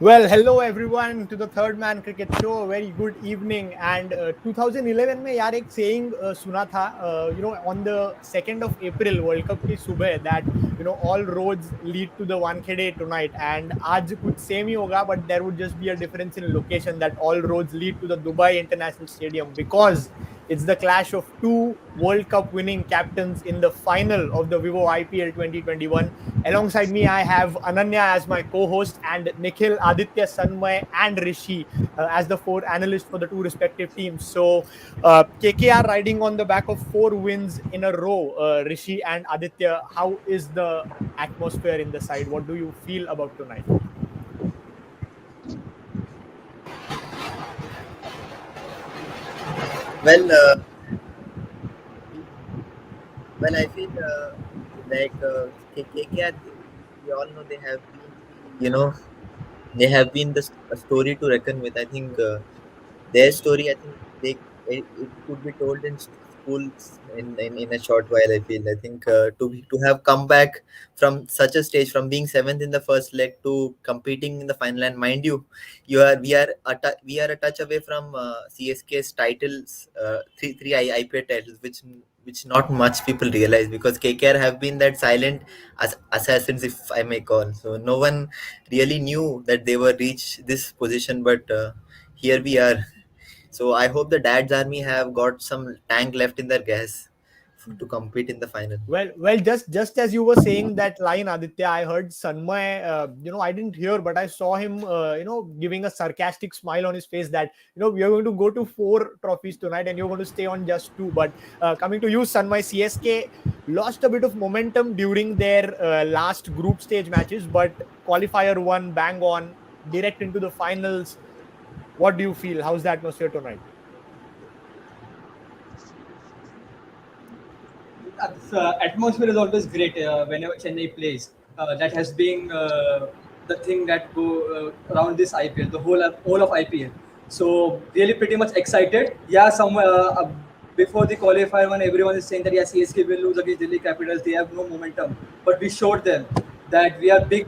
Well, hello everyone to the Third Man Cricket Show. A very good evening. And 2011 में यार एक saying सुना था, on the 2nd of April World Cup की सुबह that all roads lead to the Wankhede tonight. And आज कुछ same ही होगा, but there would just be a difference in location that all roads lead to the Dubai International Stadium because it's the clash of two World Cup winning captains in the final of the Vivo IPL 2021. Alongside me, I have Ananya as my co-host and Nikhil, Aditya, Sanmay, and Rishi as the four analysts for the two respective teams. So, KKR riding on the back of 4 wins in a row. Rishi and Aditya, how is the atmosphere in the side? What do you feel about tonight? Well, I feel like KKR, we all know they have been, you know, they have been a story to reckon with. I think their story, I think it could be told in schools in a short while. I think to have come back from such a stage, from being seventh in the first leg to competing in the final, and mind you, we are a touch away from CSK's titles, three IPL titles, which not much people realize, because KKR have been that silent assassins, if I may call. So no one really knew that they were reach this position, but here we are. So I hope the Dad's Army have got some tank left in their gas to compete in the final. Well, just as you were saying that line, Aditya, I heard Sanmay. I didn't hear, but I saw him. Giving a sarcastic smile on his face that we are going to go to 4 trophies tonight, and you're going to stay on just 2. But coming to you, Sanmay, CSK lost a bit of momentum during their last group stage matches, but qualifier one, bang on, direct into the finals. What do you feel? How's the atmosphere tonight? Atmosphere is always great whenever Chennai plays. That has been the thing that go around this IPL, the whole of IPL. So really pretty much excited. Yeah, somewhere before the qualifier when everyone is saying that CSK will lose against Delhi Capitals, they have no momentum. But we showed them that we are we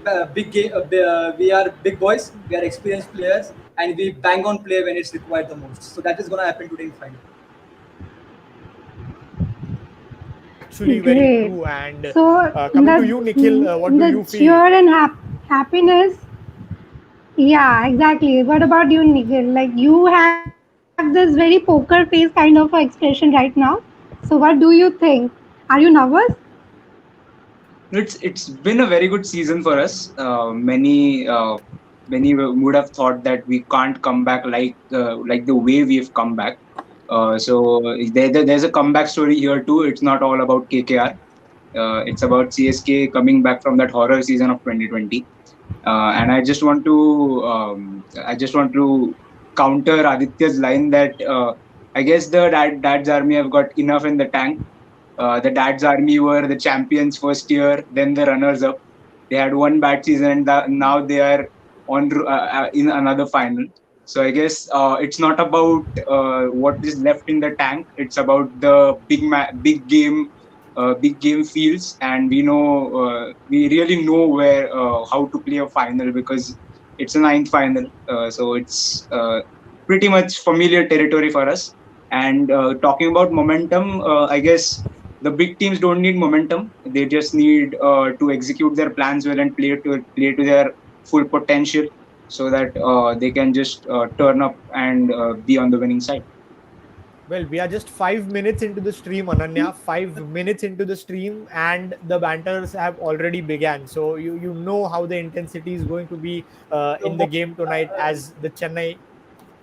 are big boys, we are experienced players, and we bang on play when it's required the most. So that is going to happen today in final. Actually, very Great. true. And So coming to you, Nikhil, what do the you feel? cheer and happiness. Yeah, exactly. What about you, Nikhil? Like you have this very poker face kind of a expression right now. So what do you think? Are you nervous? It's been a very good season for us. Many would have thought that we can't come back like the way we've come back. There's a comeback story here too. It's not all about KKR. It's about CSK coming back from that horror season of 2020. And I just want to counter Aditya's line that I guess the Dad's Army have got enough in the tank. The Dad's Army were the champions first year, then the runners up. They had one bad season, and now they are on in another final. So I guess it's not about what is left in the tank. It's about the big game fields, and we really know where how to play a final, because it's a ninth final. So it's pretty much familiar territory for us. And talking about momentum, I guess the big teams don't need momentum. They just need to execute their plans well and play to their full potential, so that they can just turn up and be on the winning side. Well, we are just 5 minutes into the stream, Ananya. 5 minutes into the stream, and the banters have already began. So you know how the intensity is going to be in the game tonight as the Chennai.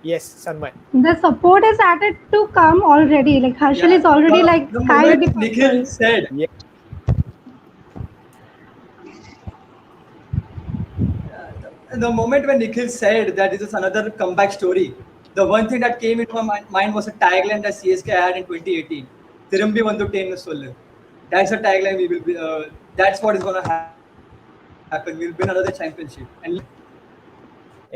Yes, Sanmay. The support is started to come already. Like Harshal is already like the sky moment the Nikhil purple. said Yeah. the moment when Nikhil said that this is another comeback story, the one thing that came into my mind was a tagline that CSK had in 2018. Tirumbi vandu ten sollu. That's a tagline we will be. That's what is going to happen. We'll win another championship. And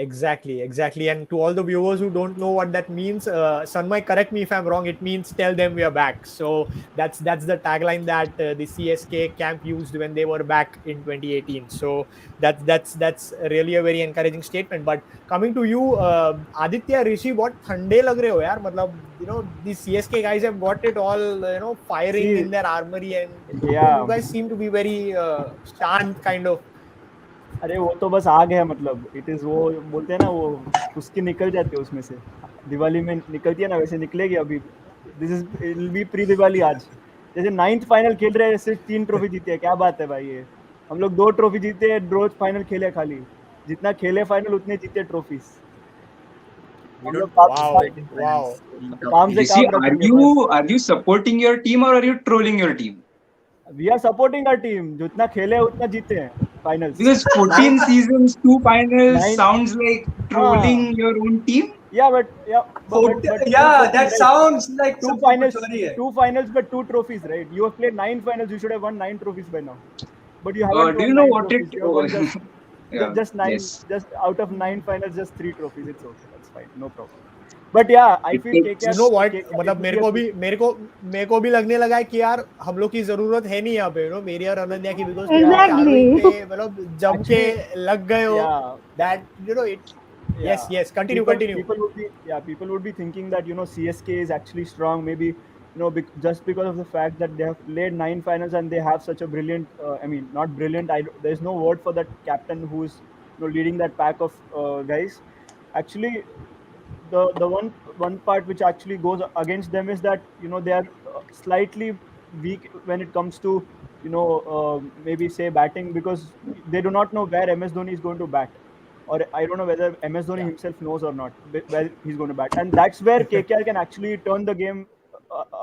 Exactly. And to all the viewers who don't know what that means, Sanmay, correct me if I'm wrong. It means tell them we are back. So that's the tagline that the CSK camp used when they were back in 2018. So that's really a very encouraging statement. But coming to you, Aditya, Rishi, what thande lag rahe ho yaar? Matlab, the CSK guys have got it all, firing See, in their armory, and you yeah, guys seem to be very shant kind of. अरे वो तो बस आग है, मतलब it is, वो बोलते हैं ना, वो उसकी निकल जाती है उसमें से, दिवाली में निकलती है ना, वैसे निकलेगी अभी। This is, it will B pre Diwali आज। जैसे नाइन्थ फाइनल खेल रहे हैं, सिर्फ 3 ट्रॉफी जीते हैं, क्या बात है भाई ये। हम लोग 2 ट्रॉफी जीते, रोज फाइनल खेले, खाली जितना खेले फाइनल उतने जीते ट्रॉफीज। We हम लोग don't काम participate in Wow. finals in top काम से three. Rishi, काम रखेंगे बस। are you supporting your team or are you trolling your team? We are supporting our team, जितना खेले उतना जीते हैं finals. Because 14 nine seasons, 2 finals nine sounds like हाँ, trolling your own team. but two Yeah, trophies, that right? sounds like Two something finals, कुछ और ही है. two finals, but 2 trophies, right? You have played 9 finals. You should have won 9 trophies by now. But you haven't Do you won know nine what it? trophies. You have won just Yeah, just nine. yes. Just out of 9 finals, just 3 trophies. It's okay. That's fine. No problem. But yeah, I It feel You KKR. know takes. what, KKR it मतलब will be a good. मेरे को भी लगने लगा है कि यार हम लोग की जरूरत है नहीं यहाँ पे, मेरी और अनन्या की, बिकॉज तुम लोग Yeah, चारों ही Exactly. पे मतलब जम के actually, लग गए हो, yeah. That it. Yeah, Yes, continue. people would be thinking that CSK is actually strong, maybe just because of the fact that they have played 9 finals and they have such a brilliant, I mean, not brilliant, there's no word for that captain who's leading that pack of guys. Actually, the one part which actually goes against them is that they are slightly weak when it comes to maybe say batting, because they do not know where MS Dhoni is going to bat, or I don't know whether MS Dhoni Yeah. himself knows or not where he's going to bat, and that's where KKR can actually turn the game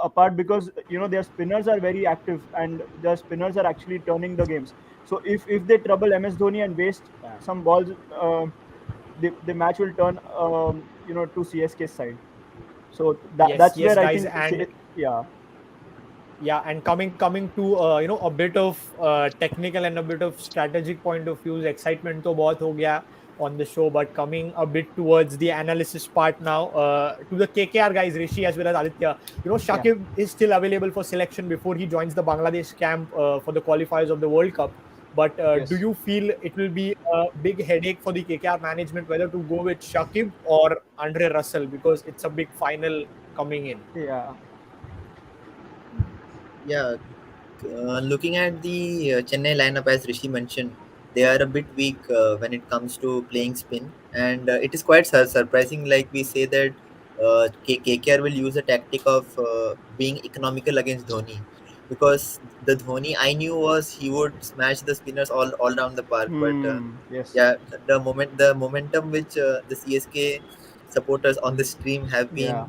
apart, because their spinners are very active and their spinners are actually turning the games. So if they trouble MS Dhoni and waste Yeah. some balls, the match will turn to CSK side. So that's Yes, where I guys, think and yeah. and coming to a bit of technical and a bit of strategic point of views, excitement to bahut ho gaya on the show, but coming a bit towards the analysis part now, to the KKR guys, Rishi as well as Aditya, Yeah. Shakib is still available for selection before he joins the Bangladesh camp for the qualifiers of the World Cup. But Yes. do you feel it will be a big headache for the KKR management whether to go with Shakib or Andre Russell, because it's a big final coming in? Yeah. Yeah, looking at the Chennai lineup, as Rishi mentioned, they are a bit weak when it comes to playing spin, and it is quite surprising. Like we say that KKR will use a tactic of being economical against Dhoni, because the Dhoni I knew was he would smash the spinners all down the park. But Yes. yeah, the momentum which the CSK supporters on the stream have Yeah. been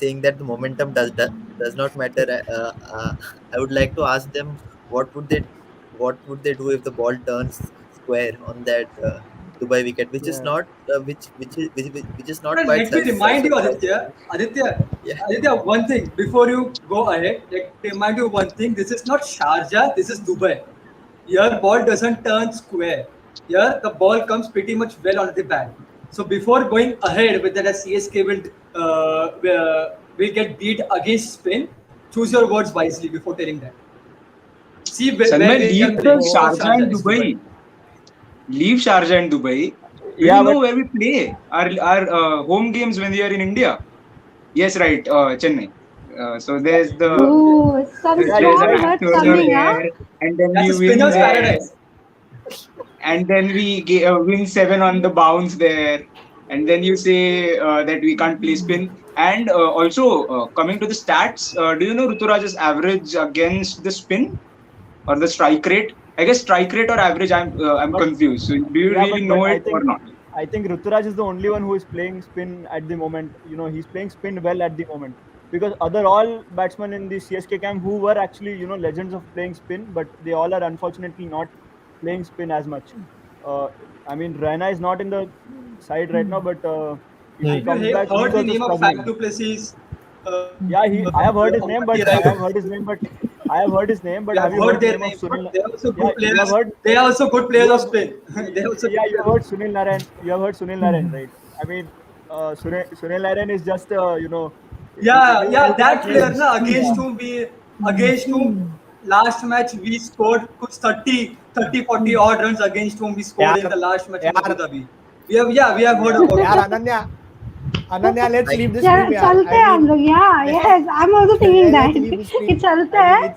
saying that the momentum does not matter. I would like to ask them what would they do if the ball turns square on that Dubai wicket, which is Yeah. not which is not But quite let me remind you, surprising. Yeah, Aditya, one thing before you go ahead. Let me remind you one thing. This is not Sharjah. This is Dubai. Here, ball doesn't turn square. Here, the ball comes pretty much well on the bat. So before going ahead with that, CSK will get beat against spin. Choose your words wisely before telling that. See where Salman, they are leave the playing. It's not Sharjah Sharjah. and It's Dubai. Dubai. Leave Sharjah and Dubai. Do Yeah, you know but where we play our home games when we are in India? Yes, right, Chennai. So there's the Oh, some yeah, you there's a strong guys, Max words Scherzer coming, huh? there, and then That's we a win spinner's yeah, there, paradise. and then we win 7 on the bounce there, and then you say that we can't play spin. And also coming to the stats, do you know Ruturaj's average against the spin or the strike rate? I guess strike rate or average. I'm but confused. So do you yeah, really but know I it or think not? Ruturaj is the only one who is playing spin at the moment. He's playing spin well at the moment, because other all batsmen in the CSK camp who were actually legends of playing spin, but they all are unfortunately not playing spin as much. Uh, I mean, Raina is not in the side right now, but if he Have you comes back, heard he's the also name of Fab struggling. du Plessis? Yeah, I have heard his name, but Umpire. I have heard his name, but You have have you heard heard the their name of names. Sunil? They are also Yeah, good you have players. heard. They are also good players You of have, Spain. They are also yeah, good you have players. heard Sunil Narayan. You have heard Sunil Narayan, right? I mean, Sunil Narayan is just, Yeah, you yeah, you cannot that say. player, na, Yeah. against whom last match we scored कुछ 40 odd runs against whom we scored in यार the last match in Abu यार Dhabi. We have heard Yeah. about यार it. Ananya let's I leave the stream यार चलते आई हैं हम mean लोग या yes I am also thinking let's that leave the कि स्ट्रीम चलते आई मीन हैं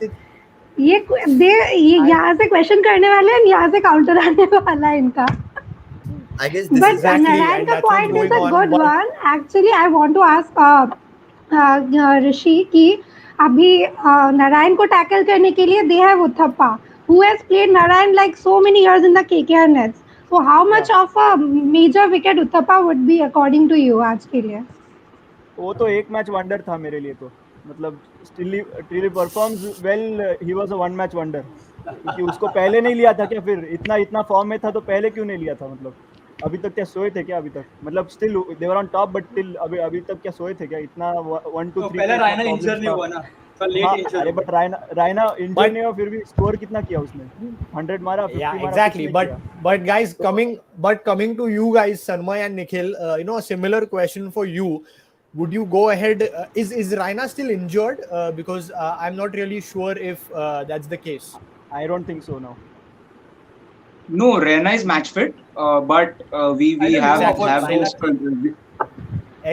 ये दे ये आई यहाँ से क्वेश्चन करने वाले हैं यहाँ से काउंटर आने वाला है इनका I guess this but is the exactly Narayan and का that's what's point is going a on good but one actually I want to ask Rishi कि अभी नारायण को टैकल करने के लिए they have Uthappa who has played Narayan like so many years in the KKR nets so how Yeah. Much of a major wicket Uthappa would be according to you आज के लिए वो तो एक मैच वंडर था मेरे लिए तो, मतलब still performs well, he was a one match wonder, क्योंकि उसको पहले नहीं लिया था क्या? फिर इतना इतना फॉर्म में था तो पहले क्यों नहीं लिया था? मतलब अभी तक क्या सोए थे क्या? अभी तक मतलब still they were on top, but still अभी अभी तक क्या सोए थे क्या? इतना 1 2 3 तो का पहले इतना रायना इंजर प्रॉब्लम्स नहीं था। हुआ ना, थोड़ा लेट हाँ, इंजर अरे हुआ. But Raina Raina injure but नहीं हुआ, फिर भी स्कोर कितना किया उसने? 100 मारा, yeah 50 मारा, कुछ exactly नहीं but किया। but guys तो coming to you guys Sanmay and Nikhil a similar question for you would you go ahead is Raina still injured because I'm not really sure if that's the case I don't think so now. No, Rena is match fit, but I we don't have know exactly about have so Raina those. thing.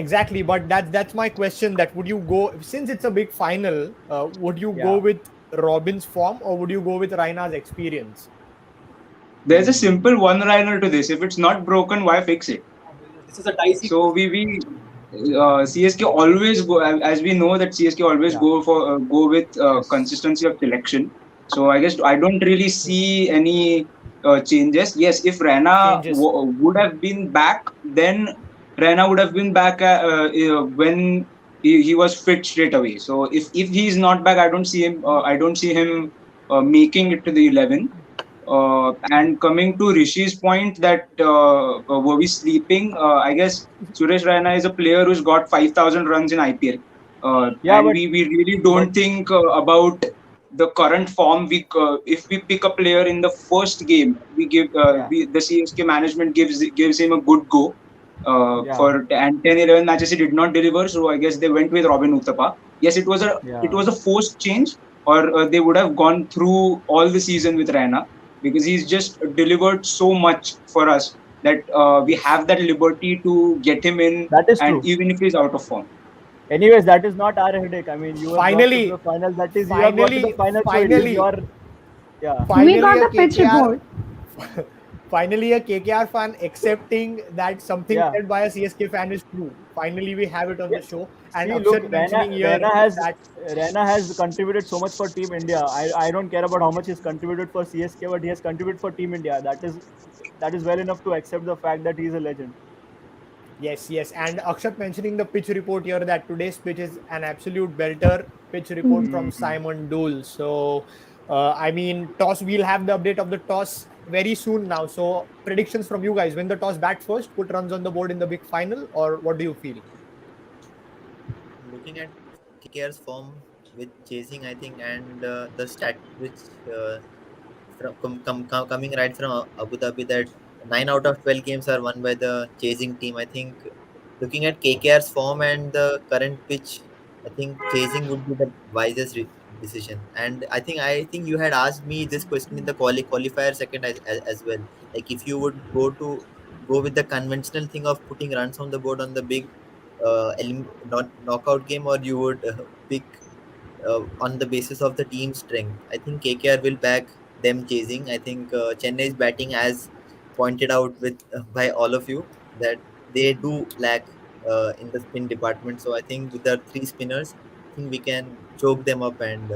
exactly but that's my question that would you go since it's a big final would you go Yeah. with Robin's form or would you go with Raina's experience There's a simple one-liner to this. If it's not broken, why fix it? This is a dicey So question. CSK always go, as we know that CSK always Yeah. go with Yes. consistency of selection. So I guess I don't really see any changes. Yes, if Rana changes would have been back, then Rana would have been back when he was fit straight away. So if he is not back, I don't see him making it to the 11. And coming to Rishi's point that were we sleeping? I guess Suresh Raina is a player who's got 5,000 runs in IPL, Yeah, and but we really but don't think about the current form. If we pick a player in the first game, yeah, the CSK management gives him a good go. yeah, For and 10-11 matches he did not deliver, so I guess they went with Robin Uthappa. Yes, it yeah. was a forced change, or they would have gone through all the season with Raina because he's just delivered so much for us that we yes have that liberty to get him in, That is and true. even if he's out of form. Anyways, that is not our headache. I mean, you have got to the finally final. That is, you have got to the finally final, so it is finally your, yeah, We finally got a the pitch KKR report. finally a KKR fan accepting that something yeah. said by a CSK fan is true. Finally, we have it on the Yeah. show. And See, look, Akshat mentioning here that Raina has contributed so much for Team India. I don't care about how much he's contributed for CSK, but he has contributed for Team India. That is well enough to accept the fact that he's a legend. yes, and Akshat mentioning the pitch report here that today's pitch is an absolute belter. Pitch report from Simon Dole. So, I mean, toss. We'll have the update of the toss very soon now. So, predictions from you guys: win the toss, bat first, put runs on the board in the big final, or what do you feel? looking at KKR's form with chasing, I think, and the stat which coming right from Abu Dhabi that 9 out of 12 games are won by the chasing team. I think looking at KKR's form and the current pitch, I think chasing would be the wisest decision. And I think you had asked me this question in the qualifier second as well. Like if you would go with the conventional thing of putting runs on the board on the big not knockout game, or you would pick on the basis of the team strength. I think KKR will back them chasing. I think Chennai's batting, as pointed out with by all of you, that they do lack in the spin department. So I think with the three spinners, I think we can choke them up and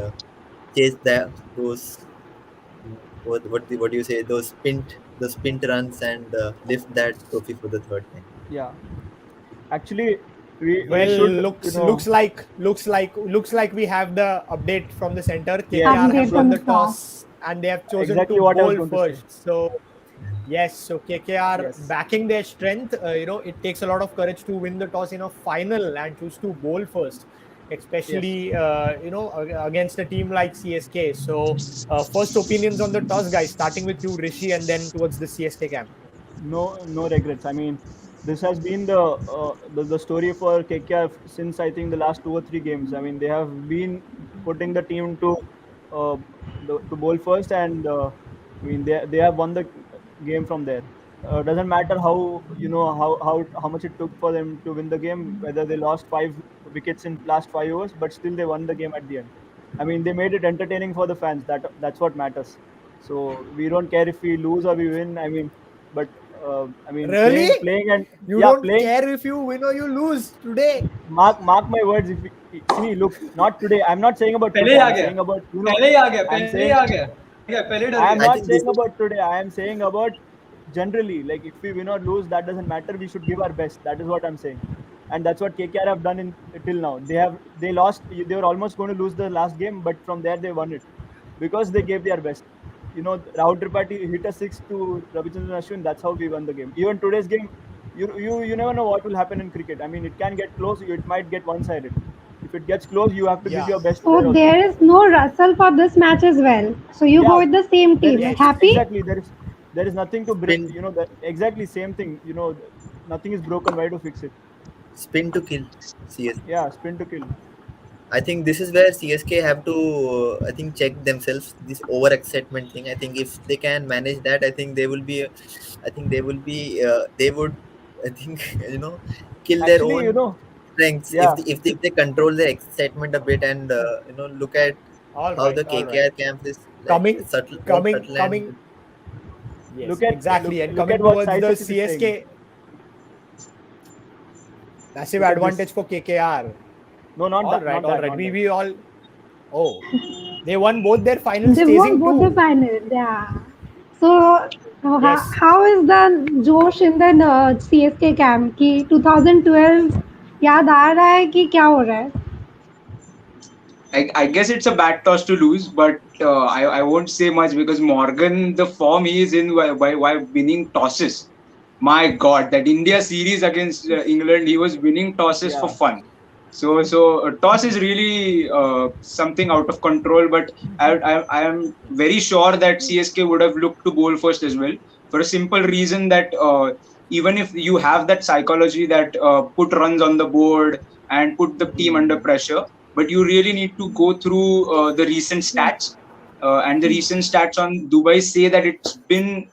chase those what do you say, those pint runs, and lift that trophy for the third time. Yeah, actually, we Well, should, looks like we have the update from the center. yes, KKR have Update won from the the top. toss and they have chosen exactly to what I was bowl going to say. first. So yes, so KKR Yes, backing their strength. It takes a lot of courage to win the toss in a final and choose to bowl first. Yes. especially against a team like CSK. So, first opinions on the toss, guys, starting with you, Rishi, and then towards the CSK camp. No regrets. I mean, this has been the story for KKR since I think the last 2 or 3 games. I mean, they have been putting the team uh, to bowl first, and I mean they have won the game from there. Doesn't matter how how much it took for them to win the game, whether they lost 5 wickets in last 5 overs, but still they won the game at the end. I mean, they made it entertaining for the fans. That's what matters. So we don't care if we lose or we win. I mean, but I mean, Really? playing and You yeah, don't playing. care if you win or you lose today? Mark my words. If we, see, look, not today. I'm not saying about पहले today. He uh I'm गया saying about पहले ही आ गया I'm पहले ही saying आ गया पहले ही डर I am गया I not think this saying is about today. I am saying about generally. Like if we win or lose, that doesn't matter. We should give our best. That is what I'm saying, and that's what KKR have done in till now. They lost. They were almost going to lose the last game, but from there they won it because they gave their best. Rahul Tripathi hit a six to Ravichandran Ashwin. That's how we won the game. Even today's game, you never know what will happen in cricket. I mean, it can get close. It might get one-sided. If it gets close, you have to give Yeah. your best So there also. there is no Russell for this match as well. So you go Yeah, with the same there team. Yes. Happy? exactly there is nothing to break. spin Exactly same thing. Nothing is broken. Why to fix it? spin to kill CSK. Yeah, spin to kill. I think this is where CSK have to, I think, check themselves. This over excitement thing. I think if they can manage that, I think they will be. I think they will be. They would. I think kill their Actually, own strengths yeah. if they control their excitement a bit and look at All how right. the All right. KKR camp is like Coming, subtle, more coming, subtle and coming. Look Yes, at exactly. And look at coming what towards Sai the Sachit is saying. CSK, massive Look at this. advantage for KKR. No, not All that. right. Not All that. right. Not that. We all. Oh, they won both their finals They won chasing both the two. finals. Yeah. So Yes. how is the जोश in the CSK camp कि 2012 याद आ रहा है कि क्या हो रहा है? I guess it's a bad toss to lose, but I won't say much because Morgan, the form he is in while winning tosses. My God, that India series against England, he was winning tosses for Yeah. fun. So toss is really something out of control. But I am very sure that CSK would have looked to bowl first as well for a simple reason that even if you have that psychology that put runs on the board and put the team under pressure, but you really need to go through the recent stats. And the recent stats on Dubai say that it's been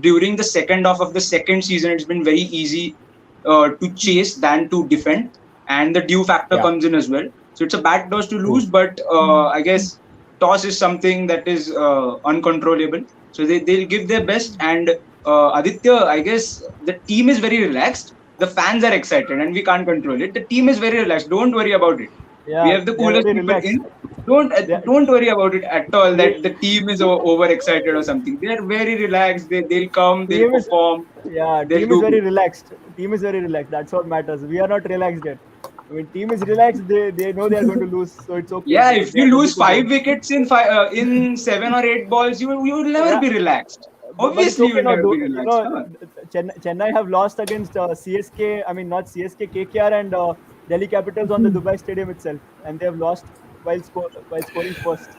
during the second half of the second season, it's been very easy to chase than to defend, and the due factor Yeah. comes in as well. So it's a bad toss to True. lose, but I guess toss is something that is uncontrollable. So they'll give their best. And Aditya, I guess the team is very relaxed. The fans are excited, and we can't control it. The team is very relaxed. Don't worry about it. We Yeah. have the They are coolest very people relaxed. in. Don't worry about it at all. They, That the team is overexcited or something. They are very relaxed. They'll come. They'll team is perform. yeah. They'll Team is do very good. relaxed. Team is very relaxed. That's what matters. We are not relaxed yet. I mean, team is relaxed. They know they are going to lose, so it's okay. Yeah, if They you are ready lose to go. 5 wickets in 7 or 8 balls, you will never Yeah, be relaxed. but it's Obviously, you okay will now. never be relaxed. Huh? Chennai have lost against CSK. I mean, not CSK, KKR, and Delhi Capitals on the Dubai Stadium itself, and they have lost while scoring first.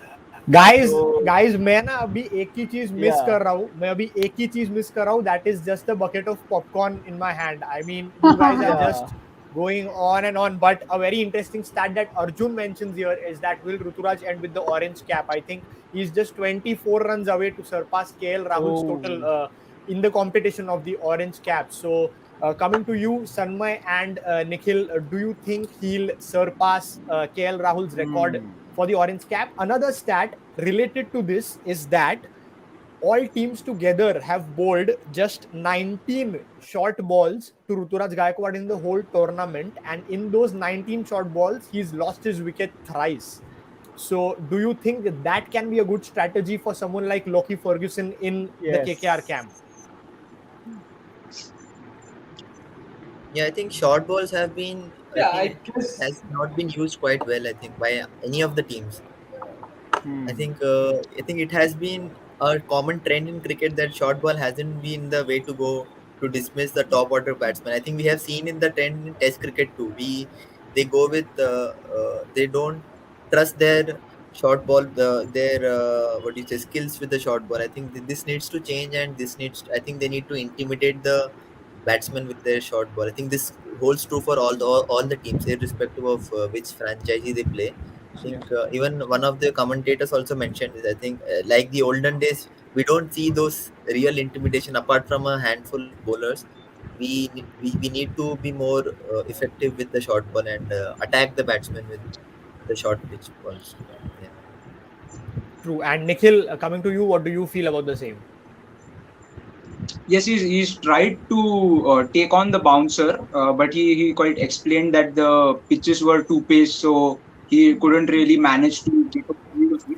Guys So guys मैं ना अभी एक ही चीज miss yeah, कर रहा हूँ मैं अभी एक ही चीज मिस कर रहा हूँ that is just a bucket of popcorn in my hand I mean you guys are yeah. just going on and on but a very interesting stat that Arjun mentions here is that will Ruturaj end with the orange cap. I think he's just 24 runs away to surpass KL Rahul's total Oh. in the competition of the orange cap. So coming to you Sanmay and Nikhil, do you think he'll surpass KL Rahul's record Hmm. for the orange cap? Another stat related to this is that all teams together have bowled just 19 short balls to Ruturaj Gaikwad in the whole tournament, and in those 19 short balls, he's lost his wicket thrice. So, do you think that can be a good strategy for someone like Lockie Ferguson in the KKR Yes. camp? Yeah, I think short balls have been. I Yeah, think I it guess. has not been used quite well. I think by any of the teams. Hmm. I think it has been a common trend in cricket that short ball hasn't been the way to go to dismiss the top order batsman. I think we have seen in the trend in Test cricket too. they go with they don't trust their short ball, their what do you say, skills with the short ball. I think this needs to change, and this needs. I think they need to intimidate the batsmen with their short ball. I think this holds true for all the teams, irrespective of which franchisee they play. I Yeah. think even one of the commentators also mentioned this. I think like the olden days, we don't see those real intimidation apart from a handful of bowlers. We need to be more effective with the short ball and attack the batsman with the short pitch balls. Yeah. True. And Nikhil, coming to you, what do you feel about the same? Yes, he's tried to take on the bouncer, but he quite explained that the pitches were too pace, so he couldn't really manage to take a hold of it.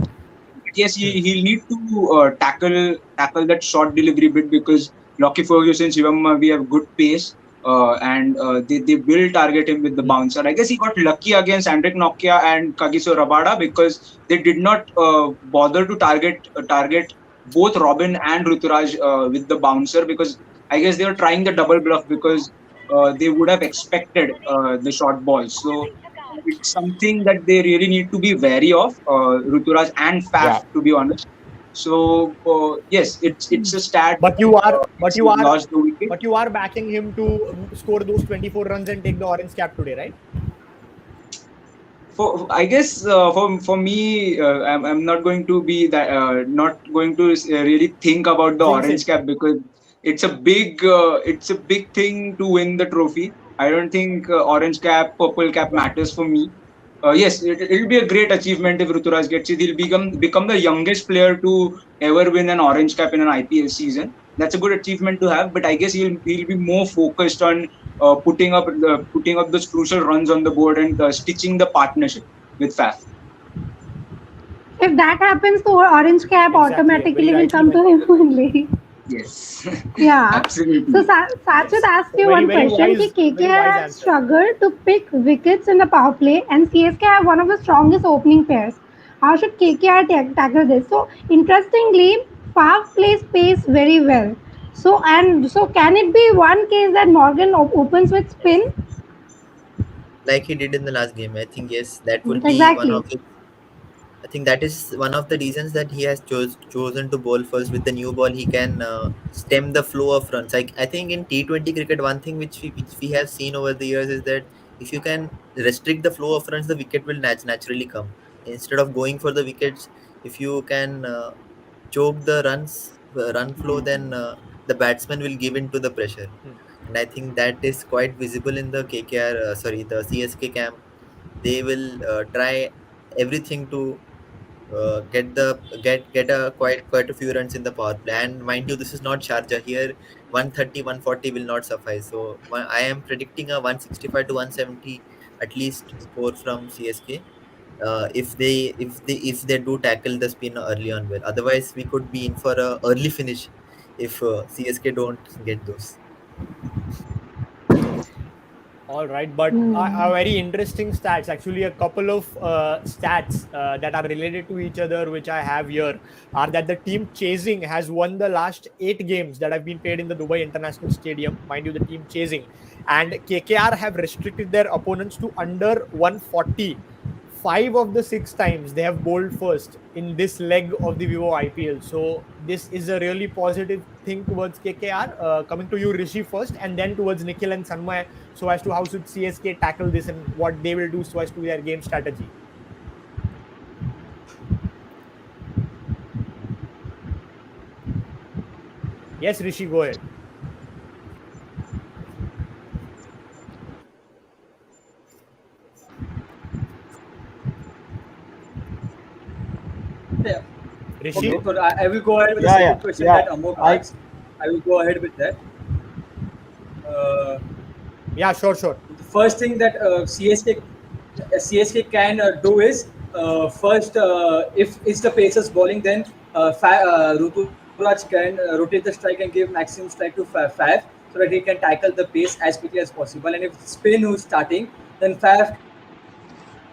But yes, Hmm. he'll need to tackle that short delivery bit because Lockie Ferguson, Shivam we have good pace, and they will target him with the Hmm. bouncer. I guess he got lucky against Andrik Nokia and Kagiso Rabada because they did not bother to target both Robin and Ruturaj with the bouncer because I guess they were trying the double bluff because they would have expected the short balls. So it's something that they really need to be wary of, Ruturaj and Yeah. Faf, to be honest. So yes, it's a stat. But you are, but Yes, you he are, lost the wicket. but you are backing him to score those 24 runs and take the orange cap today, right? For I guess for me, I'm not going to be that not going to really think about the Jinx orange it. cap because it's a big thing to win the trophy. I don't think orange cap, purple cap Yeah. matters for me. Yes, it'll be a great achievement if Ruturaj gets it. He'll become the youngest player to ever win an orange cap in an IPL season. That's a good achievement to have, but I guess he'll be more focused on putting up those crucial runs on the board and stitching the partnership with Faf. If that happens, the orange cap Exactly. Very automatically will rightly come to mentioned. him only. Yes, Yeah. So absolutely. Sachit Yes. asked So you very, one very question. Ki wise, very KKR wise has answer. struggled to pick wickets in the power play, and CSK have one of the strongest opening pairs. How should KKR tackle this? So interestingly, Faf plays pace very well. So can it be one case that Morgan opens with Yes. spin? Like he did in the last game. I think yes, that will be one Exactly. of his. I think that is one of the reasons that he has chosen to bowl first. With the new ball, he can stem the flow of runs. I think in T20 cricket, one thing which we have seen over the years is that if you can restrict the flow of runs, the wicket will naturally come. Instead of going for the wickets, if you can choke the run flow, then the batsman will give in to the pressure. Hmm. And I think that is quite visible in the KKR, sorry, the CSK camp. They will try everything to get a quite a few runs in the power play. And mind you, this is not Sharjah. Here 130 140 will not suffice. So I am predicting a 165 to 170 at least score from CSK, if they do tackle the spin early on well. Otherwise we could be in for a early finish if CSK don't get those. All right, but Hmm. a very interesting stats. Actually, a couple of stats that are related to each other, which I have here, are that the team chasing has won the last 8 games that have been played in the Dubai International Stadium. Mind you, the team chasing, and KKR have restricted their opponents to under 140. 5 of the 6 times they have bowled first in this leg of the Vivo IPL. So this is a really positive thing towards KKR. Coming to you, Rishi, first, and then towards Nikhil and Sanmay, so as to how should CSK tackle this and what they will do so as to their game strategy. Yes, Rishi, go ahead. Yeah. Rishi? Okay, so I will go ahead with the Yeah, yeah, second question yeah. that Amok I asked. I will go ahead with that. Uh, Yeah, sure, sure. the first thing that CSK can do is first, if it's the Pacers bowling, then Ruturaj can rotate the strike and give maximum strike to Faf so that he can tackle the pace as quickly as possible. And if spin who's starting, then Faf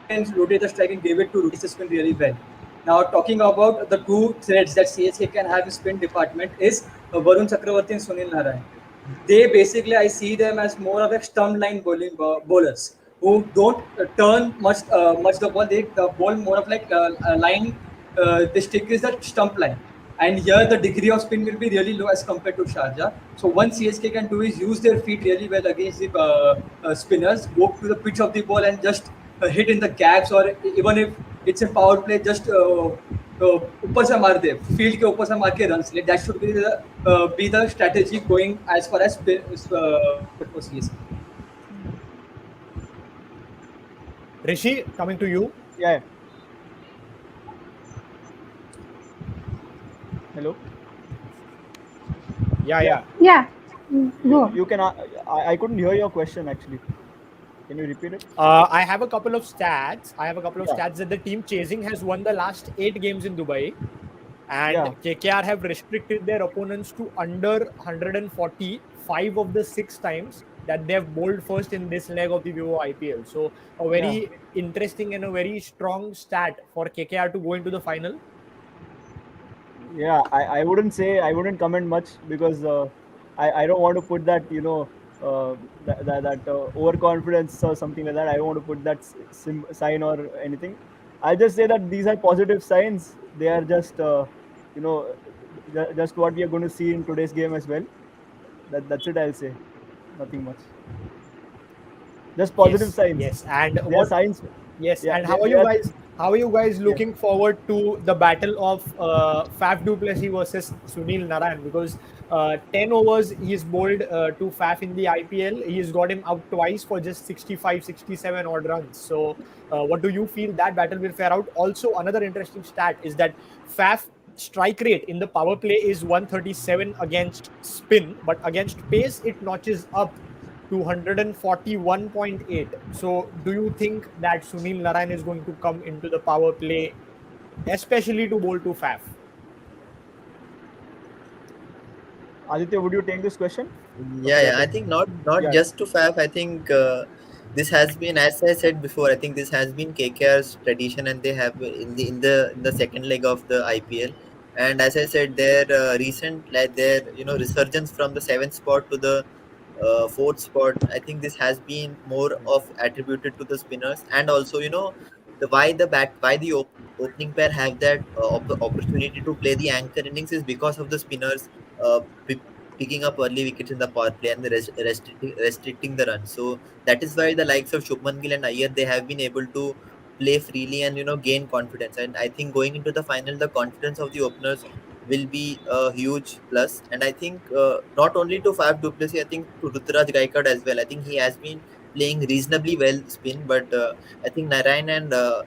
can rotate the strike and give it to Ruturaj to pace the spin really well. Now, talking about the two threads that CSK can have in spin department is Varun Chakravarti and Sunil Narayan. They basically, I see them as more of a stump line bowlers. who don't turn much the ball. They the ball more of like a line. The stick is the stump line, and here the degree of spin will be really low as compared to Sharjah. So one CSK can do is use their feet really well against the spinners, go to the pitch of the ball and just hit in the gaps, or even if it's a power play, just ऊपर से मार दे field के ऊपर से मार के run ले. That should be the strategy going as far as for CSK. Rishi, coming to you. Yeah. Hello. Yeah. Yeah. Go. You can. I couldn't hear your question actually. Can you repeat it? I have a couple of stats. Yeah. That the team chasing has won the last 8 games in Dubai, and Yeah. KKR have restricted their opponents to under 140 5 of the 6 times that they have bowled first in this leg of the Vivo IPL. So a very interesting and a very strong stat for KKR to go into the final. Yeah, I wouldn't comment much because I don't want to put that that overconfidence or something like that. I don't want to put that sign or anything. I'll just say that these are positive signs. They are just just what we are going to see in today's game as well. That's it. I'll say nothing much. Just positive signs. Yes, and They are signs. Yes, Yeah, and how they- are they you are- guys? How are you guys looking forward to the battle of Faf du Plessis versus Sunil Narayan? Because 10 overs he's bowled to Faf in the IPL. He's got him out twice for just 65, 67 odd runs. So, what do you feel that battle will fare out? Also, another interesting stat is that Faf strike rate in the power play is 137 against spin, but against pace it notches up to 141.8. So, do you think that Sunil Narayan is going to come into the power play, especially to bowl to Faf? Aditya, would you take this question? Yeah. I think not Yeah. just to Faf. I think this has been, as I said before, I think this has been KKR's tradition, and they have in the second leg of the IPL. And as I said, their recent like their resurgence from the seventh spot to the fourth spot. I think this has been more of attributed to the spinners, and also why the opening pair have that opportunity to play the anchor innings is because of the spinners uh, p- picking up early wickets in the power play and the restricting the run. So that is why the likes of Shubman Gill and Iyer, they have been able to play freely and gain confidence. And I think going into the final, the confidence of the openers will be a huge plus. And I think not only to Fab Duplessis, I think to Ruturaj Gaikwad as well. I think he has been playing reasonably well spin, but I think Narayan and the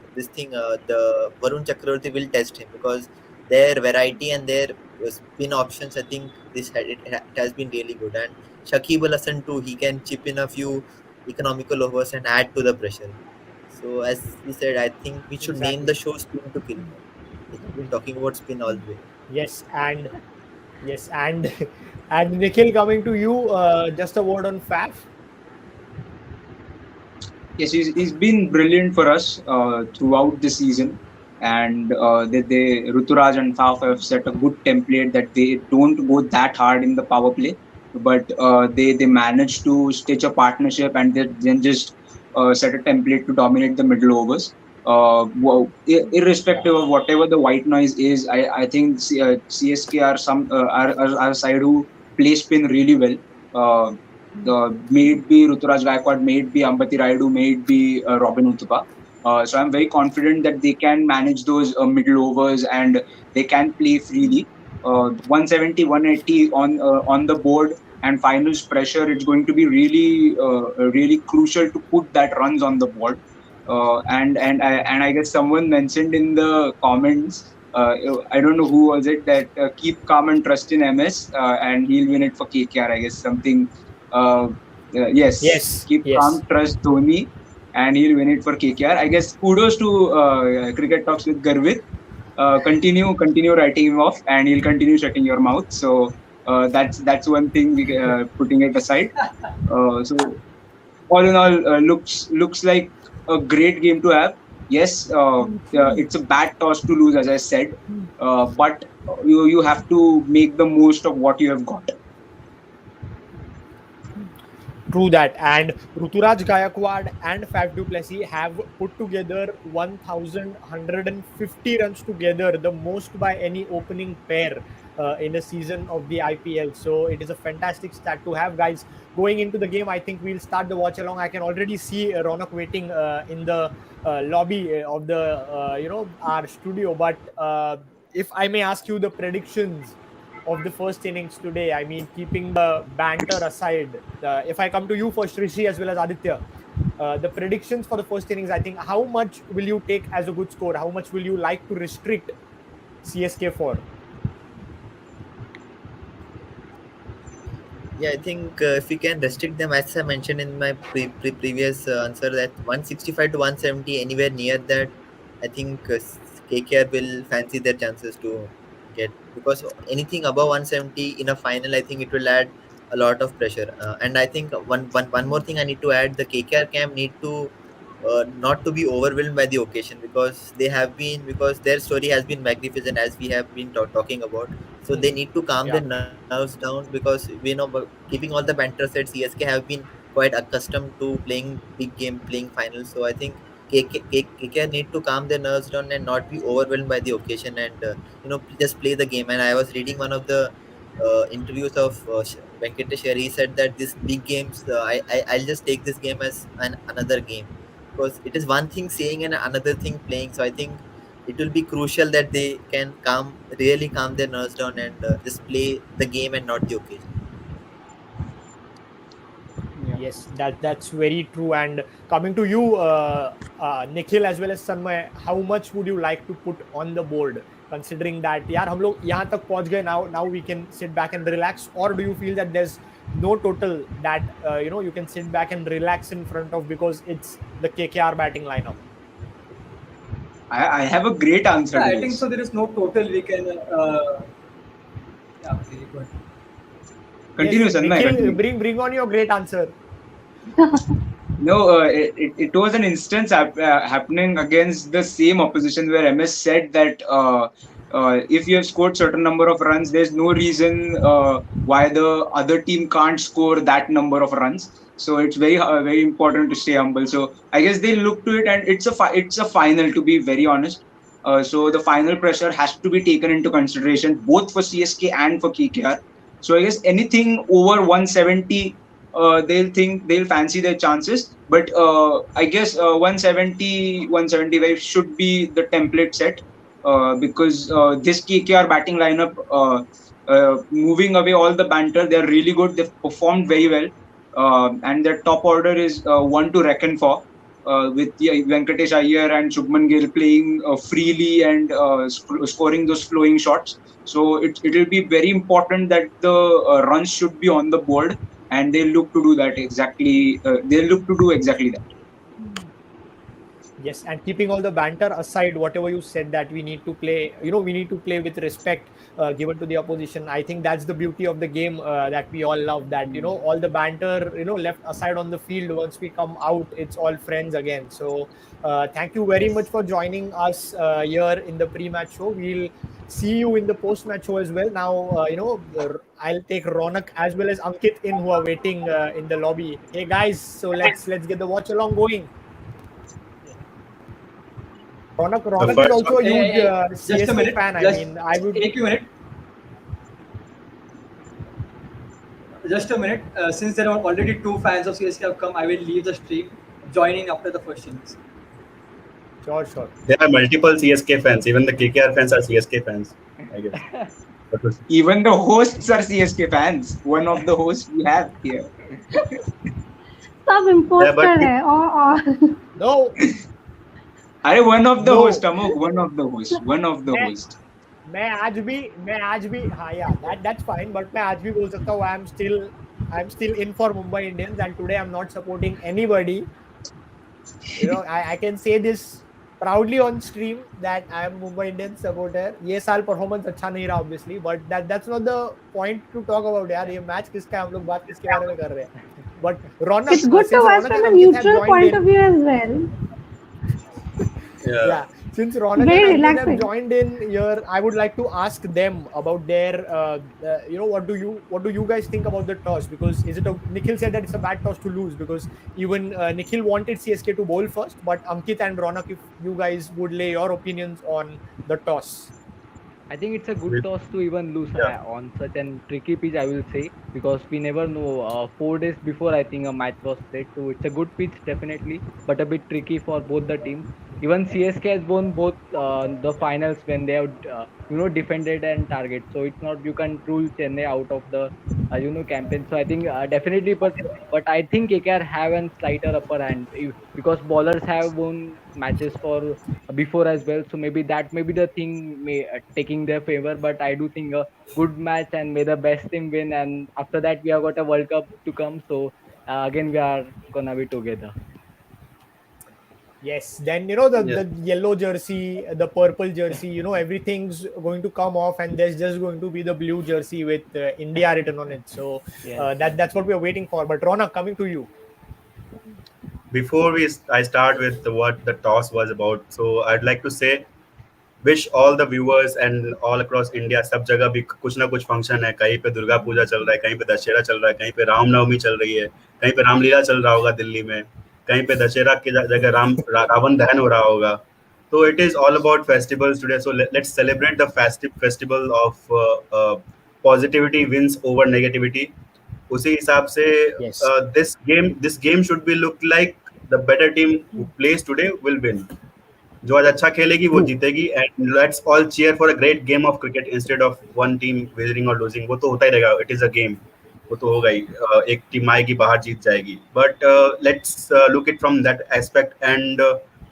Varun Chakravarti will test him because their variety and their spin options. I think it has been really good. And Shakib Al Hasan too, he can chip in a few economical overs and add to the pressure. So as we said, I think we should name Exactly. the show "Spin to Kill." We have been talking about spin all the way. Yes, and yes, and and Nikhil, coming to you, just a word on Faf. Yes, he's been brilliant for us throughout the season, and they Ruturaj and Faf have set a good template that they don't go that hard in the power play, but they manage to stitch a partnership and they then just set a template to dominate the middle overs. Irrespective of whatever the white noise is, I think CSK are are a side who play spin really well. May it be Ruturaj Gaikwad, may it be Ambati Rayudu, may it be Robin Uthappa. So I'm very confident that they can manage those middle overs and they can play freely. 170, 180 on the board and finals pressure, it's going to be really crucial to put that runs on the board. And I guess someone mentioned in the comments, I don't know who was it, that keep calm and trust in MS, and he'll win it for KKR. I guess something. Uh, yes, Yes, keep yes, calm, trust Dhoni, and he'll win it for KKR. I guess kudos to Cricket Talks with Garvit. Continue writing him off, and he'll continue shutting your mouth. So that's one thing. Putting it aside. So all in all, looks like a great game to have. Yes, it's a bad toss to lose, as I said, but you have to make the most of what you have got. True that. And Ruturaj Gaikwad and Faf du Plessis have put together 1,150 runs together, the most by any opening pair in a season of the IPL. So it is a fantastic stat to have, guys. Going into the game, I think we'll start the watch along. I can already see Ronak waiting in the lobby of the our studio. But if I may ask you the predictions of the first innings today. I mean, keeping the banter aside, if I come to you first, Rishi, as well as Aditya, the predictions for the first innings, I think, how much will you take as a good score? How much will you like to restrict CSK for? Yeah, I think if we can restrict them, as I mentioned in my previous answer, that 165 to 170, anywhere near that, I think KKR will fancy their chances to get, because anything above 170 in a final, I think it will add a lot of pressure. And I think one more thing I need to add: the KKR camp need to not to be overwhelmed by the occasion, because they have been, because their story has been magnificent, as we have been talking about. So they need to calm Yeah. their nerves down, because we know, keeping all the banter said, CSK have been quite accustomed to playing big game, playing finals. So I think KKR need to calm their nerves down and not be overwhelmed by the occasion, and just play the game. And I was reading one of the interviews of Venkatesh here. He said that these big games, I'll just take this game as another game, because it is one thing saying and another thing playing. So I think it will be crucial that they can really calm their nerves down, and just play the game and not the occasion. Yeah. Yes, that's very true. And coming to you, Nikhil as well as Sanmay, how much would you like to put on the board, considering that यार हम लोग यहाँ तक पहुँच गए, now we can sit back and relax, or do you feel that there's no total that you can sit back and relax in front of, because it's the KKR batting lineup? I have a great answer Yeah, to I think this. so. There is no total we can. Yeah, okay, go ahead. Continue, Yes, Sanmay. Nikhil, Continue. bring on your great answer. No, it was an instance happening against the same opposition where MS said that if you have scored certain number of runs, there's no reason why the other team can't score that number of runs. So it's very important to stay humble. So I guess they look to it, and it's a final, to be very honest. So the final pressure has to be taken into consideration both for CSK and for KKR. So I guess anything over 170, they'll fancy their chances. But I guess 170, 175 should be the template set, because this KKR batting lineup, moving away all the banter, they're really good. They've performed very well, and their top order is one to reckon for. With Venkatesh Iyer and Shubman Gill playing freely and scoring those flowing shots. So it'll be very important that the runs should be on the board, and they look to do that exactly. They look to do exactly that. Yes, and keeping all the banter aside, whatever you said, that we need to play, we need to play with respect given to the opposition. I think that's the beauty of the game that we all love. That all the banter, left aside on the field. Once we come out, it's all friends again. So thank you very much for joining us here in the pre-match show. We'll see you in the post-match show as well. Now, I'll take Ronak as well as Ankit in, who are waiting in the lobby. Hey guys, so let's get the watch along going. Ronak is also a huge Just a CSK minute. fan. I Just mean, I would. take you a minute. Just a minute. Since there are already two fans of CSK have come, I will leave the stream, joining after the first innings. Sure. There are multiple CSK fans. Even the KKR fans are CSK fans, I guess. Even the hosts are CSK fans. One of the hosts we have here. सब imposter है No, अरे one of the No. host, Amok, one of the host. मैं आज भी हाँ yeah, that's fine. But मैं आज भी बोल सकता हूँ I'm still in for Mumbai Indians, and today I'm not supporting anybody. I can say this proudly on stream that I am Mumbai Indians supporter. ये साल performance अच्छा नहीं रहा obviously, but that's not the point to talk about यार. ये match किसका है, हम लोग बात किसके बारे में कर रहे हैं. But Ronak, It's good to since watch Ronak from and a Ankit have neutral joined point in- of view as well. Yeah. Since Ronak and Very Ankit have relaxing. joined in here, I would like to ask them about their, what do you guys think about the toss? Because is it a Nikhil said that it's a bad toss to lose because even Nikhil wanted CSK to bowl first, but Ankit and Ronak, if you guys would lay your opinions on the toss. I think it's a good With, toss to even lose yeah. on such an tricky pitch, I will say, because we never know. 4 days before, I think a match was played, so it's a good pitch definitely, but a bit tricky for both the teams. Even CSK has won both the finals when they have, defended and target. So it's not, you can rule Chennai out of the campaign. So I think definitely, but I think KKR have a slighter upper hand because bowlers have won matches for before as well. So maybe that may be the thing may taking their favor. But I do think a good match and may the best team win. And after that, we have got a World Cup to come. So again, we are gonna be together. Yes, then the Yeah. yellow jersey, the purple jersey, everything's going to come off, and there's just going to be the blue jersey with India written on it. So Yes, that's what we are waiting for. But Ronak, coming to you. Before I start with what the toss was about, so I'd like to say wish all the viewers and all across India, सब जगह भी कुछ ना कुछ function है, कहीं पे दुर्गा पूजा चल रहा है, कहीं पे दशहरा चल रहा है, कहीं पे रामनवमी चल रही है, कहीं पे रामलीला चल रहा होगा दिल्ली में, कहीं पे दशहरा की जगह रावण दहन हो रहा होगा. So it is all about festivals today. So let's celebrate the festival of positivity wins over negativity. उसी हिसाब से Yes. this game should be look like the better team who plays today will win. जो आज अच्छा खेलेगी वो True. जीतेगी and let's all cheer for a great game of cricket instead of one team winning और losing. वो तो होता ही रहेगा, इट इज अ गेम, वो तो होगा ही. एक टीम आएगी बाहर जीत जाएगी, but let's look it from that aspect and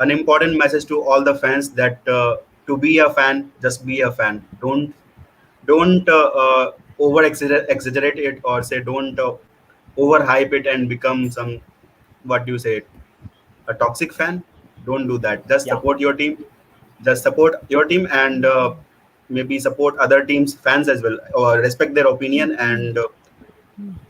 an important message to all the fans that to be a fan, just be a fan. Don't over exaggerate it, or say don't overhype it and become some, what do you say, a toxic fan. Don't do that. Just Yeah. support your team. Just support your team and maybe support other teams fans as well, or respect their opinion and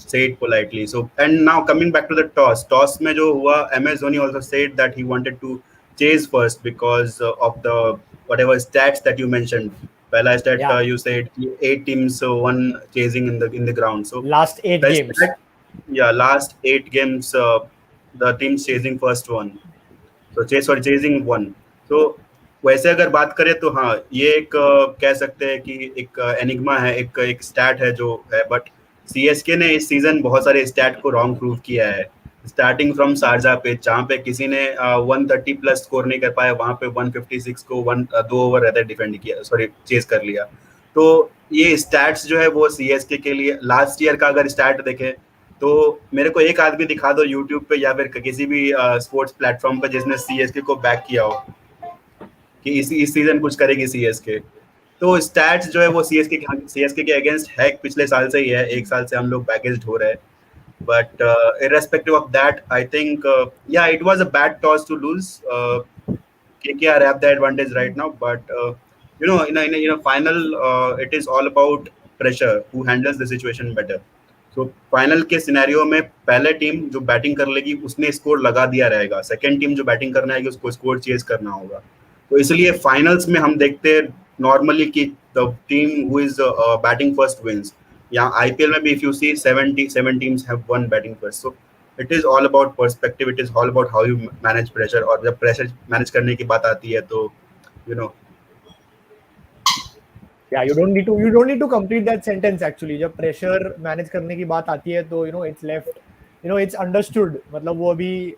say it politely. So, and now coming back to the toss में जो हुआ, MS Dhoni also said that he wanted to chase first because of the whatever stats that you mentioned. पहला stat Yeah. you said 8 teams won chasing in the ground. So Last 8 games. that, yeah, last 8 games the teams chasing first one. तो chasing one. तो वैसे अगर बात करें तो हाँ, ये एक कह सकते हैं कि एक एनिग्मा है, एक एक स्टैट है जो है. बट सीएसके ने इस सीजन बहुत सारे स्टैट को रॉन्ग प्रूव किया है. स्टार्टिंग फ्रॉम शारजा पे, जहाँ पे किसी ने 130 प्लस स्कोर नहीं कर पाया, वहां पे 156 को 2 ओवर रहता डिफेंड किया, सॉरी चेज कर लिया. तो ये स्टैट्स जो है वो सीएसके के लिए लास्ट ईयर का अगर स्टैट देखें तो मेरे को एक आदमी दिखा दो यूट्यूब पे या फिर किसी भी स्पोर्ट्स प्लेटफॉर्म पे जिसने सीएसके को बैक किया हो कि इस सीजन कुछ करेगी सीएसके. तो स्टैट्स जो है वो सीएसके के अगेंस्ट है, पिछले साल से ही है, एक साल से हम लोग बैगेज्ड हो रहे हैं. But irrespective of that, I think yeah, it was a bad toss to lose. KKR have the advantage right now, but in a final, it is all about pressure. Who handles the situation better? So final के scenario में पहले team जो batting कर लेगी उसने score लगा दिया रहेगा, सेकंड टीम जो बैटिंग करना आएगी उसको स्कोर चेज करना होगा. तो इसलिए फाइनल्स में हम देखते हैं नॉर्मली कि the team who is batting first wins. यहाँ आईपीएल में भी if you see 7 teams have won batting first. So it is all about perspective, it is all about how you manage pressure. और जब pressure manage करने की बात आती है तो you know Yeah, you don't need to complete that sentence actually. जब pressure manage करने की बात आती है तो it's left, it's understood. मतलब वो अभी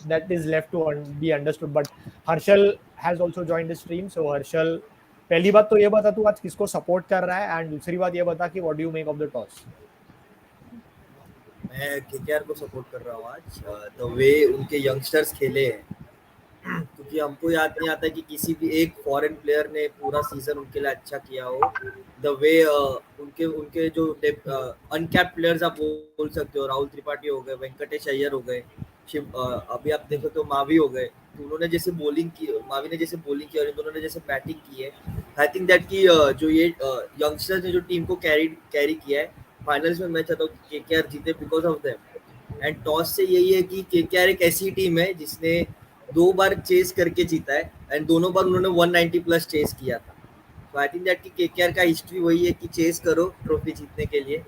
that is left to be understood. But Harshal has also joined the stream. So Harshal, पहली बात तो ये बता तू आज किसको सपोर्ट कर रहा है, एंड दूसरी बात ये बता कि what do you make of the toss? मैं केकेआर को सपोर्ट कर रहा हूँ आज. द वे उनके यंगस्टर्स खेले हैं, क्योंकि हमको याद नहीं आता कि किसी भी एक फॉरेन प्लेयर ने पूरा सीजन उनके लिए अच्छा किया हो. द वे उनके जो अनकैप्ड प्लेयर्स आप बोल सकते हो, राहुल त्रिपाठी हो गए, वेंकटेश अय्यर हो गए, अभी आप देखो तो मावी हो गए. तो उन्होंने जैसे बॉलिंग की, मावी ने जैसे बॉलिंग की और इन दोनों ने जैसे बैटिंग की है, आई थिंक दैट कि जो ये यंगस्टर्स ने जो टीम को कैरी किया है फाइनल्स में, मैं चाहता हूँ कि केकेआर जीते because of them. And toss से यही है कि केकेआर एक ऐसी टीम है जिसने 2 बार चेस करके जीता है एंड दोनों बार उन्होंने 190 प्लस चेस किया था। तो आई थिंक दैट कि केकेआर का हिस्ट्री वही है कि चेस करो ट्रॉफी जीतने के लिए।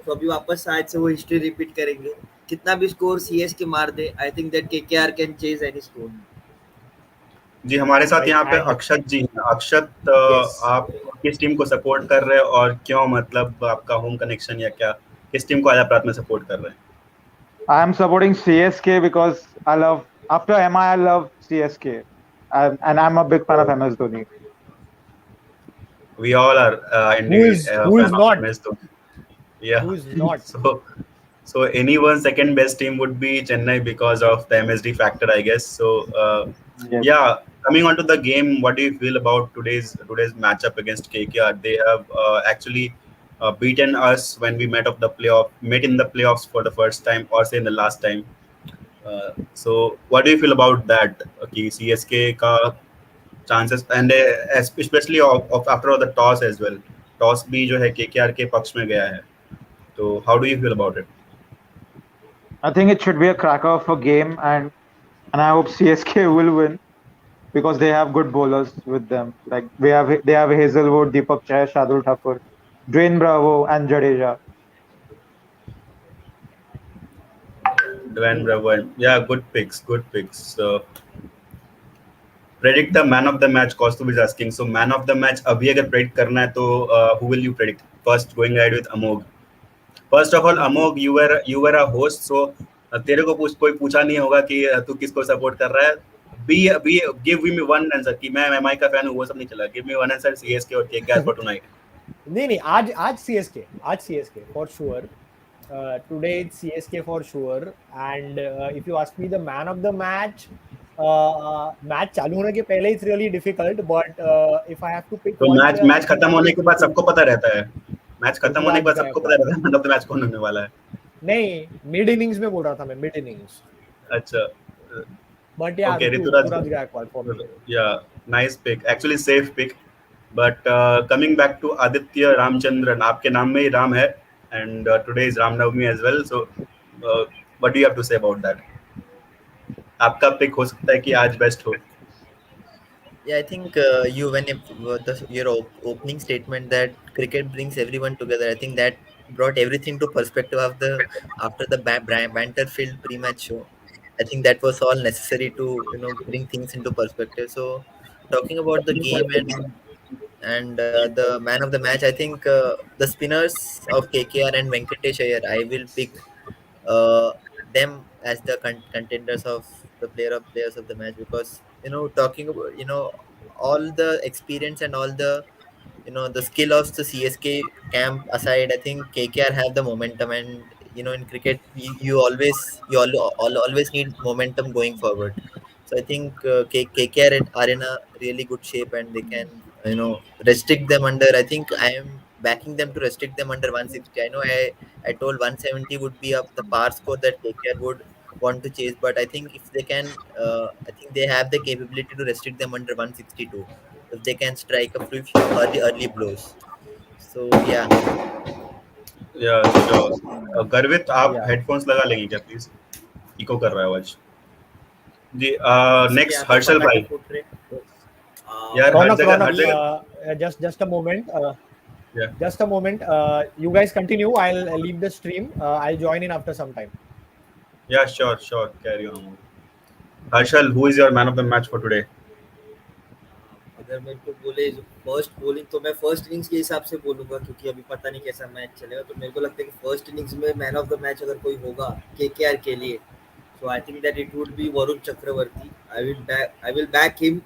तो अभी वापस शायद से वो हिस्ट्री रिपीट करेंगे। कितना भी स्कोर सीएसके मार दे, I think that KKR can chase any score. जी हमारे साथ Right. यहाँ पे And अक्षत जी हैं। अक्षत, यस, आप किस टीम को सपोर्ट कर रहे हैं और क्यों, मतलब आपका होम कनेक्शन या क्या, किस टीम को आज आप रात में सपोर्ट कर रहे हैं? I am supporting CSK because I love after MI I love CSK, and I'm a big fan of MS Dhoni. We all are who indeed is a who fan is of not? MS Dhoni. Yeah. Who is not? So anyone's second best team would be Chennai because of the MSD factor, I guess. So Yes. yeah, coming on to the game, what do you feel about today's matchup against KKR? They have actually beaten us when we met in the playoffs for the first time, or say in the last time. So what do you feel about that? Okay, CSK ka chances, and especially of after all the toss as well. Toss भी जो है KKR के पक्ष में गया है. So how do you feel about it? I think it should be a cracker of a game, and I hope CSK will win because they have good bowlers with them. Like they have Hazelwood, Deepak Chahar, Shardul Thakur, Dwayne Bravo, and Jadeja. Dwayne Bravo. Yeah, good picks. Good picks. So, predict the man of the match. Kaustuv is asking. So man of the match अभी अगर predict करना है तो who will you predict? First going ahead with Amog. First of all, Amog, you were a host, so तेरे को कोई पूछा नहीं होगा कि तू किसको सपोर्ट कर रहा है. Be give me one answer कि मैं एमआई का फैन हूँ, वो सब नहीं चला. Give me one answer, CSK और KKR for tonight. नहीं नहीं, आज आज सीएसके, आज CSK for sure. Today it's CSK for sure. And if you ask me the man of the match, match चालू होने के पहले it's really difficult, but if I have to pick तो one match player, I match think खत्म it होने is के बाद सबको पता रहता है. मैच खत्म होने के ऋतुराज बाद सबको पता गायकवाड़. रहता है मतलब मैच कौन होने वाला है. नहीं, मिड इनिंग्स में बोल रहा था मैं, मिड इनिंग्स. अच्छा. But yeah, Okay, Rituraj. Rituraj Gaikwad for me. Yeah, nice pick. Actually, safe pick. But coming back to Aditya Ramchandran, आपके नाम में ही राम है, and today is Ram Navami as well. So, what do you have to say about that? आपका pick हो सकता है कि आज best हो. yeah, I think you when your opening statement that cricket brings everyone together, I think that brought everything to perspective of the after the banter filled pre-match show. I think that was all necessary to bring things into perspective. So talking about the game and the man of the match, I think the spinners of KKR and Venkatesh Iyer, I will pick uh, them as the contenders of the players of the match because talking about all the experience and all the the skill of the CSK camp aside, I think KKR have the momentum, and in cricket you always need momentum going forward. So I think KKR are in a really good shape, and they can restrict them under. I think I am backing them to restrict them under 160. I know I told 170 would be up the par score that KKR would want to chase, but I think if they can, I think they have the capability to restrict them under 162 if they can strike a few early blows. So yeah, Yeah, sure. गर्वित, आप Yeah. headphones लगा लेंगे क्या please? Echo कर रहा है आवाज. जी, किसी के next यहाँ पे हर्षल पटाखे भाई. फूट रहे. यार Ronak, Ronak, हर जगह. just a moment. Yeah, Just a moment. You guys continue. I'll leave the stream. I'll join in after some time. yeah, sure. Carry on. Harshal, who is your man of the match for today? अगर मेरे को बोले first bowling तो मैं first innings के हिसाब से बोलूंगा क्योंकि अभी पता नहीं कैसा मैच चलेगा. तो मेरे को लगता है कि फर्स्ट इनिंग्स में मैन ऑफ द मैच अगर कोई होगा केकेआर के लिए, so I think that it would be Varun Chakravarti. I will back him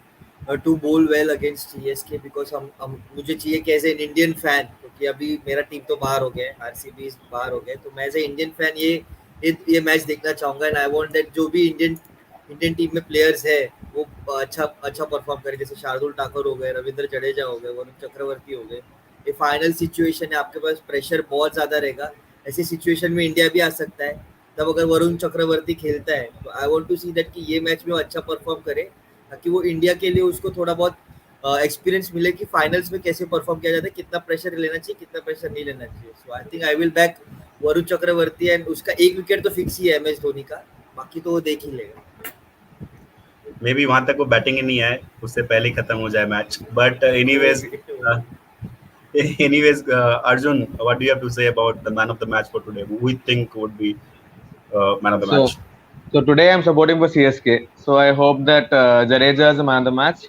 to bowl well against CSK because हम मुझे चाहिए कि एज एन इंडियन फैन, क्योंकि अभी मेरा टीम तो बाहर हो गया है, आरसीबी बाहर हो गया, तो मैं एज ए इंडियन फैन ये मैच देखना चाहूंगा. एंड आई वांट दैट जो भी इंडियन टीम में प्लेयर्स है वो अच्छा परफॉर्म करे. जैसे शार्दुल ठाकुर हो गए, रविंद्र जडेजा हो गए, वरुण चक्रवर्ती हो गए. ये फाइनल सिचुएशन है, आपके पास प्रेशर बहुत ज्यादा रहेगा. ऐसी सिचुएशन में इंडिया भी आ सकता है. तब अगर वरुण चक्रवर्ती खेलता है तो I want to see that कि ये मैच में वो अच्छा परफॉर्म करे, ताकि वो इंडिया के लिए उसको थोड़ा बहुत एक्सपीरियंस मिले कि फाइनल्स में कैसे परफॉर्म किया जाता है, कितना प्रेशर लेना चाहिए, कितना प्रेशर नहीं लेना चाहिए. So I think I will back Varun Chakravarthy. And उसका एक विकेट तो फिक्स ही है एमएस धोनी का, बाकी तो वो देख ही लेगा. मे बी वहां तक वो बैटिंग ही नहीं आए, उससे पहले ही खत्म हो जाए match. But anyways, Arjun, what do you have to say about the man of the match for today? Who you think would be man of the So, match? so today I'm supporting for CSK. So I hope that Jadeja is the man of the match.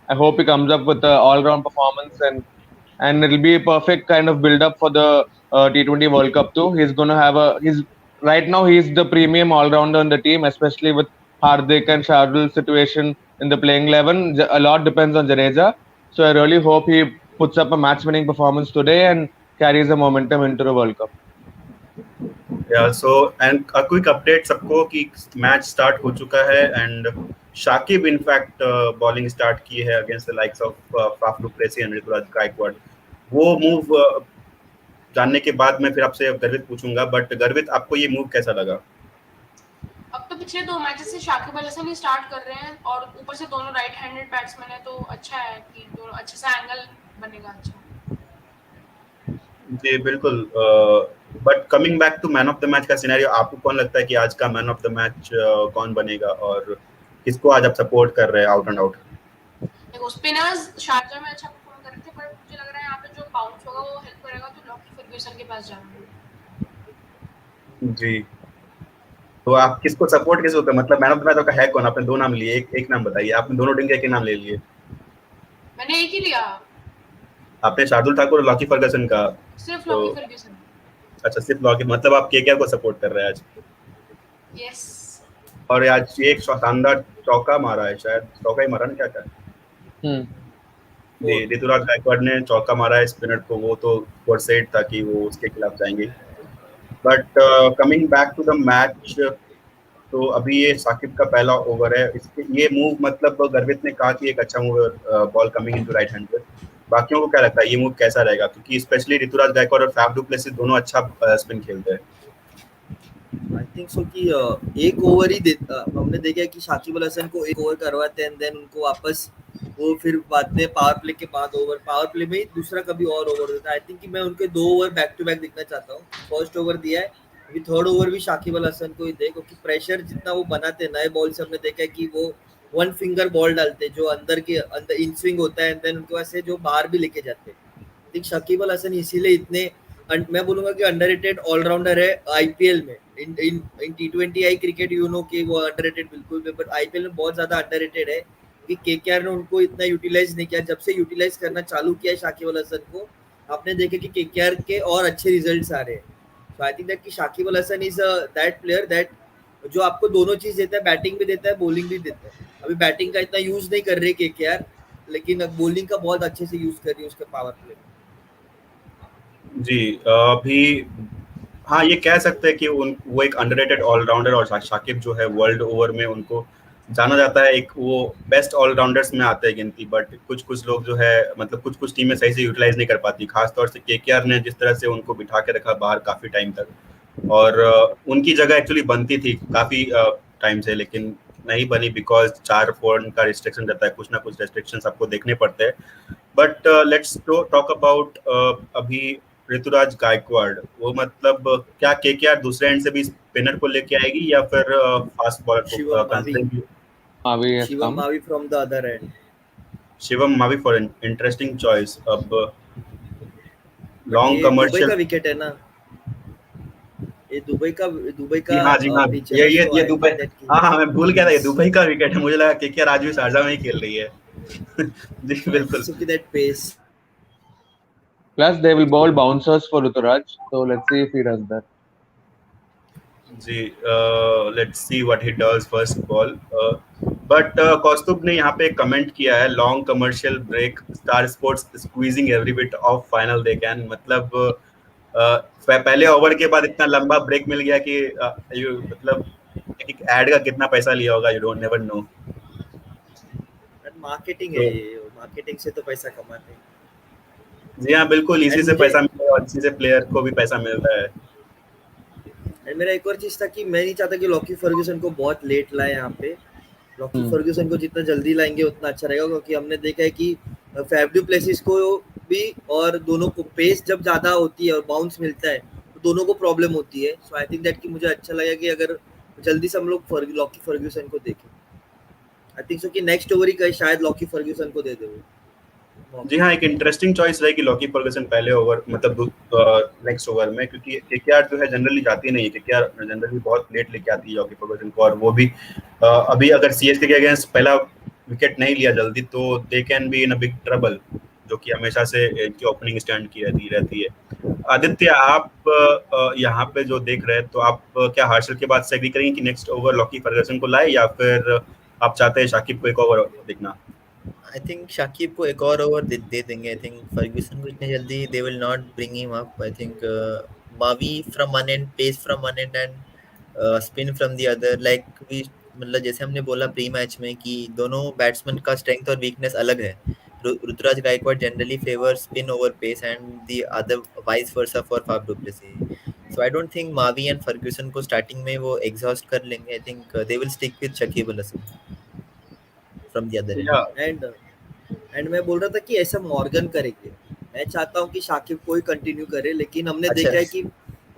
I hope he comes up with an all-round performance, and it'll be a perfect kind of build-up for the T20 World Cup too. He's gonna have a he's right now he's the premium all-rounder in the team, especially with Hardik and Shardul's situation in the playing 11. A lot depends on Jadeja. So I really hope he puts up a match-winning performance today and carries the momentum into the World Cup. Yeah, so and a quick update सबको कि match start हो चुका है and Shakib in fact bowling start की है against the likes of Faf du Plessis and Rituraj Gaikwad. वो move जानने के बाद मैं फिर आपसे गर्वित पूछूंगा, बट गर्वित आपको ये मूव कैसा लगा? अब तो पिछले 2 मैचेस से शाकिब अल हसन ही स्टार्ट कर रहे हैं और ऊपर से दोनों राइट हैंडेड बैट्समैन है, तो अच्छा है कि दोनों अच्छे से एंगल बनेगा अच्छा. जी बिल्कुल. But coming back to man of the match का सिनेरियो, आपको कौन लगता है कि आज का मैन ऑफ द मैच कौन बनेगा और किसको आज आप सपोर्ट कर रहे हैं आउट एंड आउट? देखो स्पिनर्स शारजा में अच्छा परफॉर्म कर रहे थे, पर मुझे लग रहा है यहाँ पे जो बाउंस होगा वो हेल्प करेगा, तो लॉकी फर्ग्यूसन के पास जाना है. जी, तो आप किसको सपोर्ट किसको करते, मतलब मैन ऑफ द मैच आपका है कौन? आपने 2 नाम लिए, एक नाम बताइए. आपने दोनों टीम के एक नाम ले लिए. मैंने एक ही लिया, आपने शार्दुल ठाकुर और लॉकी फर्गसन का. सिर्फ तो लॉकी फर्ग्यूसन. अच्छा, सिर्फ लॉकी, मतलब आप केकेआर को सपोर्ट कर रहे हैं आज. यस. और आज ये एक शानदार चौका मारा है, शायद चौका ही मारा ना, क्या क्या जी, ऋतुराज गायकवाड़ ने चौका मारा है स्पिनर को, वो तो फॉर सेट था कि वो उसके खिलाफ जाएंगे. But coming back to the match, तो अभी ये साकिब का पहला ओवर है. इसके ये मूव, मतलब गर्वित ने कहा कि एक अच्छा move, ball coming into right hand. बाकियों को क्या लगता है ये मूव कैसा रहेगा, क्योंकि स्पेशली ऋतुराज गायकवाड़ और फैफ डू प्लेसिस दोनों अच्छा स्पिन खेलते हैं. आई थिंक सो कि एक ओवर ही हमने देखा कि शाकिब अल हसन को एक ओवर करवाते हैं एंड देन उनको वापस वो फिर बाद में पावर प्ले के बाद पावर प्ले में ही दूसरा कभी और ओवर देता है. आई थिंक कि मैं उनके 2 ओवर बैक टू बैक देखना चाहता हूँ. फर्स्ट ओवर दिया है, अभी थर्ड ओवर भी शाकिब अल हसन को ही दे, क्योंकि प्रेशर जितना वो बनाते हैं नए बॉल से, हमने देखा है कि वो 1 फिंगर बॉल डालते हैं जो अंदर इन स्विंग होता है एंड देन उनके वैसे जो बाहर भी लेके जाते हैं. आई थिंक शाकिब अल हसन इसीलिए इतने मैं बोलूंगा कि अंडररेटेड ऑलराउंडर है आईपीएल में. इन टी20 क्रिकेट यू नो कि वो अंडररेटेड बिल्कुल भी, बट आईपीएल में बहुत ज्यादा अंडररेटेड है कि केकेआर ने उनको इतना यूटिलाइज नहीं किया. जब से यूटिलाइज करना चालू किया है शाकिब अल हसन को, आपने देखा कि केकेआर के और अच्छे रिजल्ट्स आ रहे हैं. सो आई थिंक दैट कि Shakib Al Hasan is that player that जो आपको दोनों चीज देता है, बैटिंग भी देता है, बॉलिंग भी देता है. अभी बैटिंग का इतना यूज नहीं कर रही केकेआर, लेकिन बॉलिंग का बहुत अच्छे से यूज कर रही है उसके पावर प्ले में. जी, अभी हाँ ये कह सकते हैं कि वो एक अंडररेटेड ऑलराउंडर, और शाकिब जो है वर्ल्ड ओवर में उनको जाना जाता है, एक वो बेस्ट ऑलराउंडर्स में आते हैं गिनती. बट कुछ लोग जो है, मतलब कुछ टीमें सही से यूटिलाइज नहीं कर पाती, खासतौर से केकेआर ने जिस तरह से उनको बिठा के रखा बाहर काफी टाइम तक, और उनकी जगह एक्चुअली बनती थी काफी टाइम से, लेकिन नहीं बनी बिकॉज 4 का रिस्ट्रिक्शन रहता है, कुछ ना कुछ रेस्ट्रिक्शंस आपको देखने पड़ते हैं. बट लेट्स टॉक अबाउट अभी ऋतुराज गायकवाड़. वो मतलब क्या केकेआर दूसरे एंड से भी स्पिनर को लेके आएगी या फिर फास्ट बॉलर को considering? Shivam Mavi from the other end. Shivam Mavi for interesting choice. अब बट लॉन्ग ये दुबई कमर्शियल. का विकेट है ना, ये दुबई जी का हाँ, जी हाँ, पिच है ना, so ये I दुबई. think that कि हाँ, मैं भूल गया था, ये दुबई का विकेट है. मुझे लगा केकेआर आज भी शारजा में ही खेल रही है. जी I think बिल्कुल. so कि that pace. Plus, they will bowl bouncers for Ruturaj. So let's see if he does that. जी, let's see what he does first ball. But Kaustubh ने यहाँ पे कमेंट किया है, long commercial break, star sports squeezing every bit of final they can. मतलब पहले over के बाद इतना लंबा ब्रेक मिल गया कि मतलब एक एड का कितना पैसा लिया होगा, you don't never know. Marketing है तो ये, मार्केटिंग से तो पैसा कमाते हैं. जी हाँ बिल्कुल, इसी एंड से मुझे पैसा मिलता है और इसी से प्लेयर को भी पैसा मिलता है. एंड मेरा एक और चीज था कि मैं नहीं चाहता कि लॉकी फर्ग्यूसन को बहुत लेट लाए यहाँ पे. लॉकी फर्ग्यूसन को जितना जल्दी लाएंगे उतना अच्छा रहेगा, क्योंकि हमने देखा है कि फैफ डू प्लेसिस को भी और दोनों को पेस जब ज्यादा होती है और बाउंस मिलता है तो दोनों को प्रॉब्लम होती है. सो आई थिंक दैट कि मुझे अच्छा लगा कि अगर जल्दी से हम लोग लॉकी फर्ग्यूसन को देखें. आई थिंक सो कि नेक्स्ट ओवर ही कहीं शायद लॉकी फर्ग्यूसन को दे दे वो जी मौका। हाँ, एक इंटरेस्टिंग चॉइस रहेगी लॉकी फर्गसन पहले ओवर, मतलब नेक्स्ट ओवर में, क्योंकि केकेआर जो है जनरली जाती नहीं है। केकेआर जनरली बहुत लेट लेके आती है लॉकी फर्गसन को, और वो भी अभी अगर सीएसके के अगेंस्ट पहला विकेट नहीं लिया जल्दी तो they can be in a big trouble, जो कि हमेशा से इनकी ओपनिंग स्टैंड की रहती है। आदित्य, आप यहाँ पे जो देख रहे हैं, तो आप क्या हर्षल के बात से एग्री करेंगे कि नेक्स्ट ओवर लॉकी फर्गसन को लाए, या फिर आप चाहते हैं शाकिब को एक ओवर देखना? आई थिंक शाकिब को एक और ओवर दे देंगे। आई थिंक फर्ग्यूसन को इतने जल्दी they will not bring him up. I think Mavi from one end, pace from one end, and spin from the other. Like we, मतलब जैसे हमने बोला प्री मैच में कि दोनों बैट्समैन का स्ट्रेंथ और वीकनेस अलग है। Ruturaj Gaikwad generally favour spin over pace and the other vice versa for Faf du Plessis. So I don't think Mavi and Ferguson को स्टार्टिंग में वो एग्जॉस्ट कर लेंगे। I think they will stick with Shakib Al Hasan from the other या end. And मैं बोल रहा था कि ऐसा मॉर्गन करेंगे। मैं चाहता हूँ कि शाकिब को ही कंटिन्यू करे, लेकिन हमने अच्छा। देखा है कि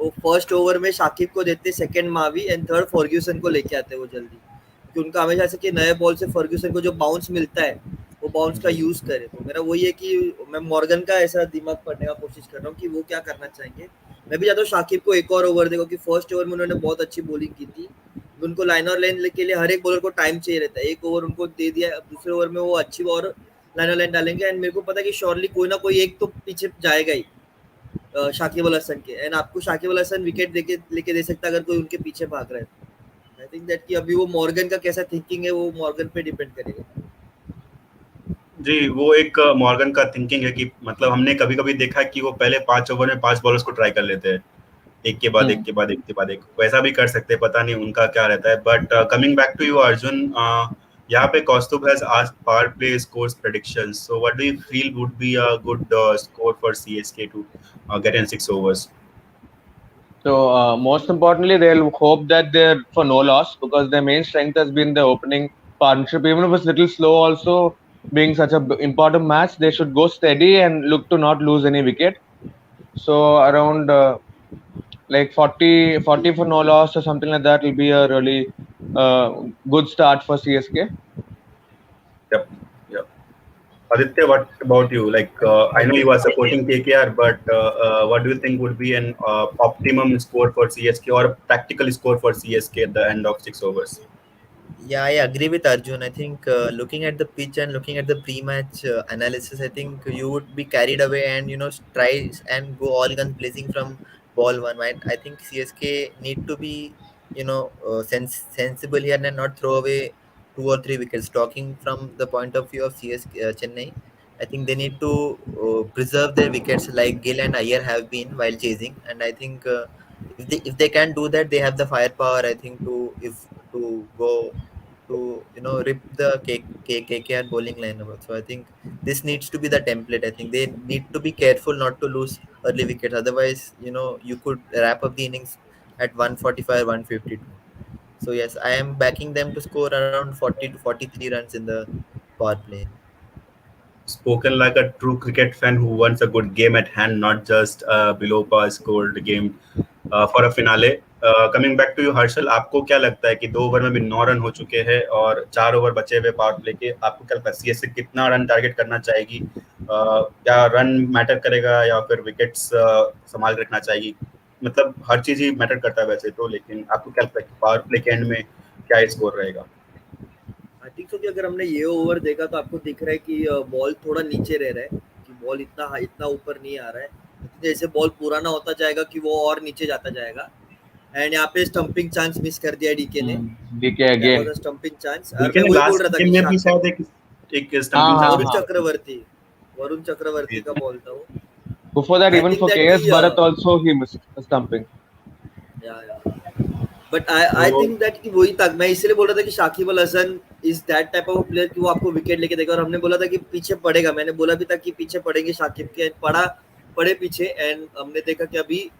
वो फर्स्ट ओवर में शाकिब को देते, second Mavi and third Ferguson को लेके आते वो जल्दी, क्योंकि उनका हमेशा से कि नए बॉल से फर्ग्यूसन को जो बाउंस मिलता है वो बाउंस का जी। यूज करे। तो मेरा वही है कि मैं मॉर्गन का ऐसा दिमाग पढ़ने का कोशिश कर रहा हूँ कि वो क्या करना चाहेंगे। मैं भी चाहता हूँ शाकिब को एक और ओवर देखो, कि फर्स्ट ओवर में उन्होंने बहुत अच्छी बॉलिंग की थी। उनको लाइन और लाइन के लिए हर एक बॉलर को टाइम चाहिए रहता है। एक ओवर उनको दे दिया, अब दूसरे ओवर में वो अच्छी और लाइन लाइन डालेंगे, एंड मेरे को पता है कि श्योरली कोई ना कोई एक तो पीछे जाएगा ही शाकिब अल हसन के। एंड आपको शाकिब अल हसन विकेट देके लेके दे सकता है अगर कोई उनके पीछे भाग रहा है। आई थिंक दैट कि अभी वो मॉर्गन का कैसा थिंकिंग है वो मॉर्गन पे डिपेंड करेगा। जी, वो एक मॉर्गन का थिंकिंग है कि मतलब हमने कभी कभी देखा है कि वो पहले 5 ओवर में 5 बॉलर्स को ट्राई कर लेते हैं, एक के बाद एक Hmm. के बाद एक के बाद एक। वैसा भी कर सकते हैं, पता नहीं उनका क्या रहता है। But coming back to you Arjun, यहाँ पे Kaustubh has asked power play scores predictions, so what do you feel would be a good score for CSK to get in 6 overs? So most importantly, they'll hope that they're for no loss because their main strength has been the opening partnership. Even if it's a little slow, also being such a important match, they should go steady and look to not lose any wicket. So around like 40 for no loss or something like that will be a really good start for CSK. Yep, yep. Aditya, what about you? Like, I know you are supporting KKR, but what do you think would be an optimum score for CSK or a practical score for CSK at the end of 6 overs? Yeah, I agree with Arjun. I think looking at the pitch and looking at the pre-match analysis, I think you would be carried away and try and go all guns blazing from ball one. Right? I think CSK need to be sensible here and not throw away 2 or 3 wickets. Talking from the point of view of CSK Chennai, I think they need to preserve their wickets like Gill and Iyer have been while chasing, and I think if they can do that, they have the firepower. I think to go to rip the KKR bowling lineup. So I think this needs to be the template. I think they need to be careful not to lose early wickets. Otherwise, you could wrap up the innings at 145, 152. So yes, I am backing them to score around 40 to 43 runs in the power play. Spoken like a true cricket fan who wants a good game at hand, not just a below par scored game for a finale. Coming back to you Harshal, आपको क्या लगता है कि 2 over में भी 9 run हो चुके हैं और 4 ओवर बचे हुए पावर प्ले के, आपको क्या लगता है सीएसके कितना रन टारगेट करना चाहेगी? क्या रन मैटर करेगा या फिर विकेट्स संभाल रखना चाहिए? मतलब हर चीज ही मैटर करता है वैसे तो, लेकिन आपको क्या लगता है कि पावर प्ले के एंड में क्या स्कोर रहेगा? आई थिंक सो कि अगर हमने ये ओवर देखा तो आपको दिख रहा है कि बॉल थोड़ा नीचे रह रहा है, कि बॉल इतना ऊपर नहीं आ रहा है। जैसे बॉल पुराना होता जाएगा कि वो और नीचे जाता जाएगा। एंड यहाँ पे स्टंपिंग चांस मिस कर दिया डीके ने। DK that was again. A stumping chance, और डीके मैं ने वही बोल लास्ट रहा था गेम कि में भी शायद एक हाँ स्टंपिंग चांस हाँ वरुण हाँ. चक्रवर्ती वरुण चक्रवर्ती का बॉल था वो। Before that, I even think for that KS कि Bharat also he missed a stumping. या बट आई तो थिंक दैट कि वही तक मैं इसलिए बोल रहा था कि Shakib Al Hasan is that type of player कि वो आपको विकेट लेके देगा। और हमने बोला था कि पीछे पड़ेगा, मैंने बोला भी था कि पीछे पड़ेंगे शाकिब के, पड़े पीछे। एंड हमने देखा कि अभी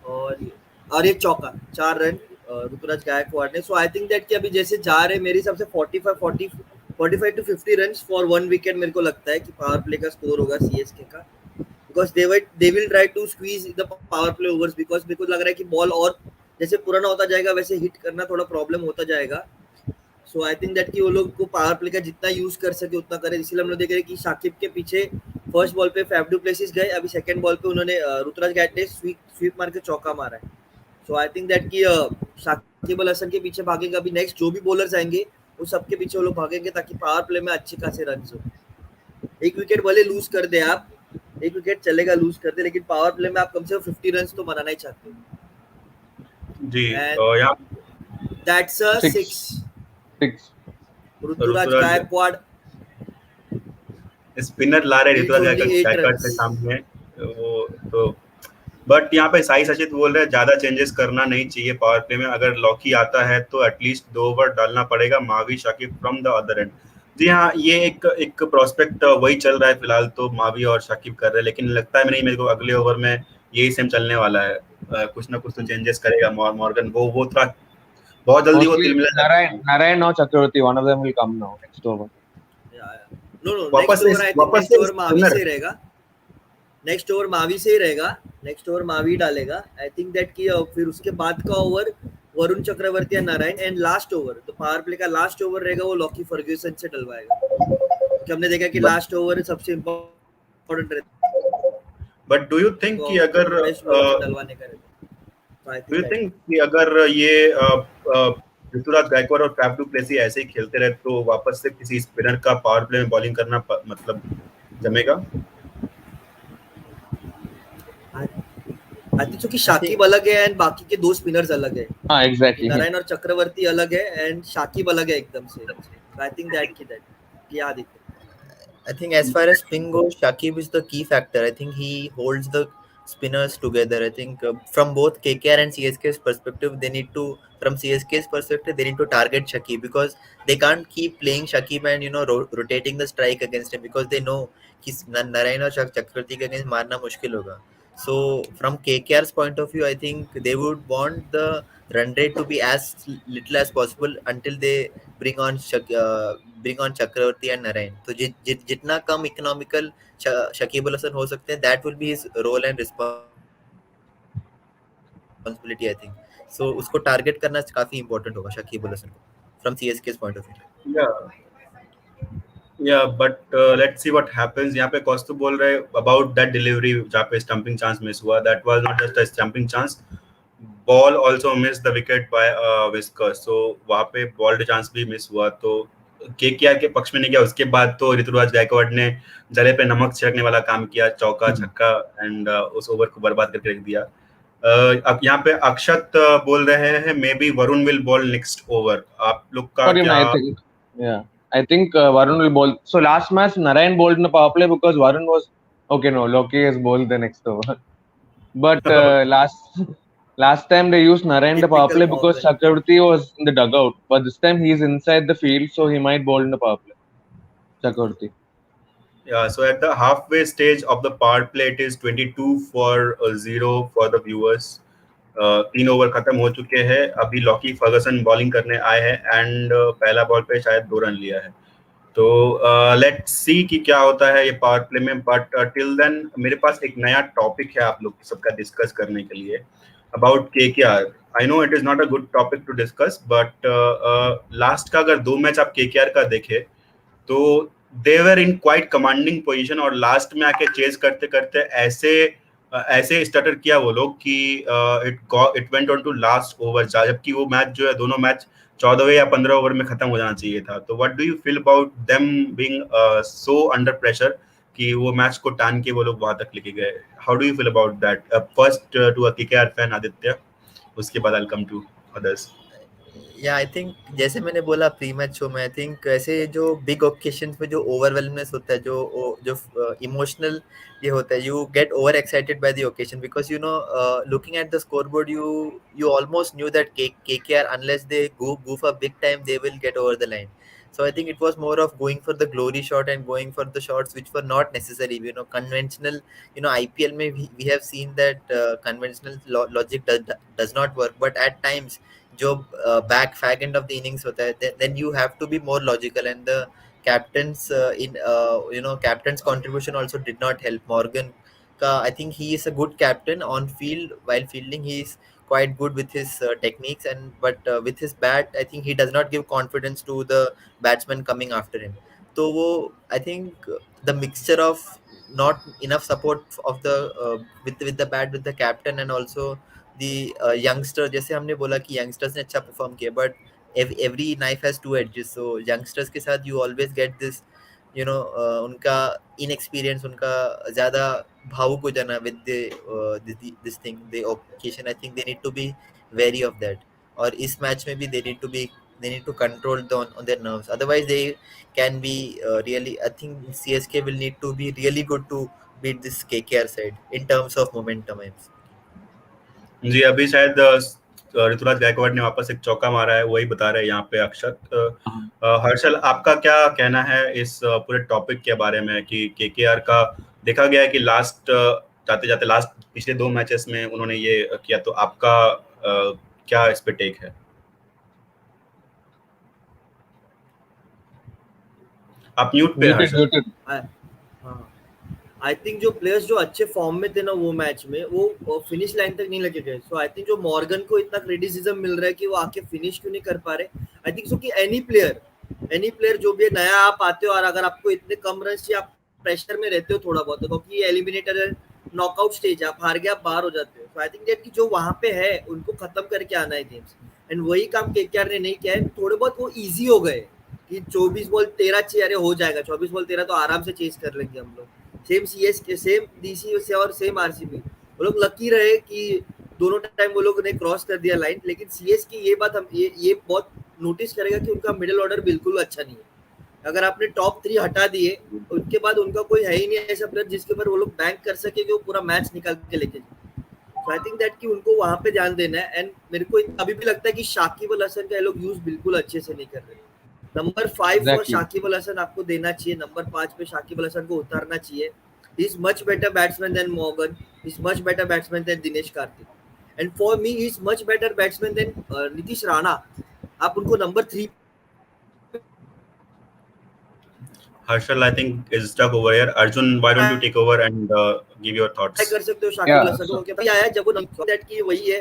और और एक चौका 4 रन ऋतुराज गायकवाड़ ने। सो आई थिंक दैट कि अभी जैसे जा रहे मेरे हिसाब से 45 टू 50 रन फॉर 1 विकेट मेरे को लगता है कि पावर प्ले का स्कोर होगा सीएसके का। Because they will try to squeeze the power play overs, because मेरे को लग रहा है कि बॉल और जैसे पुराना होता जाएगा वैसे हिट करना थोड़ा प्रॉब्लम होता जाएगा। सो आई थिंक दैट कि वो लोग को पावर प्ले का जितना यूज कर सके उतना करे, इसीलिए हम लोग देख रहे हैं कि शाकिब के पीछे फर्स्ट बॉल पे फैफ डू प्लेसिस गए, अभी सेकंड बॉल पे उन्होंने ऋतुराज गायकवाड ने स्वीप मार के चौका मारा है। सो आई थिंक दैट कि शाकिब अल हसन के पीछे भागेंगे, अभी नेक्स्ट जो भी बॉलर्स आएंगे वो सबके पीछे वो लोग भागेंगे ताकि पावर प्ले में अच्छे खासे रन हो। एक विकेट भले लूज कर दे आप, एक विकेट चलेगा लूज कर दे, लेकिन पावर प्ले में आप कम से कम 50 रन तो बनाना ही चाहते हो। जी। एंड यहाँ that's a Six, 6। six. Ruturaj Ruturaj Gaikwad spinner ला रहे नीड्स ऋतुराज ओनली 8 गायकवाड़ के रन्स। सामने। वो तो बट यहाँ पे साई सचित बोल रहे हैं ज्यादा चेंजेस करना नहीं चाहिए पावर प्ले में, अगर लॉकी आता है तो एटलीस्ट 2 ओवर डालना पड़ेगा Mavi Shakib from the other end. जी हाँ, ये एक एक प्रोस्पेक्ट वही चल रहा है फिलहाल, तो मावी और शाकिब कर रहे हैं, लेकिन लगता है नहीं मेरे को अगले ओवर में यही सेम चलने वाला है। कुछ ना कुछ तो चेंजेस करेगा मॉर्गन, वो थोड़ा बहुत जल्दी वो Mostly तिलमिला जाता है। Narayan or Chakravarti, one of them will come now next over. No no, वापस नेक्स्ट से ओवर आई थिंक वापस नेक्स्ट से ओवर मावी स्पिनर। से रहेगा। नेक्स्ट ओवर मावी से ही रहेगा, नेक्स्ट ओवर मावी डालेगा। आई थिंक दैट कि फिर उसके बाद का ओवर वरुण चक्रवर्ती या नारायण, एंड लास्ट ओवर तो पावर प्ले का लास्ट ओवर रहेगा वो लॉकी फर्ग्यूसन से डलवाएगा, क्योंकि हमने देखा कि बट लास्ट ओवर सबसे इम्पोर्टेंट रहता बट डू यू थिंक कि अगर है बेस्ट बॉलर से डलवाने का रहता है। तो I do think you that think कि अगर ये ऋतुराज गायकवाड़ और फैफ डू प्लेसी ऐसे ही खेलते रहे तो वापस से किसी स्पिनर का पावर प्ले में बॉलिंग करना मतलब जमेगा? आई थिंक क्योंकि I think शाकिब अलग है एंड बाकी के दो स्पिनर्स अलग है, Ah, exactly. नारायण और चक्रवर्ती अलग है एंड शाकिब अलग है एकदम से। आई थिंक दैट कि याद है। I think as far as spin goes, Shakib is the key factor. I think he holds the spinners together. I think from both KKR and CSK's perspective, they need to, from CSK's perspective, they need to target Shakib because they can't keep playing Shakib and rotating the strike against him because they know he's Narayan or Chakravarti के against मारना मुश्किल होगा. So from KKR's point of view, I think they would want the run rate to be as little as possible until they bring on bring on Chakravarti and Narayan. तो जितना कम economical Shakib Al Hasan हो सकते हैं, that will be his role and responsibility I think. So उसको target करना काफी important होगा शकीब अल हसन को from CSK's point of view. Yeah. या but let's see what happens. यहाँ पे कॉस्टो बोल रहे अबाउट दैट डिलीवरी जहाँ पे स्टंपिंग चांस मिस हुआ, that was not just a stumping chance, ball also miss the wicket by whisker, so वहाँ पे बॉल्ड चांस भी मिस हुआ। तो केकेआर के पक्ष में नहीं गया, उसके बाद तो ऋतुराज गायकवाड़ ने जले पे नमक छिड़कने वाला काम किया, चौका छक्का एंड उस ओवर को बर्बाद करके रख दिया। अब यहाँ पे अक्षत बोल रहे हैं may be Varun will ball next over, आप लोग का For him, क्या? I think. Yeah. I think Varun will bowl. So last match, Narayan bowled in the power play because Varun was okay. No, Loki has bowled the next over. But last time they used Narayan in the power typical play because Morgan. Chakravarti was in the dugout. But this time he's inside the field, so he might bowl in the power play. Chakravarti. Yeah, so at the halfway stage of the power play, it is 22 for 0 for the viewers. 3 over खत्म हो चुके हैं, अभी Lockie Ferguson bowling करने आए हैं and पहला ball पे शायद 2 रन लिया है। तो लेट्स सी कि क्या होता है ये पावर प्ले में। बट टिल देन मेरे पास एक नया टॉपिक है आप लोग सबका डिस्कस करने के लिए about KKR. I know it is not a good topic to discuss, but last का अगर 2 मैच आप केकेआर का देखें तो they were in quite commanding position, और लास्ट में आके चेज करते करते ऐसे ऐसे स्टार्टर किया वो लोग कि it went on to last over, जबकि वो मैच जो है दोनों मैच 14वें या 15 ओवर में खत्म हो जाना चाहिए था। तो what do you feel about them being so under pressure कि वो मैच को टान के वो लोग वहां तक लेके गए? How do you feel about that? First to a KKR fan Aditya, उसके बाद आई कम टू अदर्स। या आई थिंक जैसे मैंने बोला प्री मैच शो में, आई थिंक ऐसे जो बिग ओकेशंस में जो ओवरवेलमनेस होता है, जो इमोशनल ये होता है, you get over excited by the occasion because looking at the score board you almost knew that KKR unless they goof up big time they will get over the line. So I think it was more of going for the glory shot and going for the shots which were not necessary. Conventional, IPL में we have seen that conventional logic does not work, but at times जो back fag end of the innings होता है, then you have to be more logical, and the captain's captain's contribution also did not help. Morgan का I think he is a good captain on field. While fielding he is quite good with his techniques, and but with his bat, I think he does not give confidence to the batsman coming after him. So I think the mixture of not enough support of the with the bat with the captain, and also the youngster, जैसे हमने बोला कि youngsters ने अच्छा perform किया, but every knife has two edges. So youngsters के साथ you always get this, उनका inexperience, उनका ज़्यादा भावुक हो जाना with this thing, the occasion. I think they need to be wary of that. और इस match में भी they need to control on their nerves. Otherwise, they can be really. I think CSK will need to be really good to beat this KKR side in terms of momentum. जी, अभी शायद ऋतुराज गायकवाड़ ने वापस एक चौका मारा है, वही बता रहे हैं यहाँ पे अक्षत। हर्षल, आपका क्या कहना है इस पूरे टॉपिक के बारे में कि केकेआर का देखा गया है कि लास्ट जाते जाते लास्ट पिछले 2 मैचेस में उन्होंने ये किया, तो आपका क्या इस पे टेक है? आप म्यूट पे हैं Muted, हर्षल। muted. हाँ, आई थिंक जो प्लेयर्स जो अच्छे फॉर्म में थे ना वो मैच में, वो फिनिश लाइन तक नहीं लगे गए. सो आई थिंक जो मॉर्गन को इतना क्रिटिसिज्म मिल रहा है कि वो आके फिनिश क्यों नहीं कर पा रहे, आई थिंक सो कि एनी प्लेयर जो भी नया आप आते हो और अगर आपको इतने कम रन चाहिए, आप प्रेशर में रहते हो थोड़ा बहुत, क्योंकि ये एलिमिनेटर है, नॉकआउट स्टेज, आप हार गए आप बाहर हो जाते हो. सो आई थिंक दैट कि जो वहां पे है उनको खत्म करके आना है गेम्स, एंड वही काम केकेआर ने नहीं किया है. थोड़े बहुत वो इजी हो गए कि 24 बॉल 13 चाहिए, अरे हो जाएगा 24 बॉल 13 तो आराम से चेज कर लेंगे हम लोग. सेम सीएसके, सेम डीसी से और सेम आरसीबी, वो लोग लकी रहे कि दोनों टाइम वो लोग ने क्रॉस कर दिया लाइन. लेकिन सीएसके ये बात हम ये बहुत नोटिस करेगा कि उनका मिडिल ऑर्डर बिल्कुल अच्छा नहीं है. अगर आपने टॉप 3 हटा दिए, उनके बाद उनका कोई है ही नहीं ऐसा प्लेयर जिसके ऊपर वो लोग बैंक कर सके कि वो पूरा मैच निकाल के लेके जाए. सो आई थिंक दैट कि उनको वहां पे ध्यान देना है. एंड मेरे को अभी भी लगता है कि शाकिब अल हसन का ये लोग यूज बिल्कुल अच्छे से नहीं कर रहे. Number 5 for Exactly. Shakib Al Hasan आपको देना चाहिए, नंबर 5 पे शाकिब अल हसन को उतारना चाहिए. He is much better batsman than Morgan. He is much better batsman than Dinesh Karthik. And for me, he is much better batsman than Nitish Rana. आप उनको number 3 Harshal, I think is stuck over here. Arjun, why don't you take over and give your thoughts? कर सकते हो Shakib Al Yeah. Hasan को, क्योंकि भाई आया जब वो दैट की वही है.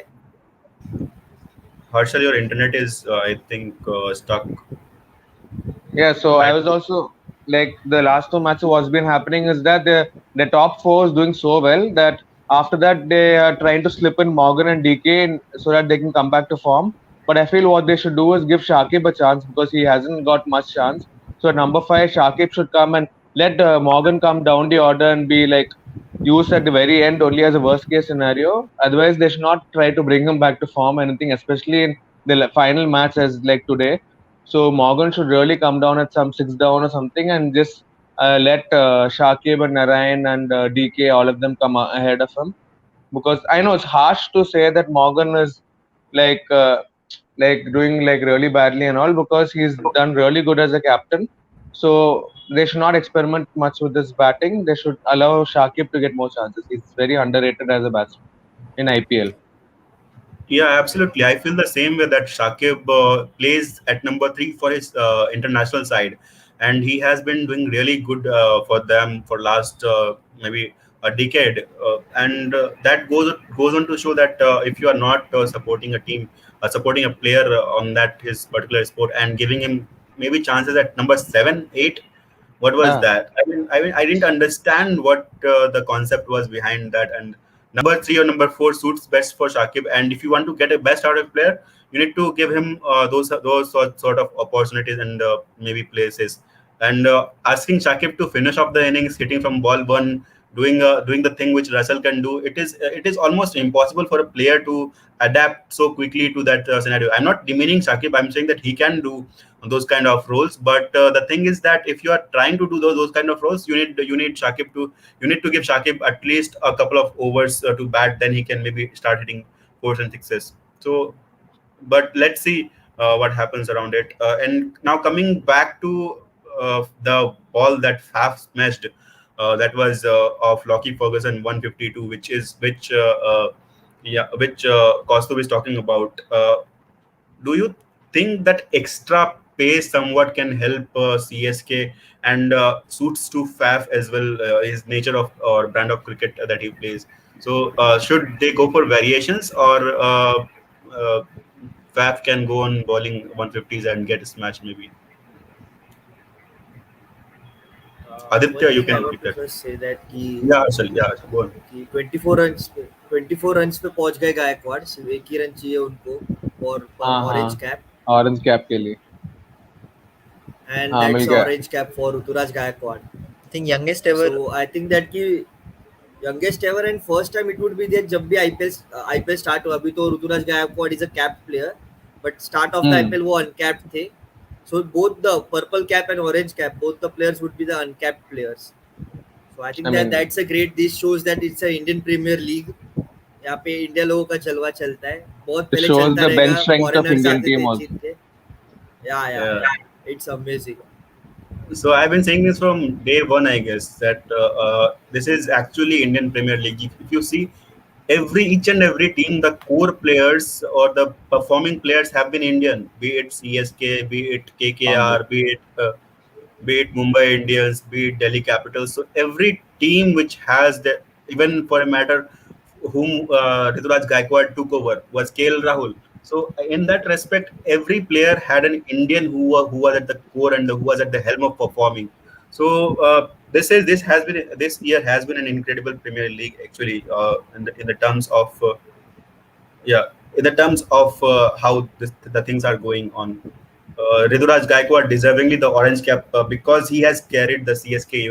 Harshal, your internet is, I think, stuck. Yeah, so I Right. was also like the last 2 matches. What's been happening is that the top four is doing so well that after that they are trying to slip in Morgan and DK so that they can come back to form. But I feel what they should do is give Shakib a chance because he hasn't got much chance. So at number 5, Shakib should come and let Morgan come down the order and be like used at the very end only as a worst case scenario. Otherwise, they should not try to bring him back to form anything, especially in the final match as like today. So Morgan should really come down at some 6 down or something and just let Shakib and Narayan and DK, all of them come ahead of him. Because I know it's harsh to say that Morgan is like doing like really badly and all because he's done really good as a captain. So they should not experiment much with this batting. They should allow Shakib to get more chances. He's very underrated as a batsman in IPL. Yeah, absolutely. I feel the same way that Shakib plays at number 3 for his international side, and he has been doing really good for them for last maybe a decade. And that goes on to show that if you are not supporting a team, supporting a player on that his particular sport, and giving him maybe chances at number 7, 8. What was Yeah, that? I didn't understand what the concept was behind that. And number 3 or number 4 suits best for Shakib. And if you want to get a best out of player, you need to give him those sort of opportunities and maybe places. And asking Shakib to finish off the innings, hitting from ball one, doing the thing which Russell can do, it is almost impossible for a player to adapt so quickly to that scenario. I'm not demeaning Shakib. I'm saying that he can do those kind of roles, but the thing is that if you are trying to do those kind of roles, you need Shakib to you need to give Shakib at least a couple of overs to bat, then he can maybe start hitting fours and sixes. So, but let's see what happens around it. And now coming back to the ball that Faf smashed, that was of Lockie Ferguson 152, which Kostu is talking about. Do you think that extra pace somewhat can help CSK and suits to Faf as well, his nature of or brand of cricket that he plays? So should they go for variations, or Faf can go on bowling 150s and get smashed maybe? One Aditya, you thing I can want pick to that. first say that Yeah, go on. कि 24 runs पे पहुंच गए गायकवाड़ सिर्फ एक ही run चाहिए उनको for हाँ orange हाँ, cap ऑरेंज कैप के लिए। and हाँ, मिल that's गया। orange cap for Ruturaj Gaikwad. I think youngest ever. So I think that कि youngest ever and first time it would be that जब भी IPL start हुआ अभी तो Ruturaj Gaikwad is a capped player but start of the hmm, IPL वो uncapped थे. So both the purple cap and orange cap, both the players would be the uncapped players. So I I think that mean, that's a great. This shows that it's a Indian Premier League. यहाँ पे India लोगों का जलवा चलता है बहुत it पहले shows चलता the bench रहेगा strength of फॉरेनर्स Indian आते team थे also. जीत के या Yeah. It's amazing So I've been saying this from day one, I guess, that this is actually Indian Premier League. If you see each and every team, the core players or the performing players have been Indian, be it CSK, be it Founded. KKR, be it Mumbai Indians, be it Delhi Capitals. So every team which has the, even for a matter, whom Rituraj Gaikwad took over was KL Rahul. So in that respect, every player had an Indian who was at the core and who was at the helm of performing. So this year has been an incredible Premier League actually in the terms of yeah, in the terms of how the things are going on. Riduraj Gaikwad deservingly the orange cap because he has carried the CSK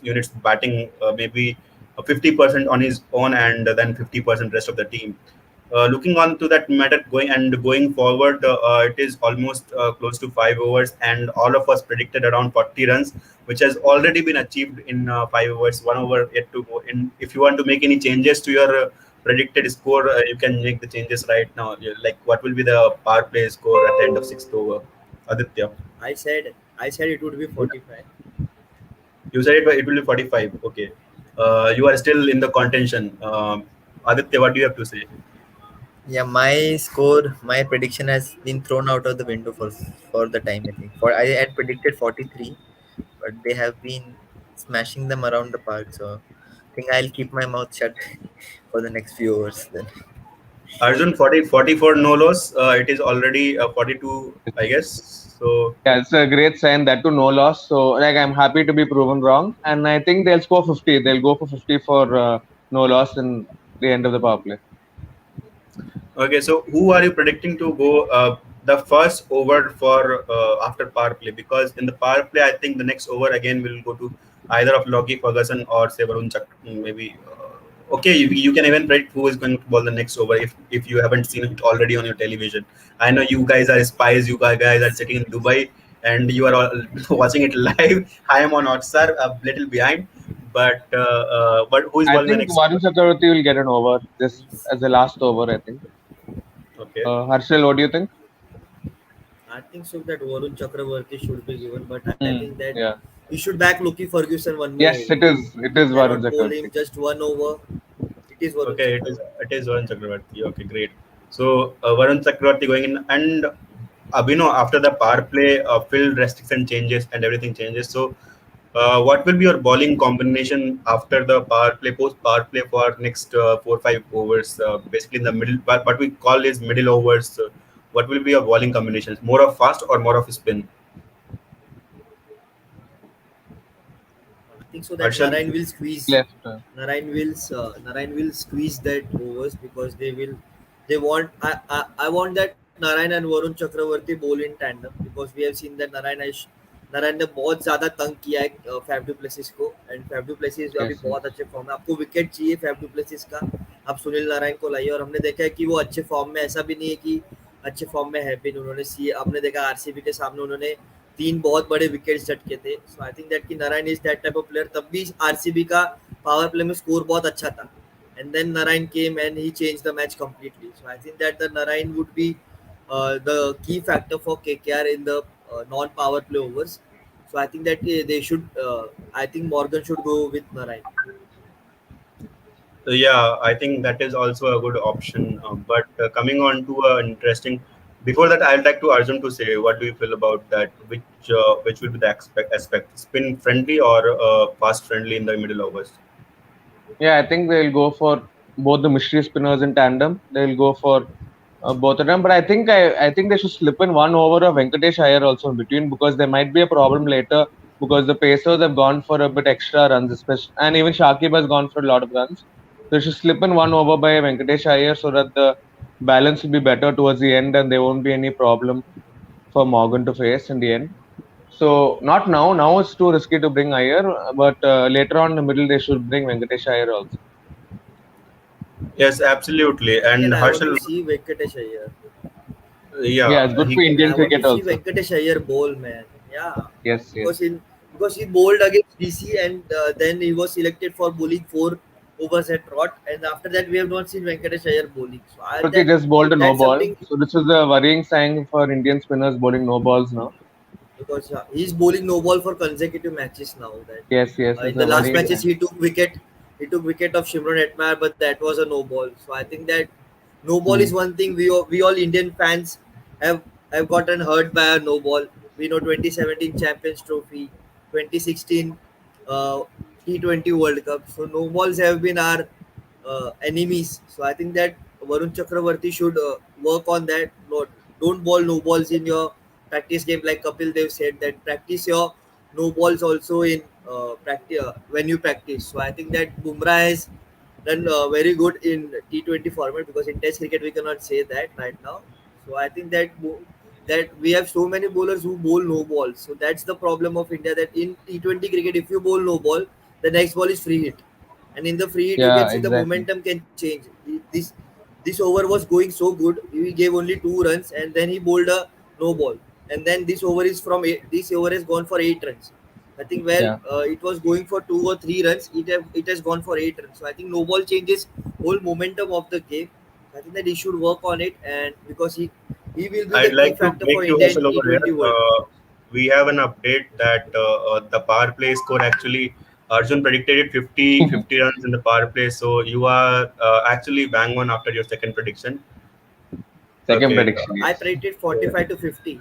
unit's batting maybe 50% on his own and then 50% rest of the team. Looking on to that matter going forward, it is almost close to 5 overs, and all of us predicted around 40 runs, which has already been achieved in 5 overs. 1 over yet to go. In if you want to make any changes to your predicted score, you can make the changes right now. Yeah, like what will be the power play score at the end of sixth over? Aditya, I said it would be 45 you said it will be 45. Okay, you are still in the contention. Aditya, what do you have to say? Yeah, my prediction has been thrown out of the window for the time. I think for I had predicted 43, but they have been smashing them around the park. So I think I'll keep my mouth shut for the next few hours. Then Arjun 44 no loss. It is already 42, I guess. So Yeah, it's a great sign that to no loss. So like I'm happy to be proven wrong, and I think they'll score 50. They'll go for 50 for no loss in the end of the power play. okay, so who are you predicting to go the first over for after power play? Because in the power play, I think the next over again will go to either of Lockie Ferguson or say Varun Chak. Maybe okay, you can even predict who is going to ball the next over if you haven't seen it already on your television. I know you guys are spies. You guys are sitting in Dubai and you are all watching it live. I am on Hotstar, a little behind, but who is I bowling the think next Varun over? Chakravarti will get an over just as the last over. I think. Okay. Harshal, what do you think? I think so that Varun Chakravarti should be given, but I think Hmm. that Yeah. he should back Loki Ferguson one more Yes, over. it is. It He is Varun cannot bowl Chakravarti. him just one over. It is Varun Okay, Chakravarti. it is Varun Chakravarti. Okay, great. So Varun Chakravarti going in, and Abhino after the power play, field restriction changes and everything changes. So, what will be your bowling combination after the power play, post power play for next 4 5 overs? Basically, in the middle, what we call is middle overs. What will be your bowling combinations? More of fast or more of spin? I think so that Harshal, Left. Narayan will squeeze that overs because they want I want that Narayan and Varun Chakravarti bowl in tandem because we have seen that Narayan ने बहुत ज्यादा तंग किया है Faf du Plessis को and Faf du Plessis अभी Yes. बहुत अच्छे फॉर्म में आपको विकेट चाहिए फैफ डू प्लेसिस का आप सुनील नारायण को लाइए और हमने देखा है कि वो अच्छे फॉर्म में ऐसा भी नहीं है कि अच्छे फॉर्म में है भी उन्होंने सी आपने देखा आरसीबी के सामने उन्होंने 3 बहुत बड़े विकेट्स झटके थे सो आई थिंक दैट कि Narayan is that type of player तब भी आरसीबी का पावर प्ले में स्कोर बहुत अच्छा था and then Narayan came and he changed the match completely. So I think that the Narayan would be the key factor for KKR in the non-power play overs. So I think that they should. I think Morgan should go with Narayan. so yeah, I think that is also a good option. But coming on to interesting. Before that, I'd like to Arjun to say, what do you feel about that? Which will be the aspect spin friendly or fast friendly in the middle overs? Yeah, I think they'll go for both the mystery spinners in tandem. They'll go for both of them, but I think they should slip in one over of Venkatesh Iyer also in between because there might be a problem later because the Pacers have gone for a bit extra runs, especially, and even Shakib has gone for a lot of runs. They should slip in one over by Venkatesh Iyer so that the balance will be better towards the end and there won't be any problem for Morgan to face in the end. So not now. Now it's too risky to bring Iyer, but later on in the middle they should bring Venkatesh Iyer also. Yes, absolutely. Again, And I want to Harshal, see Venkatesh Iyer. Yeah, yeah, it's good he for can. Indian I want to cricket see also. Venkatesh Iyer bowl, man. Yeah, Yes, because yes. in because he bowled against DC and then he was selected for bowling 4 overs at Trot, and after that we have not seen Venkatesh Iyer bowling. So Prati just bowled a no that's ball. something So this is a worrying sign for Indian spinners bowling no balls now. because he's bowling no ball for consecutive matches now. That Yes, yes, it's in the a last worrying matches sign. he took wicket of Shimron Hetmar, but that was a no ball. So I think that no ball Hmm. is one thing we all Indian fans have have gotten hurt by a no ball. We know 2017 Champions Trophy, 2016 uh, T20 World Cup. So no balls have been our enemies. So I think that Varun Chakravarti should work on that. Don't ball no balls in your practice game, like Kapil Dev said that practice your no balls also in practice when you practice. So I think that Bumrah has done very good in T20 format because in Test cricket we cannot say that right now. So I think that we have so many bowlers who bowl no balls. So that's the problem of India, that in T20 cricket if you bowl no ball, the next ball is free hit, and in the free hit you can Yeah, see the exactly. momentum can change. This over was going so good, he gave only 2 runs and then he bowled a no ball, and then this over has gone for 8 runs. I think where Yeah, it was going for 2 or 3 runs, it has gone for 8 runs. So I think no ball changes whole momentum of the game. I think that he should work on it, and because he will be the I'd key like to factor for break you India in hustle over here. T20 World Cup. We have an update that the power play score actually, Arjun predicted it 50 runs in the power play. So you are actually bang on after your second prediction. second Okay. prediction. I Yes. predicted Yeah. 45 to 50.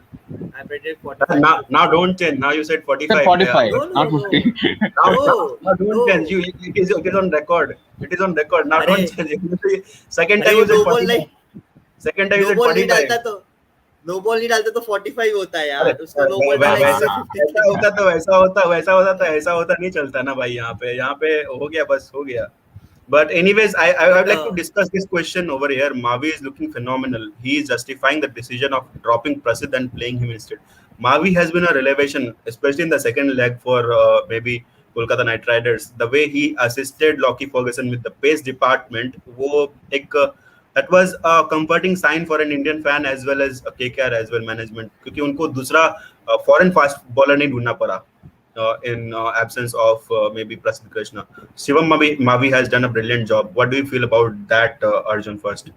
I predicted 45 to Now 50. don't change. Now you said Said 45. 45, No, not no, 50. no, no, Now don't change. no. It is on record. It is on record. Now अरे don't change. Second अरे time वो you said no ball 45. नहीं, Second time you no said ball नहीं 45. डालता तो no ball नहीं डालता तो 45 होता है अरे यार, उसको नो बॉल डाला वैसा इसीलिए 50 ऐसा चला। होता तो वैसा होता नहीं चलता ना भाई, यहाँ पे हो गया, बस हो गया. But anyways, I but would like to discuss this question over here. Mavi is looking phenomenal. He is justifying the decision of dropping Prasid and playing him instead. Mavi has been a revelation, especially in the second leg for maybe Kolkata Knight Riders. The way he assisted Lockie Ferguson with the pace department, वो एक that was a comforting sign for an Indian fan as well as a KKR as well management, क्योंकि उनको दूसरा foreign fast bowler नहीं ढूंढना पड़ा in absence of maybe Prasid Krishna. Shivam Mavi has done a brilliant job. What do you feel about that, Arjun? First,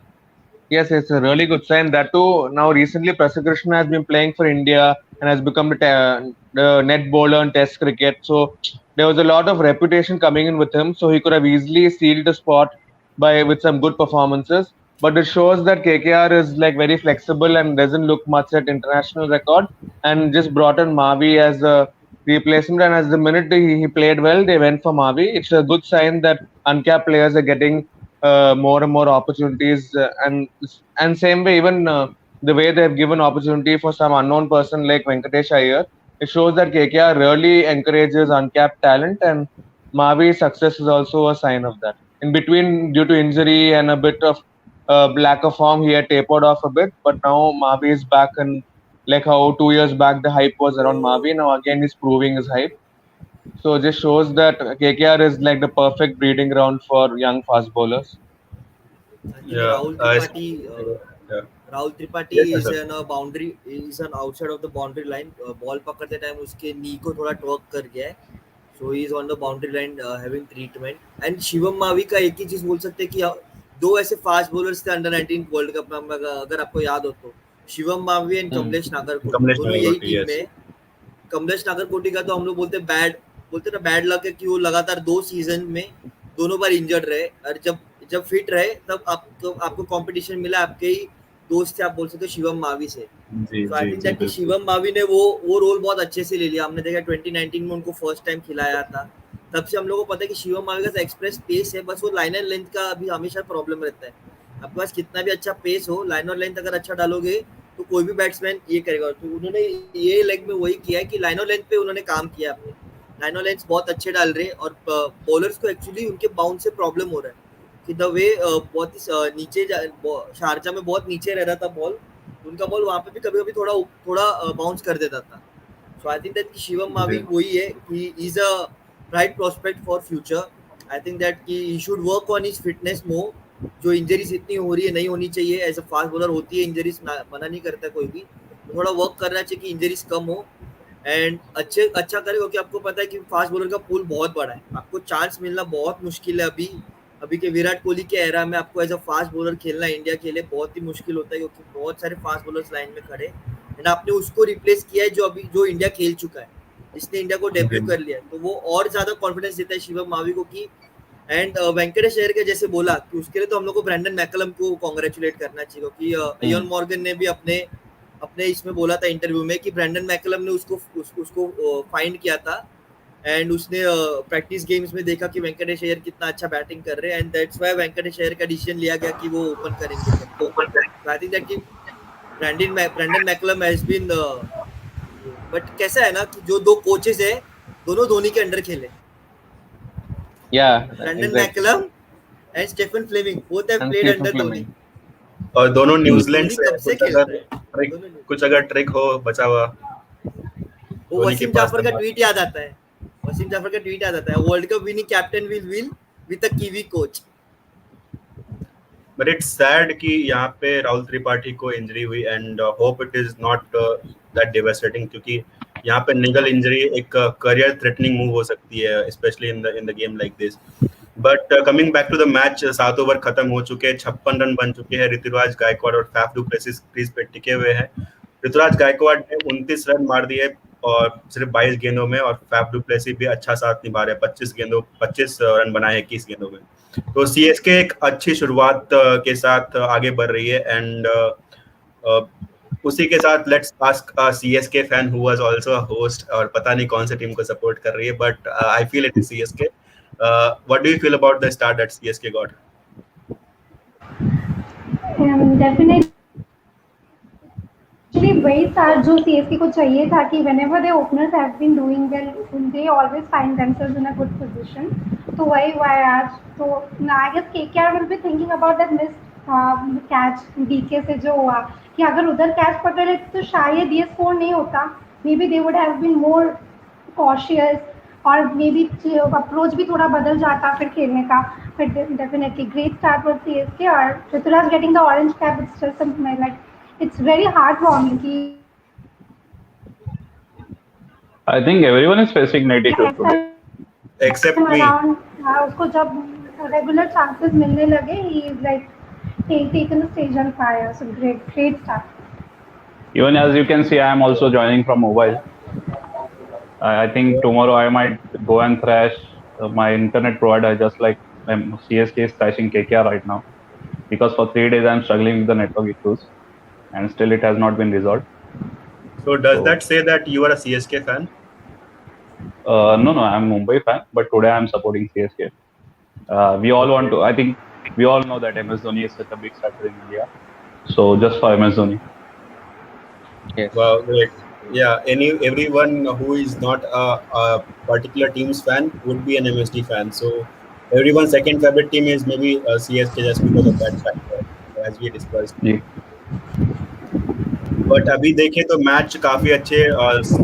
Yes, it's a really good sign. That too, now recently Prasad Krishna has been playing for India and has become the net bowler in Test cricket. So there was a lot of reputation coming in with him. So he could have easily sealed the spot by with some good performances. But it shows that KKR is like very flexible and doesn't look much at international record, and just brought in Mavi as a replacement. And as the minute he played well, they went for Mavi. It's a good sign that uncapped players are getting more and more opportunities, and same way even the way they have given opportunity for some unknown person like Venkatesh Iyer, it shows that KKR really encourages uncapped talent, and Mavi's success is also a sign of that. In between, due to injury and a bit of lack of form, he had tapered off a bit, but now Mavi is back, and like how 2 years back the hype was around Mavi, now again he's proving his hype. So it just shows that KKR is like the perfect breeding ground for young fast bowlers. I think yeah, yeah. Rahul Tripathi Yes, is sir. an boundary, is an outside of the boundary line. Ball पकड़ते time उसके नी को थोड़ा Turk कर गया है. So he is on the boundary line having treatment. And Shivam Mavi का एक ही चीज बोल सकते हैं कि दो ऐसे फास्ट बॉलर्स थे अंडर 19 वर्ल्ड कप में, अगर आपको याद हो तो Shivam Mavi and Hmm. Kamlesh Nagarkoti Kamlesh दोनों यही Nagarkoti, टीम में yes. है. कमलेश नागरकोटी का तो हम लोग बोलते ना बैड लक है कि वो लगातार 2 सीजन में दोनों बार इंजर्ड रहे, और जब जब फिट रहे तब आपको कंपटीशन मिला आपके ही दोस्त थे, आप बोल सकते हो शिवम मावी से. जी सो आई जी थिंक जी दैट कि बिल्कुल. शिवम मावी ने वो रोल बहुत अच्छे से ले लिया. हमने देखा 2019 में उनको फर्स्ट टाइम खिलाया था, तब से हम लोगों को पता है कि शिवम मावी का एक्सप्रेस पेस है, बस वो लाइन एंड लेंथ का अभी हमेशा प्रॉब्लम रहता है। आपके पास कितना भी अच्छा पेस हो, लाइन और लेंथ अगर अच्छा डालोगे तो कोई भी बैट्समैन ये करेगा। तो उन्होंने ये लेग में वही किया है कि लाइन और लेंथ पे उन्होंने काम किया अपने। लाइन और लेंथ बहुत अच्छे डाल रहे हैं और बॉलर्स को एक्चुअली उनके बाउंस से प्रॉब्लम हो रहा है कि द वे बहुत ही नीचे शारजा में बहुत नीचे रह रहा था बॉल, उनका बॉल वहाँ पे भी कभी कभी थोड़ा थोड़ा बाउंस कर देता था। So I think that Shivam Mavi जी वही है, he is a bright prospect for future. I think that he should work on his fitness more. जो इंजरीज इतनी हो रही है नहीं होनी चाहिए, एज अ फास्ट बॉलर होती है इंजरीज, मना नहीं करता कोई भी, थोड़ा वर्क करना चाहिए कि इंजरीज कम हो एंड अच्छे अच्छा करे, क्योंकि आपको पता है कि फास्ट बॉलर का पूल बहुत बड़ा है, आपको चांस मिलना बहुत मुश्किल है। अभी अभी के विराट कोहली के एरा में आपको एज अ फास्ट बॉलर खेलना इंडिया के लिए बहुत ही मुश्किल होता है, क्योंकि बहुत सारे फास्ट बॉलर्स लाइन में खड़े एंड आपने उसको रिप्लेस किया है जो अभी जो इंडिया खेल चुका है, जिसने इंडिया को डेब्यू जी कर लिया है, तो वो और ज्यादा कॉन्फिडेंस देता है शिवम मावी को कि एंड वेंकटेश अय्यर के जैसे बोला कि उसके लिए तो हम लोग को ब्रैंडन मैकलम को कॉन्ग्रेचुलेट करना चाहिए, क्योंकि इयन मॉर्गन ने भी अपने अपने इसमें बोला था इंटरव्यू में कि ब्रैंडन मैकलम ने उसको फाइंड किया था एंड उसने प्रैक्टिस गेम्स में देखा कि वेंकटेश अय्यर कितना अच्छा बैटिंग कर रहे हैं and that's why Venkatesh Iyer का डिसीजन लिया गया कि वो ओपन करेंगे करके। आई थिंक दैट कि Brendon McCullum has been, but कैसा है ना कि जो दो कोचेस है दोनों धोनी के अंडर खेले, Yeah, Brendon exactly. McCullum and Stephen Fleming both have And played Stephen under Dhoni. Fleming. और दोनों तो न्यूजीलैंड धोनी से कब है, से कुछ खेल अगर रहा है, ट्रिक दोनों न्यूज़। कुछ अगर ट्रिक हो बचा हुआ वो धोनी के वसीम पास जाफर का नंबर। ट्वीट याद आता है, वसीम जाफर का ट्वीट याद आता है, world cup winning captain will with a kiwi coach. But it's sad कि यहाँ पे राहुल त्रिपाठी को इंजरी हुई and hope it is not that devastating, क्योंकि यहाँ पे निगल इंजरी एक करियर थ्रेटनिंग मूव हो सकती है, specially in the game like this. But coming back to the match, 7 over खत्म हो चुके हैं, 56 रन बन चुके हैं, ऋतुराज गायकवाड़ और फैफ डू प्लेसिस क्रीज पे टिके हुए हैं। ऋतुराज गायकवाड़ ने 29 रन मार दिए और सिर्फ 22 गेंदों में, और फैफ डू प्लेसिस भी अच्छा साथ निभा रहे हैं, 25 रन बनाए 21 गेंदों में। तो सीएसके एक अच्छी शुरुआत के साथ आगे बढ़ रही है एंड उसी के साथ let's ask CSK fan who was also a host, और पता नहीं कौन सी टीम को सपोर्ट कर रही है, but I feel it is CSK. What do you feel about the start that CSK got? Actually, वही start जो CSK को चाहिए था कि whenever the openers have been doing well, they always find themselves in a good position. तो वही हुआ है आज। तो I guess KKR will be thinking about that missed catch DK से जो हुआ, कि अगर उधर कैच पकड़े तो शायद ये स्कोर नहीं होता। Maybe they would have been more cautious और मे बी अप्रोच भी थोड़ा बदल जाता फिर खेलने का। फिर definitely great start for CSK और Ruturaj getting the orange cap, it's just like it's very heartwarming कि I think everyone is facing net issues next today. Except time me. around उसको जब regular chances मिलने लगे, he is like taken the stage on fire. So great start. Even as you can see, I am also joining from mobile. I think tomorrow I might go and thrash my internet provider, just like CSK is thrashing KKR right now. Because for 3 days I'm struggling with the network issues, and still it has not been resolved. So does So that say that you are a CSK fan? no, I'm Mumbai fan, but today I'm supporting CSK. We all want Okay. to. I think we all know that MS Dhoni is such a big starter in India. So just for MS Dhoni. Yes. Wow, great. Yeah, everyone who is not a particular team's fan would be an MSD fan. So everyone's second favorite team is maybe CSK just because of that factor, as we discussed. जी. But अभी देखें तो match काफी अच्छे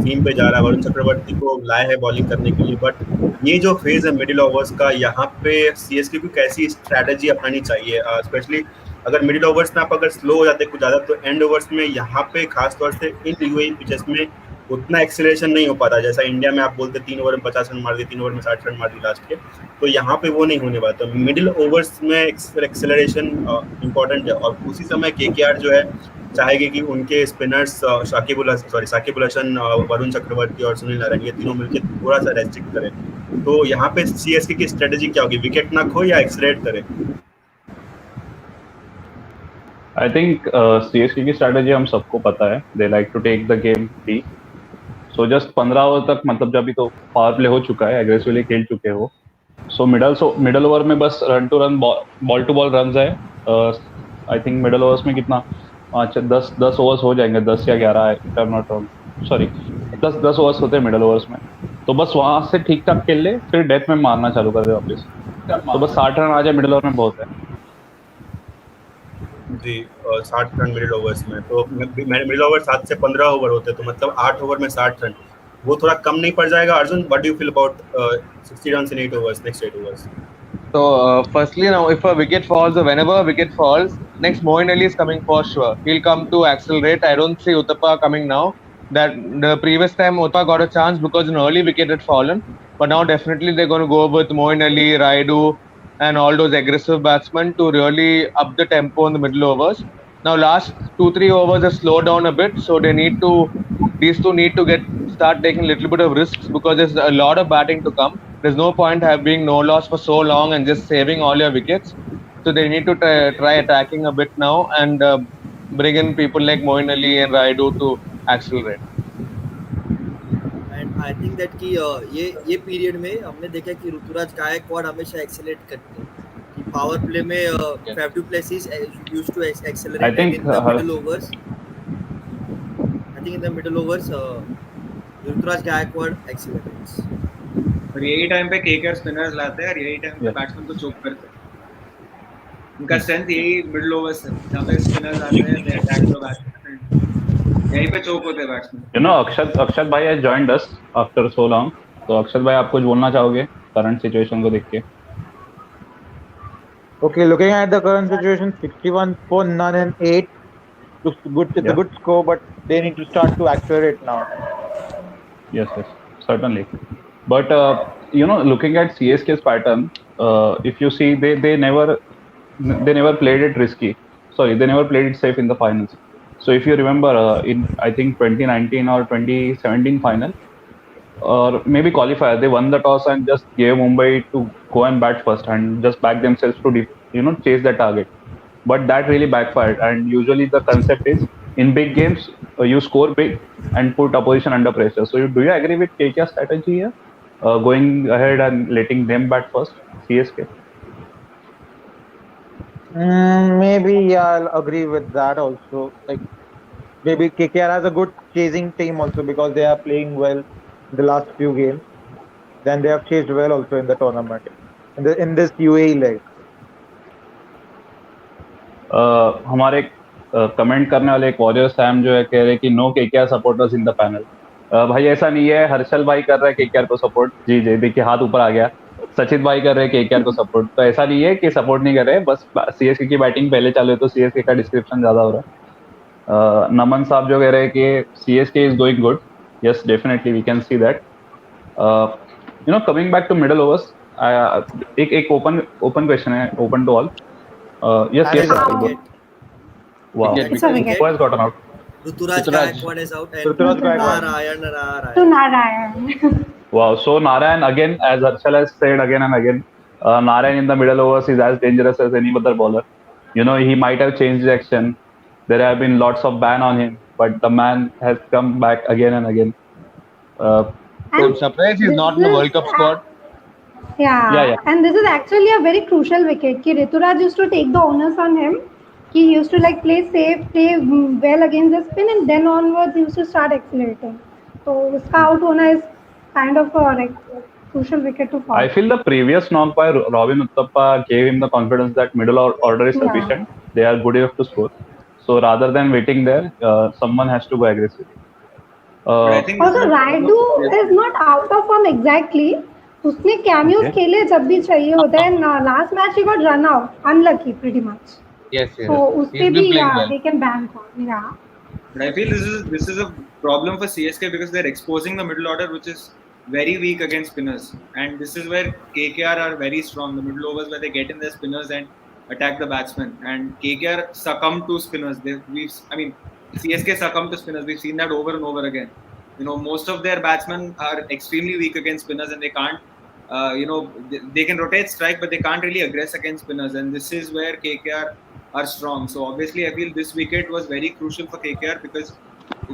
theme पे जा रहा है, वरुण चक्रवर्ती को लाए हैं बॉलिंग करने के लिए, बट ये जो फेज है मिडिल ओवर्स का, यहाँ पे सीएसके को कैसी स्ट्रैटेजी अपनानी चाहिए, स्पेशली अगर मिडिल ओवर्स में आप अगर स्लो हो जाते कुछ ज्यादा, तो एंड ओवर्स में यहाँ पे खासतौर से इन यूएई पिचेस में उतना एक्सेलरेशन नहीं हो पाता, जैसा इंडिया में आप बोलते 3 ओवर में 50 रन मार दिए, 3 ओवर में 60 रन मार दिए लास्ट के, तो यहाँ पे वो नहीं होने वाला। तो मिडिल ओवर्स में एक्सेलरेशन इंपॉर्टेंट है, और उसी समय केकेआर जो है चाहेगी कि उनके स्पिनर्स साकिब अल हसन, वरुण चक्रवर्ती और सुनील नारायण, ये तीनों मिलकर थोड़ा सा रेस्ट्रिक्ट करें। तो यहाँ पे सीएसके की स्ट्रेटेजी क्या होगी, विकेट ना खो या एक्सलेट करे? I think CSK की strategy हम सबको पता है. They like to take the game deep. So just 15 over तक मतलब जब भी तो पावर प्ले हो चुका है, एग्रेसिवली खेल चुके हो। सो मिडल ओवर में बस run to run ball to ball run है। आई थिंक मिडल ओवर्स में कितना 10 ओवर्स हो जाएंगे, 10 या 11 if I am not wrong, sorry 10 overs होते हैं मिडल ओवर्स में। तो बस वहां से ठीक ठाक खेल ले, फिर डेथ में मारना चालू कर दे वापस। तो बस 60 रन आ जाए मिडल ओवर में बहुत है। जी 60 रन मिडिल ओवर्स में, तो मिडिल ओवर 7 से 15 ओवर होते हैं, तो मतलब 8 ओवर में 60 रन, वो थोड़ा कम नहीं पड़ जाएगा? Arjun, what do you feel about 60 run in 8 overs, next 8 overs? So, firstly, now if a wicket falls or whenever a wicket falls, next Moeen Ali is coming for sure. He'll come to accelerate. I don't see Uthappa coming now. That the previous time Uthappa got a chance because an early wicket had fallen, but now definitely they're going to go with Moeen Ali, Raidu, and all those aggressive batsmen to really up the tempo in the middle overs. Now, last 2-3 overs have slowed down a bit, so these two need to get start taking a little bit of risks because there's a lot of batting to come. There's no point having no loss for so long and just saving all your wickets. So they need to try attacking a bit now and bring in people like Moeen Ali and Raidu to accelerate. And I think that कि ये period में हमने देखा कि ऋतुराज गायकवाड़ हमेशा accelerate करते हैं कि पावर प्ले में Faf du Plessis used to accelerate in the middle overs. I think in the middle overs Rituraj Gaikwad accelerates. और यही टाइम पे केकेआर स्पिनर्स लाते हैं और यही टाइम पे बैट्समैन को चोक करते हैं। उनका स्ट्रेंथ यही मिडिल ओवर्स है जहाँ पे स्पिनर्स आते हैं, दे अटैक द बैट्समैन, यहीं पे चोक होते हैं बैट्समैन। यू नो अक्षत भाई has joined us after so long, तो अक्षत भाई आप कुछ बोलना चाहोगे करंट सिचुएशन को देख के? Okay, looking at the current situation, 61 for none and 8. Looks good. It's a good score, but they need to start to accelerate now. Yes, certainly. But looking at CSK's pattern, if you see, they never played it risky. Sorry, they never played it safe in the finals. So if you remember, in I think 2019 or 2017 final, or maybe qualifier, they won the toss and just gave Mumbai to go and bat first and just back themselves to chase the target. But that really backfired. And usually the concept is in big games you score big and put opposition under pressure. So do you agree with KKR's strategy here, going ahead and letting them bat first, CSK? Maybe yeah, I'll agree with that also. Like maybe KKR has a good chasing team also because they are playing well in the last few games. Then they have chased well also in the tournament in this UAE leg. हमारे comment करने वाले एक warrior Sam जो है कह रहे कि no KKR supporters in the panel. भाई ऐसा नहीं है, हर्षल भाई कर रहे हैं केकेआर को सपोर्ट। जी जी देखिए हाथ ऊपर आ गया। सचित भाई कर रहे हैं केकेआर को सपोर्ट, तो ऐसा नहीं है कि सपोर्ट नहीं कर रहे, बस सीएसके की बैटिंग पहले चालू है तो सीएसके का डिस्क्रिप्शन ज्यादा हो रहा है। नमन साहब जो कह रहे हैं कि CSK is going good, yes definitely we can see that. Coming back to middle overs, एक ओपन क्वेश्चन है, open to all. yes wow, It's a wicket. who has gotten out? Rituraj Gaikwad is out and Ruturaj Gaikwad. Narayan. To Narayan. Wow, so Narayan again, as Harshal has said again and again, Narayan in the middle overs is as dangerous as any other bowler. He might have changed direction. There have been lots of ban on him, but the man has come back again and again. I'm surprised he's not in the World Cup squad. Yeah. And this is actually a very crucial wicket. Ki Rituraj used to take the onus on him. He used to play safe, play well against the spin, and then onwards he used to start accelerating. So uska out hona is kind of a crucial wicket to fall. I feel the previous knock by Robin Uthappa gave him the confidence that middle order is sufficient. They are good enough to score. So rather than waiting there, someone has to go aggressive. Also, Raidu is not out of form exactly. उसने cameos खेले जब भी चाहिए होता है। Last match he got run out, unlucky pretty much. Yes. So उसके भी they can ban him. Yeah. But I feel this is a problem for CSK because they're exposing the middle order, which is very weak against spinners. And this is where KKR are very strong. The middle overs where they get in their spinners and attack the batsmen. And KKR succumb to spinners. CSK succumb to spinners. We've seen that over and over again. Most of their batsmen are extremely weak against spinners, and they can't. They can rotate strike, but they can't really aggress against spinners. And this is where KKR are strong. So obviously, I feel this wicket was very crucial for KKR because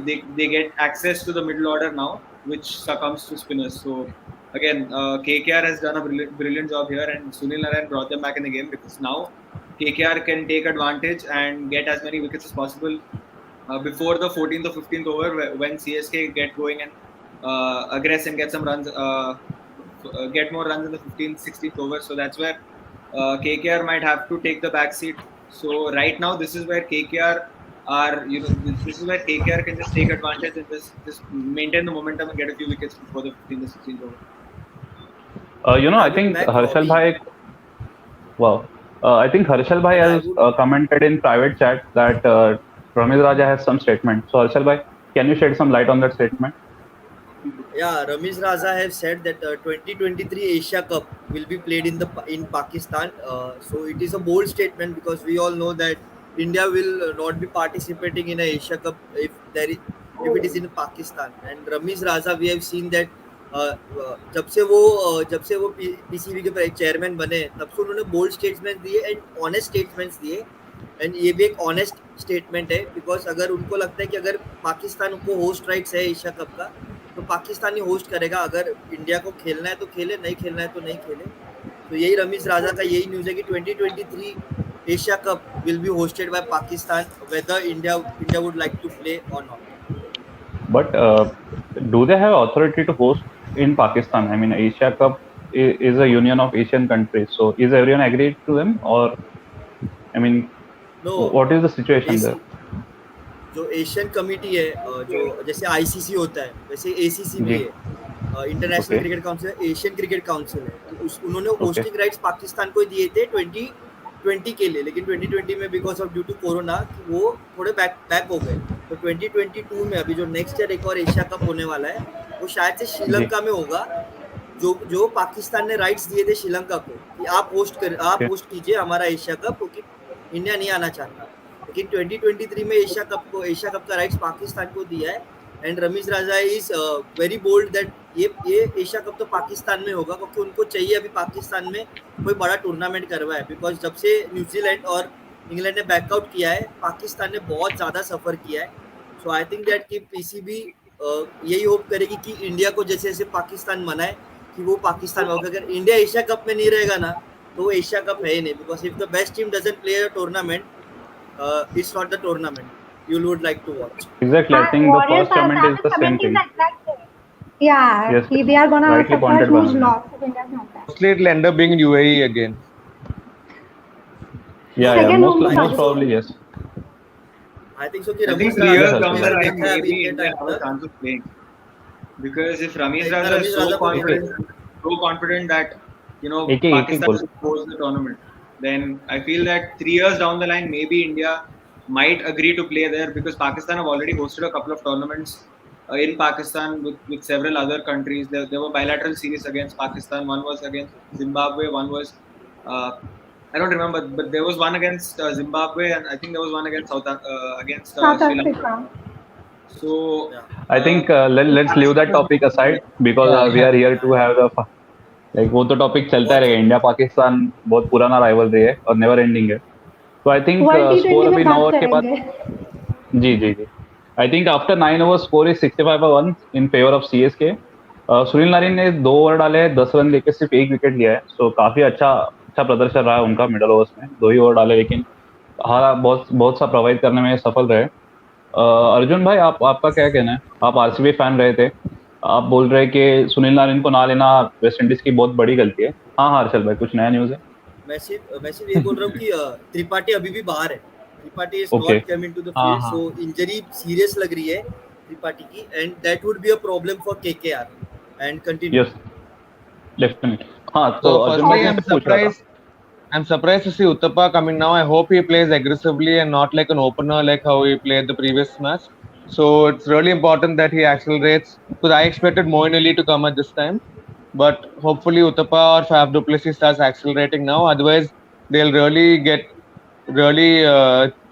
they get access to the middle order now, which succumbs to spinners. So again, KKR has done a brilliant job here, and Sunil Narayan brought them back in the game because now KKR can take advantage and get as many wickets as possible before the 14th or 15th over when CSK get going and aggress and get some runs, get more runs in the 15th, 16th over. So that's where KKR might have to take the back seat. So right now, this is where KKR are, this is where KKR can just take advantage and just maintain the momentum and get a few wickets before the 15th or 16th over. And I I would think back Harshal Robbie. Bhai. Wow. I think Harshal Bhai And I has would commented in private chat that Ramiz Raja has some statement. So Harshal Bhai, can you shed some light on that statement? Yeah, Ramiz Raza have said that 2023 Asia Cup will be played in Pakistan. So it is a bold statement because we all know that India will not be participating in a Asia Cup if it is in Pakistan. And Ramiz Raza, we have seen that जब से वो PCB के chairman बने तब से उन्होंने bold statement दिए and honest statements दिए एंड ये भी एक ऑनेस्ट स्टेटमेंट है बिकॉज अगर उनको लगता है कि अगर पाकिस्तान को होस्ट राइट्स है एशिया कप का तो पाकिस्तान ही होस्ट करेगा अगर इंडिया को खेलना है तो खेले नहीं खेलना है तो नहीं खेले तो यही रमीज राजा का यही न्यूज़ है कि 2023 Asia Cup will be hosted by Pakistan whether India would like to play और not But do they have authority to host in Pakistan? I mean, Asia Cup is a union of Asian countries. So is everyone agreed to them, or I mean, no what is the situation there? जो Asian committee है जो जैसे ICC होता है वैसे ACC भी जी. है international Okay. Cricket council Asian cricket council है तो उन्होंने Okay. होस्टिंग राइट्स पाकिस्तान को दिए थे 2020 के लिए लेकिन 2020 में because of due to corona वो थोड़े बैक हो गए तो 2022 में अभी जो नेक्स्ट ईयर एक और एशिया कप होने वाला है वो शायद से जी. श्रीलंका में होगा जो पाकिस्तान ने राइट्स दिए थे श्रीलंका को कि आप Okay. होस्ट कीजिए हमारा एशिया कप क्योंकि इंडिया नहीं आना चाहता लेकिन 2023 में एशिया कप का राइट्स पाकिस्तान को दिया है and Ramiz Raja is very bold that ये एशिया कप तो पाकिस्तान में होगा क्योंकि उनको चाहिए अभी पाकिस्तान में कोई बड़ा टूर्नामेंट करवाए बिकॉज जब से न्यूजीलैंड और इंग्लैंड ने बैकआउट किया है पाकिस्तान ने बहुत ज़्यादा सफ़र किया है सो आई थिंक दैट कि पीसीबी यही होप करेगी कि इंडिया को जैसे जैसे पाकिस्तान मनाए कि वो पाकिस्तान में होगा अगर इंडिया एशिया कप में नहीं रहेगा ना तो वो एशिया कप है ही नहीं because if the best team doesn't play a tournament it's not the tournament you would like to watch. Exactly. I think the Warriors first comment is have the same commented thing. the exact same. Yeah, Yes, they are gonna rightly suffer a pointed by huge Anand. loss if India's not there. Mostly it'll end up being in UAE again. Yeah, yeah. Second home to Most Pakistan. probably yes. I think so कि I think Ramiz 3 Raja years Yes, down Harshal the bhai. line, देखा है अभी maybe इतने India time have a तक chance of playing. Because if Ramiz इतना Raza is Ramiz राजा को so confident that एक एक Pakistan बोल. will host the tournament, then I feel that 3 years down the line, maybe India might agree to play there because Pakistan have already hosted a couple of tournaments in Pakistan with several other countries. There were bilateral series against Pakistan. One was against Zimbabwe. One was I don't remember, but there was one against Zimbabwe, and I think there was one against South Sri Lanka. Africa. So yeah I think let's leave that Pakistan, topic aside because we Yeah. are here yeah to have the like वो तो topic चलता बहुत रहेगा चल India Pakistan बहुत पुराना rivalry है और नेवर एंडिंग है तो I think world score T20 में अभी 9 बात ओवर के बाद करेंगे. जी जी जी I think after 9 over score is 65 in favour of CSK Sunil Narine ने 2 ओवर डाले 10 रन लेके सिर्फ एक विकेट लिया है सो काफी अच्छा अच्छा प्रदर्शन रहा है उनका मिडल ओवर्स में 2 ही ओवर डाले लेकिन हारा बहुत बहुत सा प्रोवाइड करने में सफल रहे अर्जुन भाई आपका क्या कहना है आप आरसीबी फैन रहे थे आप बोल रहे कि सुनील नारायण को ना लेना वेस्ट इंडीज की बहुत बड़ी गलती है हाँ हाँ हर्षल भाई कुछ नया न्यूज है मैं सिर्फ ये बोल रहा हूँ कि त्रिपाठी अभी भी बाहर है Tripathi is okay not come into the हाँ फील्ड हाँ सो इंजरी सीरियस लग रही है त्रिपाठी की and that would be a problem for KKR and continue. Yes definitely हाँ तो So अर्जुन भाई firstly, तुमसे पूछ रहा था I'm surprised to see Uttapa coming now. I hope he plays aggressively and not like an opener like how he played the previous match. So it's really important that he accelerates because I expected Moeen Ali to come at this time. But hopefully Uttapa or Fab Duplessis starts accelerating now. Otherwise, they'll really get really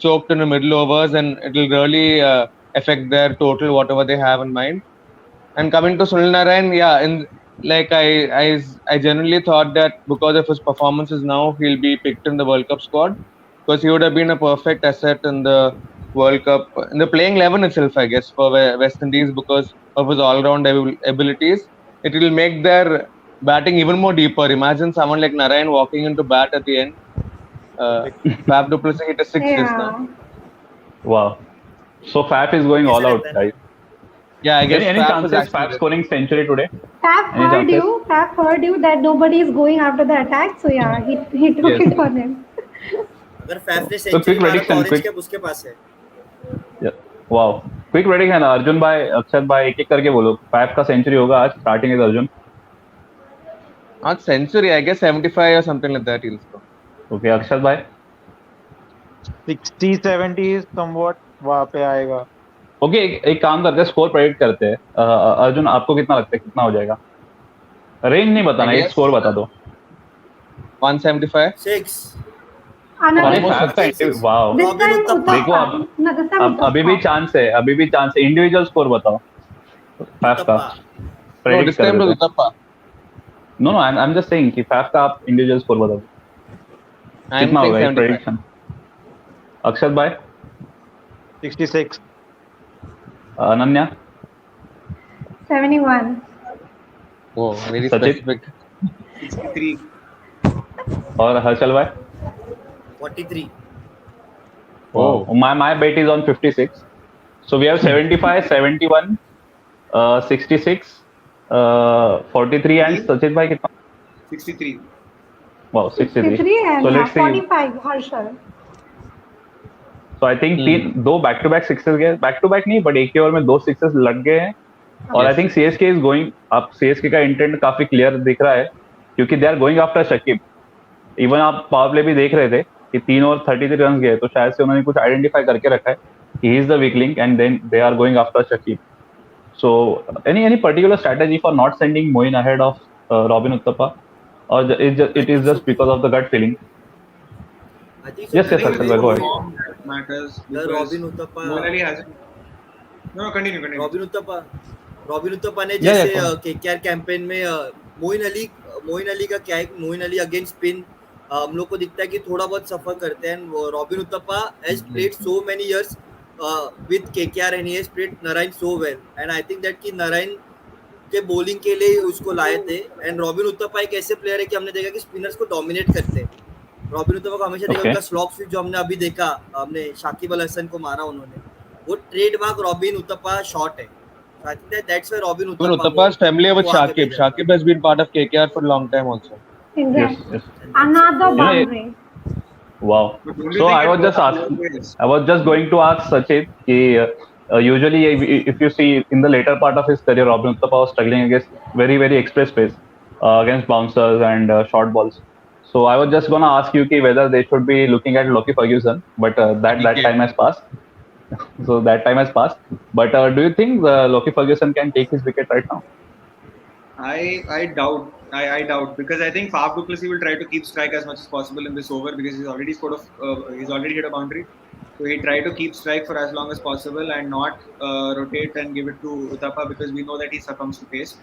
choked in the middle overs and it'll really affect their total whatever they have in mind. And coming to Sunil Narayan, yeah, in like I genuinely thought that because of his performances now, he'll be picked in the World Cup squad because he would have been a perfect asset in the World Cup in the playing 11 itself, I guess, for West Indies because of his all-round abilities. It will make their batting even more deeper. Imagine someone like Narayan walking into bat at the end. Uh, Fab du Plessis hit a six just now. Yeah. Wow. So Faf is going कैसा all out, लगता है? guys. Yeah, I guess Any Fab is chances actually Faf there. scoring century today? Faf Any heard chances? you. Faf heard you that nobody is going after the attack. So yeah, he took Yes. it on him. अगर Faf ने So century quick मारा तो prediction, orange quick. Cap उसके पास है. Yeah. Wow. Quick prediction. Arjun भाई, अक्षत भाई, एक एक करके बोलो. Faf का सेंचुरी होगा आज. Starting is Arjun. Not century, I guess 75 or something like that he'll score. Okay, अक्षत भाई. 60-70 somewhat वहां पे आएगा. ओके, एक काम करते हैं, स्कोर प्रेडिक्ट करते हैं. अर्जुन, आपको कितना लगता है, कितना हो जाएगा? रेंज नहीं I बताना, एक guess स्कोर बता दो. 175. 6. अरे Another Almost फैफ का Again 6. Wow. this Robin time Uthappa. देखो Uthappa. अब No, this time अभी भी Uthappa. चांस है, अभी भी चांस है. इंडिविजुअल स्कोर बताओ फैफ का. Uthappa. No, प्रेडिक्ट this कर time देते to हैं. Uthappa. No no, I am just saying कि फैफ का आप इंडिविजुअल स्कोर बता दो. I'm कितना saying होगा एक 75. प्रेडिक्शन? अक्षत भाई. 66. Ananya. 71. Oh, very Sachit? specific. 63. और हर्षल भाई. 43. Oh, my bet is on 56. So we have 75, 71, 66, 43, and Sachit bhai kitna? 63. Wow, 63. 63 and So yeah, let's see. 45 Harshal. So I think दो back to back sixes गए, back to back नहीं, but एक ही over में दो sixes लग गए हैं. और I think CSK is going. आप CSK का इंटेंट काफी क्लियर दिख रहा है, क्योंकि they are going after Shakib. Even आप पावर प्ले भी देख रहे थे कि 3 ओवर 33 रन गए, तो शायद से उन्होंने कुछ आइडेंटिफाई करके रखा है कि he is the weak link and then they are going after Shakib. So any particular strategy for not sending Moin ahead of Robin Uthappa, or it is just because of the gut feeling? I think so. Yes, I think Harshal it's bhai, the go ahead. form that matters The because Robin Uthappa. Moeen Ali hasn't. No, continue. Robin Uthappa ने Yeah, जैसे go on. KKR campaign में मोइन अली का क्या है, Moin Ali against spin हम लोग को दिखता है कि थोड़ा बहुत सफर करते हैं. Robin Uthappa has played so many years with KKR and he has played Narayan so well, and I think that कि नारायण के बॉलिंग के लिए उसको लाए थे. एंड रॉबिन उथप्पा एक ऐसे प्लेयर है कि हमने देखा कि स्पिनर्स को डोमिनेट करते हैं. रॉबिन उथप्पा को हमेशा देखा, Okay. उनका स्लॉप स्वीप जो हमने अभी देखा, हमने शाकिब अल हसन को मारा उन्होंने, वो ट्रेडमार्क रॉबिन उथप्पा शॉट है. I think that's why Robin Even Uthappa Uthappa is familiar with को आगे Shakib. भेजा. Shakib has been part of KKR for a long time also. Yes, Exactly. yes. Another You know, boundary. Wow. But don't you So think I it was goes just both asking. ways? I was just going to ask Sachit कि usually if you see in the later part of his career, Robin Uthappa was struggling against very express pace, against bouncers and short balls. So I was just gonna ask you कि whether they should be looking at Lockie Ferguson, but that DK. time has passed. So that time has passed. But do you think Lockie Ferguson can take his wicket right now? I doubt. I doubt because I think Faf du Plessis will try to keep strike as much as possible in this over because he's already scored he's already hit a boundary. So he try to keep strike for as long as possible and not rotate and give it to Uthappa because we know that he succumbs to pace.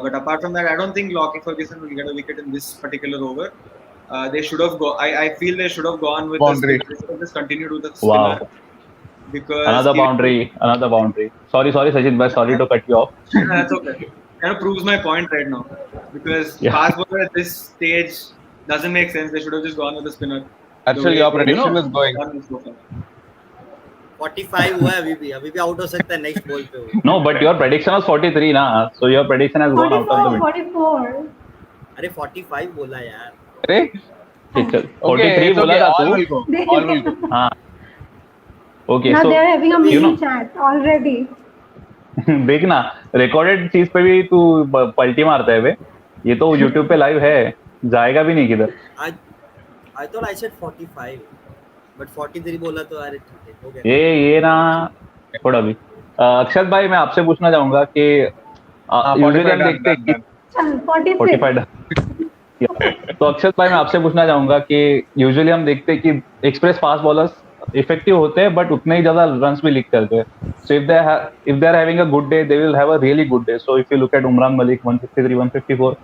But apart from that, I don't think Lockie Ferguson will get a wicket in this particular over. They should have I feel they should have gone with Boundary. the spinner. They should have just continued with the spinner. Wow. Because Another boundary. Sorry, Sachit, but sorry to cut you off. That's okay. Kind of proves my point right now. Because fast bowler at this stage doesn't make sense. They should have just gone with the spinner. Actually, your prediction is going. 45 हुआ है अभी भी out हो सकता है next ball पे वो. No, but your prediction was 43 na. So your prediction has gone out of the 44, wind. 44. अरे 45 बोला यार. Hey? Okay, Okay, 43 it's बोला okay. था All तू. will go. All will go. हाँ. Okay, Now so they're having a you mini know, chat already. देख ना, recorded चीज पे भी तू पलटी मारता है बे. ये तो YouTube पे लाइव है, जाएगा भी नहीं किधर. I thought I said 45 but 43 बोला तो अरे ठीक है हो गया. ये ना थोड़ा भी. अक्षत भाई, मैं आपसे पूछना चाहूंगा कि यूजुअली हम देखते हैं कि चल 46. 45 तो अक्षत भाई, मैं आपसे पूछना चाहूंगा कि यूजुअली हम देखते हैं कि एक्सप्रेस फास्ट बॉलर्स इफेक्टिव होते हैं बट उतने ही ज्यादा रन्स भी लीक करते हैं. So if they are having a good day, they will have a really good day. So if you look at Umran Malik 153, 154,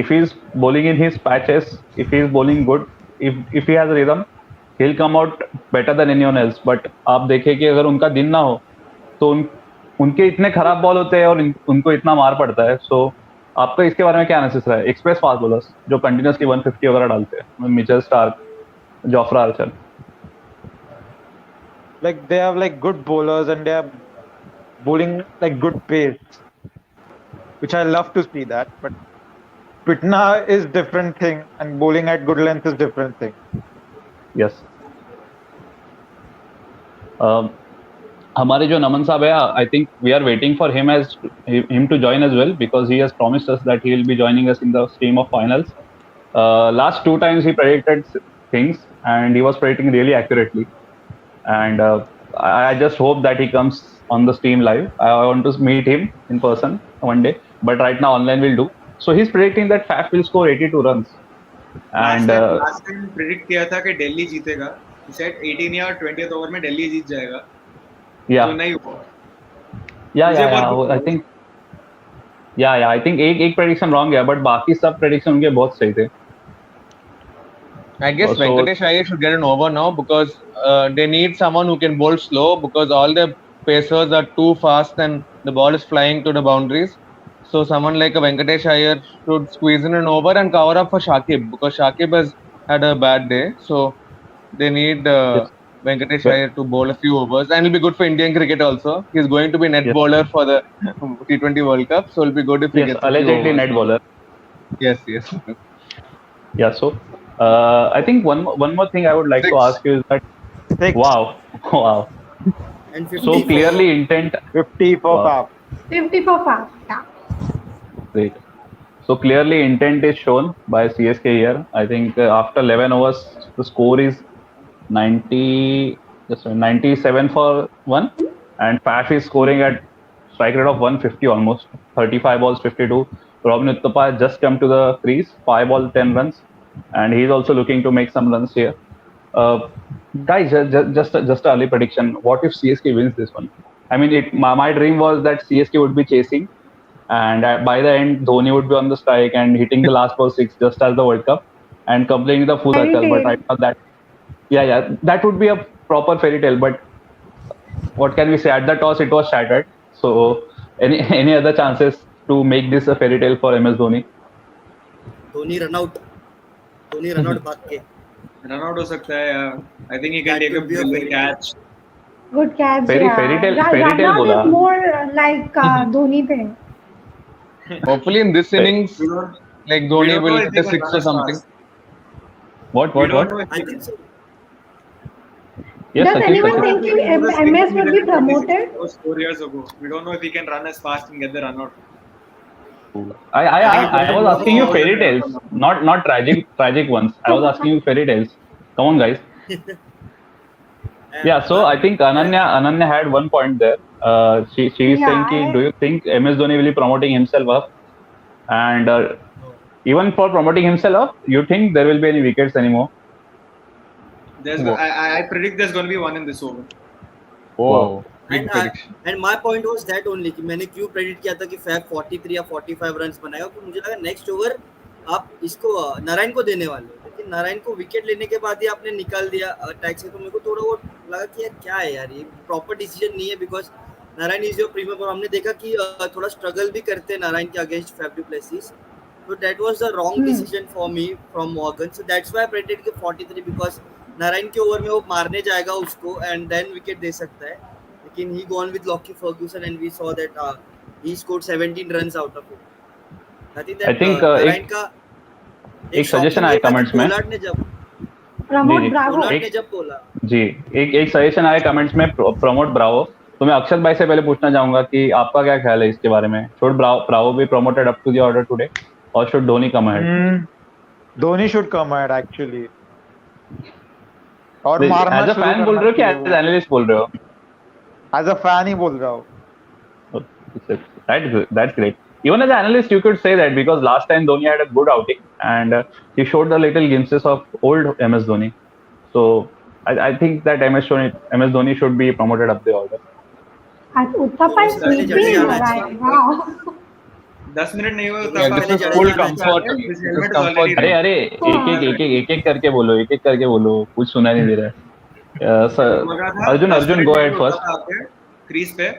if he is bowling in his patches, if he is bowling good, if he has a rhythm, he'll come out better than anyone else. But आप देखें कि अगर उनका दिन ना हो तो उनके इतने खराब बॉल होते हैं और उनको इतना मार पड़ता है. सो आपका इसके बारे में क्या एनालिसिस रहा है? एक्सप्रेस फास्ट बॉलर्स जो कंटिन्यूसली 150 वगैरह डालते हैं, Mitchell Starc, Jofra Archer. Like they have like good bowlers and they are bowling like good pace, which I love to see that. But Pitna is different thing, and bowling at good length is different thing. Yes. हमारे जो नमन साहब है, I think we are waiting for him to join as well, because he has promised us that he will be joining us in the stream of finals. Last two times he predicted things and he was predicting really accurately. And I just hope that he comes on the stream live. I want to meet him in person one day, but right now online will do. So he's predicting that Faf will score 82 runs. And last time predict किया था कि दिल्ली जीतेगा. He said 18 या 20th over में दिल्ली जीत जाएगा. yeah, तो नहीं हुआ. I think एक prediction wrong गया, but बाकी सब prediction उनके बहुत सही थे. I guess So- Venkatesh Iyer should get an over now because they need someone who can bowl slow because all the pacers are too fast and the ball is flying to the boundaries. So someone like a Venkatesh Iyer should squeeze in an over and cover up for Shakib because Shakib has had a bad day. So they need Yes. Venkatesh Well- Iyer to bowl a few overs and it'll be good for Indian cricket also. He's going to be net Yes. bowler for the T20 World Cup. So it'll be good if he yes, gets a few allegedly overs. net bowler. Yes, yes. Yeah, so I think one more thing I would like to Six. ask you is that Six. wow, wow. And 50 So for- clearly intent. 50 for Wow. Faf. 50 for Faf. Yeah. Great. So clearly intent is shown by CSK here. I think after 11 overs, the score is 90, 97 for 1, and Faf is scoring at strike rate of 150 almost. 35 balls, 52. Robin Uttapa has just come to the crease, 5 balls, 10 runs, and he's also looking to make some runs here. Guys, just an early prediction. What if CSK wins this one? I mean, my dream was that CSK would be chasing, and by the end, Dhoni would be on the strike and hitting the last ball six just as the World Cup and completing the full Fairy circle. But tale. right now, that would be a proper fairy tale. But what can we say? At the toss, it was shattered. So, any other chances to make this a fairy tale for MS Dhoni? Dhoni run out भाग के. Run out हो सकता है. I think he can That take a could be a brilliant fairy catch. Good catch. Fairy- yeah. fairy tale- Ra- fairy tale Run-out bola. is more like Dhoni thing. Hopefully in this innings, We don't, like we Dhoni don't will know if hit he a can six run or as something. fast. What? We don't know if I he think so. Yes, Does Satish, anyone Satish. think He can do the same MS thing would he be did in 26 promoted? overs 4 years ago. We don't know if he can run as fast and get the run out. I was asking you fairy tales, not tragic ones. I was asking you fairy tales. Come on, guys. Yeah, so I think Ananya had one point there. She is saying, Yeah, do you think MS Dhoni will be promoting himself up? And even for promoting himself up, you think there will be any wickets anymore? I predict there's going to be one in this over. Oh, big And prediction. and my point was that only कि मैंने क्यों predict किया था कि Faf 43 या 45 runs बनाएगा, क्योंकि मुझे लगा नेक्स्ट ओवर आप इसको नारायण को देने वाले हो, लेकिन नारायण को विकेट लेने के बाद ही आपने निकाल दिया अटैक से. तो मेरे को थोड़ा वो लगा कि यार क्या है यार, ये प्रॉपर डिसीजन नहीं है because Narayan is your premium. और हमने देखा कि थोड़ा स्ट्रगल भी करते हैं नारायण के against Faf du Plessis. So that was the wrong decision for me from Morgan. So that's why I predicted कि 43 because नारायण के ओवर में वो मारने जाएगा उसको and then विकेट दे सकता है. लेकिन he gone with Lockie Ferguson and we saw that he scored 17 runs out of it. I think that Narayan का एक सजेशन आया कमेंट्स में. पोलार्ड ने जब Promote Bravo. पोलार्ड ने जब बोला जी, एक सजेशन आया कमेंट्स में, प्रमोट ब्रावो. तो मैं अक्षत भाई से पहले पूछना चाहूंगा कि आपका क्या ख्याल है इसके बारे में? Should Bravo be promoted up to the order today और should Dhoni come ahead? Dhoni should come ahead actually. और मारना एज अ शुरू फैन बोल रहे हो कि करना एज एनालिस्ट बोल रहे हो? एज अ फैन ही बोल रहा हूँ. That's great. Even as an analyst, you could say that because last time Dhoni had a good outing and he showed the little glimpses of old MS Dhoni. So I think that MS Dhoni should be promoted up the order. And Uttapa is Pehले sleeping. जाना Right. Wow. 10 minute नहीं हुए तो Yeah, Uthappa उससे this पहले is को full Jadeja आना starting comfort. started. चाहिए. His This is helmet is comfort already अरे zone. red. अरे एक एक हाँ एक एक एक एक करके बोलो, एक एक करके बोलो, कुछ सुना नहीं दे रहा है। तो लगा था अर्जुन 10 अर्जुन मिनट गो नहीं एहेड हुए फर्स्ट। उत्तपा आके क्रीज पे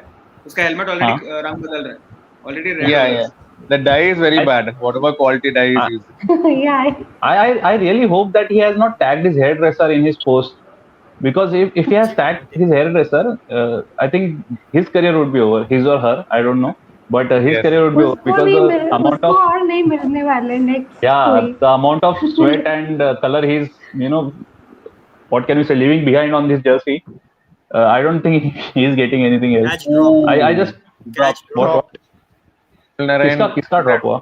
उसका हेलमेट ऑलरेडी हाँ रंग बदल रहा है, ऑलरेडी रेड हो Yeah, गया yeah. उसका. The dye is very I bad. Whatever quality dye is I using. Yeah. I really hope that he has not tagged his hairdresser in his post, because if he has अच्छी tagged point है. his hairdresser, I think his career would be over, his or her, I don't know, but his Yes. career would be over उसको because नहीं the mill amount उसको of, और नहीं मिलने वाले next yeah, कोई. the amount of sweat and color he's, what can we say, leaving behind on this jersey. I don't think he is getting anything else. Catch drop. I Ooh, just drop. Catch drop. what Dropped. Sunil किसका Narayan. किसका drop हुआ?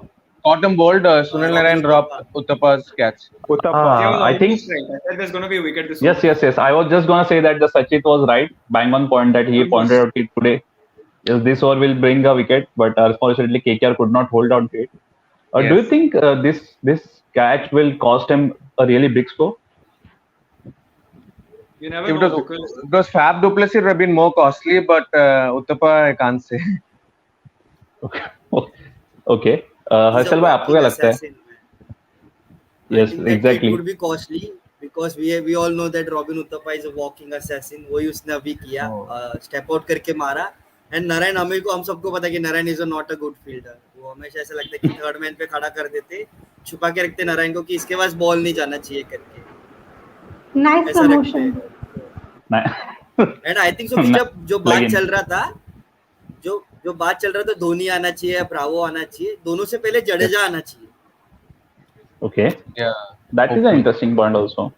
Caught him bold. Sunil Robin Narayan dropped Uthappa. Uttappa's catch. Uttappa. Yeah, I was I think almost right. I said there's going to be a wicket this yes, over. yes, yes. I was just gonna say that the Sachit was right, bang on point that he pointed Almost. out it today. Yes, this over will bring a wicket, but unfortunately KKR could not hold on to it. Do you Yes. think this catch will cost him a really big score? You never If it know was, because it was Fab Duplessis, it would have been more costly, but Uttapa, I can't say. Okay, okay. He's a Harshal भाई आपको walking क्या लगता है? assassin, man. I Yes, think that it exactly. would be costly because we all know that Robin Uthappa is a walking assassin. वही उसने अभी किया, Oh. step out करके मारा. And नारायण हम सबको पता है कि Narayan is not a good fielder. वो हमेशा ऐसा लगता है कि थर्ड मैन पे खड़ा कर देते, छुपा के रखते नारायण को कि इसके पास बॉल नहीं जाना चाहिए करके. नाइस ऐसा रखते प्रमोशन. हैं. And I think so कि जब जो बात Plug-in. चल रहा था, जो बात चल रहा था धोनी आना चाहिए या ब्रावो आना चाहिए, दोनों से पहले जडेजा आना चाहिए. Okay, Yeah. that is an Hopefully. interesting point also.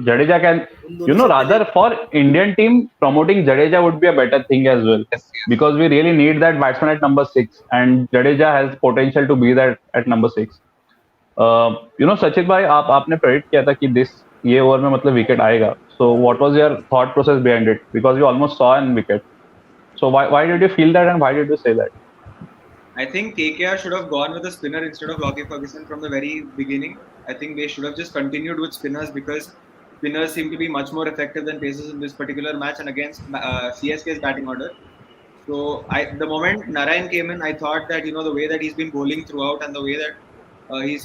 Jadeja can, उन दोनों से rather पहले for Indian team, promoting Jadeja would be a better thing as well, Yes, yes. because we really need that batsman at number 6, and Jadeja has potential to be that at number 6. Sachit bhai, आपने predict किया था कि ये over में मतलब wicket आएगा. So what was your thought process behind it? Because you almost saw an wicket. So why did you feel that and why did you say that? I think KKR should have gone with a spinner instead of Lockie Ferguson from the very beginning. I think they should have just continued with spinners because spinners seem to be much more effective than pacers in this particular match and against CSK's batting order. So the moment Narayan came in, I thought that the way that he's been bowling throughout and the way that he's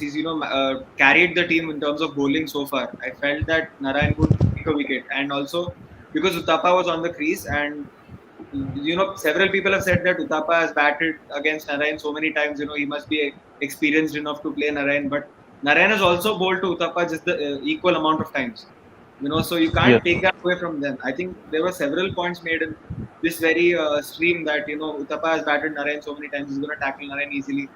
carried the team in terms of bowling so far, I felt that Narayan would take a wicket. And also because Uthappa was on the crease and several people have said that Uthappa has batted against Narayan so many times. He must be experienced enough to play Narayan. But Narayan has also bowled to Uthappa just the equal amount of times. So you can't Yes. take that away from them. I think there were several points made in this very stream that Uthappa has batted Narayan so many times, he's going to tackle Narayan easily.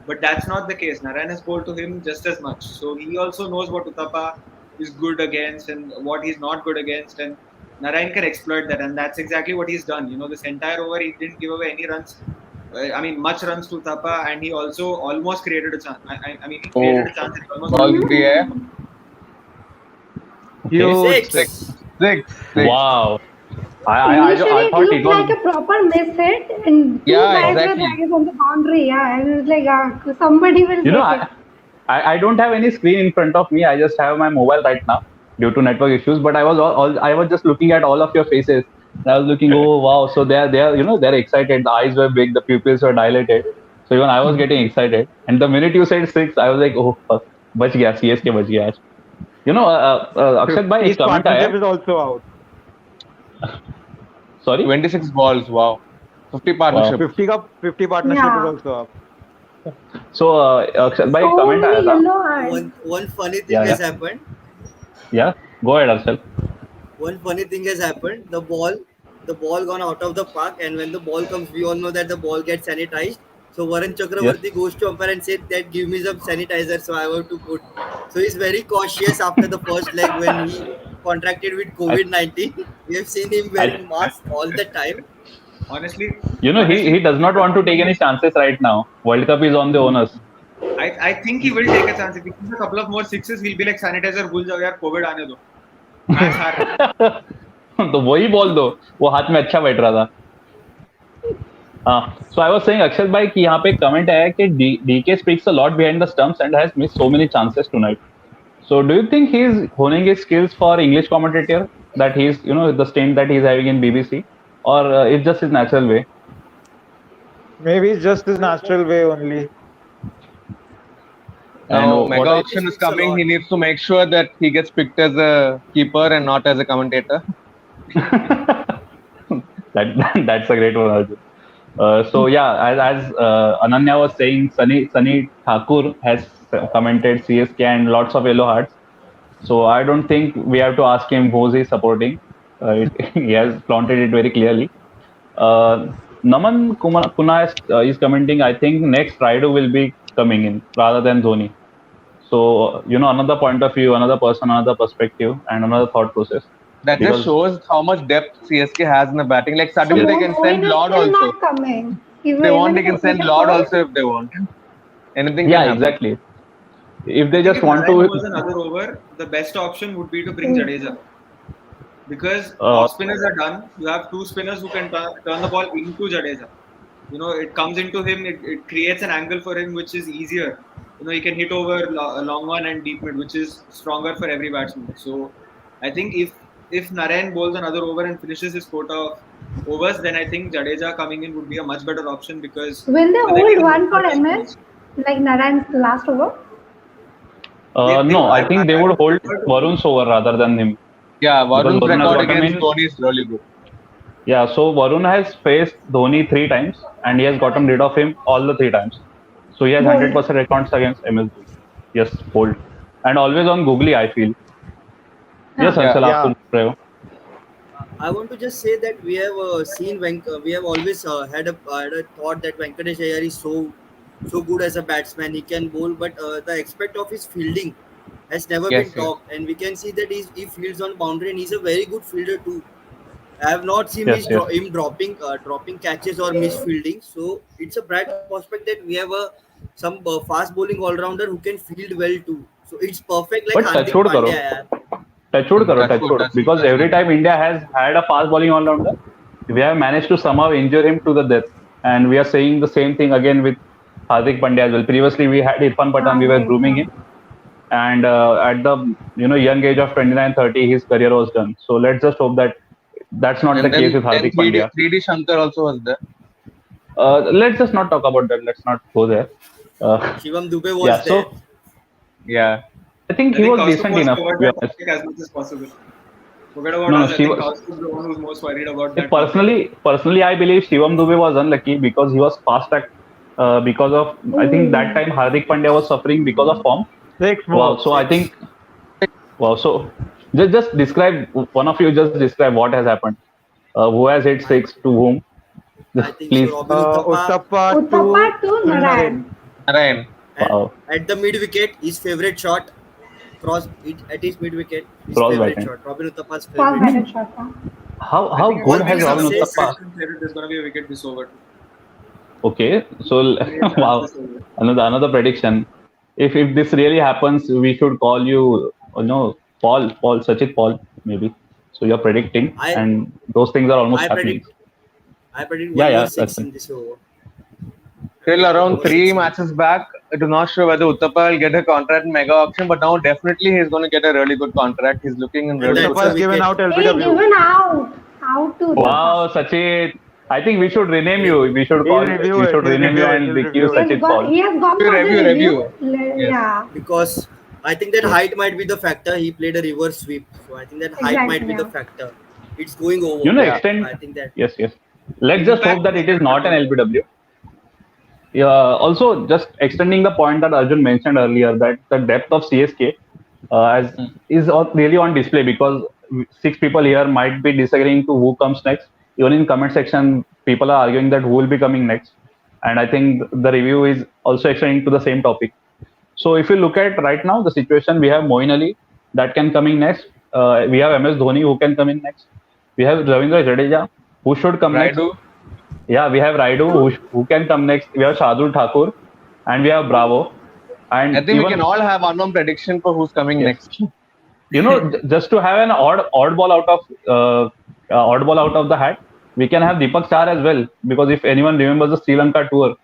But that's not the case. Narayan has bowled to him just as much. So he also knows what Uthappa is good against and what he's not good against. And Narayan can exploit that, and that's exactly what he's done. This entire over, he didn't give away any runs. Much runs to Thapa, and he also almost created a chance. He created Oh, a chance. And he almost ball in the air. Okay. Huge six. six. Six. Wow. Initially, I it thought it looked like was. a proper miss hit, and two Yeah, guys were exactly. there on the boundary. Yeah, and it was like, somebody will get it. I don't have any screen in front of me. I just have my mobile right now due to network issues. But I was just looking at all of your faces. And I was looking, oh wow, so they're excited. The eyes were big, the pupils were dilated. So even I was getting excited. And the minute you said 6, I was like, oh, fuck, बच गया, CSK बच गया आज. Akshat bhai, एक 50th comment आया. partnership is also out. Sorry. 26 balls. Wow. 50 partnership. 50 partnership Yeah. is also up. So Akshat bhai, So comment आया many था. yellow eyes. One funny thing Yeah, has yeah. happened. Yeah. Go ahead, Akshat. One funny thing has happened. The ball gone out of the park, and when the ball comes, we all know that the ball gets sanitized. So Varun Chakravarti goes to umpire and said that give me some sanitizer, so I have to put. So he's very cautious after the first leg when he contracted with COVID-19. We have seen him wearing mask all the time. honestly, He does not want to take any chances right now. World Cup is on the owners. I think he will take a chance. If he gives a couple of more sixes, he'll be like sanitizer. भूल जाओ यार, COVID आने दो. Match हार रहे हैं. तो वही बॉल दो, वो हाथ में अच्छा बैठ रहा था. So I was saying, Akshat bhai, कि यहाँ पे एक comment आया कि DK speaks a lot behind the stumps and has missed so many chances tonight. So do you think he's honing his skills for English commentator, that he's the stint that he's having in BBC, or it's just his natural way? Maybe it's just his natural way only. And Now, what mega are It auction is speaks a coming. He lot. needs to make sure that he gets picked as a keeper and not as a commentator. that that's a great one, Arjun. So yeah, as Ananya was saying, Sunny Thakur has commented CSK and lots of yellow hearts. So I don't think we have to ask him who's he supporting. He has flaunted it very clearly. Uh, Kuna is commenting. I think next Raidu will be coming in rather than Dhoni. So another point of view, another person, another perspective, and another thought process. That just Because shows how much depth CSK has in the batting. Like So suddenly they can send Moin is Lord still also. not coming. If they want, Even they if can it's send wicket Lord falls. also if they want. Anything can yeah, happen. exactly. If I they think just if want Narayan to, was another over, the best option would be to bring Mm. Jadeja because uh, off spinners are done. You have two spinners who can turn the ball into Jadeja. It comes into him. It creates an angle for him, which is easier. He can hit over a long one and deep mid, which is stronger for every batsman. So, I think if Narayan bowls another over and finishes his quota of overs, then I think Jadeja coming in would be a much better option because Will they when the hold game one for gets MS? close, Like Narayan's last over? they no, would. I think they I would would hold prefer to hold. Varun's over rather than him Yeah, because Varun's Varun has record got him against in. Dhoni is really good. Yeah, so Varun has faced Dhoni three times and he has gotten rid of him all the three times. So he has Hold. 100% records against MS. Yes, hold. And always on googly, I feel. Yes, Huh. Yeah. Ansel, Yeah. आपको पूछ I want to just say that we have seen we have always had a thought that Venkatesh Iyer is so good as a batsman. He can bowl, but the aspect of his fielding has never been Yes, yes. talked, and we can see that he fields on boundary, and he's a very good fielder too. I have not seen Yes, yes. him dropping catches or misfielding. So it's a bright prospect that we have some fast bowling all rounder who can field well too. So it's perfect like But Hardik touchwood Pandya. karo. यार. Touchwood karo, Touchwood, touchwood. touchwood, Because every touchwood. time India has had a fast bowling all rounder, we have managed to somehow injure him to the death. And we are saying the same thing again with Hardik Pandya as well. Previously, we had Irfan Pathan, we were Right, grooming yeah. him. And at the young age of 29-30, his career was done. So let's just hope that that's not the And case then with then Hardik 3D Pandya. 3D Shankar also was there. Let's just not talk about that. Let's not go there. Uh, Shivam Dube yeah, was there. so Yeah. I think I he think was Kaustup decent wants to enough, avoid to be that honest. topic as much as possible. Forget about No, no, us. I she think was. Kaustup is the one who's most worried about that topic. Personally, I believe Shivam Dube was unlucky because he was fast tracked because of. I think that Ooh. time Hardik Pandya was suffering because of form. Six Wow. more. So I Six. think wow. So just describe one of you. Just describe what has happened. Who has hit I six to whom? I think so. Please. Robin Uthappa Uttappa to Uttapa to Naren. Narayan. Narayan. and Wow. at the mid wicket, his favorite shot cross it at his mid wicket. His Cross favorite batting. shot. Robin Uthappa's Cross favorite batted shot. shot. Huh? I How think if good All has means he Robin says Uthappa? there's going to be a wicket this over too. Okay. So He has done wow. this over. Another prediction. If this really happens, we should call you. Paul Sachit Paul maybe. So you're predicting, I and those things are almost I happening. predict I predict Yeah, one more yeah, that's six fine. in this over. I Till predict one around more three six in matches back, I do not sure whether Uttapa will get a contract in mega auction, but now definitely he's going to get a really good contract. He's looking in and really that's good Uttappa a has form. given wicket. out Hey, LBW. given out. Out to Oh, Uttapa. Wow, Sachit. I think we should rename Re- you. We should he'll call. review We it. should He'll rename you review it. and He'll make you review it. Sachit Paul. He has gone for the Review. Yes. Yeah, Because I think that Yes, height might be the factor. He played a reverse sweep, so I think that height might exactly. be the Yeah. factor. It's going over. Yeah. extend. I think that Yes, yes. Let's just Impact hope that is it is better not an too. LBW. Yeah, also, just extending the point that Arjun mentioned earlier, that the depth of CSK as Mm. is really on display because six people here might be disagreeing to who comes next. Even in comment section, people are arguing that who will be coming next, and I think the review is also extending to the same topic. So if you look at right now the situation, we have Moin Ali that can come in next. We have MS Dhoni who can come in next. We have Ravindra Jadeja who should come next. Raidu. Yeah, we have Raidu who can come next. We have Shardul Thakur and we have Bravo. I And think we can even all have one prediction for who's coming yes, next. just to have an oddball out of oddball out of the hat, we can have Deepak Char as well because if anyone remembers the Sri Lanka tour,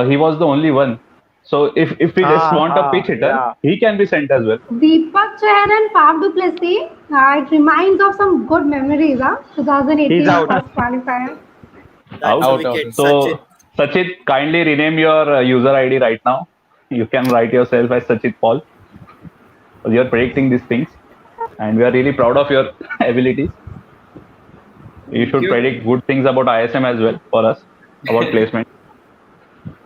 he was the only one. So if we just want a pitch hitter, Yeah. he can be sent as well. Deepak Chair and Faf du Plessis. It reminds of some good memories, huh? He's 2018 out. first qualifier. that's a Out. Out. wicket. So Sachin. Sachit, kindly rename your user ID right now. You can write yourself as Sachit Paul. You're predicting these things, and we are really proud of your abilities. You Thank should you. predict good things about ISM as well for us about placement.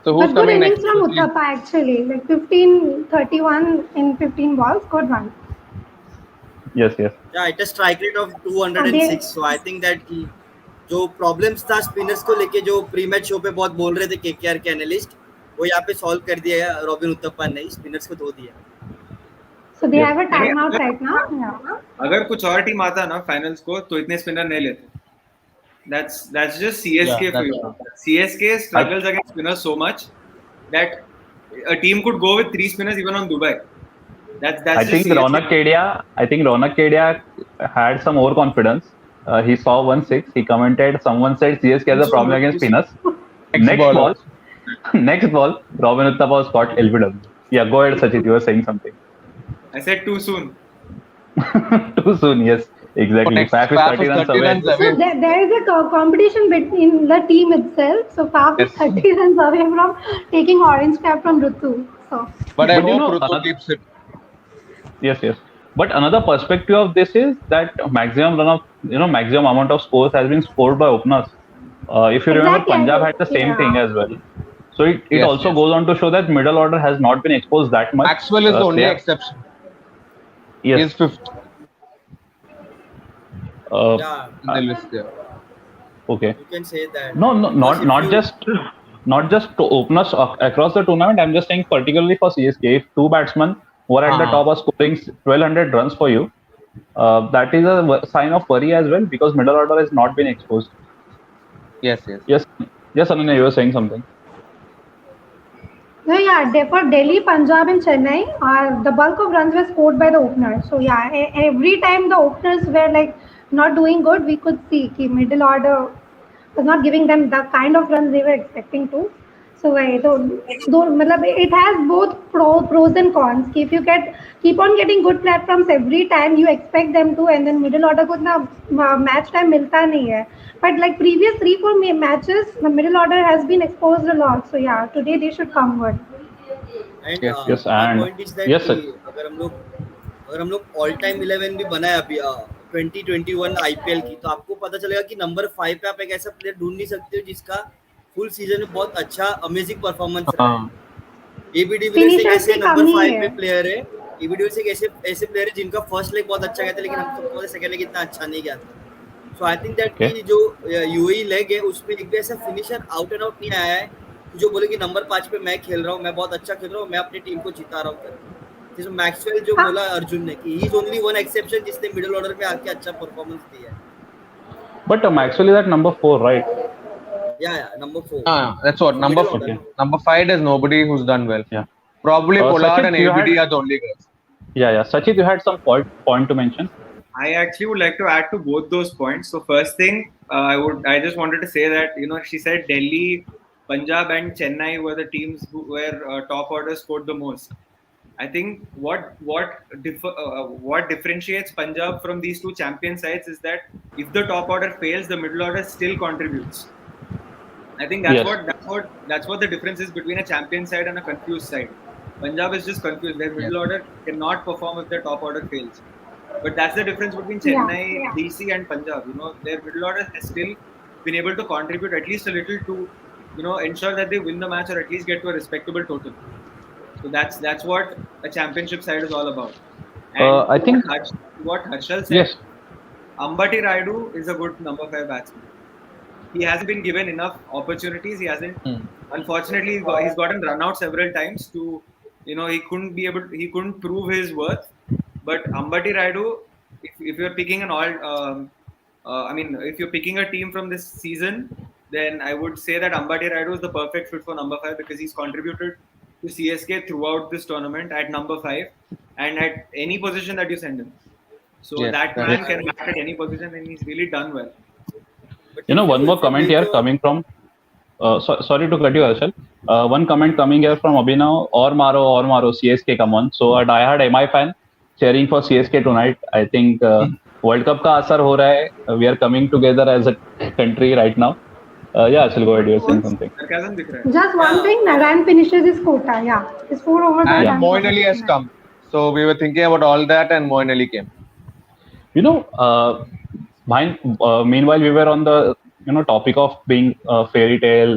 So who's But good coming next? innings from Uttapa actually, like 15, 31 in 15 balls, good one. Yes, yes. Yeah, it a strike rate of They 206. So I think that कि जो problems था spinners को लेके जो pre match show पे बहुत बोल रहे थे केकेआर के एनालिस्ट वो यहाँ पे सॉल्व कर दिया है रॉबिन उत्तप्पा ने स्पिनर्स को धो दिया. so they Yes. have a नहीं, timeout right now. Yeah. अगर कुछ और टीम आता ना फाइनल्स को तो इतने स्पिनर नहीं लेते. That's just Yeah, CSK for that's you. true. CSK I, struggles against spinners so much that a team could go with 3 spinners even on Dubai. I That's just think CSK. Ronak Kedia had some overconfidence. He saw 1-6. He commented. Someone said CSK has Too a soon, problem bro. against Too soon. spinners. Next Next ball ball, also. next ball, Robin Uttapa was caught LBW. Yeah, go ahead, Sachit. You were saying something. I said too soon. Too soon. Yes, Oh, exactly. next Faf is Faf 30 is runs 30 away. runs So away. there is a competition between the team itself. So Faf is Yes. 30 runs away from taking orange cap from Rutu. So But I But hope Rutu keeps it. yes, yes. But another perspective of this is that maximum amount of scores has been scored by openers. If you remember, exactly, Punjab had the same thing yeah. as well. So it Yes, also yes. goes on to show that middle order has not been exposed that much. Maxwell is the They only have, exception. He yes. is fifth Uh, Yeah, in the list there. okay. you can say that No, no, because not if not you just to openers across the tournament. I'm just saying particularly for CSK, if two batsmen who are at the top are scoring 1,200 runs for you, that is a sign of worry as well because middle order has not been exposed. Yes, yes. Yes, yes, Ananya, you were saying something. No, yeah, for Delhi, Punjab, and Chennai, the bulk of runs were scored by the openers. So yeah, every time the openers were like not doing good, we could see कि middle order was not giving them the kind of runs they were expecting to. So मतलब it has both pros and cons. कि if you keep on getting good platforms every time, you expect them to, and then middle order को इतना match time मिलता नहीं है. But like previous 3-4 matches, the middle order has been exposed a lot. So yeah, today they should come good. And Yes, yes. Yes, my and point is that yes, कि sir. अगर हम लोग all time 11 भी बनाए अभी 2021 IPL की तो आपको पता चलेगा कि नंबर 5 पे आप एक ऐसा प्लेयर ढूंढ नहीं सकते हो जिसका फुल सीजन में बहुत अच्छा अमेजिंग परफॉर्मेंस रहा है. एबी डिविलियर्स एक फिनिशर्स ऐसे की नंबर कमी 5 है. पे प्लेयर है. एबी डिविलियर्स एक ऐसे प्लेयर है जिनका फर्स्ट लेग बहुत अच्छा गया था लेकिन हम सबको पता है सेकंड लेग इतना अच्छा नहीं गया था. सो आई थिंक दैट Okay. की जो यूएई लेग है उसमें एक भी ऐसा फिनिशर आउट एंड आउट नहीं आया है जो बोले कि नंबर 5 पे मैं खेल रहा हूँ, मैं बहुत अच्छा खेल रहा हूँ, मैं अपनी टीम को जिता रहा हूँ करके. जैसे मैक्सवेल जो हाँ, बोला अर्जुन ने कि he is only one exception जिसने मिडिल ऑर्डर में आके अच्छा परफॉर्मेंस दिया है. But Maxwell is at number 4, right? या number 4 That's what. Number middle order Okay. ना. number 5 is nobody who's done well. Yeah. Probably Pollard Sachit, and you ABD had are the only guys. yeah. Sachit, you had some point to mention. I actually would like to add to both those points. So first thing, I just wanted to say that she said Delhi, Punjab, and Chennai were the teams where top order scored the most. I think what differentiates Punjab from these two champion sides is that if the top order fails, the middle order still contributes. I think that's Yes. what the difference is between a champion side and a confused side. Punjab is just confused. Their Yes. middle order cannot perform if their top order fails. But that's the difference between yeah. Chennai, DC, and Punjab. Their middle order has still been able to contribute at least a little to, ensure that they win the match or at least get to a respectable total. So that's what a championship side is all about. And I think what Harshal said, yes. Ambati Rayudu is a good number 5 batsman. He hasn't been given enough opportunities. He hasn't. Unfortunately, he's gotten run out several times. He couldn't prove his worth. But Ambati Rayudu, if you're picking if you're picking a team from this season, then I would say that Ambati Rayudu is the perfect fit for number 5 because he's contributed to CSK throughout this tournament at number 5 and at any position that you send him. So Yes, that that man is can bat at any position and he's really done well. But if One more you comment here major coming from. Sorry to cut you, Harshal. One comment coming here from Abhinav. Or maro, CSK, come on. So a diehard MI fan cheering for CSK tonight. I think World Cup का असर हो रहा है. We are coming together as a country right now. Yeah, Achal, go ahead. You were saying Towards something. sarcasm दिख रहा है. Just one Yeah, thing, Naran finishes his quota. Yeah, his 4 overs are And Yeah. done for Moeen the Ali has tonight. come. So we were thinking about all that, and Moeen Ali came. You know, meanwhile, we were on the topic of being fairy tale,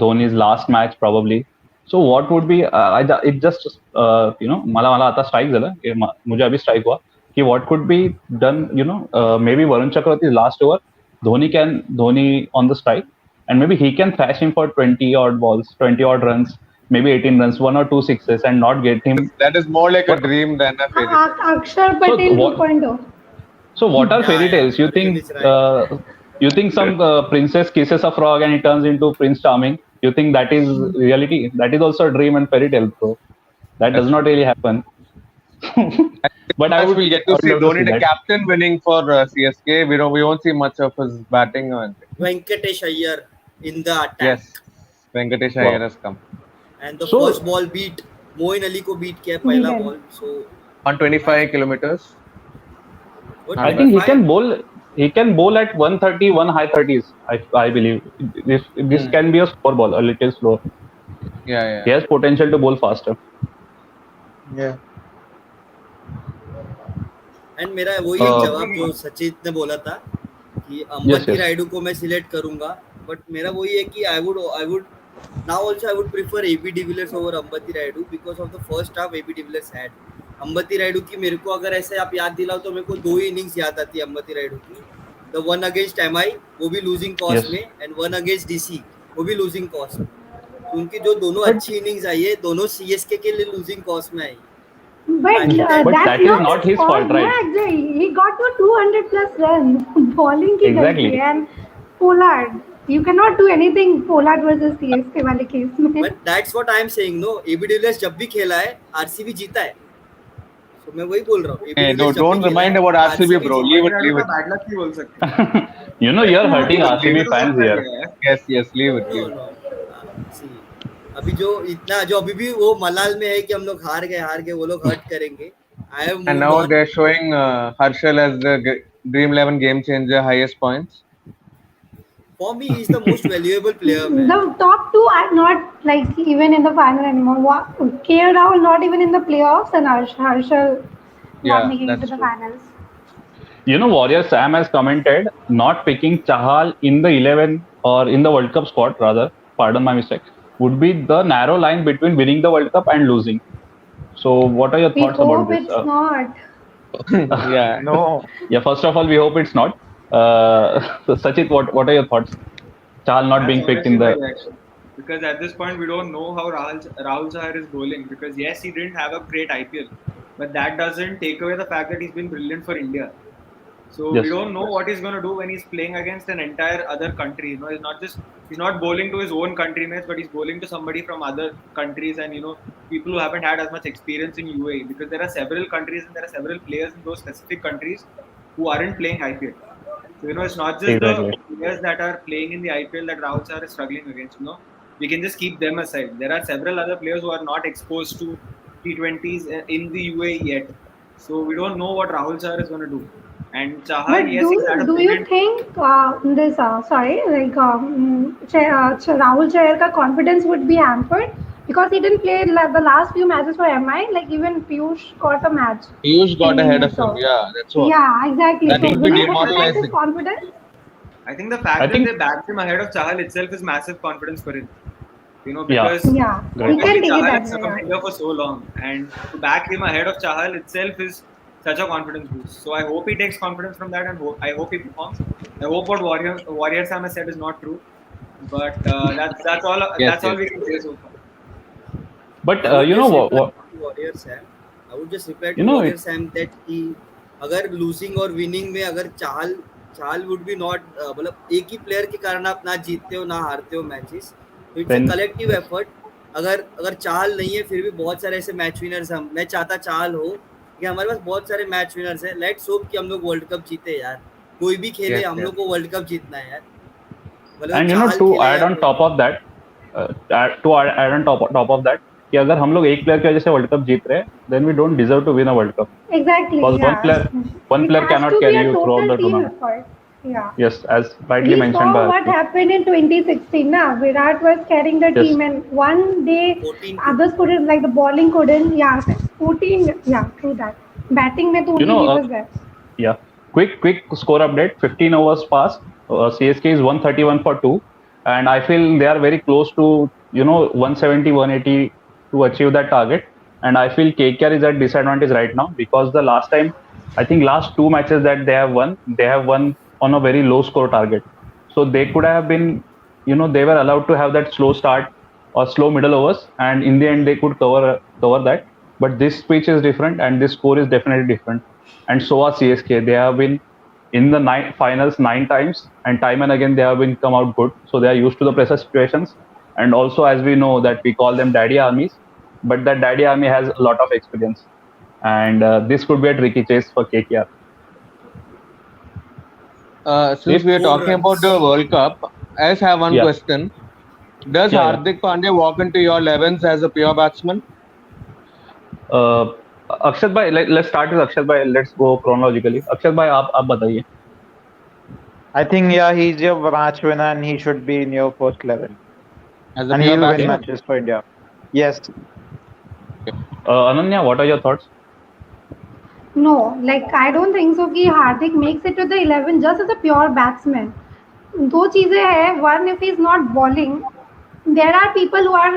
Dhoni's last match probably. So what would be? It just मला आता strike झालं. मुझे अभी strike हुआ कि what could be done? Maybe Varun Chakravarti's last over, Dhoni on the strike, and maybe he can thrash him for 20 odd balls, 20 odd runs, maybe 18 runs, one or two sixes, and not get him. That is more like a But dream than a fairy tale. Akshar so Patel what? 2.0. So what are yeah, fairy yeah. tales? You Arjun think is right. some princess kisses a frog and he turns into Prince Charming? You think that is reality? That is also a dream and fairy tale, bro. That does That's not true. really happen. But Match we'll get I to would see love to Dhoni see the that. captain winning for CSK. We won't see much of his batting or anything. Venkatesh Iyer in the attack. Yes, Venkatesh Iyer Wow. has come. And the first So ball beat Moeen Ali को beat किया We पहला did. ball. So 125 kilometers. what Not I bad. think 25? he can bowl at 130, one high 30s. I believe this Hmm. can be a slower ball, a little slow. Yeah, He yeah. has potential to bowl faster. Yeah. And मेरा वही एक Uh, जवाब जो सचित ने बोला था कि yes, Ambati yes, Rayudu को मैं सिलेक्ट करूंगा बट मेरा वही है कि I would now also I would prefer AB de Villiers over Ambati Rayudu because of the first half AB de Villiers had. Ambati Rayudu की मेरे को अगर ऐसे आप याद दिलाओ तो मेरे को 2 ही इनिंग्स याद आती है Ambati Rayudu की. The one against MI वो भी losing cost yes. में and one against DC वो भी losing cost में. तो उनकी जो दोनों But अच्छी इनिंग्स आई है दोनों CSK के लिए losing cost में आई. So I But think that but that's that is not not his his fault, fault, no, right? actually. He got to 200 plus runs. Bowling की गलती Exactly. है. And Pollard, you cannot do anything Pollard versus CSK वाले case में. but that's what I am saying no AB de Villiers जब भी खेला है RCB जीता है. तो मैं वही बोल रहा हूँ AB de Hey, Villiers जब भी don't खेला remind है about RCB, RCB bro. जीता Leave है. it, Rayudu leave का it. bad luck नहीं बोल सकते. You're hurting तो RCB लेने तो fans सब कर here. गया है. Yes, yes, leave it, no leave it. No see अभी जो इतना जो अभी भी वो मलाल में है कि हम लोग हार गए वो लोग हर्ट करेंगे. I have And moved now on. they're showing Harshal as the Dream 11 game changer, highest points. For me, he's the most valuable player, man. The top two are not like even in the final anymore. KL Rahul not even in the playoffs, and Harshal not Yeah, making it to that's the true. finals. Warrior Sam has commented not picking Chahal in the 11 or in the World Cup squad, rather, pardon my mistake, would be the narrow line between winning the World Cup and losing. So, what are your We thoughts about hope this? it's not. Yeah. No. Yeah, first of all, we hope it's not. So Sachit, what are your thoughts? Chahal not That's being picked honestly in my the. reaction. Because at this point, we don't know how Rahul Chahar is bowling. Because yes, he didn't have a great IPL, but that doesn't take away the fact that he's been brilliant for India. So we Yes, don't know what he's going to do when he's playing against an entire other country. He's not bowling to his own countrymates, but he's bowling to somebody from other countries and people who haven't had as much experience in UAE because there are several countries and there are several players in those specific countries who aren't playing IPL. So it's not just the exactly. players that are playing in the IPL that Rahul Chahar is struggling against. We can just keep them aside. There are several other players who are not exposed to T20s in the UAE yet. So we don't know what Rahul Chahar is going to do. And Chahal, But yes, he's had a do you brilliant. think this sorry like Rahul Chahar ka confidence would be hampered because he didn't play the last few matches for MI? Like even Piyush got a match Piyush got in ahead of him. so Yeah, that's what. yeah exactly. That So will will be it affect his demoralizing. confidence? I think the I fact that think, they backed him ahead of Chahal itself is massive confidence for him. yeah, Because Yeah, we great. can obviously take it Chahal that has way. served India for so long, and to back him ahead of Chahal itself is such a confidence boost. So I hope he takes confidence from that, and I hope he performs. I hope what Warrior Sam has said is not true, but that's all Yes, that's all yes. we can say so far. But I would just reply what to Warrior Sam. I would just reply you to know, Warrior Sam that कि अगर losing और winning में अगर चाल would be not मतलब एक ही player के कारण आप ना जीतते हो ना हारते हो matches. तो it's a then collective effort. अगर चाल नहीं है फिर भी बहुत सारे ऐसे मैच विनर्स हम मैं चाहता चाल हो कि हमारे पास बहुत सारे मैच विनर्स हैं. लेट्स होप कि हम लोग वर्ल्ड कप जीते यार. कोई भी खेले Yes, हम yes. लोग को वर्ल्ड कप जीतना है यार. मतलब and चाल to खेले add या on कोई top of that, add on top of that, कि अगर हम लोग एक प्लेयर की वजह से वर्ल्ड कप जीत रहे हैं, then we don't deserve to win a World Cup Exactly. because Yeah, one it player has cannot to be carry a you throughout total the team tournament. effort. Yeah. Yes, as rightly We mentioned saw by what Arti. happened in 2016. Now Virat was carrying the Yes. team, and one day 14-2. others couldn't, like the bowling couldn't. Yeah, 14. Yeah, true that. Batting mein to You only know, he was there. yeah. Quick score update. 15 overs passed. CSK is 131 for two, and I feel they are very close to 170, 180 to achieve that target. And I feel KKR is at disadvantage right now because the last time, I think last two matches that they have won on a very low score target. So they could have been, they were allowed to have that slow start or slow middle overs, and in the end they could cover that. But this pitch is different, and this score is definitely different, and so are CSK. They have been in the finals nine times, and time and again they have been come out good. So they are used to the pressure situations. And also, as we know, that we call them daddy armies, but that daddy army has a lot of experience, and this could be a tricky chase for KKR. Since If we are Four talking about the runs. World Cup, I just have one yeah, question. Does yeah, yeah. Hardik Pandya walk into your 11s as a pure batsman? Uh, अक्षत भाई, let's start with अक्षत भाई. Let's go chronologically. अक्षत भाई, आप बताइए. I think yeah, he's your match winner and he should be in your first 11. As a And pure he'll win Okay. batsman? matches for India. Yes, Ananya, what are your thoughts? No, like I don't think so. कि Hardik makes it to the 11 just as a pure batsman. दो चीजें हैं. One, if he's not bowling, there are people who are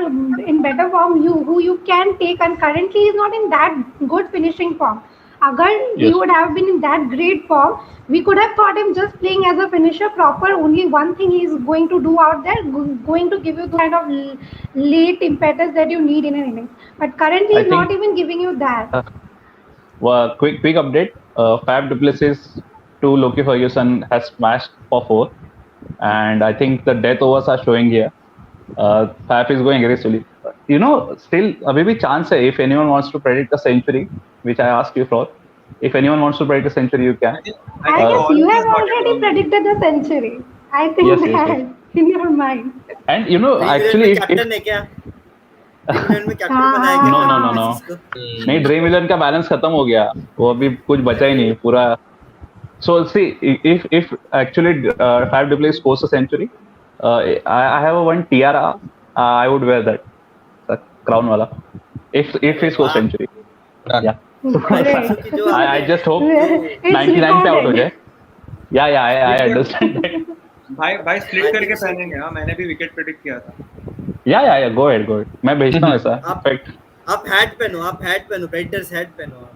in better form you who you can take, and currently he's not in that good finishing form. Agar he Yes. would have been in that great form, we could have thought him just playing as a finisher proper. Only one thing he's going to do out there, going to give you the kind of late impetus that you need in an innings. But currently I he's not think even giving you that. quick update. Fab Duplessis to Loki Ferguson has smashed for four, and I think the death overs are showing here. Fab is going aggressively. Still अभी भी chance है. If anyone wants to predict a century, which I asked you for, if anyone wants to predict a century, you can. I I think Uh, guess all you of us have got it already wrong. predicted the century. I think yes, yes, yes. that in your mind. And dream eleven actually, में if captain है क्या? Dream eleven में captain बनाया क्या no, Faf no, no, no. Du Plessis को? नहीं, dream eleven का balance खत्म हो गया. वो अभी कुछ बचा ही अरे नहीं पूरा. So see, if actually Fab du Plessis scores a century, I have a one tiara. I would wear that, the crown wala. If अरे he scores वाह. century, Done. yeah. I think Great. सो कि जो I आपने just hope जो It's 99 पे out हो recorded. जाए. Yeah, I Split कर understand that. भाई स्प्लिट आई करके थिंक सो पहनेंगे. हाँ, मैंने भी विकेट प्रेडिक्ट किया था. Yeah. Go ahead. मैं भेजता हूँ ऐसा. आप Perfect. आप हैट पहनो प्रेडिटर्स हैट पहनो आप.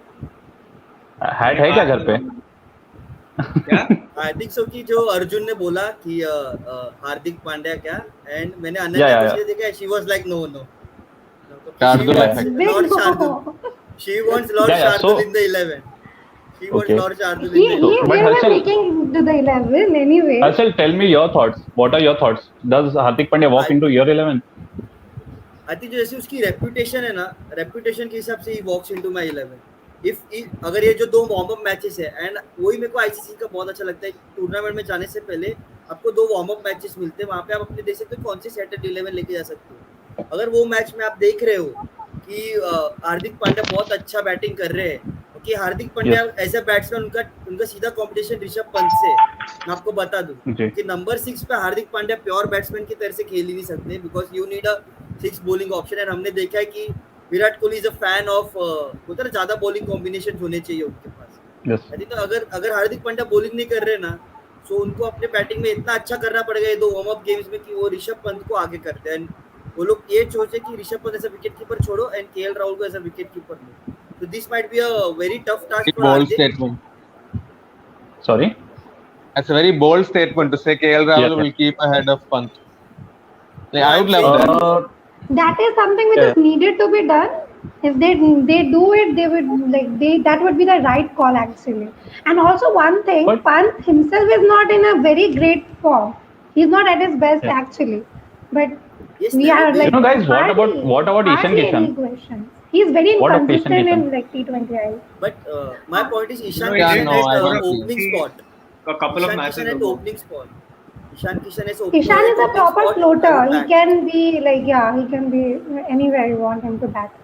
हैट मैंने है क्या बाद घर में पे? लाऊंगा. क्या? आई थिंक सो कि जो अर्जुन ने बोला कि हार्दिक पांड्या क्या एंड मैंने Yeah, अनन्या को yeah, सीधे देखा she was like no no she Shardul yeah, yeah, wants effect. Lord Big Shardul no. She wants lord yeah. Shardul So in the 11 she wants okay. Lord Shardul in He the So, he 11 but will be Harshal, making to the 11 anyway. Harshal, tell me your thoughts. What are your thoughts? Does Hardik Pandya walk I into year 11? I think जैसे उसकी reputation है ना reputation के हिसाब से ही वॉक्स into my 11 if अगर ये जो दो वार्म अप मैचेस है एंड वही मेरे को आईसीसी का बहुत अच्छा लगता है टूर्नामेंट में जाने से पहले आपको दो वार्म अप मैचेस मिलते हैं वहां पे आप अपने देख सकते हो कौन से सैटरडे 11 लेके जा सकते हो अगर वो मैच में आप देख रहे हो कि हार्दिक पांड्या बहुत अच्छा बैटिंग कर रहे हैं क्योंकि Hardik Pandya Yes. As a batsman उनका सीधा कंपटीशन ऋषभ पंत से है। मैं आपको बता दूं जी. कि नंबर 6 पे हार्दिक पांड्या प्योर बैट्समैन की तरह से खेल ही नहीं सकते because you need a 6 bowling option and हमने देखा है कि Virat Kohli is a fan of होता है ज्यादा बॉलिंग कॉम्बिनेशन होने चाहिए उनके पास। Yes. आई थिंक तो अगर हार्दिक पांड्या बॉलिंग नहीं कर रहे ना सो उनको अपने बैटिंग में इतना अच्छा करना पड़ेगा ये दो वार्म अप गेम्स में कि वो ऋषभ पंत को आगे करते हैं। वो लोग ये सोचे कि ऋषभ पंत ऐसा विकेट कीपर छोड़ो एंड केएल राहुल को ऐसा wicket keeper low. So this might be a very tough task Very for bold Hardik. statement. Sorry. That's a very bold statement to say KL Yeah, Rahul yeah. will keep ahead of Pant. Like, No, I I'm would love saying that. that That is something which Yeah, is needed to be done. If they do it, they would like they that would be the right call actually. And also one thing, but Pant himself is not in a very great form. He's not at his best yeah. actually. But yes we are like Guys, what about Ishan hardly any Kishan? questions. He's very What of Ishan inconsistent Kishan? in like T20 I. but my point is You know, Ishan he Yeah, did Kishan no, at I score a don't see. opening spot. a couple of Ishan matches Kishan at ago. opening spot. Ishan Kishan is Ishan is a opening proper spot. I floater. would He back. can be like he can be anywhere you want him to bat.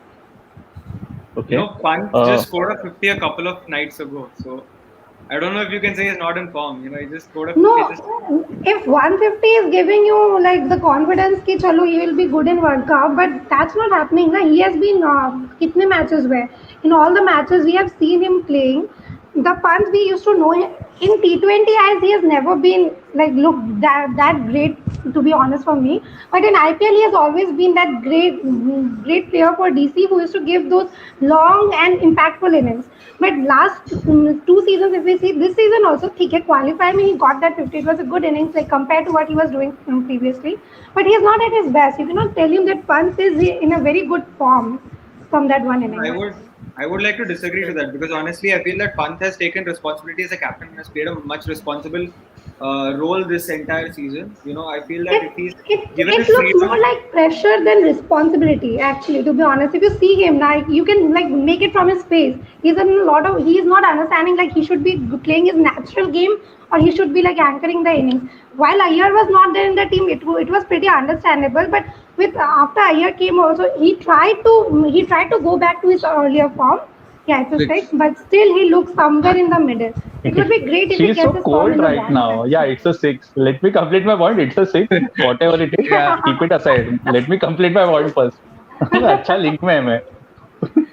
You Okay. know, Pant Uh, just scored a 50 a couple of nights ago. So I don't know if you can say he's not in form. He just scored a 50. Just No, if 150 is giving you like the confidence कि चलो he will be good in World Cup, but that's not happening. Na? He has been कितने matches where in all the matches we have seen him playing. The Pant we used to know him in T20 as he has never been like look that great to be honest for me. But in IPL he has always been that great player for DC who used to give those long and impactful innings. But last 2 seasons, if we see this season also, ठीक है qualify में he got that 50. It was a good innings like compared to what he was doing previously. But he is not at his best. You cannot tell him that Pant is in a very good form from that one I innings. would like to disagree to that because honestly, I feel that Pant has taken responsibility as a captain and has played a much responsible role this entire season. I feel that It, if he's it given it the looks more freedom, like pressure than responsibility. Actually, to be honest, if you see him, like you can like make it from his face. He's in a lot of. He is not understanding like he should be playing his natural game or he should be like anchoring the innings. While Iyer was not there in the team, it was pretty understandable. But with after Iyer came also, he tried to go back to his earlier form. Yeah, it's a six, Six. but still he looks somewhere in the middle. It would be great if he She's so gets his form cold in the right ball now. Yeah, actually. it's a six. Let me complete my point. It's a six. Whatever it is, Yeah. keep it aside. Let me complete my point first. अच्छा link में है मैं.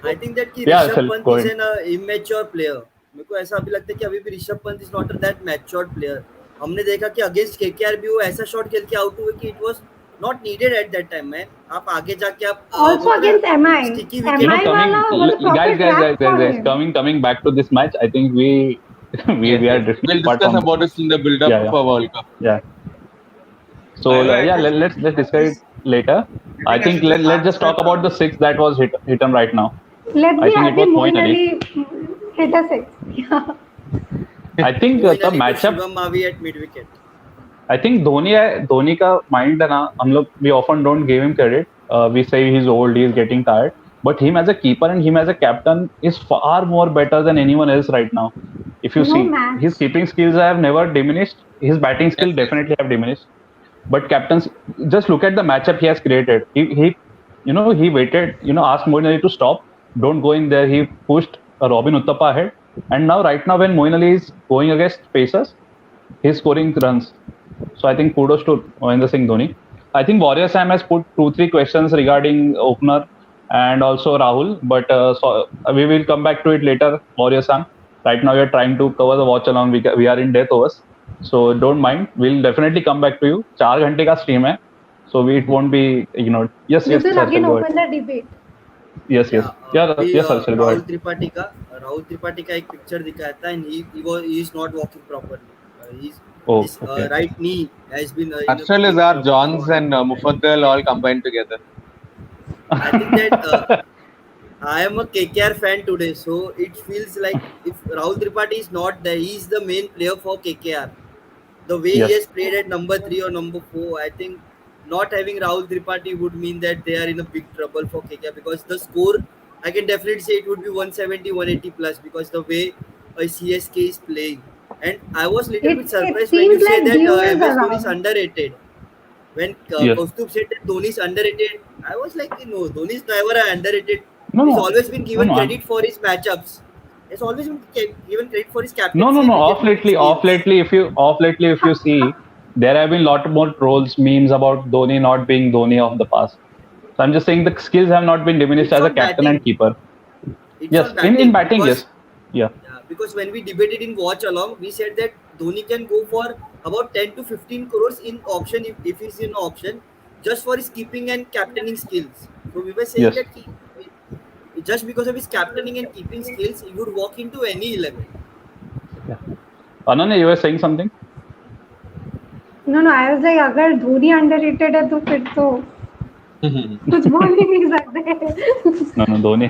I think that कि Yeah, Rishabh Sal, Pant go is ahead. An immature player. मेरे को ऐसा अभी लगता है कि अभी भी Rishabh Pant is not that matured player. हमने देखा कि अगेंस्ट केकेआर भी वो ऐसा शॉट खेल के आउट हुए कि it was not needed at that time man. आप आगे जाके आप Also बोलते ना against MI. Sticky You wicket. know, MI wala was a proper trap for him. coming back to this match. I think we Yes, we are yes. drifting We'll apart discuss from. about this in the build-up Yeah, of yeah, a World Cup. yeah. by So the way, yeah, let's discuss it later. I I think I think should just let's just answer. talk about the six that was hit on right now. Let's I be think it happy was Moeen Moeen Ali. Ali hit a six. Yeah. I think Moeen the Ali to matchup. Shivam Mavi at mid wicket. I think Dhoni का mind है ना हम लोग we often don't give him credit. We say he's old, he's getting tired. But him as a keeper and him as a captain is far more better than anyone else right now. If you No see, his match. keeping skills have never diminished. His batting skill Yes, yes. definitely have diminished. But captains, just look at the matchup he has created. He waited. Asked Moeen Ali to stop. Don't go in there. He pushed Robin Uttapa ahead. And now, right now, when Moeen Ali is going against Pacers, he's scoring runs. So I think kudos to Mahendra Singh Dhoni. I think Warrior Sam has put 2-3 questions regarding opener and also Rahul, but we will come back to it later. Warrior Sam. Right now we are trying to cover the watch along. We are in death overs, so don't mind. We'll definitely come back to you. 4 घंटे का stream है, so it won't be Yes, You yes, will Harshal, again go ahead. open the debate. Yes, या yes, yeah, अभी yes, Harshal, go Rahul ahead. Tripathi का एक picture दिखाया था and he is not walking properly. Oh, his okay. right knee has been in a Arshal is big our trouble. Johns and Mufaddal all combined together. I think that I am a KKR fan today, so it feels like if Rahul Tripathi is not there, he is the main player for KKR. The way he Yes. has played at number 3 or number 4, I think not having Rahul Tripathi would mean that they are in a big trouble for KKR because the score, I can definitely say it would be 170, 180 plus because the way CSK is playing. And I was a little bit It surprised when you seems say like that Dew is MS Dhoni is around. underrated. When Yes. Kaustubh said that Dhoni is underrated, I was like, no, Dhoni is never underrated. No, He's no, always been no, given no. credit for his matchups. He's always been given credit for his No, no, captaincy no. and wicket taking Off skills. lately, if you see, there have been lot more trolls, memes about Dhoni not being Dhoni of the past. So I'm just saying the skills have not been diminished It's as a on captain and batting. keeper. It's Yes, on in batting batting, yes, yeah, because when we debated in watch along, we said that Dhoni can go for about 10 to 15 crores in auction if he's in auction just for his keeping and captaining skills. So we were saying yes, that just because of his captaining and keeping skills, he would walk into any 11. yeah. Ananya, you were saying something? No, no. I was like, अगर Dhoni underrated है तो फिर तो कुछ बोल ही नहीं सकते. No, no, Dhoni.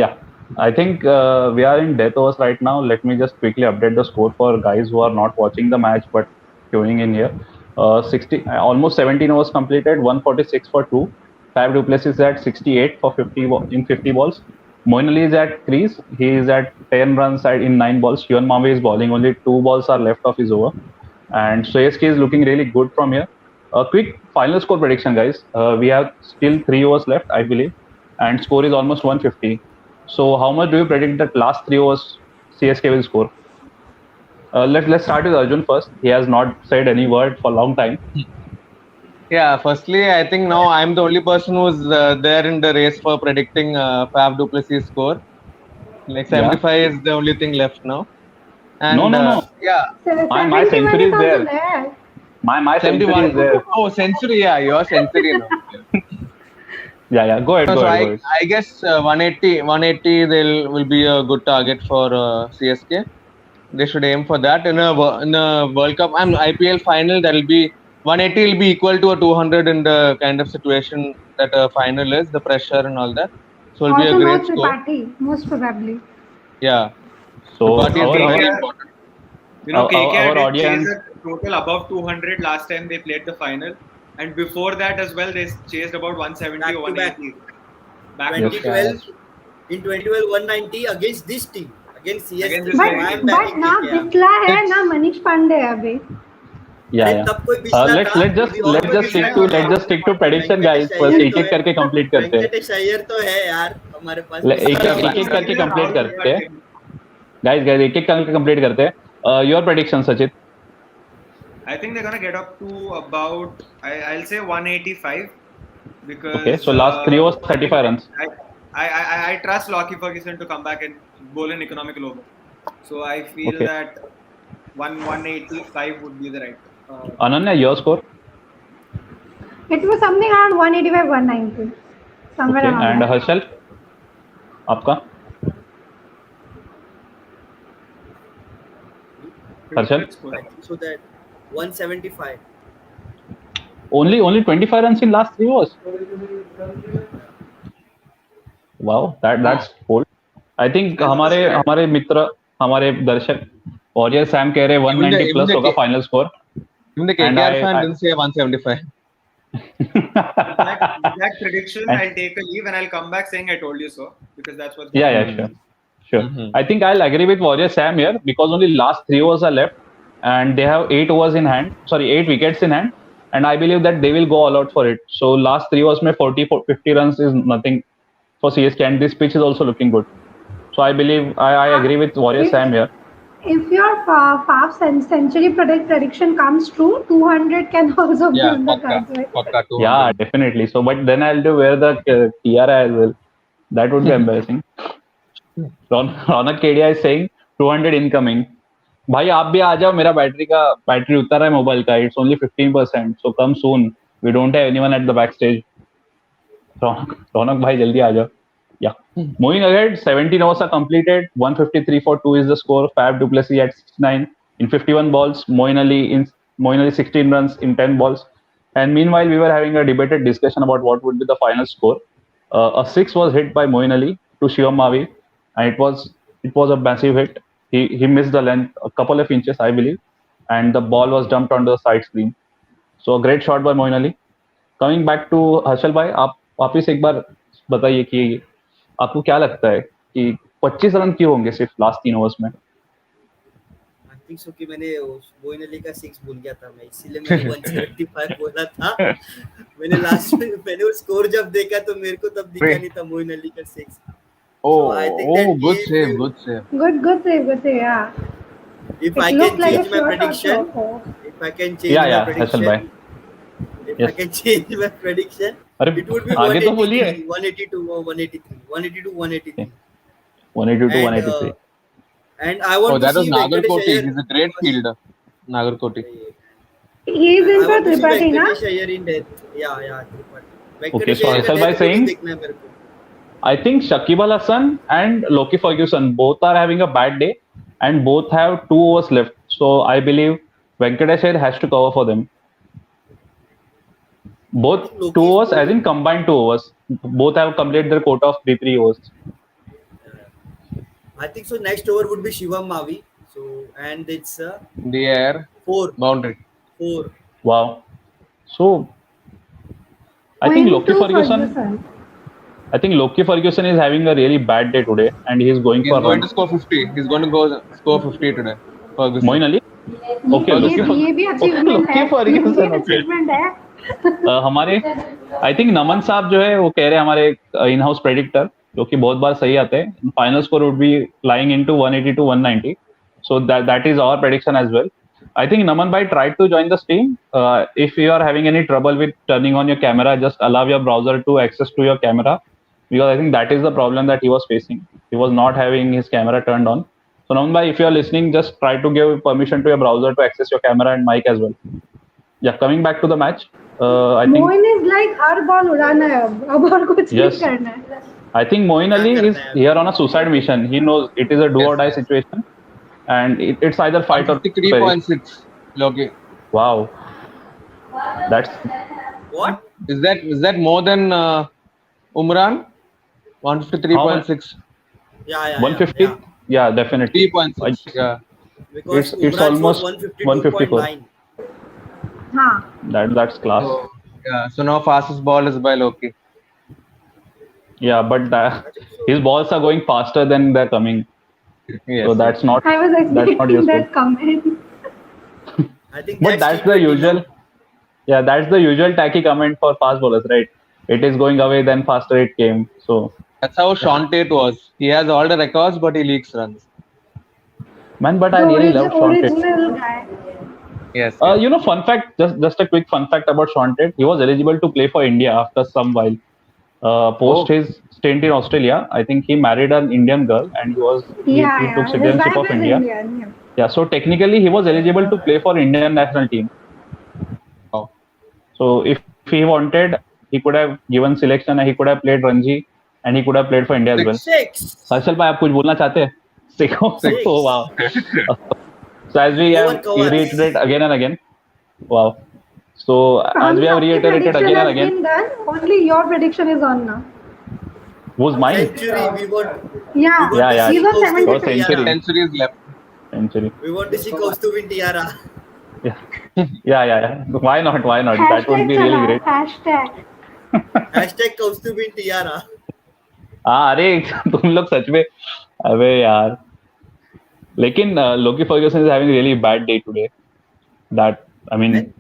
Yeah, I think we are in death overs right now. Let me just quickly update the score for guys who are not watching the match but tuning in here. almost 17 overs completed, 146 for 2. Fab Duplessis is at 68 for 50 in 50 balls. Moeen Ali is at crease. He is at 10 runs in 9 balls. Yuan Mawe is bowling. Only 2 balls are left of his over. And CSK is looking really good from here. A quick final score prediction, guys. We have still 3 overs left, I believe. And score is almost 150. So how much do you predict that last 3 overs CSK will score. Let's start with Arjun first. He has not said any word for a long time. Yeah, firstly, I think now I'm the only person who's there in the race for predicting Fab du Plessis score. Like Yeah. 75 is the only thing left now. No, And no, no. yeah, My 71 century is is also there. there. My century 71. is there. Oh, century. Yeah, your century now. Yeah. Go ahead. No, Go so ahead. Go I ahead. I guess 180 will be a good target for CSK. They should aim for that in a World Cup and IPL final. That'll be 180 will be equal to a 200 in the kind of situation that a final is, the pressure and all that. So it'll be a Also, no great score. Tripathi, most probably. Yeah, So Tripathi is very our KKR, important. KKR our did chase audience. a total above 200 last time they played the final, and before that as well, they chased about 170 or Back to back. 180. Back to Yes. back. 2012, in 2012, 190 against this team, against Against CSK. this So But very I am team. backing ना KKR. बिचला है Six. ना मनीष पांडे है अभी. Yeah. अरे Yeah. तब कोई पिछला Let's था, let's अभी just और let's कोई just पिछला stick है to बताओ. prediction, guys. Venkatesh First Iyer एक तो एक है, करके complete करते हैं. वेंकटेश अय्यर तो है यार हमारे पास एक पिछला एक एक वाला. एक करके Rahul complete करते हैं. Tripathi. Guys, एक एक करके complete करते हैं. Your prediction, Sachit. I think they're gonna get up to about I'll say 185 Okay. because So last 3 overs, 35 runs. I trust Lockie Ferguson to come back and bowl an economical over. So I feel Okay. that 185 would be the right. Ananya, your score. It was something around 185, 190, somewhere Okay. around And that. Harshal, आपका? Harshal? Predicted score. I think so that 175. Only 25 runs in last 3 overs. Wow, that's bold. I think And हमारे also, हमारे मित्र हमारे दर्शक और ये Sam कह रहे हैं Even the 190 even plus the होगा K- final score. even the And KKR fan didn't say 175. that prediction, I'll take a leave and I'll come back saying I told you so because that's what's going to Yeah, happen. sure. Mhm. I think I'll agree with Warrior Sam here because only last 3 overs are left, and they have 8 overs in hand. Sorry, 8 wickets in hand, and I believe that they will go all out for it. So last 3 overs, mein 40, 50 runs is nothing for CSK, and this pitch is also looking good. So I believe I agree with Warrior If, Sam here. if your century prediction comes true, 200 can also be Yeah, on the Pakka, cards, right? Pakka Yeah, 200. definitely. So, but then I'll do wear the tiara as well. That would be embarrassing. Raunak Kedia is saying 200 incoming. भाई आप भी आ जाओ, मेरा battery उतर रहा है mobile का. It's only 15%, so come soon. We don't have anyone at the back stage. Raunak भाई जल्दी आ जाओ. Yeah. Moving ahead, 17 overs are completed. 153 for 2 is the score. Fab du Plessis at 69 in 51 balls. Moeen Ali 16 runs in 10 balls. And meanwhile, we were having a debated discussion about what would be the final score. A six was hit by Moeen Ali to Shivam Mavi, and it was a massive hit. He missed the length a couple of inches, I believe, and the ball was dumped onto the side screen. So a great shot by Moeen Ali. Coming back to Harshal भाई, आप वापिस एक बार बताइए कि आपको क्या लगता है कि 25 रन क्यों होंगे सिर्फ लास्ट 3 ओवर्स में? I think so कि मैंने मोइन अली का 6 भूल गया था मैं, इसीलिए मैंने 175 बोला था. मैंने लास्ट में मैंने वो स्कोर जब देखा तो मेरे को तब दिखा नहीं था मोइन अली का 6. Oh, So I think that good if save, you, good save. Good save, yeah. if It I looked can like a change my sure shot prediction, also. if I can change Yeah, my Harshal भाई. prediction, if I Yes. can change my prediction, अरे it would be आगे तो बोलिए. 183, 182 or 183, 182, 183. 182 to And 183. and I Oh, want to that was see Venkatesh Nagarkoti. Iyer. He's a great fielder. Nagarkoti. He is in I for want to see Tripathi, na? Venkatesh Iyer in death. Yeah, Tripathi. Okay, Venkatesh so Iyer का हर्षल भाई death bowling saying देखना है मेरे को. I think Shakib Al Hasan and Loki Ferguson both are having a bad day, and both have 2 overs left. So I believe Venkatesh Iyer has to cover for them. Both I think Loki 2 overs, is as in combined 2 overs. Both have completed their quota of 3 overs. I think so. Next over would be Shivam Mavi. So and it's The air 4. boundary. 4. Wow. So I think Going Loki to Ferguson. Ferguson. I think Loki Ferguson is having a really bad day today, and he is going He's for going to runs. score 50. He's going to go score 50 today. Ferguson. Moeen Ali. Okay, ये भी achievement है. Loki Ferguson. ये Okay. achievement है. हमारे आई think नमन साहब जो है वो कह रहे हैं, हमारे इन हाउस प्रेडिक्टर जो कि बहुत बार सही आते हैं. Final score would be lying into 180 to 190. So that is our prediction as well. I think Naman Bhai tried to join the stream. If you are having any trouble with turning on your camera, just allow your browser to access to your camera, because I think that is the problem that he was facing. He was not having his camera turned on. So Naman Bhai, if you are listening, just try to give permission to your browser to access your camera and mic as well. Yeah, coming back to the match, I think Moeen is like हर ball उड़ाना है, अब और कुछ नहीं yes, करना है. I think Moin क्या Ali is करना है here अभी? on a suicide mission. He knows it is a do Yes, or die yes. situation, and it's either fight or perish. 153.6, Loki. Wow, that's What? Is that more than Umran? how much? 153.6. Yeah. 150? Yeah, definitely. 3.6. Yeah. Because It's Umran scored almost 154. 152.9. हाँ. That's class. So yeah. So now fastest ball is by Loki. Yeah, but I think so. his balls are going faster than they're coming, Yes. so that's not I was expecting useful. that comment. I think But that's that's the T20 usual. now. Yeah, that's the usual tacky comment for fast bowlers, right? It is going away, then faster it came. So That's how Sean Tate was. He has all the records, but he leaks runs. man, but The I really love Sean Tate. original guy. Yes. Yes. Fun fact, just a quick fun fact about Sean Tate. He was eligible to play for India after some while. Post his stint in Australia, I think he married an Indian girl and he took Yeah. His citizenship wife of is India. Indian. Yeah. Yeah, so technically he was eligible to play for Indian national team. Oh. So if he wanted, he could have given selection and he could have played Ranji and he could have played for India as well. 6. Harshal भाई आप कुछ बोलना चाहते हैं? Six. Oh, wow. So as we No have one covers. reiterated again and again. Wow. So as Hum we have sabki reiterated prediction again and has again, been done. Only your prediction is on now. who's mine? Century. We want Yeah. to Yeah, see He's on Kaustuv Oh, 76. in century. Tiara. Centuries left. Century. We want to see Kaustuv in Tiara. Yeah. Why not? Why not? That would Hashtag be really चला. great. Hashtag. Hashtag Kaustuv in Tiara. हाँ अरे तुम लोग सच में अबे यार लेकिन Lockie Ferguson is having a really bad day today. That I mean And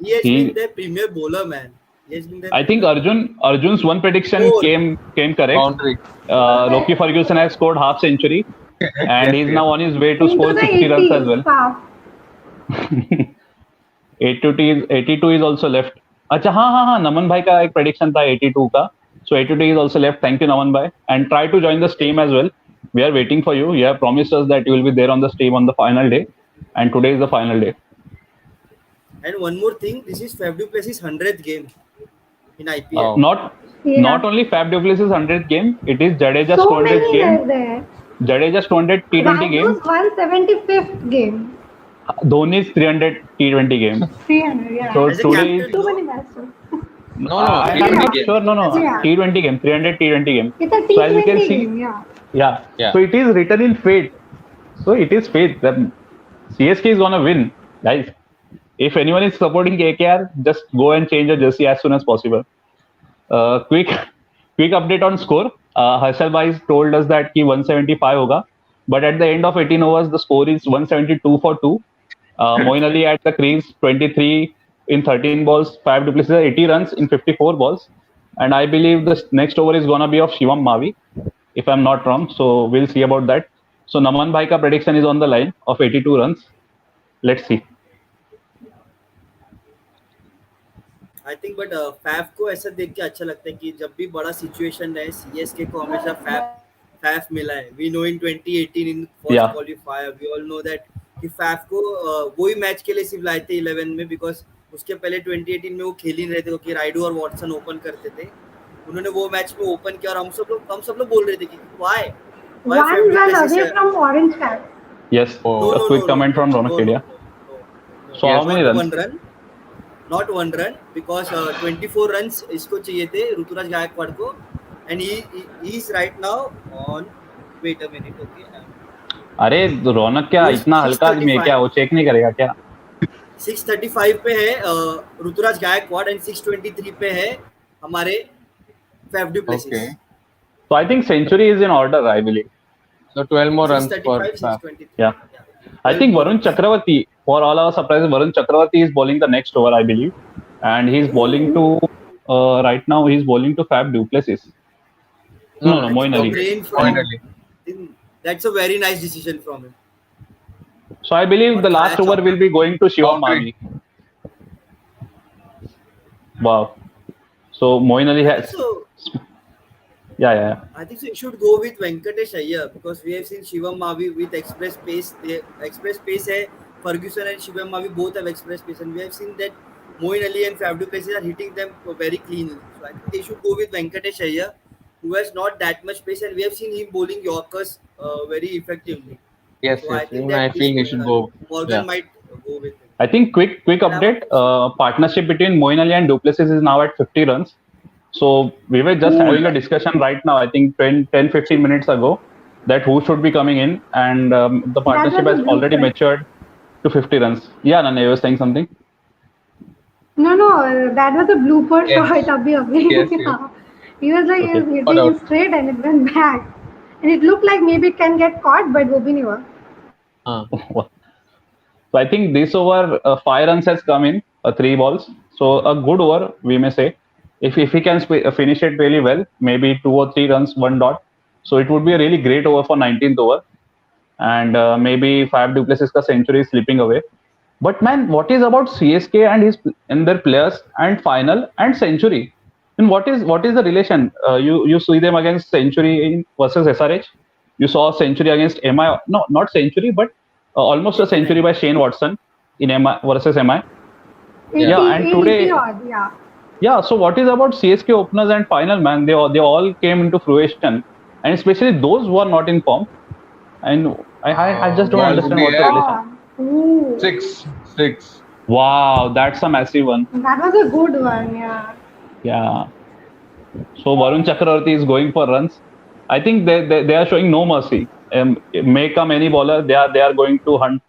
he has he been their premier bowler, man. He has been their I think Arjun's one prediction Four. came correct. Boundary. Loki Ferguson has scored half century and he's now on his way to Into score the 60 runs as 80s. well. Fast. 82 is also left. अच्छा हाँ नमन भाई का एक prediction था 82 का. So 82 is also left. Thank you Naman bhai and try to join the stream as well. We are waiting for you. You have promised us that you will be there on the stream on the final day and today is the final day. And one more thing, this is Fab du Plessis' 100th game in IPL. Oh. Not only Fab du Plessis' 100th game, it is Jadeja's So 200th many game. guys there. Jadeja's 200 T20 game. Raghu's 175th game. Dhoni's 300 T20 game. 300, yeah. So As a today is captain, Too many matches. No, I'm T20 not game. sure. No. Yeah. T20 game, 300 T20 game. It's a So as you can T20 see, game, yeah. yeah. So it is written in fate. So it is fate that CSK is gonna win, guys. If anyone is supporting KKR, just go and change your jersey as soon as possible. Quick update on score. Harshal Bhai told us that he 175 hoga, but at the end of 18 overs, the score is 172 for 2. Moin Ali at the crease, 23 in 13 balls, 5 du Plessis, 80 runs in 54 balls. And I believe the next over is gonna be of Shivam Mavi, if I'm not wrong. So we'll see about that. So Naman Bhai ka prediction is on the line of 82 runs. Let's see. I think but Faf को ऐसा देख के अच्छा लगता है कि जब भी बड़ा सिचुएशन रहे सीएसके को हमेशा फैफ मिला है. We know in 2018 in first qualifier we all know that कि फैफ को वही मैच के लिए सिर्फ लाए थे 11 में बिकॉज उसके पहले 2018 में वो खेल ही नहीं रहे थे क्योंकि राइडू और वॉटसन ओपन करते थे. उन्होंने वो मैच में ओपन किया और हम सब लोग बोल रहे थे कि why One run away from orange cap. Yes. A quick comment from Ronak Kedia. So how many runs? Not one run because 24 runs इसको चाहिए थे ऋतुराज गायकवाड़ को and he is right now on wait a minute okay. अरे रौनक क्या इतना हल्का आदमी है क्या? वो चेक नहीं करेगा क्या? 635 पे है ऋतुराज गायकवाड़ and 623 पे है हमारे Faf du Plessis. Okay. So I think century is in order, I believe. So 12 more runs for 623. Yeah. I think Varun Chakravarti, for all our surprises, Varun Chakravarti is bowling the next over, I believe, and he's bowling to right now. He's bowling to Fab du Plessis. No, No, no, I Moin think the Ali. brain Moeen from. Ali. I think that's a very nice decision from him. So I believe Or the last Khaya over will Chopra. be going to Shivam Boundary. Mavi. Wow. So Moin Ali I think has. so. Yeah, yeah, yeah. I think so. You should go with Venkatesh Iyer because we have seen Shivam Mavi with express pace. Express pace hai. Ferguson and Shivam Mavi both have express pace, and we have seen that Moeen Ali and Fab du Plessis are hitting them very cleanly. So I think they should go with Venkatesh Iyer, who has not that much pace, and we have seen him bowling Yorkers very effectively. Yes, So I yes. think Even I that this feel he should go. Morgan Yeah. might go with him. I think quick And I have a update. question. Partnership between Moin Ali and Duplessis is now at 50 runs. So we were just Ooh, having a discussion right now, I think 10, 15 minutes ago, that who should be coming in, and the that partnership was a has already blooper. matured to 50 runs. Yeah, Nanya, you were saying something? No, no, that was a blooper shot, Yes. Abhi Yes, Abhi. yes. Yeah. He was like, he Okay. was Got hitting out. it straight and it went back. And it looked like maybe it can get caught, but वो भी नहीं हुआ. So I think this over 5 runs has come in, 3 balls. So a good over, we may say. If he can finish it really well, maybe 2 or 3 runs, 1 dot. So it would be a really great over for 19th over. And maybe Fab du Plessis' ka century is slipping away. But man, what is about CSK and their players and final and century? And what is the relation? You see them against century in versus SRH. You saw a century against MI. No, not century, but almost a century 89. by Shane Watson in MI versus MI. Yeah. Yeah, 80, and 80 today, odd, yeah. yeah. So what is about CSK openers and final man? They all came into fruition, and especially those who are not in form. And I just don't Ball would understand be what's the at relation. Oh, ooh. six. Six. Wow, that's a massive one. That was a good one, yeah. Yeah. So Varun Chakravarti is going for runs. I think they are showing no mercy. May come any bowler, they are going to hunt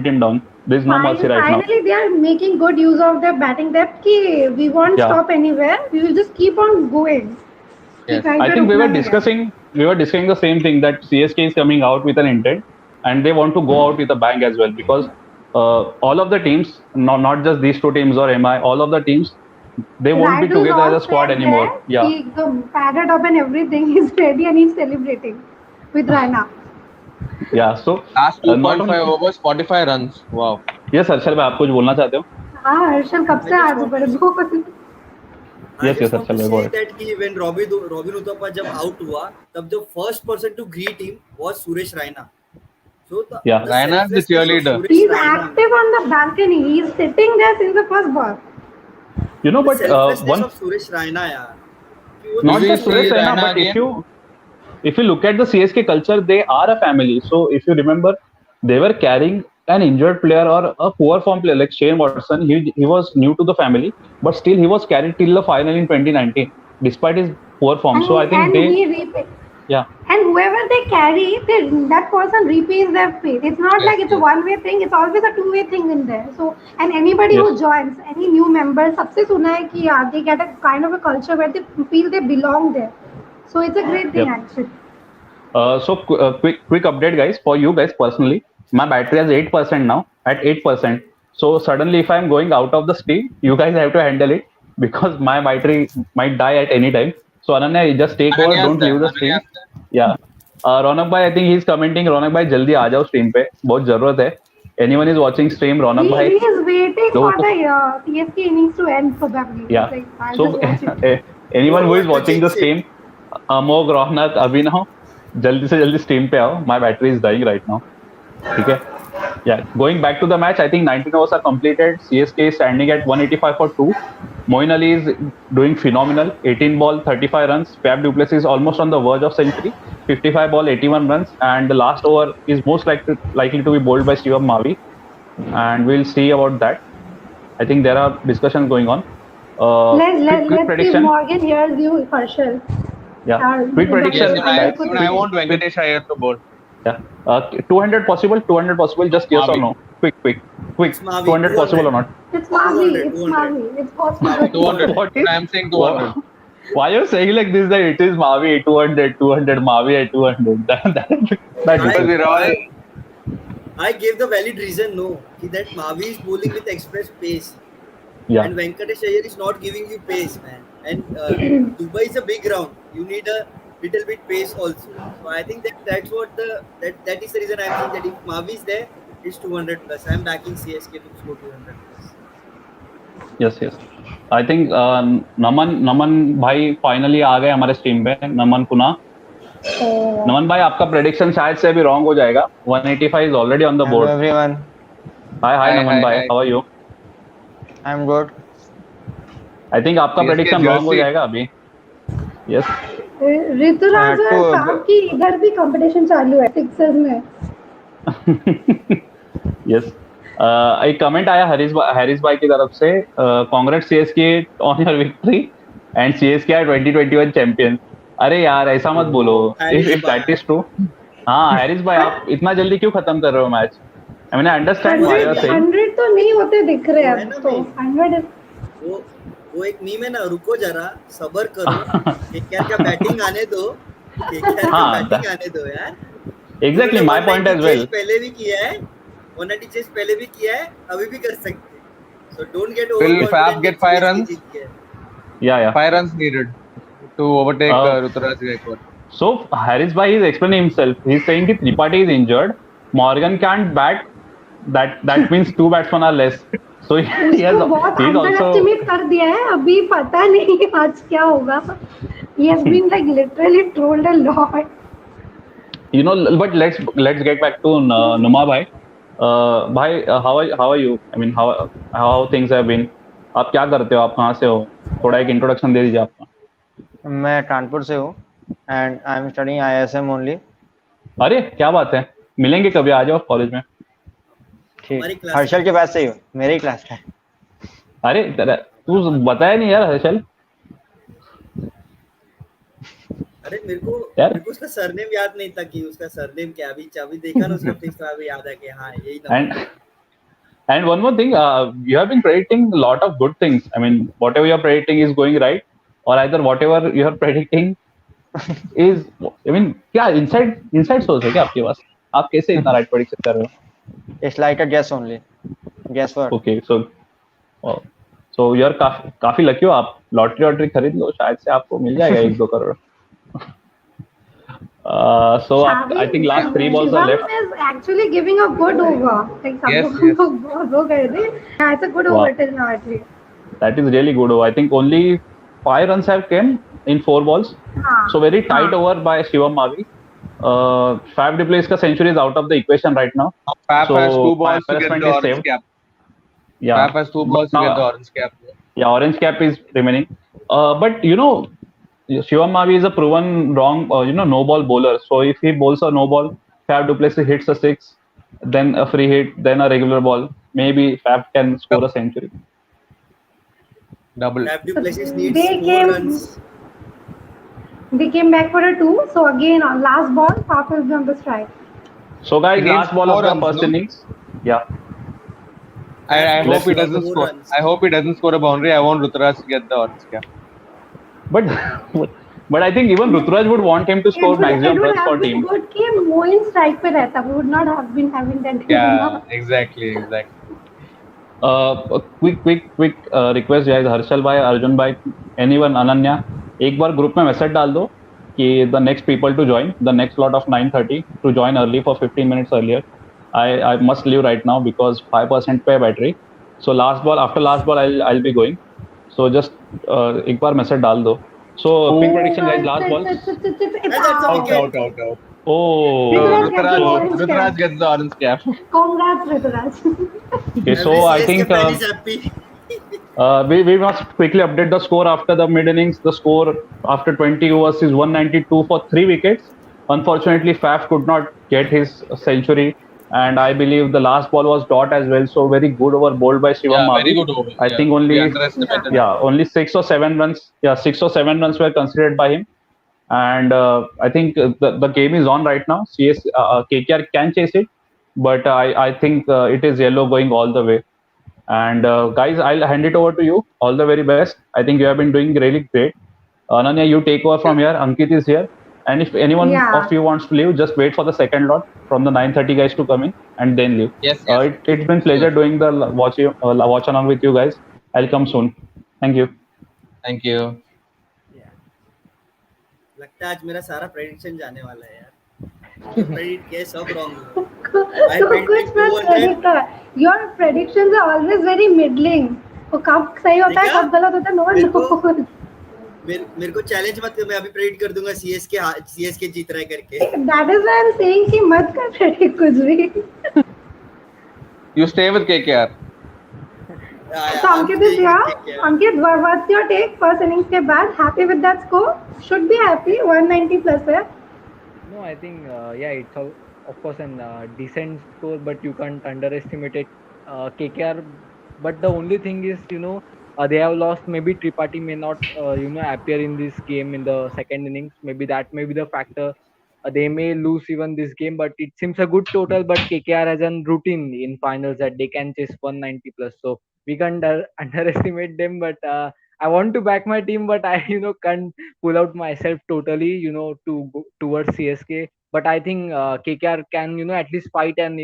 him down. There's no mercy right now. Finally, they are making good use of their batting depth. Ki we won't Yeah, stop anywhere. We will just keep on going. कि Yes. कहीं I पे think we रुकना were नहीं है. discussing the same thing that CSK is coming out with an intent, and they want to go out with a bang as well because all of the teams, not just these two teams or MI, all of the teams, they won't be Raidus together as all a squad said anymore. that Yeah, he padded up and everything. He's ready and he's celebrating with Raina. yeah. So Last not 2.5 only. overs, 45 runs. Wow. Yes, Harshal भाई आप कुछ बोलना चाहते हो? हाँ हर्षल कब I से just आगे want बढ़े to दो. I Yes, just want to Harshal भाई, go say ahead. that कि when Robin Uthappa जब out हुआ तब the first person to greet him was Suresh Raina. So Yeah. the Raina is the selflessness of cheerleader. Suresh He's Raina, active on the balcony. He's sitting there since the first ball. the But selflessness one, of Suresh Raina यार कि वो Will not we just किसी Suresh see Raina, Raina but if again? you if you look at the CSK culture, they are a family. So if you remember, they were carrying an injured player or a poor form player like Shane Watson. He was new to the family, but still he was carried till the final in 2019, despite his poor form. So I think And they, he repay. yeah, And whoever they carry, that person repays their faith. It's not Yes, like it's a yes. one-way thing. It's always a two-way thing in there. So, and anybody yes, who joins, any new member, सबसे सुना है कि yeah, they get a kind of a culture where they feel they belong there. So it's a great thing yep. actually. Quick update, guys, for you guys personally. My battery has 8% now. At 8%. So suddenly, if I'm going out of the stream, you guys have to handle it because my battery might die at any time. So Ananya, just take over. Ananya's Don't there. leave the stream. Ananya's there. Yeah. रौनक भाई, I think he's commenting. रौनक भाई जल्दी आ जाओ stream पे, बहुत जरूरत है. Anyone is watching stream, रौनक भाई, He is waiting लोगों for को, the CSK innings to end probably. He's yeah. like, I'll So just watch it. anyone who is want to watching the jinx it. stream, अमोग, रौनक, अभिनव, जल्दी से जल्दी stream पे आओ. My battery is dying right now. ठीक है? Yeah, going back to the match, I think 19 overs are completed. CSK is standing at 185 for 2. Moeen Ali is doing phenomenal. 18 ball, 35 runs. Fab du Plessis is almost on the verge of century. 55 ball, 81 runs. And the last over is most likely to be bowled by Shivam Mavi. And we'll see about that. I think there are discussions going on. Quick Let's see if prediction. Morgan hears you, Harshal. Yeah, quick Yes, prediction. even I, Guys, even I want quick, Venkatesh Iyer to bowl. yeah. 200 possible, 200 possible. Just yes or Mavi. no. Quick. It's Mavi, 200 possible or not? It's Mavi. 200, It's 200. Mavi. It's possible. 200. What Even is? I am saying 200. Why are you saying like this that it is Mavi 200, 200, Mavi at 200? That Because different. we're all. I gave the valid reason no कि that Mavi is bowling with express pace Yeah, and Venkatesh Iyer is not giving you pace man and Dubai is a big ground you need a little bit pace also. So I think that's what that is the reason I'm saying that if Mavi is there, it's 200 plus. I'm backing CSK to score 200 plus. Yes yes I think Naman Naman भाई finally आ गए हमारे stream पे। नमन कुना, Oh. नमन भाई आपका prediction शायद से अभी रॉन्ग हो जाएगा। 185 is already on the Hello board. everyone. Hi hi Hi, Naman hi, भाई, hi. How are you? I'm good. I think आपका CSK प्रेडिक्शन रॉन्ग हो jersey. जाएगा अभी। यस ऋतुराज और To साहब की इधर भी कंपटीशन चालू है सिक्सर्स में। यस एक कमेंट आया हैरिस भाई की तरफ से, congrat CSK on your victory and CSK are 2021 champion. अरे यार ऐसा मत बोलो, if Harris if that Bar. Is true. हाँ हैरिस भाई, आप इतना जल्दी क्यों खत्म कर रहे हो match? I mean I understand वो व्हाई है यू आर ना 100 सेइंग। 100 तो नहीं होते दिख रहे वो है अब ना तो भाई 100। वो वो एक मीम है ना, रुको जरा सबर करो, केकेआर का बैटिंग आने दो, केकेआर का हाँ बैटिंग आने दो यार। एग्जैक्टली उन्होंने my point 190 as chase well. पहले भी किया है, 190 चेज पहले भी किया है, अभी भी कर सकते हैं। So don't get over Will Fab confident get that 5 runs? CSK जीत गया है। या 5 runs needed to overtake Ruturaj Gaikwad. So Harris bhai is explaining himself. He's saying that Tripathi is injured. Morgan can't bat. That means two batsmen are less. So he उसको has बहुत he's under also estimate कर दिया है, अभी पता नहीं आज क्या होगा। He has been like literally trolled a lot. but let's get back to Numa bhai. Bhai, how are you? I mean how things have been. आप क्या करते हो? आप कहाँ से हो? थोड़ा एक इंट्रोडक्शन दे दीजिए आपका। मैं कानपुर से हूँ and I'm studying ISM only. अरे क्या बात है, मिलेंगे कभी, आ जाओ कॉलेज में। हमारी ठीक, क्लास हर्षल का के पास से ही हो, मेरे ही क्लास का है। अरे तू बताया नहीं यार हर्षल। अरे यार मेरे को उसका सरनेम याद नहीं था कि उसका सरनेम क्या। अभी अभी देखा ना उसका फिक्स, तो अभी याद है कि हाँ यही and नंबर है। And one more thing, you have been predicting a lot of good things. I mean, whatever you're predicting is going right, or either whatever you're predicting is, I mean, क्या inside source है क्या आपके पास? आप कैसे इतना right prediction कर रहे हो? It's like a guess only. Guess what? Okay, uh, so you're काफी lucky हो आप। लॉटरी खरीद लो, शायद से आपको मिल जाएगा 1-2 crore. So I think last 3 balls are Shivam left. is actually giving a good over. Like सब Yes, लोग yes. वो कर दे। Yeah, it's a good over Wow, till now at least. that is really good. I think only 5 runs have came in 4 balls. हाँ So very tight हाँ over by Shivam Mavi. Fab de Play's century is out of the equation right now, Fab has so 2 my balls to get embarrassment the is orange saved. cap. Yeah, Fab has 2 but balls to get the now orange cap. yeah, orange cap is remaining. But Shivam Mavi is a proven wrong, no ball bowler. So if he bowls a no ball, Fab du Plessis hits a 6, then a free hit, then a regular ball. Maybe Fab can score a century. Double. Fab du so Plessis needs they 4 runs. came back for a 2, so again on last ball half will be on the strike. So He guys, needs last ball 4 of the runs, first no? innings. Yeah, I Fab hope let's he needs see. doesn't 4 score. runs. I hope he doesn't score a boundary. I want Ruturaj to get the orange cap. But but I think even Ruturaj would want him to score It maximum would runs have for been team. good कि Moin strike पे रहता, we would not have been having that Yeah, dilemma. exactly. A quick request guys, Harshal भाई, अर्जुन भाई, anyone, Ananya, एक बार group में message डाल दो कि the next people to join the next slot of 9:30 to join early for 15 minutes earlier. I must leave right now because 5% पे battery. So after last ball I'll be going. So just एक बार message डाल दो. So quick Oh, prediction guys, last ball. It's And that's a out, wicket. out. Oh, So Rituraj gets the orange Ruturaj cap. gets the orange cap. Congrats Rituraj. okay. So Every I CSK think fan is happy. we must quickly update the score after the mid innings. The score after 20 overs is 192 for 3 wickets. Unfortunately, Faf could not get his century, and I believe the last ball was dot as well. So very good over bowled by Shivam Yeah, very Mavi. good over. I Yeah, think we only underestimated Yeah. that. only 6 or 7 runs. Yeah, 6 or 7 runs were considered by him. And I think the game is on right now. KKR can chase it, but I think it is yellow going all the way. And guys, I'll hand it over to you. All the very best. I think you have been doing really great. Ananya, you take over from here. Ankit is here. And if anyone Yeah. of you wants to leave, just wait for the second lot from the 9:30 guys to come in and then leave. Yes. It's been pleasure Sure. doing the watch along with you guys. I'll come soon. Thank you. Thank you. Yeah. लगता है आज मेरा सारा prediction जाने वाला है यार. जो प्रेडिक्ट किया है सब रॉन्ग हुआ. I तो कुछ predicted मत 200. प्रेडिक्ट कर. Your predictions are always very middling. वो कब सही होता है देखा कब गलत होता है, नो वन मेरे को नोस. मेरे को चैलेंज मत कर. मैं अभी प्रेडिक्ट कर दूंगा सीएसके जीत रहा है करके. That is why I am saying कि मत कर प्रेडिक्ट कुछ भी. You stay with KKR. So I'm Ankit is staying with here. KKR. Ankit, what's your take? First innings के बाद happy with that score? Should be happy. 190 plus है. No, I think yeah, it's of course an decent score, but you can't underestimate it. KKR, but the only thing is, they have lost. Maybe Tripathi may not appear in this game in the second innings. Maybe that may be the factor. They may lose even this game, but it seems a good total. But KKR has a routine in finals that they can chase 190 plus, so we can't underestimate them. But I want to back my team, but I can't pull out myself totally, to go towards CSK. But I think KKR can, at least fight, and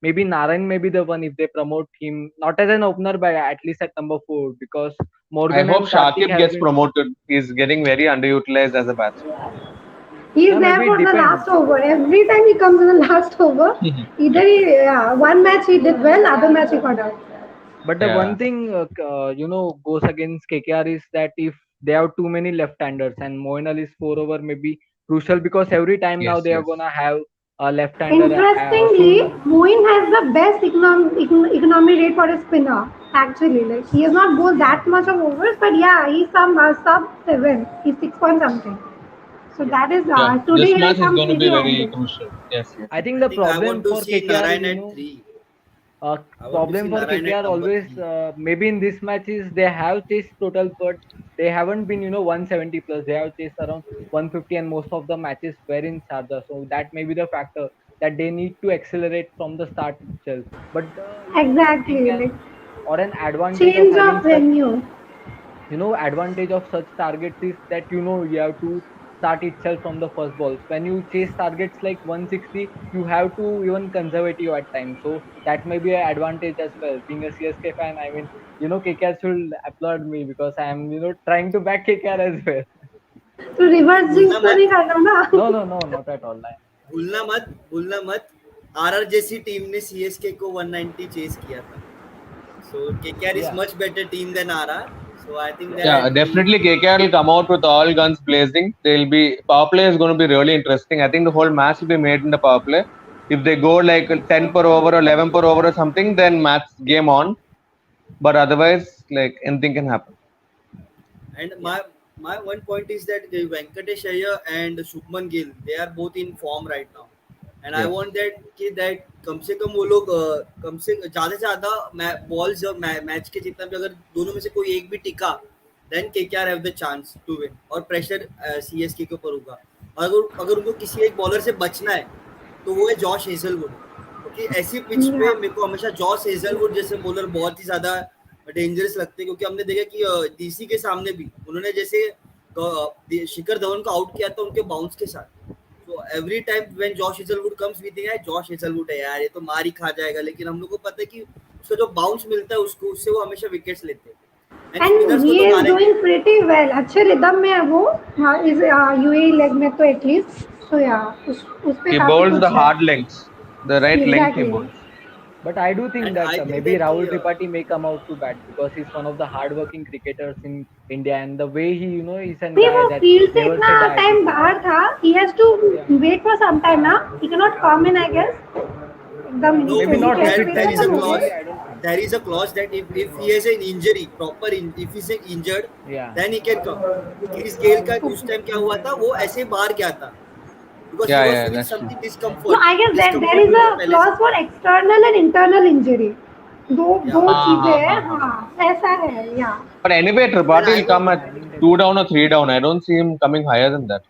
maybe Narayan may be the one if they promote him, not as an opener, but at least at number 4, because I Morgan hope and Karthik Shakib has gets been. promoted. He's getting very underutilized as a batsman. He is Yeah, there maybe it for the depends. last over. Every time he comes in the last over, either one match he did well, other match he got out. But the Yeah. one thing goes against KKR is that if they have too many left-handers, and Moin Ali's 4 over may be crucial, because every time now Yes, they are yes. gonna have a left-hander Interestingly, soon. Moin has the best economy rate for a spinner. Actually, like he has not bowled that much of overs, but yeah, he's some sub 7. He's 6 point something. So Yeah. that is Yeah. today This he will match is come going to pretty be very handy. crucial. Yes, yes, I yes. think I the think I problem want to for see KKR is, Narayan at 3. I want to see problem for Narayan at KKR number always, 3. maybe in this match, is they have chased total, but they haven't been 170 plus. They have chased around 150, and most of the matches were in Sharjah, so that may be the factor that they need to accelerate from the start itself. But the thing Exactly, can, like or an advantage of change having of such, venue. advantage of such targets is that you have to start itself from the first balls. When you chase targets like 160, you have to even conservative at times, so that may be an advantage as well. Being a CSK fan, I mean, KKR should applaud me, because I am trying to back KKR as well. तो reverse भूलना jinx तो मत नहीं करना ना. No, no, no, not at all. भूलना मत RR जैसी टीम ने सीएसके को 190 चेस किया था. So KKR is Yeah. much better team than RR. So I think Yeah. that Yeah, definitely KKR will come out with all guns blazing. They'll be power play is going to be really interesting. I think the whole match will be made in the power play. If they go like 10 per over or 11 per over or something, then match game on. But otherwise, like anything can happen. and Yeah. my one point is that Venkatesh Iyer and Shubman Gill, they are both in form right now. And I Yes. want that कम से कम वो लोग कम से ज़्यादा balls match के जितना भी अगर दोनों में से कोई एक भी टिका then KKR have the chance to win और प्रेशर सीएसके के ऊपर होगा. और अगर उनको किसी एक बॉलर से बचना है तो वो है जॉश हेजलवुड. क्योंकि ऐसी पिच पे Yeah. मेरे को हमेशा जॉश हेजलवुड जैसे बॉलर बहुत ही ज़्यादा डेंजरस लगते हैं. क्योंकि हमने देखा कि डीसी के सामने भी उन्होंने जैसे शिखर धवन को आउट किया था उनके बाउंस के साथ. So every time when Josh Hazelwood comes, we think यार Josh Hazelwood है यार, ये तो मार ही खा जाएगा. लेकिन हम लोग को पता है कि उसका जो बाउंस मिलता है उसको उससे वो हमेशा विकेट्स लेते हैं. एंड And स्पिनर्स को he तो is मारेंगे. doing pretty well. अच्छे रिदम में है वो. हाँ, इस यूएई लेग में तो एटलीस्ट. So yeah, उस पे He काफी bowls the कुछ है. hard lengths, the right length he Exactly. bowls. But I do think and that I think maybe that कि Rahul Tripathi may come out to bat, because he's one of the hardworking cricketers in India, and the way he, he's a नहीं guy वो that field से never इतना say die to time play. बाहर था. He has to Yeah. wait for some time ना. He cannot come in, I guess. एकदम no Maybe initial not test every पे there time, is a but खत्म हो गए. clause usually I don't think. there is a clause that if he has an injury if he's injured Yeah. then he can come. Chris Gayle का उस time क्या हुआ था वो ऐसे बाहर गया था because he Yeah, was yeah, feeling that's true. something No, I guess that there discomfort is उनको a पहले से clause for external and internal injury. दो yeah. दो Ha, चीजें ha, हैं. ha, ha. हाँ ऐसा है. Yeah. But anyway, And Tripathi I will want come at Yeah, indeed. 2 down or 3 down. I don't see him coming higher than that.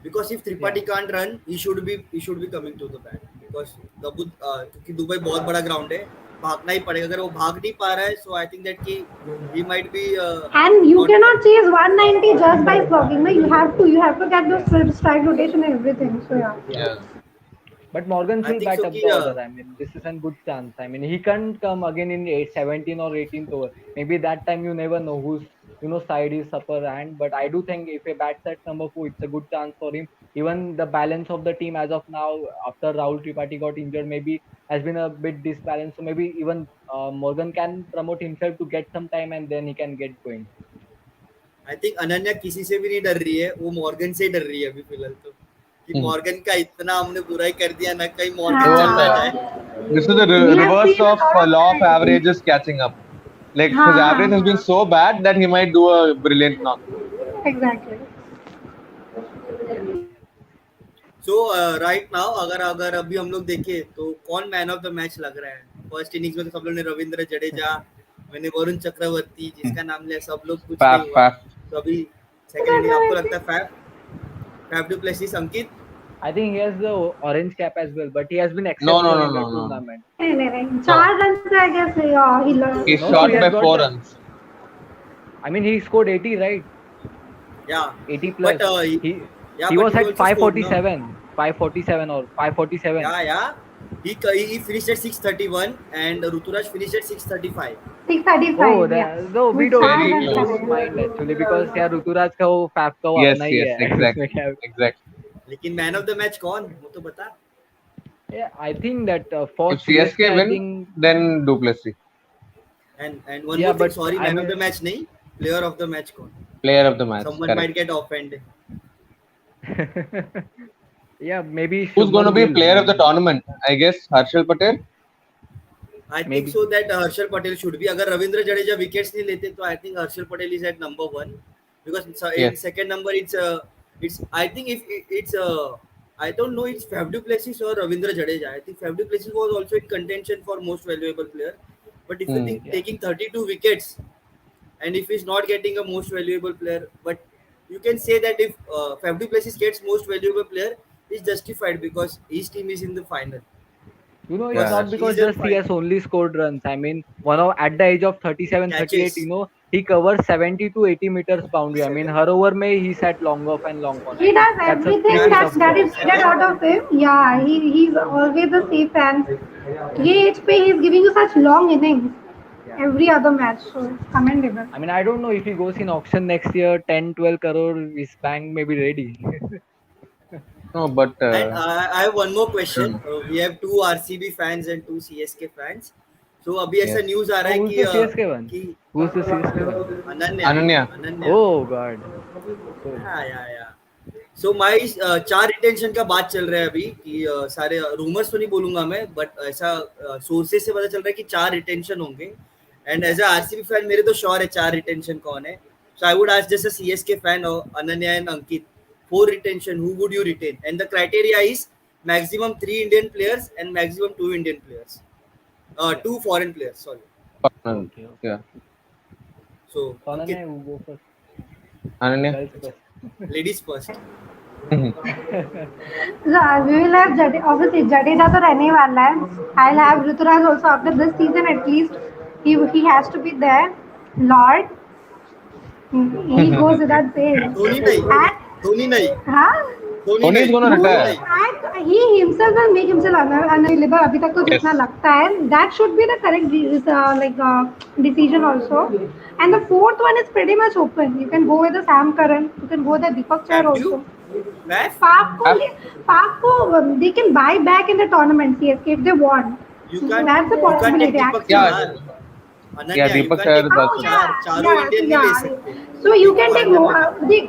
because if Yeah. Tripathi can't run he should be coming to the bat because क्योंकि Dubai बहुत बड़ा ground है भागना ही पड़ेगा. अगर वो भाग नहीं पा रहा है so I think that कि he might be And you not cannot chase 190 just by slogging. No, you have to get Yeah. those strike rotation and everything. So yeah. Yeah. Yes. But Morgan I should think bat so up कि the order. I mean, this is a good chance. I mean, he can't come again in 17 or 18th over. Maybe that time you never know who's side his upper hand. But I do think if he bats at number 4, it's a good chance for him. Even the balance of the team as of now, after Rahul Tripathi got injured, maybe has been a bit disbalanced. So maybe even Morgan can promote himself to get some time and then he can get going. I think Ananya किसी से भी नहीं डर रही है, वो Morgan से ही डर रही है अभी फिलहाल तो, कि Mhm. मॉर्गन का इतना हमने बुराई कर दिया ना, कहीं मॉर्गन What? चल ना हाँ, जाए. This is the we have reverse seen a of lot of law of times. averages catching up. Like his हाँ average has been हाँ so bad that he might do a brilliant knock. Exactly. So right now अगर अगर अभी हम लोग देखें तो कौन मैन ऑफ द मैच लग रहा है? फर्स्ट इनिंग्स में तो सब लोग ने रविंद्र जडेजा, मैंने वरुण चक्रवर्ती जिसका नाम लिया, सब लोग कुछ नहीं Faf, हुआ. faf. तो अभी सेकंड इनिंग आपको लगता है Faf Faf du Plessis Ankit? I think he has the orange cap as well, but he has been No, no, exceptional no, in the no, no, tournament. नहीं नहीं नहीं, no. 4 रन से I guess he He's No, no, he short has by got. 4 runs. I mean, he scored 80, right? या 80 but plus. He या he but was he at also scored no. 547 or 547. Yeah. He finished at 631 and Ruturaj finished at 635. Oh, 635 या, no, वो we don't चार Very we run का close. don't है. mind actually because यार ऋतुराज का वो Faf का वो Yes, अपना ही yes, है उसमें exactly, क्या. exactly. लेकिन मैन ऑफ द मैच कौन, वो तो बता. Yeah, I think that for If CSK, CSK I win, think then Duplessis, And one yeah, more thing, but sorry, I man of the mean, match नहीं, player of the match कौन? player of the match. Someone Correct. might get offended. yeah, maybe Who's going to Shubman be will player of the maybe tournament? I guess Harshal Patel. I think maybe so that Harshal Patel should be. अगर Ravindra Jadeja wickets नहीं लेते तो I think Harshal Patel is at number 1 because in Yes. second number it's I think if it's I don't know it's Faf du Plessis or Ravindra Jadeja. I think Faf du Plessis was also in contention for most valuable player. But if you Hmm. think yeah. taking 32 wickets and if he's not getting a most valuable player, but you can say that if Faf du Plessis gets most valuable player, is justified because his team is in the final. It's Yeah, Because not that's true. because he's in just he final. has only scored runs. I mean, one of at the age of 37, 38, Catches. he covers 70 to 80 meters boundary. I mean, her over may he sat long off and long on. I He mean, does that's a everything pretty Yeah, tough that job. is needed out of him. Yeah, he's always a safe and ये age पे he's giving you such long innings Yeah. every other match, so it's commendable. I mean, I don't know if he goes in auction next year, 10, 12 crore, his bank may be ready. No, but And I have one more question. hmm, We have 2 RCB fans and 2 CSK fans. So अभी ऐसा yes. News आ रहा Oh, है who's कि the CSK one? कि Who's the CSK one? Ananya Ananya. Ananya. Oh, God. So, या सो माई 4 retention का बात चल रहा है अभी कि सारे रूमर्स तो नहीं बोलूंगा मैं, बट ऐसा सोर्सेज से पता चल रहा है कि 4 रिटेंशन होंगे. And as a RCB fan मेरे तो श्योर है 4 रिटेंशन कौन है. So I would ask just a CSK fan और Ananya and Ankit, 4 retention, who would you retain? And the criteria is maximum 3 Indian players and maximum 2 Indian players. yeah. 2 foreign players, sorry. Okay. Yeah, So, So, Ankit, Ananya, who go first? Ananya. Girls first. ladies first. We will have obviously Jadeja तो रहने ही वाला है. I'll have Ruturaj also after this season at least. He has to be there. Lord, he goes without saying. Dhoni नहीं, And Dhoni नहीं, हाँ, Dhoni Dhoni is नहीं, going to Dhoni Dhoni retire. नहीं. and he himself will make himself unavailable. अभी तक तो जितना Yes. लगता है, that should be the correct decision also. And the fourth one is pretty much open. You can go with the Sam Curran. You can go with the Deepak Chair Have also. you? Faf? Park Af- को they can buy back in the tournament CSK if they want. You So can't, that's a you can't take possibility Deepak actually. Yeah, Chahar. yeah. Ananya, you Deepak can't Chahar take is हाँ also Deepak there. Chahar. चारों Indian नहीं ले सकते. So you एक can take foreigner लेना. देख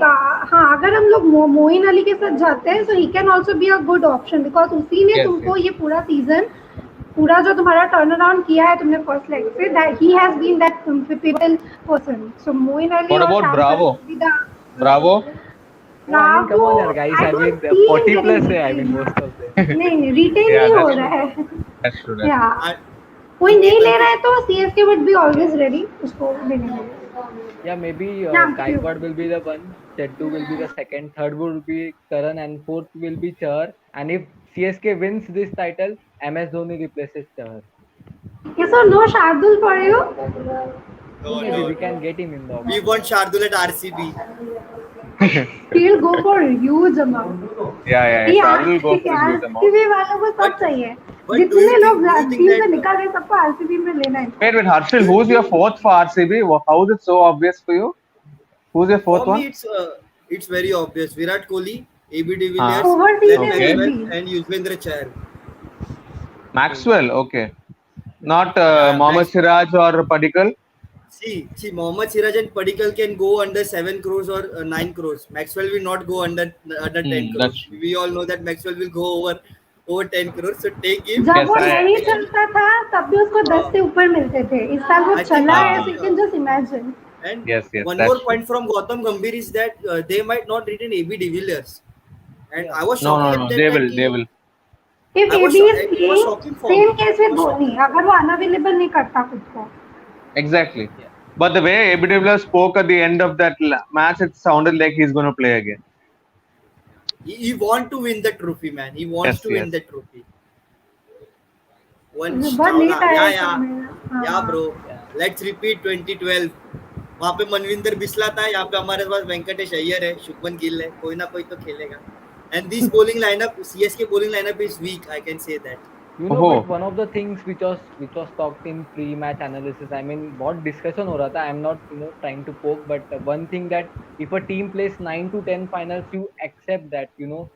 हाँ अगर हम लोग मोइन अली के साथ जाते हैं so he can also be a good option because उसी ने Yes, तुमको yes. ये पूरा सीजन पूरा जो तुम्हारा टर्न अराउंड किया है तुमने फर्स्ट लेग से that he has been that pivotal person. So Moeen Ali What और about Sam Bravo? Curran will be the Bravo. Oh, I mean, come Bravo. on, yaar, guys. I I mean, don't see him 40 getting plus है. I mean, retained. most of them. नहीं retain Yeah, नहीं हो that's रहा true. है. That's true. That's Yeah. I- कोई नहीं Ankit, ले रहा Ankit, है तो CSK would be always ready उसको लेने के लिए. Yeah, maybe Yeah, I'm cute. Gaikwad will be the one, Chettu will be the second, third will be Karan, and fourth will be Chahar. And if CSK wins this title, MS Dhoni replaces Chahar. Yes or no Shardul for you? no, Maybe no, we no. can get him in the We auction. want Shardul at RCB. He'll go for a huge amount. Yeah, yeah. ये Shardul will go for a huge amount. RCB वालों को सब But चाहिए. but do you जितने लोग think team से that निकल रहे सबको RCB में लेना है. Wait, Harshal, who's your fourth for RCB? How is it so obvious for you? Who's your fourth For me, one? it's very obvious. Virat Kohli, AB de Huh. Villiers, Overseas Glenn is Okay. Maxwell, AB. and Yuzvendra Chahal. Maxwell. Okay. Not Yeah, Mohammad Max. Siraj or Padikkal. See, Mohammad Siraj and Padikkal can go under 7 crores or 9 crores. Maxwell will not go under 10 crores. That's true. We all know that Maxwell will go over 10 crores. So take him. जब Yes, वो I. नहीं Actually, चलता था तब भी उसको 10 uh, से ऊपर मिलते थे, इस साल वो I think चला I है, Uh, so think you can just imagine. and yes, yes, one more that's true. point from Gautam Gambhir is that they might not retain AB de Villiers. And Yeah. I was No, no, shocking no. at that They time will. They कि will. If I was AB sho- is it was playing, shocking for same me. case It with was Dhoni, shocking. अगर वो unavailable नहीं करता खुद को. Exactly. Yeah. But the way AB de Villiers spoke at the end of that match, it sounded like he's going to play again. He want to win the trophy, man. He wants Yes, to win yes. the trophy. Vansh बहुत late Chawla, आया yeah, सब में. yeah, हाँ. bro. Yeah. Let's repeat 2012. वहाँ पे मनविंदर बिस्ला था, यहाँ पे हमारे पास वेंकटेश अय्यर है, शुभमन गिल है, कोई ना कोई तो खेलेगा. And this bowling lineup, CSK bowling lineup is weak. I can say that. You know, but Oh, one of the things which was talked in pre-match analysis, I mean, बहुत discussion हो रहा था. I'm not trying to poke, but one thing that if a team plays 9 to 10 finals, you accept that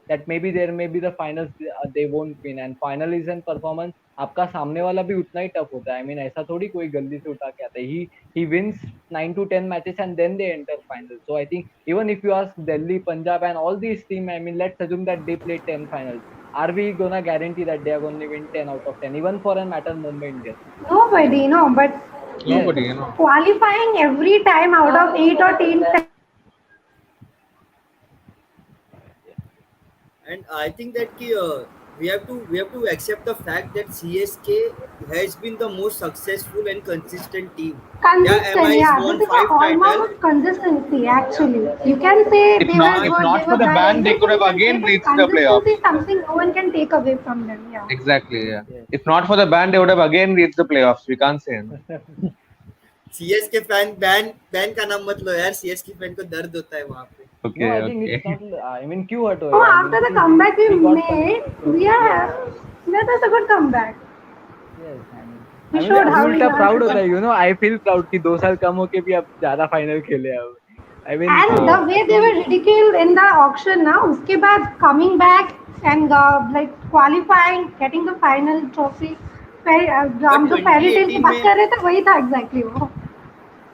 that maybe there may be the finals they won't win, and final is an performance. आपका सामने वाला भी उतना ही tough होता है. I mean, ऐसा थोड़ी कोई गलती से उठा के आता है. He wins 9 to 10 matches and then they enter finals. So I think even if you ask Delhi, Punjab, and all these teams, I mean, let's assume that they play 10 finals. Are we gonna guarantee that they are going to win 10 out of 10, even for a matter Mumbai Indians? Nobody, no, but Yes. nobody, qualifying every time out of 8 or 10. And I think that we have to accept the fact that CSK has been the most successful and consistent team. Yeah, Consistent, MI has yeah. This won is a 5 titles. hallmark of consistency, actually. You can say If they were not, if good, not they for were the bad, ban, they could everything have you can say, again but reached the playoffs. consistency is something no one can take away from them, yeah. Exactly, yeah. Yes. If not for the ban, they would have again reached the playoffs. We can't say. No? CSK fan ban का नाम मत लो यार. CSK fan को दर्द होता है वहाँ पे. No, Okay, I think it's okay. not. I mean, क्यों हट Oh, होएगा? I mean, after the see, comeback we he got made, trophy. yeah, Yes. that was a good comeback. Yes. I mean, We I mean, showed अभी how we उल्टा want proud to होता win. है. I feel proud कि 2 साल कम होके भी अब ज़्यादा final खेले अब. I mean, And the way they were ridiculed in the auction now, उसके बाद coming back and like qualifying, getting the final trophy. But हम तो fairy tale की 2018 बात में कर रहे थे, वही था exactly वो.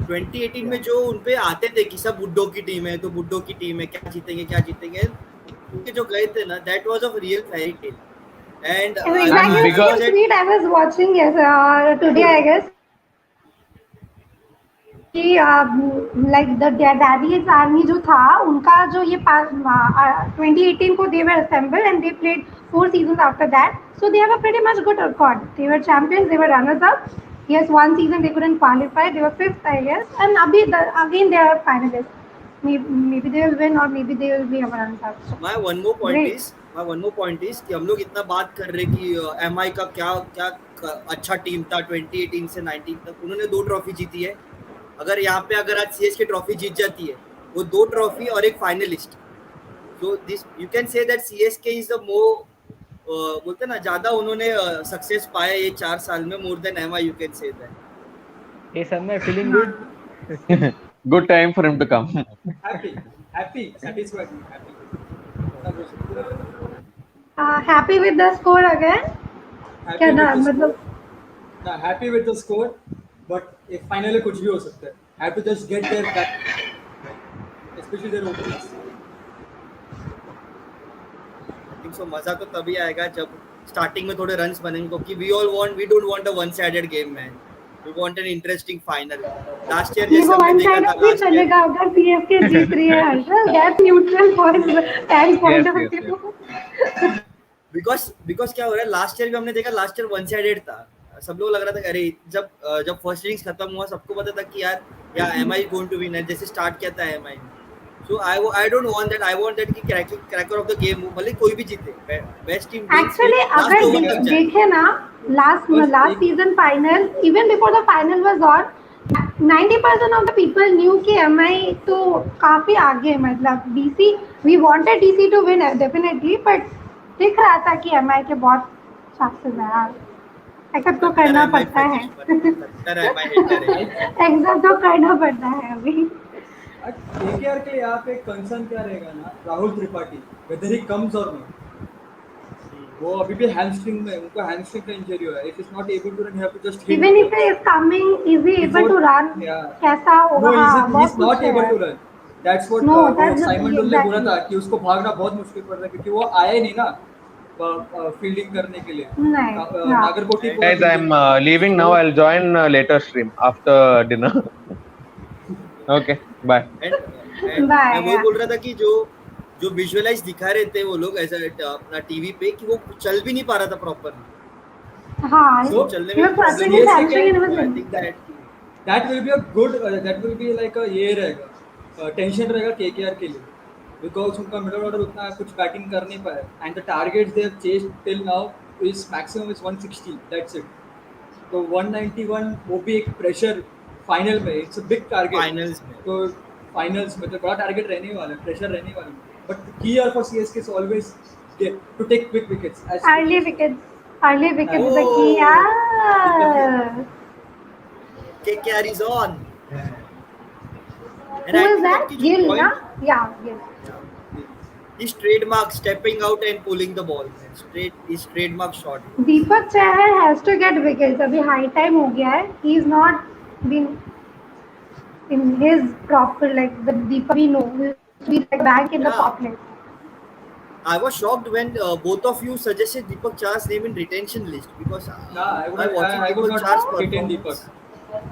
2018 yeah. में जो उनपे आते थे कि सब बुड्ढों की टीम है तो बुड्ढों की टीम है, क्या जीतेंगे उनके जो गए थे ना, that was a real fairy tale. And It's I exactly And the I bigger, was same at tweet I was watching today, I guess. कि like the daddy's army जो था उनका जो ये 2018 को they were assembled and they played 4 seasons after that, so they have a pretty much good record. They were champions, they were runners up. Yes, one season they couldn't qualify, they were fifth, I guess, and again they are finalists. Maybe they will win or maybe they will be a runners up. So, my one more point great. is my one more point is कि हम लोग इतना बात कर रहे कि MI का क्या क्या अच्छा टीम था 2018 से 19 तक. उन्होंने 2 ट्रॉफी जीती है. अगर यहाँ पे अगर आज CSK ट्रॉफी जीत जाती है, वो 2 ट्रॉफी और एक finalist. So this you can say that CSK is the more बोलते ना ज्यादा उन्होंने सक्सेस पाया ये 4 साल में, more than MI you can say that. Hey, Sanmay, feeling good? good time for him to come. happy, satisfied, happy. Happy with the score again. Happy क्या with ना the score. मतलब Nah, happy with the score, but if finally कुछ भी हो सकता है. Have to just get their back, especially their openers. I think so मजा तो तभी आएगा जब स्टार्टिंग में थोड़े रन्स बनेंगे, क्योंकि we don't want a one sided game, man. We want an interesting final. Last year ये जैसे वो हमने वन देखा साइड था भी last year. चलेगा अगर CSK जीत रही है Harshal. That's neutral for fan Yes, point of yes, yes. view. Because क्या हो रहा है, लास्ट ईयर भी हमने देखा, लास्ट ईयर वन साइडेड था. सब लोग लग रहा था कि अरे जब फर्स्ट इनिंग्स खत्म हुआ सबको पता था कि यार MI गोइंग टू विन है, जैसे स्टार्ट किया था MI. So I don't want that. I want that कि क्रैकर ऑफ द गेम हो, भले कोई भी जीते, best team wins, Actually, last अगर ओवर तक जाए. देखे ना last season final, even before the final was on, 90% of the people knew कि MI तो काफी आगे है. मतलब DC, we wanted DC to win definitely, but दिख रहा था कि MI के बहुत chances है यार. एक्सेप्ट तो करना पड़ता है. MI हेटर है. एक्सेप्ट तो करना पड़ता है अभी. केकेआर के लिए यहाँ पे कंसर्न क्या रहेगा ना, Rahul Tripathi, weather he comes और नॉट। वो अभी भी हैमस्ट्रिंग में, उनको हैमस्ट्रिंग का इंजरी हुआ है। If is not able to run, you have to just hit Even if he balls is coming, is he able before. to run? या कैसा होगा? नो, हाँ, ही इज बहुत कुछ नॉट एबल है। To run. That's what No, वो that's the Simon thing डोल ने बोला exactly. था कि उसको भागना बहुत मुश्किल पड़ रहा है, क्योंकि वो आया ही नहीं ना फील्डिंग करने के लिए। नहीं, हाँ. नागरकोटी पूरा Guys, फील्डिंग I'm था। leaving तो now. I'll join later stream after dinner. Okay, bye. And मैं Bye. वही Yeah. बोल रहा था कि जो जो विजुअलाइज दिखा रहे थे वो लोग ऐसा अपना टीवी पे, कि वो चल भी नहीं पा रहा था प्रॉपरली, हाँ. सो उसको चलने He में भी was प्रॉब्लम suffering हो his रही सीएसके थी। क्या hamstring and है, तो आई everything. Think that that will be a good, that will be like ये रहेगा, टेंशन रहेगा केकेआर के लिए, बिकॉज उनका मिडल ऑर्डर उतना कुछ बैटिंग कर नहीं पाया, and the targets they have chased till now is maximum is 160, that's it. तो 191 वो भी एक प्रेशर फाइनल में, it's a big target. Finals में तो फाइनल्स में तो बड़ा टारगेट रहने वाला है, प्रेशर रहने वाला है, but key are for CSK is always to take quick wickets as quick Early as wickets. Early wickets is possible. the key. Oh Yeah. के carries on. And Who I is think that? आपकी जो Gill, na? Point, Yeah, Gill. his trademark stepping out and pulling the ball, man. Straight his trademark shot it was. Deepak Chahar has to get wickets. अभी high time हो गया है. He is not been in his proper like the Deepak we know. He used to be like back in the Yeah, top list. I was shocked when both of you suggested Deepak Char's name in retention list, because Yeah, by watching I would Deepak not Char's retain Deepak. performance,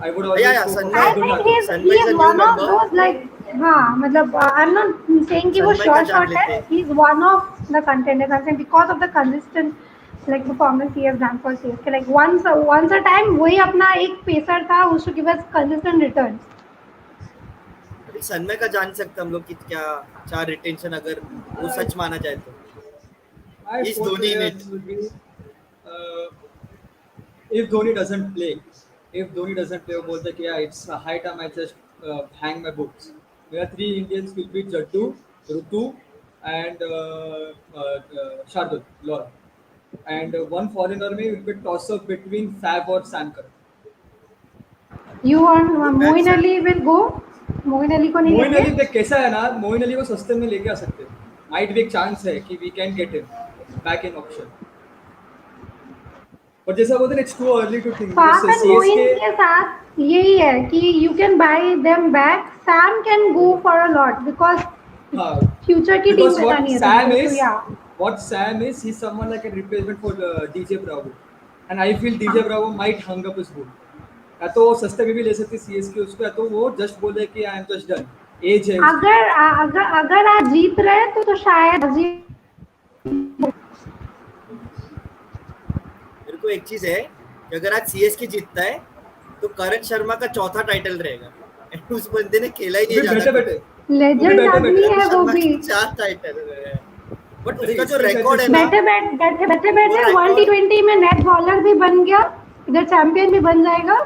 I would yeah, always yeah, go for Sanmay, I Abdul think Nafi. he Sanmay is is a new one of member. those like हाँ मतलब I'm not saying कि वो Sanmay sure का जान shot लेते है. हैं। He's one of the contenders. I'm saying because of the consistent like performance he has done for CSK. Like once a time वही अपना एक पेसर था, उसको give us consistent returns. अभी सन्मय का जान सकते हम लोग कि क्या चार रिटेंशन अगर वो सच माना जाए तो My इस four धोनी ने। players will be uh, if Dhoni doesn't play. If Dhoni doesn't play, वो बोलते कि yeah, it's a high time I just hang my books. मेरा three Indians will be Jaddu, Rutu, and Shardul, Laura. And one foreigner में will be toss up between Fab और Sam Curran. You want Fab Moeen Sam, Ali will go? Moeen Ali को नहीं मोइन लेंगे? अली देख कैसा है ना, मोइन अली को सस्ते में लेके आ सकते हैं, माइट भी एक चांस है कि we can get him back in option, पर जैसा बोलते हैं it's too early to think, Faf because and Moeen CSK. के साथ यही है कि you can buy them back. Sam can go for a lot because हाँ, future की टीम because पता नहीं है तुमको तो yeah. what Sam is, he's someone like a replacement for DJ Bravo, and I feel DJ Bravo might hung up his boot. या तो वो सस्ते में भी ले सकते सीएसके उसको, या तो वो जस्ट बोले कि I am just done, age है उसकी। अगर आज जीत रहे तो शायद मेरे को एक चीज है कि अगर आज सीएसके जीतता है तो करण शर्मा का चौथा टाइटल रहेगा, and उस बंदे ने खेला ही नहीं बैठे ज्यादा बैठे लेजेंड आदमी करण है वो शर्मा भी. के 4 टाइटल है, बट अरे उसका जो इसके रिकॉर्ड है ना, बैठे वो वन record- T20 में नेट बॉलर भी बन गया, इधर चैंपियन भी बन जाएगा.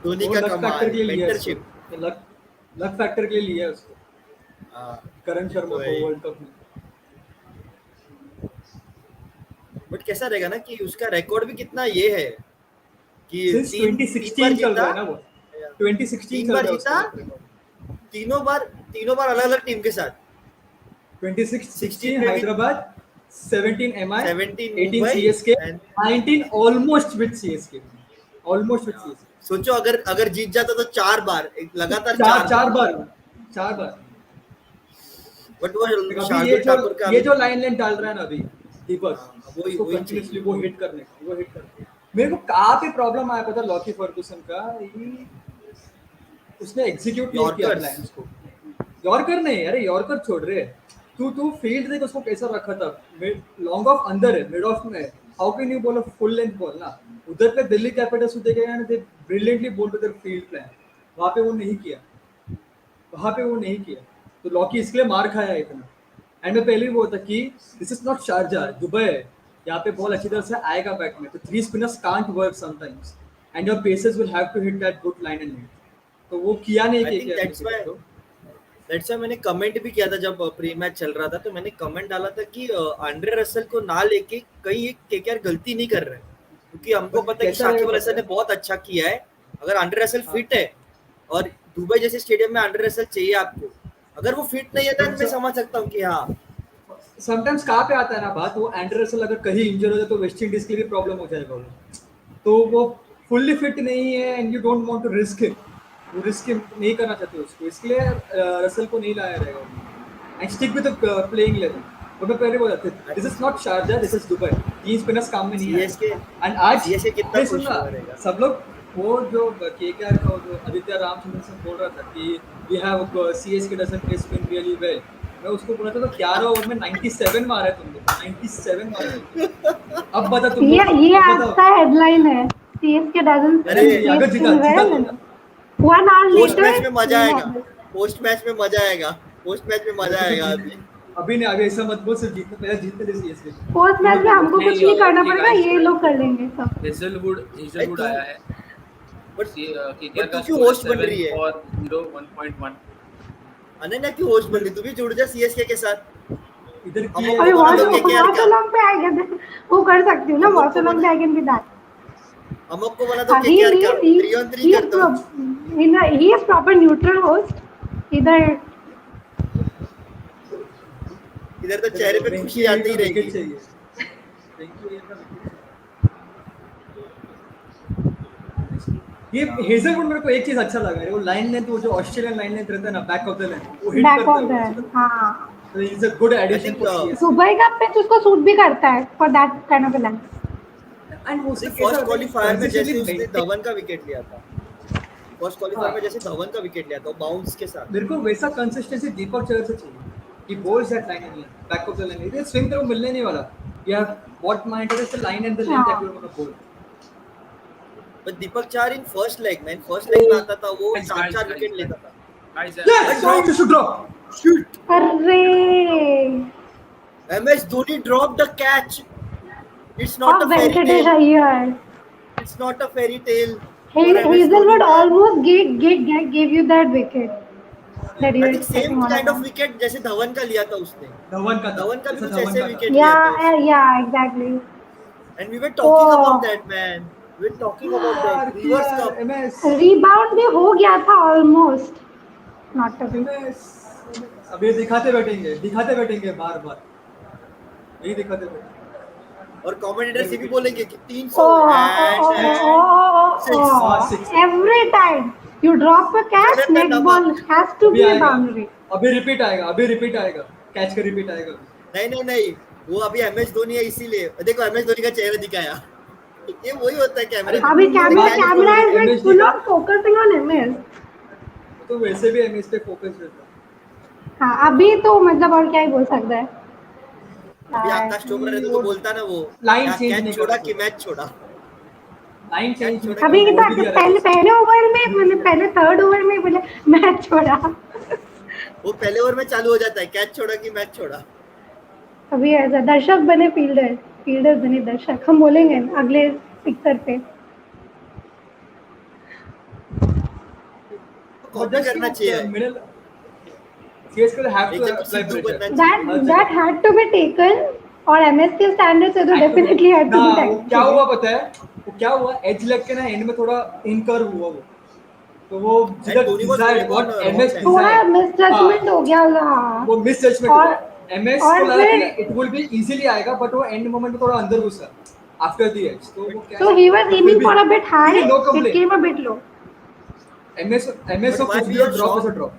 धोनी वो का लक कमाल, फैक्टर के लिए लिया मेंटरशिप। उसको, लक फैक्टर के लिए लिया उसको, करण शर्मा को वर्ल्ड कप में। बट कैसा रहेगा ना कि उसका रिकॉर्ड भी कितना ये है कि सिंस 2016 चल रहा है ना वो, 2016 तीन चल बार रहा है जीता, उसका record। तीनों बार अलग अलग टीम के साथ। 2016 Hyderabad, 17 MI, 17 18 Mumbai CSK, and 19 almost with CSK, almost with CSK। सोचो अगर जीत जाता तो 4 बार लगातार चार बार। बट वो अभी शार्दुल ठाकुर का ये जो लाइन लेंथ डाल रहा है ना अभी दीपक, वही उसको कंटिन्यूअसली वो हिट करने का, मेरे को कहाँ पे प्रॉब्लम आया पता लॉकी फर्गूसन का, उसने एग्जीक्यूट नहीं किया प्लान्स को। यॉर्कर नहीं, अरे यॉर्कर छोड़ रहे, तू फील्ड देख उसको कैसा रखा था, लॉन्ग ऑफ अंदर है, मिड ऑफ में है, how can you bowl a full length ball ना। उधर पे दिल्ली कैपिटल्स उधर गए and they brilliantly bowled their field plan, वहां पे वो नहीं किया, तो लॉकी इसके लिए मार खाया इतना। एंड मैं पहले भी बोलता कि this is not Sharjah, Dubai है, यहाँ पे बॉल अच्छी तरह से आएगा बैट में, तो three spinners can't work sometimes and your pacers will have to hit that good line and hit, तो वो किया नहीं कि दैट्स व्हाई मैंने कमेंट भी किया था जब प्री मैच चल रहा था, तो मैंने कमेंट डाला था कि आंड्रे रसल को ना लेके कहीं केकेआर गलती नहीं कर रहे हैं, क्योंकि हमको पता है कि शाकिब अल हसन ने बहुत अच्छा किया है। अगर आंड्रे रसल फिट है और दुबई जैसे स्टेडियम में एंड्रे रसल चाहिए आपको। अगर वो फिट नहीं है तो मैं समझ सकता हूँ कि हाँ समटाइम्स कहाँ पे आता है ना बात, वो एंड्रे रसल अगर कहीं इंजर हो जाए तो वेस्ट इंडीज के लिए प्रॉब्लम हो जाएगा वो। तो वो फुल्ली फिट नहीं है and you don't want to risk him, वो रिस्क नहीं करना चाहते उसको, इसलिए रसल को नहीं लाया रहेगा and stick with the playing 11। तो मैं पहले बोला था this is not Sharjah, this is Dubai, तीन स्पिनर्स काम में नहीं सीएसके आएगा। एंड आज सीएसके कितना नहीं खुश सुनना, हुआ रहेगा। सब लोग वो जो केकेआर का जो आदित्य रामचंद्रन से बोल रहा था कि we have CSK doesn't spin really well, मैं उसको बोला था तो 11 ओवर में 97 मारा है तुम लोग, 97 मारा है तुम लोग। अब बता तुम लोग, ये अब आज बताओ। का हेडलाइन है, सीएसके डजंट अरे अगर जीता spin जीता well. तो 1 hour पोस्ट later मैच में मजा we आएगा, have this. पोस्ट मैच में मजा आएगा, पोस्ट मैच में मजा आएगा अभी। अभी नहीं, अभी ऐसा मत बोल, सिर्फ जीतने पहले जीतने दे सीएसके। पोस्ट मैच में हमको कुछ नहीं करना hey पड़ेगा, guys, ये लोग कर लेंगे सब। हेजलवुड तू आया है, बट केकेआर तू का क्यों स्कोर है होस्ट बन 7 रही है? फॉर 0 1.1। अनन्या क्यों होस्ट बन रही? तू भी जुड़ जा सीएसके के साथ। इधर हम की आपको अभी बना वॉच दो केकेआर का, अलोंग पे आएगा वो कर सकती हूँ ना, हम वॉच आपको अलोंग पे बना आई कैन बी दैट। हम आपको बना दो He केकेआर का, needs, 3 on 3 कर दो। he is proper neutral host. इधर इधर तो चेहरे पे खुशी आती ही रहेगी। विकेट चाहिए, वेंकी अय्यर का विकेट चाहिए। ये हेजलवुड मेरे को एक चीज अच्छा लगा है, वो लाइन लेंथ, वो जो ऑस्ट्रेलियन लाइन लेंथ रहता है ना बैक ऑफ द लेंथ, वो हिट बैक करता ऑफ है द, वो अच्छी तरह। हाँ So he is a good I addition think for CSK. Dubai का पिच उसको सूट भी करता है for that kind of length. And उसका कैसा फर्स्ट होता है क्वालीफायर में जैसे consistently उसने maintain- धवन का विकेट लिया था, फर्स्ट क्वालीफायर में जैसे धवन का विकेट लिया था बाउंस के साथ। मेरे को वैसा कंसिस्टेंसी दीपक चहर से चाहिए कि balls that line in back of the line, इधर स्विंग तेरे को मिलने नहीं वाला। You have what my interest the line and the length that you are going to bowl. But Deepak चार इन फर्स्ट लेग में, फर्स्ट लेग में आता था वो Guys, 4 guys, विकेट guys, लेता था। guys, Yes, drop. you should drop. Shoot. अरे MS Dhoni dropped the catch. It's not of a fairy Venkatesh tale. Iyer. It's not a fairy tale. for MS Dhoni, Hazelwood man. almost gave you that wicket that you I were think same expecting all kind of along. wicket जैसे धवन का लिया था उसने। धवन का धवन का भी जैसा कुछ धवन ऐसे का था। विकेट लिया था उसने। Yeah, exactly. And we were talking Oh. about that, man. We were talking about that. Reverse cup. MS Rebound भी हो गया था almost. Not a bit. MS अब ये दिखाते बैठेंगे बार बार, यही दिखाते बैठेंगे। और कमेंटेटर से भी बोलेंगे कि 300 six. Every time you drop a catch, चले पे next नमक। ball has to अभी be a आएगा, boundary. अभी रिपीट आएगा, कैच का रिपीट आएगा। नहीं, वो अभी MS धोनी है इसीलिए। देखो MS धोनी का चेहरा दिखाया। ये वही होता है कैमरे में। अभी camera is like MS full दिखा- on focusing on MS. तो वैसे भी MS पे फोकस रहता है। हाँ अभी तो मतलब और क्या ही बोल सकता है। अभी आकाश चोपड़ा रहता तो बोलता ना वो लाइन क्या चेंज कैच नहीं छोड़ा करता। कि मैच छोड़ा। लाइन चेंज छोड़ा अभी बोल भी दिया पहले ओवर में मैंने पहले थर्ड ओवर में बोले मैच छोड़ा। वो पहले ओवर में चालू हो जाता है कैच छोड़ा कि मैच छोड़ा। अभी ऐसा दर्शक बने फील्डर बने दर्शक, हम बोलेंगे अगले पिक्चर पे। कॉपी करना चाहिए। Middle CSK will have to एकदम apply सिद्धू pressure. बनना चाहिए। That had to be taken और MS के स्टैंडर्ड से तो डेफिनेटली had to be ना, वो taken. क्या हुआ पता है, वो क्या हुआ एज लेग के ना एंड में थोड़ा इनकर्व हुआ वो, तो वो जिधर Dhoni was desired going what on MS wrong थोड़ा मिसजजमेंट हो गया था। वो मिस जजमेंट और- हुआ। एमएस और को लगा फिर- कि इट विल बी इजीली आएगा, बट वो एंड मोमेंट में थोड़ा अंदर घुसा आफ्टर द एज, तो वो क्या So he was aiming for a bit high. No It complaint. came a bit low. MS But को why कुछ we भी are ड्रॉप shocked? ऐसा drop.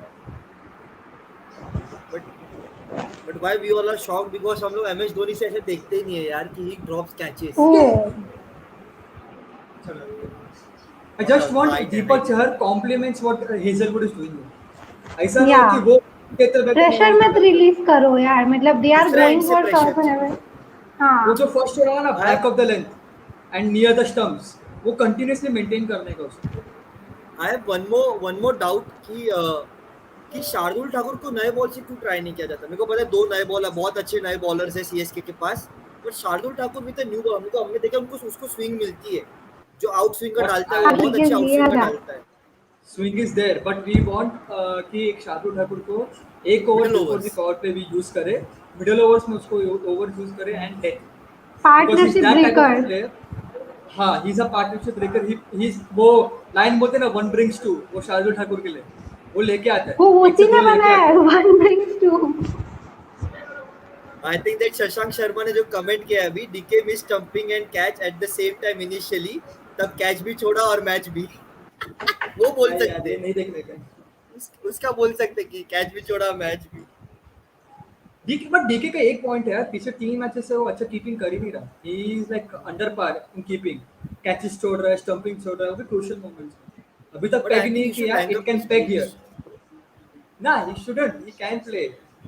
But why we all are shocked because हम लोग MS Dhoni से ऐसे देखते ही नहीं है यार कि he drops catches. Oh. I just want Right, Deepak right. Chahar compliments what Hazelwood is doing. ऐसा नहीं Yeah. कि वो प्रेशर मत रिलीज करो यार, मतलब दे आर दूसरा गोइंग end से for pressure toss and ever. हाँ वो जो फर्स्ट हो रहा है ना back of the length and near the stumps, वो कंटिन्यूअसली मेंटेन करने का उसको। I have one more doubt कि शार्दुल ठाकुर को नए बॉल से क्यों ट्राई नहीं किया जाता। मेरे को पता है 2 नए बॉलर बहुत अच्छे नए बॉलर्स है सीएसके के पास, बट शार्दुल ठाकुर भी तो न्यू बॉलर, हमने देखा उसको स्विंग मिलती है, जो आउट स्विंग का डालता है वो बहुत अच्छा आउट स्विंग का डालता है। Swing is there but we want कि एक शार्दुल ठाकुर को एक over Middle before overs. The cover पे भी यूज करे, मिडिल ओवर्स में उसको ओवर यूज करे एंड डेथ, पार्टनरशिप ब्रेकर। हाँ, he is a partnership breaker. ही वो लाइन बोलते हैं ना, वन ब्रिंग्स टू, वो शार्दुल ठाकुर के लिए वो लेके आता है, वो एक से उसी दो ने लेके बनाया आता है है। One brings two. I think that Shashank Sharma ने जो कमेंट किया है अभी, DK miss stumping and catch at the same time initially, तब कैच भी छोड़ा और मैच भी। वो बोल नहीं यार, सकते ये हैं, नहीं देखने का। उसका बोल सकते हैं कि कैच भी छोड़ा मैच भी। डीके, बट डीके का एक पॉइंट है यार, पिछले 3 मैचेस से वो अच्छा कीपिंग कर ही नहीं रहा। He is like under par in keeping. Catches छोड़ रहा है, स्टंपिंग छोड़ रहा है, वो भी क्रूशियल मोमेंट्स में। अभी तक बट पेग आई थिंक नहीं ही शुड किया, hang it up can his peg boots. Here. ना, he shouldn't, he can play.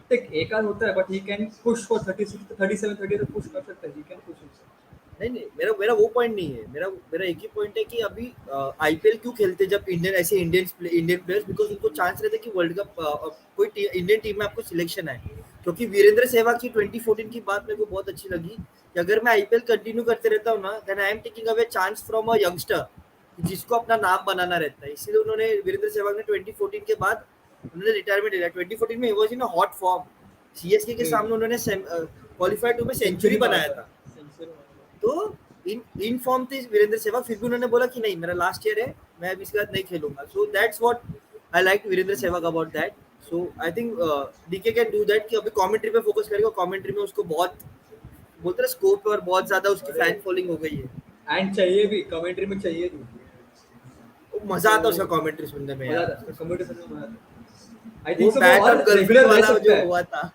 देख, एक आध होता है, but he can push for 36 37 30 तक पुश कर सकता है। He can push himself. नहीं नहीं, मेरा मेरा वो पॉइंट नहीं है। मेरा मेरा एक ही पॉइंट है कि अभी आईपीएल क्यों खेलते जब इंडियन ऐसे इंडियन प्लेयर्स, बिकॉज उनको चांस रहता है कि वर्ल्ड कप कोई इंडियन टीम में आपको सिलेक्शन है। क्योंकि वीरेंद्र सहवाग की 2014 की बात मेरे को बहुत अच्छी लगी कि अगर मैं आईपीएल कंटिन्यू करते रहता हूँ ना, then I am taking away chance from a youngster जिसको अपना नाम बनाना रहता है। इसीलिए उन्होंने वीरेंद्र सहवाग ने 2014 के बाद उन्होंने रिटायरमेंट लिया। 2014 में he was in a hot form. CSK के सामने उन्होंने क्वालिफाई टू में सेंचुरी मारा बनाया था, था। सेंचुरी मारा था। तो इन फॉर्म थे वीरेंद्र सहवाग, फिर भी उन्होंने बोला कि नहीं, मेरा लास्ट ईयर है, मैं अब इसके बाद नहीं खेलूंगा। So that's what I like Virender Sehwag about that. So I think DK can do that कि अभी कमेंट्री पे फोकस करेगा। कमेंट्री में उसको बहुत बोलते हैं स्कोप है और बहुत ज्यादा उसकी फैन फॉलोइंग हो गई है। एंड चाहिए भी, कमेंट्री में चाहिए भी। वो मजा आता है उसका कमेंट्री सुनने में मजा यार। आता है कमेंट्री सुनने में, मजा आता है। आई वो थिंक सो वो बैट और ऑन गर्लफ्रेंड रेगुलर रह वाला सकता जो है। हुआ था।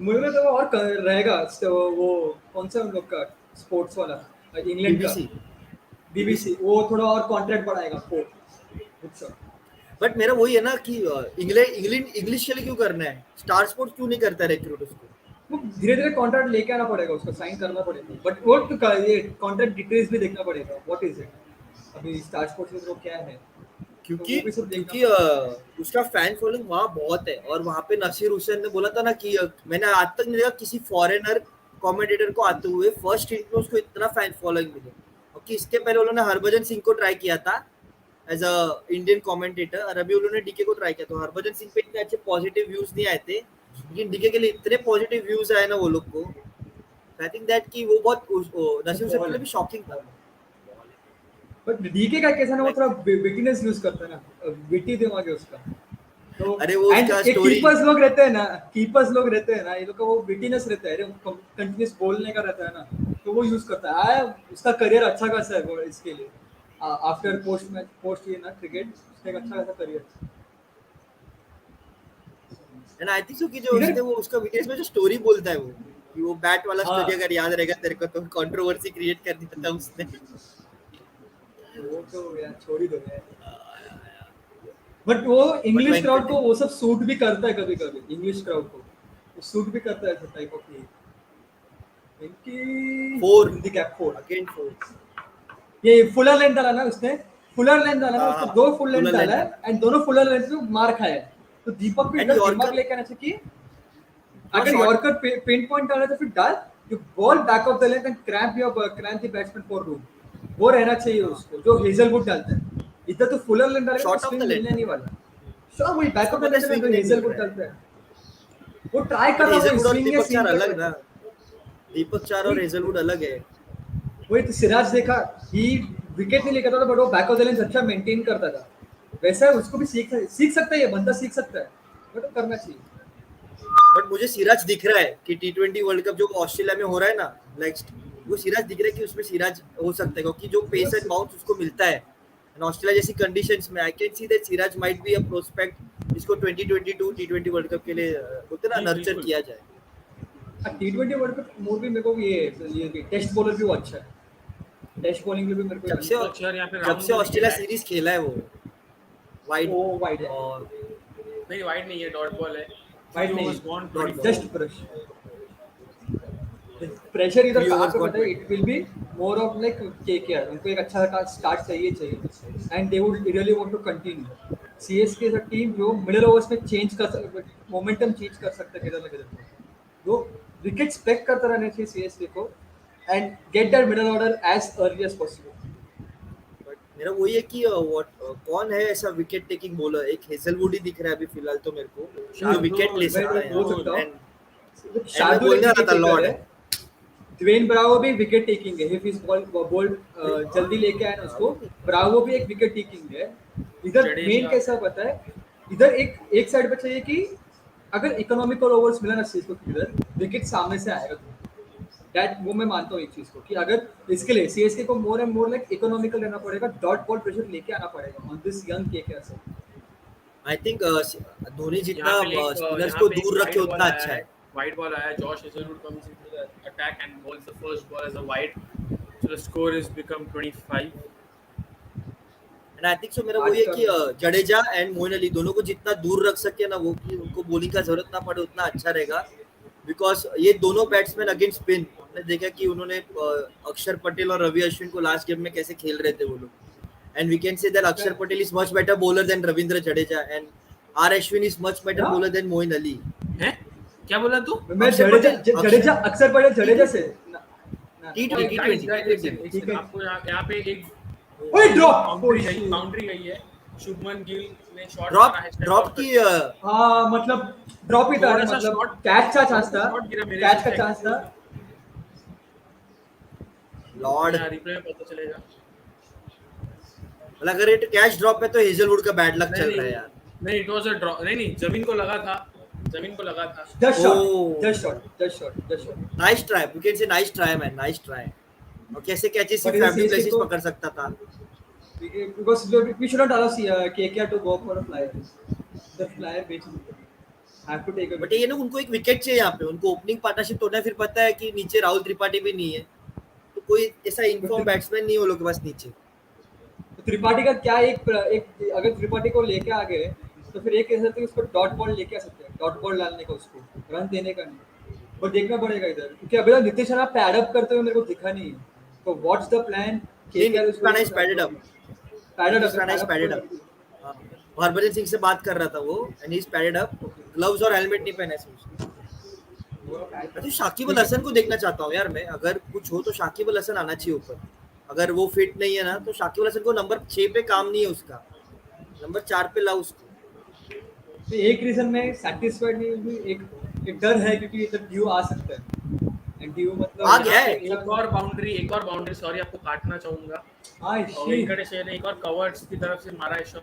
मुझे तो वो और रहेगा। तो वो कौन सा उन लोग का स्पोर्ट्स वाला, इंग्लैंड का बीबीसी बीबीसी, वो थोड़ा और कॉन्ट्रैक्ट बढ़ाएगा फोर। बट मेरा वही है ना कि इंग्लिश के लिए क्यों करना है, स्टार स्पोर्ट्स क्यों नहीं करता रिक्रूट उसको। वो धीरे धीरे कॉन्ट्रैक्ट लेके आना पड़ेगा, उसको साइन करना पड़ेगा। बट वो तो ये कॉन्ट्रैक्ट डिटेल्स भी देखना पड़ेगा, व्हाट इज इट अभी स्टार स्पोर्ट्स में वो क्या है, तो क्योंकि वो भी सब देखना क्योंकि पड़ेगा। उसका फैन फॉलोइंग वहाँ बहुत है। और वहाँ पे नसीर हुसैन ने बोला था ना कि मैंने आज तक नहीं देखा किसी फॉरेनर कमेंटेटर को आते हुए फर्स्ट स्ट्रीट में उसको इतना फैन फॉलोइंग मिले। और कि इसके पहले उन्होंने हरभजन सिंह को ट्राई किया था एज अ इंडियन कमेंटेटर, और अभी उन्होंने डीके को ट्राई किया। तो हरभजन सिंह पे इतने अच्छे पॉजिटिव व्यूज नहीं आए थे, लेकिन डीके के लिए इतने पॉजिटिव व्यूज आए ना वो लोग को। आई थिंक दैट कि वो बहुत नसीर हुसैन के बॉल लिए है, भी शॉकिंग था। बट डीके का कैसा ना, वो थोड़ा विटीनेस यूज करता है ना, विटी दिमाग है उसका। तो अरे वो एंड उसका ये स्टोरी। कीपर्स लोग रहते हैं ना, कीपर्स लोग रहते हैं ना, ये लोग का वो विटीनेस रहता है, कंटिन्यूस बोलने का रहता है ना, तो वो यूज करता है। उसका करियर अच्छा खासा है वो इसके लिए। आफ्टर पोस्ट मैच, पोस्ट ये ना क्रिकेट, उसका एक अच्छा खासा करियर। एंड आई थिंक सो कि जो इधर उसने वो उसका विकेट्स में जो स्टोरी बोलता है वो कि वो बैट वाला हाँ, स्टोरी अगर याद रहेगा तेरे को, तो कंट्रोवर्सी क्रिएट कर दिया था उसने। वो तो यार छोड़ ही दो यार। बट वो बट इंग्लिश क्राउड वेंकट को वो सब सूट भी करता है कभी कभी, इंग्लिश क्राउड को वो सूट भी करता है टाइप ऑफ ये। इनकी four Hindi cap four, again four. ये फुलर लेंथ डाला ना उसने, फुलर लेंथ डाला ना हाँ उसने, हाँ, 2 फुल लेंथ फुलर डाला लेंथ है, डाला एंड दोनों फुलर लेंथ पे मार खाया है। तो दीपक भी एंड इधर दिमाग यॉर्कर। लेके आना चाहिए। हाँ अगर शॉर्ट। यॉर्कर पिन पॉइंट डाला तो फिर डाल, you ball back of the length and cramp the batsman for room. वो रहना चाहिए हाँ उसको, जो हेजलवुड डालता है। इधर तो फुलर लेंथ डालेगा तो short of the swing length. मिलने नहीं वाला। शॉट वही बैक उसको ऑफ द पता है लेंथ में स्विंग जो नहीं मिल हेजलवुड रहा डालता है। है, वो ट्राई कर बट रहा है, वो हेजलवुड और स्विंग या दीपक सीम चार कर अलग रहा ना। है। दीपक चार और वही हेजलवुड अलग है। वही तो सिराज देखा, ही विकेट नहीं लेकर था, बट वो बैक ऑफ द लेंथ अच्छा मेंटेन करता था। वैसा उसको भी सीख सकता है, ये बंदा सीख सकता है, बट वो करना चाहिए। बट मुझे सिराज दिख रहा है कि T20 वर्ल्ड कप जो ऑस्ट्रेलिया में हो रहा है ना नेक्स्ट, वो सिराज दिख रहा है कि उसमें सिराज हो सकता है, क्योंकि जो पेस एंड बाउंस उसको मिलता है एंड ऑस्ट्रेलिया जैसी कंडीशंस में I can see that Siraj might be a prospect जिसको 2022 T20 वर्ल्ड कप के लिए बोलते हैं जी ना नर्चर बिल्कुल। किया जाए। T20 वर्ल्ड कप मोर भी मेरे को ये टेस्ट बॉलर भी वो अच्छा है, टेस्ट बॉलिंग में भी मेरे को जब से दीपक चहर यहाँ पे जब राउंड से में नहीं ऑस्ट्रेलिया खेला है। सीरीज खेला है वो वाइड वो वाइड है, और नहीं वाइड नहीं है, डॉट बॉल है। वाइड 3 नहीं overs gone, dot 24 ball. Just brush. Pressure इधर 3 कहाँ overs पे gone पता है, 20। It will be more of like KKR. उनको एक अच्छा स्टार्ट चाहिए and they would really want to continue. CSK is a team जो मिडिल ओवर्स में चेंज कर सकते, मोमेंटम चेंज कर सकते है किधर ना किधर। वो विकेट स्पेक्ट करता रहना चाहिए सीएसके को and get that middle order as early as possible. But मेरा वही है कि कौन है ऐसा विकेट टेकिंग बॉलर। एक हेजलवुड ही दिख रहा है अभी फिलहाल तो मेरे को, जो विकेट ले शार्दुल सकता मैं है बोल यहाँ। सकता एंड हूँ मैं शार्दुल एक बोलने वाला विकेट था टेकर लॉर्ड। है, ड्वेन ब्रावो भी विकेट टेकिंग है, इफ इस बॉल जल्दी लेके आए ना उसको, ब्रावो भी एक विकेट टेकिंग है। इधर मेन जडेजा कैसा पता है, इधर एक एक साइड पे चाहिए कि अगर इकोनॉमिकल ओवर्स मिला ना सीएसके को, इधर विकेट सामने से आएगा। दैट वो मैं मानता हूँ एक चीज को कि अगर इसके लिए सीएसके को more and more like economical रहना पड़ेगा, डॉट बॉल प्रेशर लेके आना पड़ेगा ऑन दिस यंग केकेआर से। आई थिंक धोनी जितना स्पिनर्स यहाँ को पे एक दूर रखे वाइड बॉल उतना आया अच्छा है, है। वाइड बॉल आया है, Josh Hazlewood comes into the attack and bowls the first ball as a wide, so the score is become 25। And I think so मेरा आज वही है का कि जडेजा एंड मोइन अली दोनों को जितना दूर रख सके ना वो, कि उनको बॉलिंग का जरूरत ना पड़े उतना अच्छा रहेगा। बिकॉज ये दोनों बैट्समैन अगेंस्ट स्पिन, हमने देखा कि उन्होंने अक्षर पटेल और रवि अश्विन को लास्ट गेम में कैसे खेल रहे थे वो लोग। And we can say that Axar Patel is much better bowler than Ravindra Jadeja, and R Ashwin is much better bowler than Moeen Ali. है क्या बोला तू? मैं अक्षर जडेजा पटेल जडेजा अक्सर पटेल जडेजा से गाइस गाइस एक ठीक सेकंड, है। आपको यहाँ पे एक ओए ड्रॉप, बाउंड्री गई है। शुभमन गिल ने शॉट ड्रॉप मारा है स्टेप ड्रॉप आउट की करके। हाँ मतलब ड्रॉप ही था, थोड़ा सा मतलब शॉट, कैच का थोड़ा चांस सा था, शॉट गिरा मेरे कैच से का चांस था। लॉर्ड यहाँ रिप्ले में पता चलेगा। अगर ये कैच ड्रॉप है तो हेजलवुड का बैड लक चल रहा है यार। नहीं इट वाज अ ड्रॉ, नहीं जमीन को लगा था, जमीन को लगा था। Just shot, Oh. Just shot, just shot, just shot. Nice try, we can say nice try man, nice try. और कैसे कैचेस But सिर्फ इधर फैफ डू CSK प्लेसिस को पकड़ सकता था। because we should not allow KKR to go for a flyer. The flyer बेच नहीं, have to take a but ये ना उनको एक विकेट चाहिए यहाँ पे, उनको ओपनिंग पार्टनरशिप तोड़ना है। फिर पता है कि नीचे राहुल त्रिपाठी भी नहीं है, तो कोई ऐसा इनफॉर्म बैट्समैन नहीं है वो लोग के पास नीचे। तो त्रिपाठी का क्या एक अगर त्रिपाठी को लेके आ गए तो फिर एक कह सकते हैं उसको डॉट बॉल लेके आ सकते हैं, डॉट बॉल डालने का, उसको रन देने का नहीं। पर देखना पड़ेगा इधर, क्योंकि अभी तक नीतीश राणा पैड अप करते हुए मेरे को दिखा नहीं है। तो what's the plan? Nitish Rana is padded up, Nitish Rana is padded up. Harbhajan Singh से बात कर रहा था वो, and he is padded up, gloves और हेलमेट नहीं पहने उसने। तो शाकिब अल हसन को देखना चाहता हूँ यार मैं, अगर कुछ हो तो शाकिब अल हसन आना चाहिए ऊपर। अगर वो फिट नहीं है ना तो शाकिब अल हसन को नंबर 6 पे काम नहीं है उसका, नंबर 4 पे लाओ उसको। तो एक रीजन में सेटिस्फाइड नहीं हूँ, एक डर है क्योंकि इधर ड्यू आ सकता है, एंड ड्यू मतलब आ गया है। एक और बाउंड्री, सॉरी आपको काटना चाहूंगा। और वेंकटेश अय्यर ने एक और कवर्स की तरफ से मारा है शॉट।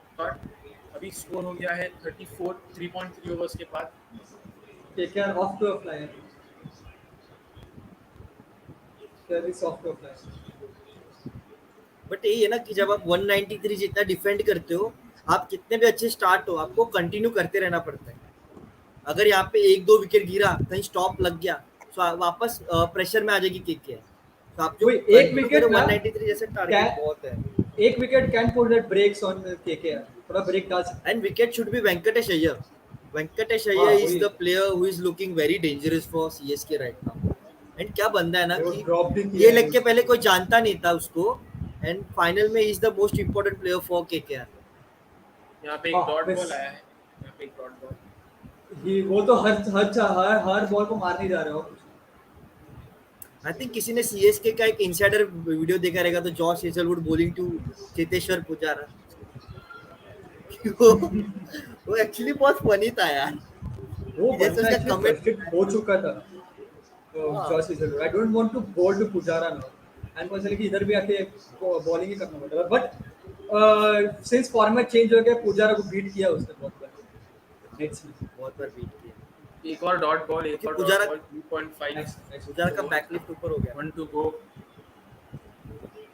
अभी स्कोर हो गया है 34, 3.3 ओवर्स के बाद। KKR off to a flyer, service off to a flyer. But यही है ना कि जब आप 193 जितना डिफेंड करते हो, आप कितने भी अच्छे स्टार्ट हो, आपको कंटिन्यू करते रहना पड़ता है। अगर यहाँ पे 1-2 विकेट गिरा, कहीं स्टॉप लग गया, तो वापस प्रेशर में आ जाएगी केकेआर। तो आप जो एक विकेट 193 जैसे टारगेट बहुत है। एक wicket can put that breaks on KKR, थोड़ा ब्रेक डाल सकते। And wicket should be Venkatesh Iyer. Venkatesh Iyer is the player who is looking very dangerous for CSK right now. And क्या बंदा है ना कि ये लेग के पहले कोई जानता नहीं था उसको, एंड फाइनल में is the most important player for KKR. यहाँ पे एक डॉट बॉल आया है, यहाँ पे एक डॉट बॉल। वो तो हर बॉल को मारने जा रहे हो। आई थिंक किसी ने सीएसके का एक इनसाइडर वीडियो देखा रहेगा, तो Josh Hazlewood bowling to Cheteshwar Pujara. वो एक्चुअली बहुत फनी था यार। वो जैसे उसका कमेंट हो चुका था Josh Hazlewood. I don't want to bowl to Pujara now, and पता चला कि इधर भी आके बॉलिंग ही करना पड़ेगा। बट सिंस फॉर्मेट चेंज हो गया, पुजारा को बीट किया उसने बहुत बार, बहुत बार बीट किया। एक और डॉट बॉल, एक और पुजारा 2.5, पुजारा का बैकलिफ्ट ऊपर हो गया। 1 to go।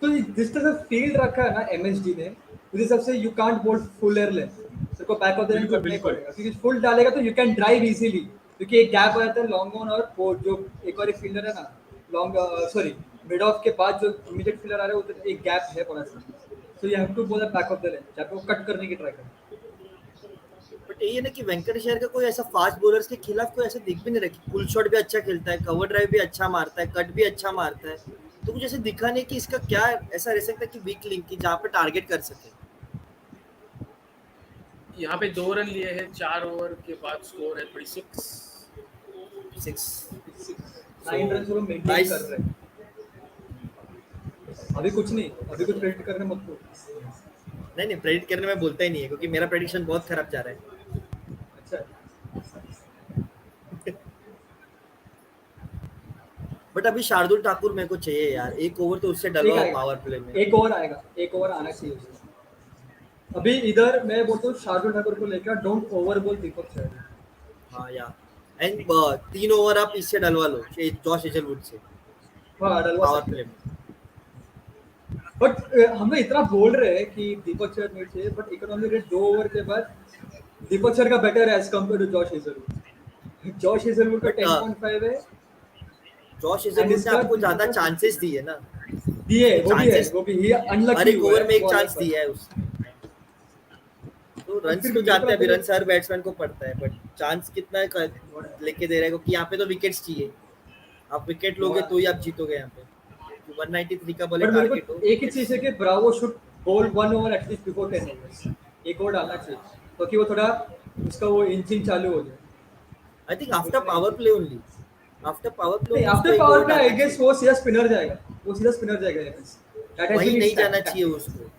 तो जिस तरह से फील्ड रखा है ना एमएसडी ने, उस हिसाब से यू कांट बोल फुल एयरलेस, तेरे को बैक ऑफ द लाइन करना ही पड़ेगा, क्योंकि फुल डालेगा तो यू कैन ड्राइव इजीली, क्योंकि एक गैप आ जाता है लॉन्ग ऑन और वो जो एक और एक फील्डर है ना लॉन्ग, सॉरी मिड ऑफ के बाद जो इमीडिएट फील्डर आ रहा है उधर एक गैप है बड़ा सा, so you have to bowl back of the line जहाँ पे वो कट करने की ट्राई करें। बट ये ना कि वेंकटेश अय्यर का कोई ऐसा फास्ट बॉलर्स के खिलाफ कोई ऐसा दिख भी नहीं रहा। फुल शॉट भी अच्छा खेलता है, कवर ड्राइव भी अच्छा मारता है, कट भी अच्छा मारता है, तो कुछ ऐसे दिखा नहीं कि इसका क्या ऐसा रह सकता है कि वीक लिंक की जहाँ पे टारगेट कर सके। यहाँ पे 2 रन लिए हैं 4 ओवर के बाद, स्कोर है 36। 9 रन वो मेंटेन कर रहे हैं। अभी कुछ नहीं, अभी कुछ प्रेडिक्ट करने मत को। नहीं प्रेडिक्ट करने में बोलता ही नहीं है, क्योंकि मेरा प्रेडिक्शन बहुत खराब जा रहा है। अच्छा बट अभी शार्दुल ठाकुर मेरे को चाहिए यार, एक ओवर तो उससे एक डलवाओ आएगा, पावर प्ले में। एक ओवर आएगा, एक ओवर आना चाहिए उसे। अभी इधर मैं बोलता हूँ शार्दुल ठाकुर को लेकर डोंट ओवर बोल दीपक चहर। हाँ या एंड 3 ओवर आप इससे डलवा लो, जॉश हेजलवुड से हाँ डलवा पावर सकते प्ले हैं। में। बट हम लोग इतना बोल रहे हैं कि दीपक चहर नहीं चाहिए, बट इकोनॉमी रेट 2 ओवर के बाद दीपक चहर का बेटर है as compare to Josh Hazlewood. Josh Hazlewood का बट 10.5 है जॉश एंड हेजलवुड ने इसका आपको ज्यादा दीपक का चांसेस दिए ना, दिए, उसको वो भी है, चांसेस वो भी हर अनलकी एक हुआ ओवर है में एक बॉलर चांस पर। दिया है उसने। तो बट रन्स फिर तो भी मेरे को जाते हैं, लगता अभी है रन्स हर बैट्समैन को पड़ता है, बट चांस कितना लेके दे रहा है, क्योंकि यहाँ पे तो विकेट्स चाहिए। आप विकेट लोगे तो ही आप जीतोगे यहाँ पे। 193 का भले बट मेरे को टारगेट हो, एक ही चीज है कि ब्रावो शुड बोल 1 ओवर एटलीस्ट बिफोर 10 ओवर्स। एक ओवर डालना चाहिए क्योंकि वो थोड़ा उसका वो इंजिन चालू हो जाए। आई think after power play only, after power play नहीं, ओनली उसको आफ्टर एक पावर ओवर प्ले आई डालना गेस चाहिए। वो सीधा स्पिनर जाएगा, वो सीधा स्पिनर जाएगा। दैट हैज वही बीन नहीं इट्स जाना चाहिए टैक्टिक। उसको,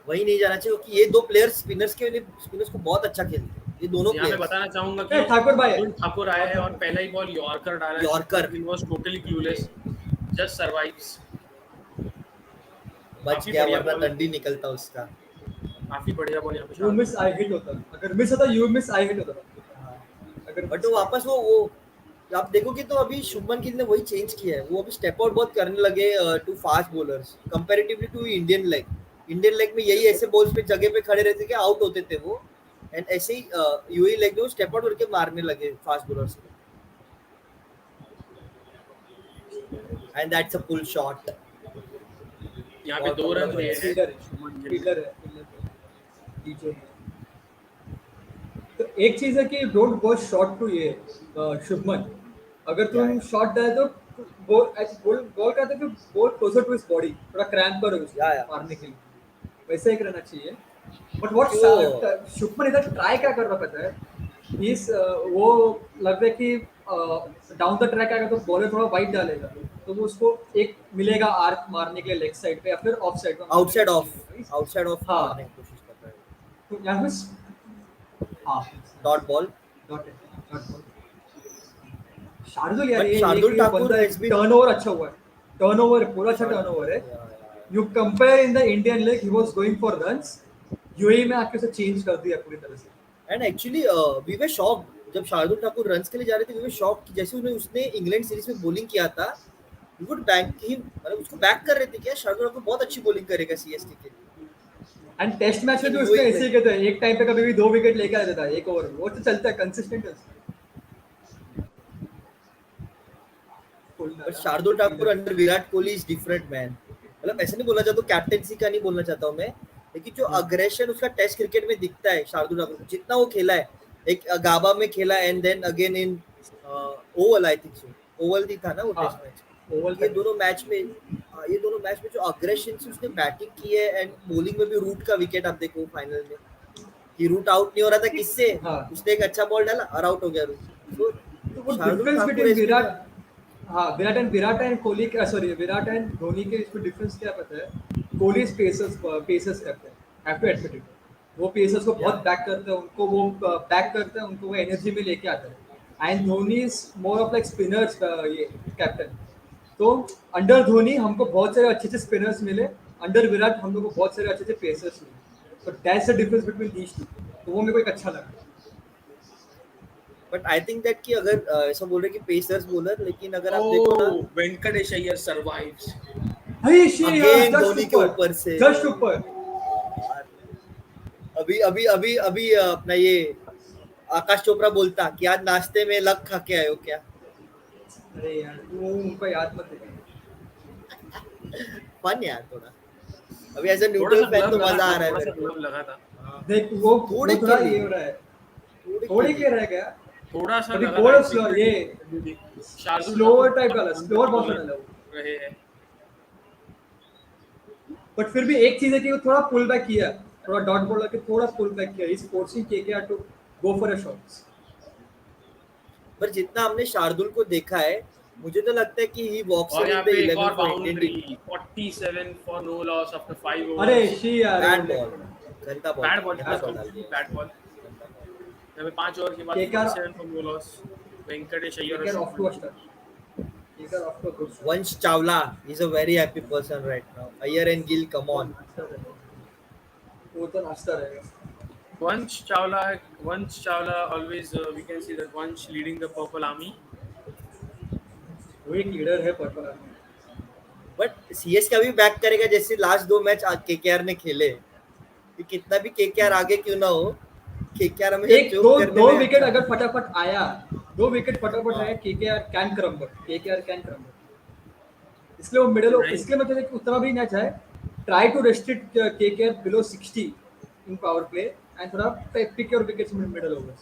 वही नहीं जाना चाहिए, क्योंकि ये दो प्लेयर्स स्पिनर्स के लिए, स्पिनर्स को बहुत अच्छा खेलते हैं ये दोनों यहाँ मैं प्लेयर्स। बताना चाहूंगा कि ठाकुर भाई शार्दुल ठाकुर आया है और पहला ही बॉल यॉर्कर डाला है। Shubman yorker Gill was totally clueless, just survives. बच काफी गया, बढ़िया वरना बॉल, डंडी निकलता उसका। काफी बढ़िया बॉल यहाँ पे you Shardul miss I hit होता, अगर मिस होता यू मिस आई हिट होता अगर बट वो वापस वो आप देखोगे तो अभी शुभमन गिल ने वही चेंज किया है, वो अभी स्टेप आउट बहुत करने लगे to fast bowlers comparatively to Indian leg. Indian leg में यही ऐसे बॉल्स पे जगह पे खड़े रहते थे, आउट होते थे वो। एंड ऐसे ही यूएई लेग में वो स्टेप आउट करके मारने लगे फास्ट बॉलर्स को। And that's a pull shot, यहाँ पे बहुत 2 तगड़ा रन दिए बचा। हैं फील्डर शुभमन गिल ने। फील्डर है DJ। तो एक चीज है कि डोंट गो शॉट टू ये शुभमन। अगर या तुम शॉट डाले तो बॉल बॉल का तो ball closer to his body, थोड़ा क्रैम्प करो उसको या मारने के लिए, वैसे ही रहना चाहिए। बट व्हाट क्यों शुभमन इधर ट्राई क्या कर रहा पता है, इस वो लग रहा है कि डाउन द ट्रैक आएगा तो बॉलर थोड़ा वाइड डालेगा तो वो उसको एक मिलेगा आर्क मारने के लिए लेग साइड पे या फिर ऑफ साइड पे मारने के आउटसाइड लिए ऑफ, मिलेगा। आउटसाइड ऑफ हाँ मारने की कोशिश कर रहा है। तो यहाँ पे हाँ डॉट बॉल। डॉट है, डॉट बॉल। शार्दुल यार बट ये शार्दुल ये ठाकुर बंदा हैज बीन टर्नओवर अच्छा हुआ है, टर्नओवर पूरा अच्छा टर्नओवर है। You compare in the Indian league he was going for runs, UAE में आके उसे चेंज कर दिया पूरी तरह से। And actually we were shocked जब शार्दुल ठाकुर रन्स के लिए जा रहे थे। वी वर शॉक्ड कि जैसे उन्हें उसने इंग्लैंड सीरीज में बॉलिंग किया था, वी वुड बैक हिम, मतलब उसको बैक कर रहे थे क्या शार्दुल ठाकुर बहुत अच्छी बॉलिंग करेगा सीएसके के लिए। एंड टेस्ट मैच में लेकिन भी उसने यूएई ऐसे में ही किया था, एक टाइम पे कभी भी 2 विकेट लेके आ जाता है एक ओवर में, वो तो चलता है कंसिस्टेंट है उसका। But Shardul Thakur under Virat Kohli is different man. मतलब ऐसे नहीं बोलना चाहता, कैप्टेंसी का नहीं बोलना चाहता हूँ मैं, लेकिन जो अग्रेशन उसका टेस्ट क्रिकेट में दिखता है शार्दुल ठाकुर जितना वो खेला है, एक गाबा में खेला and then again in Oval, I think so Oval ही था ना वो टेस्ट मैच। ओवल ये दोनों मैच में ये दोनों मैच में जो अग्रेशन से उसने बैटिंग की है, एंड बॉलिंग में भी रूट का विकेट आप देखो फाइनल में कि रूट आउट नहीं हो रहा था किससे, हाँ उसने एक अच्छा बॉल डाला और आउट हो गया रूट। तो तो वो Shardul difference Thakur between has been Virat, हाँ विराट एंड कोहली का, सॉरी विराट एंड धोनी के इसमें डिफरेंस क्या पता है। कोहली पेसर्स करते हैं, हैव टू एडमिट इट। वो पेसर्स को बहुत बैक करते हैं, उनको वो बैक करते हैं, उनको वो एनर्जी में लेके आते हैं। And Dhoni is more of like spinners ये कैप्टन। तो अंडर धोनी हमको बहुत सारे अच्छे अच्छे स्पिनर्स मिले, अंडर विराट हम लोग को बहुत सारे अच्छे अच्छे पेसर्स मिले। तो that's the difference between these two. तो वो मेरे को एक अच्छा लगा। बट आई थिंक दैट कि अगर ऐसा बोल रहे कि पेसर्स बॉलर, लेकिन अगर आप देखो ना Oh, Venkatesh Iyer survives. Again just Dhoni के ऊपर, ऊपर से जस्ट ऊपर। अभी अभी अभी अभी अपना ये आकाश चोपड़ा बोलता कि आज नाश्ते में लग खा के आए हो क्या। अरे यार वो उनको याद मत दिलाना। फन यार थोड़ा, अभी एज ए थोड़ा न्यूट्रल सा फैन ग्लब तो लगा मजा था, आ रहा है थोड़ा सा मेरे को। ग्लब लगा था। देख थोड़े वो थोड़ा के ये लिए, हो रहा है, थोड़े थोड़े के के लिए। रह गया। थोड़ा सा अभी लगा थोड़ा था स्लो एक ये wicket. Shardul slower Thakur type बहुत डाला, कम स्लोअर बहुत बॉलर डाला वो। रहे हैं। बट फिर भी एक चीज है कि वो थोड़ा पुल बैक किया, थोड़ा डॉट बॉल के थोड़ा पुल बैक किया। Is forcing KKR to go for a shots. पर जितना हमने शार्दुल को देखा है, मुझे तो लगता है कि ही वॉक्स और इन यहाँ इन द पे एक 11 और for Indian team. Boundary, 47 for no loss after 5 अरे overs। शी यार वो बैड बॉल, गंदा बॉल, बैड बॉल, गंदा बॉल डाल एब्सोल्युटली दिया, बैड बॉल। गंदा बॉल। यहाँ पे 5 ओवर के बाद KKR 47 for no loss. Venkatesh Iyer और KKR off to Shubman a Gill. Start. Vansh Chawla is a very happy person right now. Ayer and Gill, come on. वो तो नाश्ता रहेगा. Vansh Chawla always we can see that Vansh leading the Purple Army. वो एक leader है purple army. But CSK अभी back करेगा जैसे लास्ट 2 मैच केकेआर ने खेले. कि कितना भी केकेआर आगे क्यों ना हो, केकेआर हमेशा एक चोक दो करने दो में विकेट अच्छा अगर है. फटाफट आया, 2 विकेट फटाफट आया, केकेआर कैन क्रम्बल. इसलिए वो नहीं. इसलिए मतलब कि उतना भी ना चाहे, try to restrict KKR below 60 in power play and थोड़ा pick your wickets in middle overs.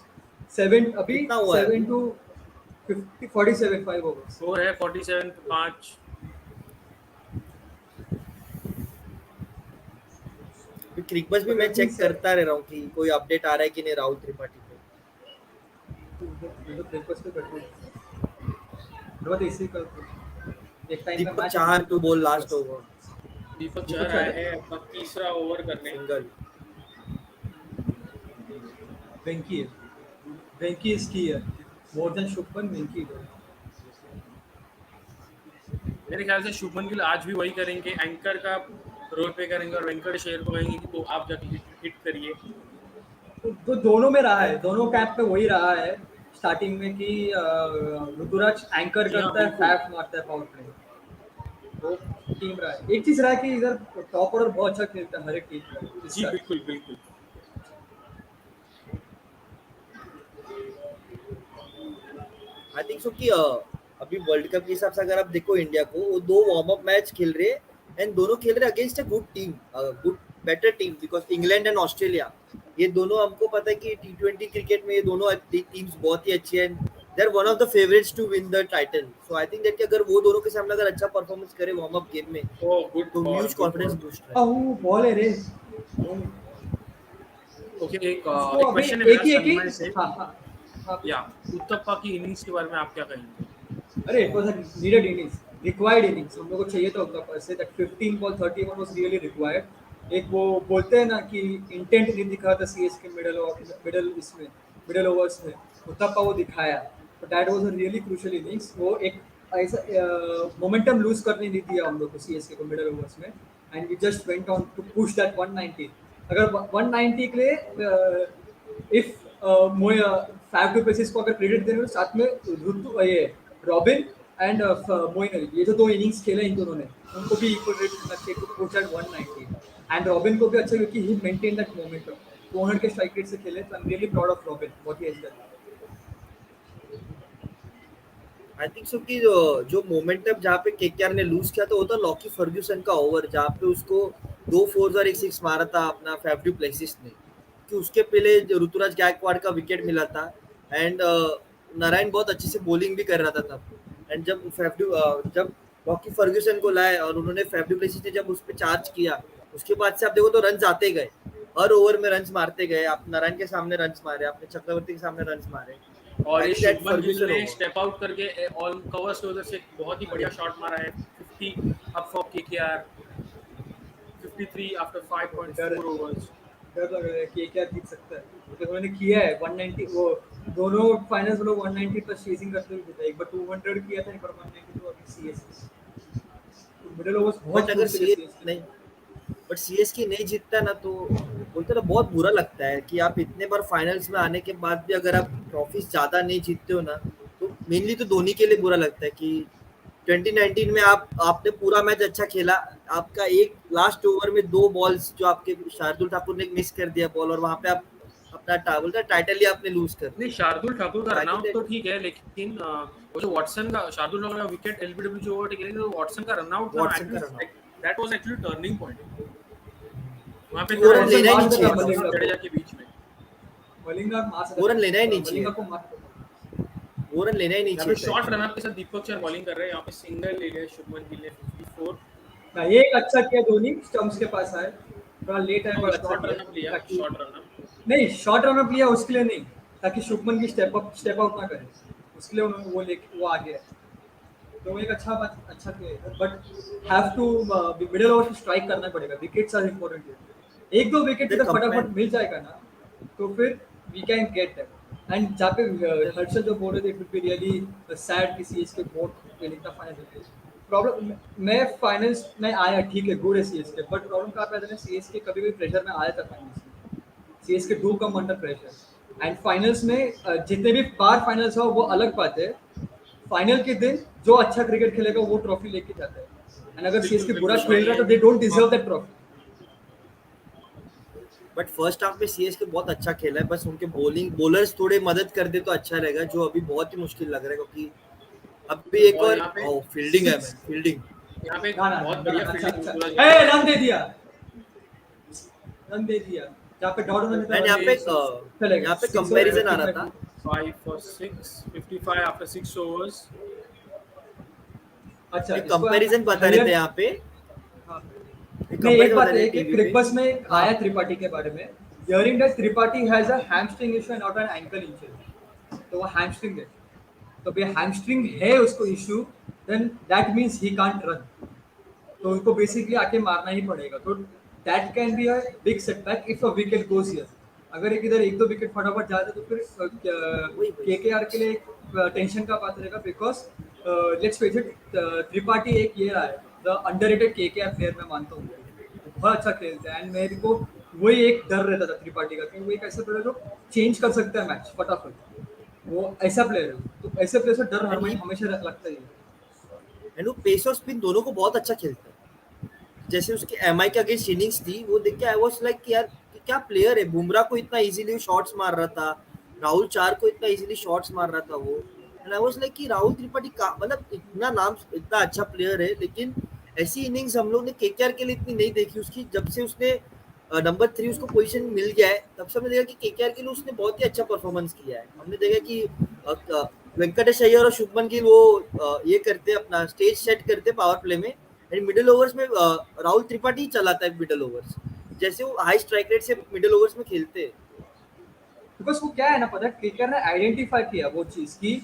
7 अभी कितना हुआ है 7 अभी? To 50 47 5 overs. स्कोर है 47 पे 5. क्रिकबस भी मैं चेक करता रह रहा हूँ कि कोई अपडेट आ रहा है कि नहीं राहुल त्रिपाठी पे. एक टाइम पे Deepak match Chahar two ball last over. Deepak Chahar आए हैं अपना तीसरा ओवर करने. सिंगल. वेंकी है, वेंकी इज की है मोर देन शुभमन. वेंकी है. मेरे ख्याल से शुभमन गिल आज भी वही करेंगे, एंकर का रोल पे करेंगे और वेंकटेश अय्यर को कहेंगे कि तो आप जाके हिट करिए. तो दोनों में रहा है, दोनों कैप पे वही रहा है स्टार्टिंग में कि ऋतुराज एंकर जी हाँ, करता है, बिल्कुल. फैफ मारता है पावर प्ले. वो टीम रहा है. एक चीज रहा है कि इधर टॉप ऑर्डर बहुत अच्छा खेलता है हर एक टीम जी का. बिल्कुल बिल्कुल. आई थिंक सो कि अभी वर्ल्ड कप के हिसाब से अगर आप देखो इंडिया को, वो 2 वार्म अप मैच खेल रहे एंड दोनों खेल रहे against a good team, good better team, because England and Australia, ये दोनों हमको पता है कि टी20 क्रिकेट में ये दोनों टीम्स बहुत ही अच्छी है. They are one of the favourites to win the title. So I think that कि अगर वो दोनों के सामने अगर अच्छा परफॉर्मेंस करे वार्म अप गेम में, ओह गुड तो ball, huge good confidence ball. Boost है. बॉल है रे. ओके, एक उसको एक अभी क्वेश्चन है मेरा एक ही सन्मय से. हाँ हाँ हाँ. या उत्तप्पा की इनिंग्स के बारे में आप क्या कहेंगे? अरे it was a needed innings, required innings. हम लोग को चाहिए था उनका पर say that 15 ball 30 was really required. एक वो बोलते हैं ना कि इंटेंट नहीं दिखा था सीएसके मिडिल ओवर्स में, उतना वो दिखाया. But that was a really crucial innings. वो एक ऐसा मोमेंटम लूज करने नहीं दिया हम लोग को सीएसके को मिडिल ओवर्स में. And we just went on to push that 190. अगर 190 के लिए इफ मोय फैफ डू प्लेसिस को अगर क्रेडिट देने में साथ में ऋतु ये रॉबिन एंड मोइन अली, ये जो 2 इनिंग्स खेले इन दोनों ने, उनको भी इक्वल रेट करना चाहिए to push that 190. And Robin को भी अच्छा क्योंकि ही मेंटेन दैट मोमेंटम. 200 के स्ट्राइक रेट से खेले. तो I am really proud of robin what he has done. I think सो कि जो मोमेंटम जहाँ पे केकेआर ने लूज किया, तो वो था लॉकी फर्ग्यूसन का ओवर, जहाँ पे उसको 2 फोर्स और 1 6 मारा था अपना फैफ डू प्लेसिस ने. कि उसके पहले जो ऋतुराज गायकवाड़ का विकेट मिला था एंड नारायण बहुत अच्छे से बॉलिंग भी कर रहा था तब. एंड जब लॉकी फर्ग्यूसन को लाए और उन्होंने फैफ डू प्लेसिस ने जब उस पर चार्ज किया, उसके बाद से आप देखो तो रन आते गए, हर ओवर में रन मारते गए. आप नारायण के सामने रन मारे, आपने चक्रवर्ती के सामने रन मारे. और आई ये think that Shubman Gill Ferguson ने ओवर. स्टेप आउट करके ऑन कवर्स के उधर से बहुत ही बढ़िया शॉट मारा है. 50 up for KKR, 53 after 5.4 overs. डर लग रहा है कि क्या जीत सकता है. तो उन्होंने किया है 190. वो दोनों फाइनल्स में लोग 190 प्लस चेजिंग करते हुए जीता. एक बार 200 किया था, एक बार 190. तो अभी सीएसके तो मिडिल ओवर्स बहुत बट अगर क्रूशियल है सीएसके नहीं, बट सीएसके नहीं जीतता ना, तो बोलते ना बहुत बुरा लगता है कि आप इतने बार फाइनल्स में आने के बाद भी अगर आप ट्रॉफीज ज्यादा नहीं जीतते हो ना, तो मेनली तो धोनी के लिए बुरा लगता है कि 2019 में आपने पूरा मैच अच्छा खेला, आपका एक लास्ट ओवर में 2 बॉल्स जो आपके शार्दुल ठाकुर ने मिस कर दिया बॉल, और वहां पे आप अपना बोलते टाइटल ही आपने लूज कर नहीं, दिया. शार्दुल ठाकुर का तो आई रन थिंक आउट तो ठीक है, लेकिन वो जो वॉटसन का शार्दुल ठाकुर का विकेट एलबीडब्ल्यू जो ओवर टेक तो वॉटसन का रन आउट था ना, वॉटसन का run out, that was actually turning point. वहां पे वो था रन लेना ही नहीं चाहिए था, वॉटसन और जडेजा के बीच में. मलिंगा मार वो रन लेना ही नहीं चाहिए, मलिंगा को मार. वो रन लेना ही नहीं यहाँ पे चाहिए. शॉर्ट रनअप के साथ दीपक चहर बॉलिंग कर रहे हैं. यहाँ पे सिंगल ले लिया शुभमन गिल ने 54. ना ये एक अच्छा किया धोनी, स्टंप्स के पास आए, थोड़ा लेट आए पर अच्छा शॉर्ट रनअप लिया, ताकि शॉर्ट रनअप. नहीं शॉर्ट रनअप लिया उसके लिए नहीं, ताकि शुभमन की स्टेप आउट ना करे, उसके लिए उन्होंने वो आ गया. तो वो एक अच्छा किया. But have to middle over strike करना पड़ेगा. Wickets are important. एक दो विकेट अगर फटाफट मिल जाएगा ना, तो फिर we can get that. And जहाँ पे हर्षल जो बोल रहे थे it will be really sad कि CSK won't winning the final. Problem मैं फाइनल्स में आया ठीक है गुड है सीएसके बट प्रॉब्लम कहाँ पे आता है सीएसके कभी भी प्रेशर में आया था फाइनल्स में। CSK do come under pressure and finals में जितने भी बार फाइनल्स हो वो अलग बात है। फाइनल के दिन जो अच्छा क्रिकेट खेलेगा वो ट्रॉफी लेके जाता है एंड अगर बिल्कुल सीएसके बुरा बिल्कुल खेल भाई रहा है तो and they don't deserve that trophy. But first half में सीएसके बहुत अच्छा खेला है, बस उनके बॉलर्स थोड़े मदद कर दे तो अच्छा रहेगा, जो अभी बहुत ही मुश्किल लग रहा है क्योंकि अभी एक और और यहाँ पे फील्डिंग है सिक्स, मैन, फील्डिंग। यहाँ पे एक ना ना बहुत ना बढ़िया ना अच्छा फील्डिंग अच्छा सूरज ने ए करी है। रन दे दिया, रन दे दिया जहाँ पे डॉट होना था एंड रन यहाँ दे पे दिया। चलेगा यहाँ पे 6 ओवर कंपैरिजन आ रहा 55 था। की। 5 for 6, 55 after 6 overs. अच्छा एक इसको कंपैरिजन बता रहे थे हायर। यहाँ पे, हाँ। एक नहीं एक कंपैरिजन बता बात रहे है थे कि टीवी पे। क्रिकबस में हाँ आया त्रिपाठी के बारे में hearing that Tripathi has a hamstring issue and not an ankle injury. तो वो हैमस्ट्रिंग है तो भी हैमस्ट्रिंग है उसको issue then that means he can't run. तो उनको बेसिकली आके मारना ही पड़ेगा तो that can be a big setback if a wicket goes here. अगर एक इधर एक दो विकेट फटाफट जाते तो फिर वही वही। केकेआर के लिए एक टेंशन का बात रहेगा because let's face it Tripathi एक ये रहा है द अंडररेटेड केकेआर प्लेयर मैं मानता हूँ। वो बहुत अच्छा खेलते हैं एंड मेरे को वही एक डर रहता था त्रिपाठी का कि वो एक ऐसा प्लेयर जो चेंज कर सकता है मैच फटाफट। वो ऐसा प्लेयर है तो ऐसे प्लेयर से डर एंड ही हमेशा लगता ही है। एंड वो पेस और स्पिन दोनों को बहुत अच्छा खेलता है। जैसे उसकी एमआई के अगेंस्ट इनिंग्स थी वो देख के आई वाज लाइक कि यार कि क्या प्लेयर है, बुमराह को इतना इजीली शॉट्स मार रहा था, राहुल चार को इतना इजीली शॉट्स मार रहा था वो। एंड आई वाज लाइक कि राहुल त्रिपाठी का मतलब इतना नाम, इतना अच्छा प्लेयर है, लेकिन ऐसी इनिंग्स हम लोग ने केकेआर के लिए इतनी नहीं देखी उसकी। जब से उसने नंबर 3 उसको पोजीशन मिल गया है तब से हमने देखा कि केकेआर के लिए उसने बहुत ही अच्छा परफॉर्मेंस किया है। हमने देखा कि वेंकटेश अय्यर और शुभमन गिल वो ये करते अपना स्टेज सेट करते पावर प्ले में, एंड मिडिल ओवर्स में राहुल त्रिपाठी ही चलाता है मिडिल ओवर्स, जैसे वो हाई स्ट्राइक रेट से मिडिल ओवर्स में खेलते हैं। बिकॉज वो क्या है ना पता है केकेआर ने आइडेंटिफाई किया वो चीज की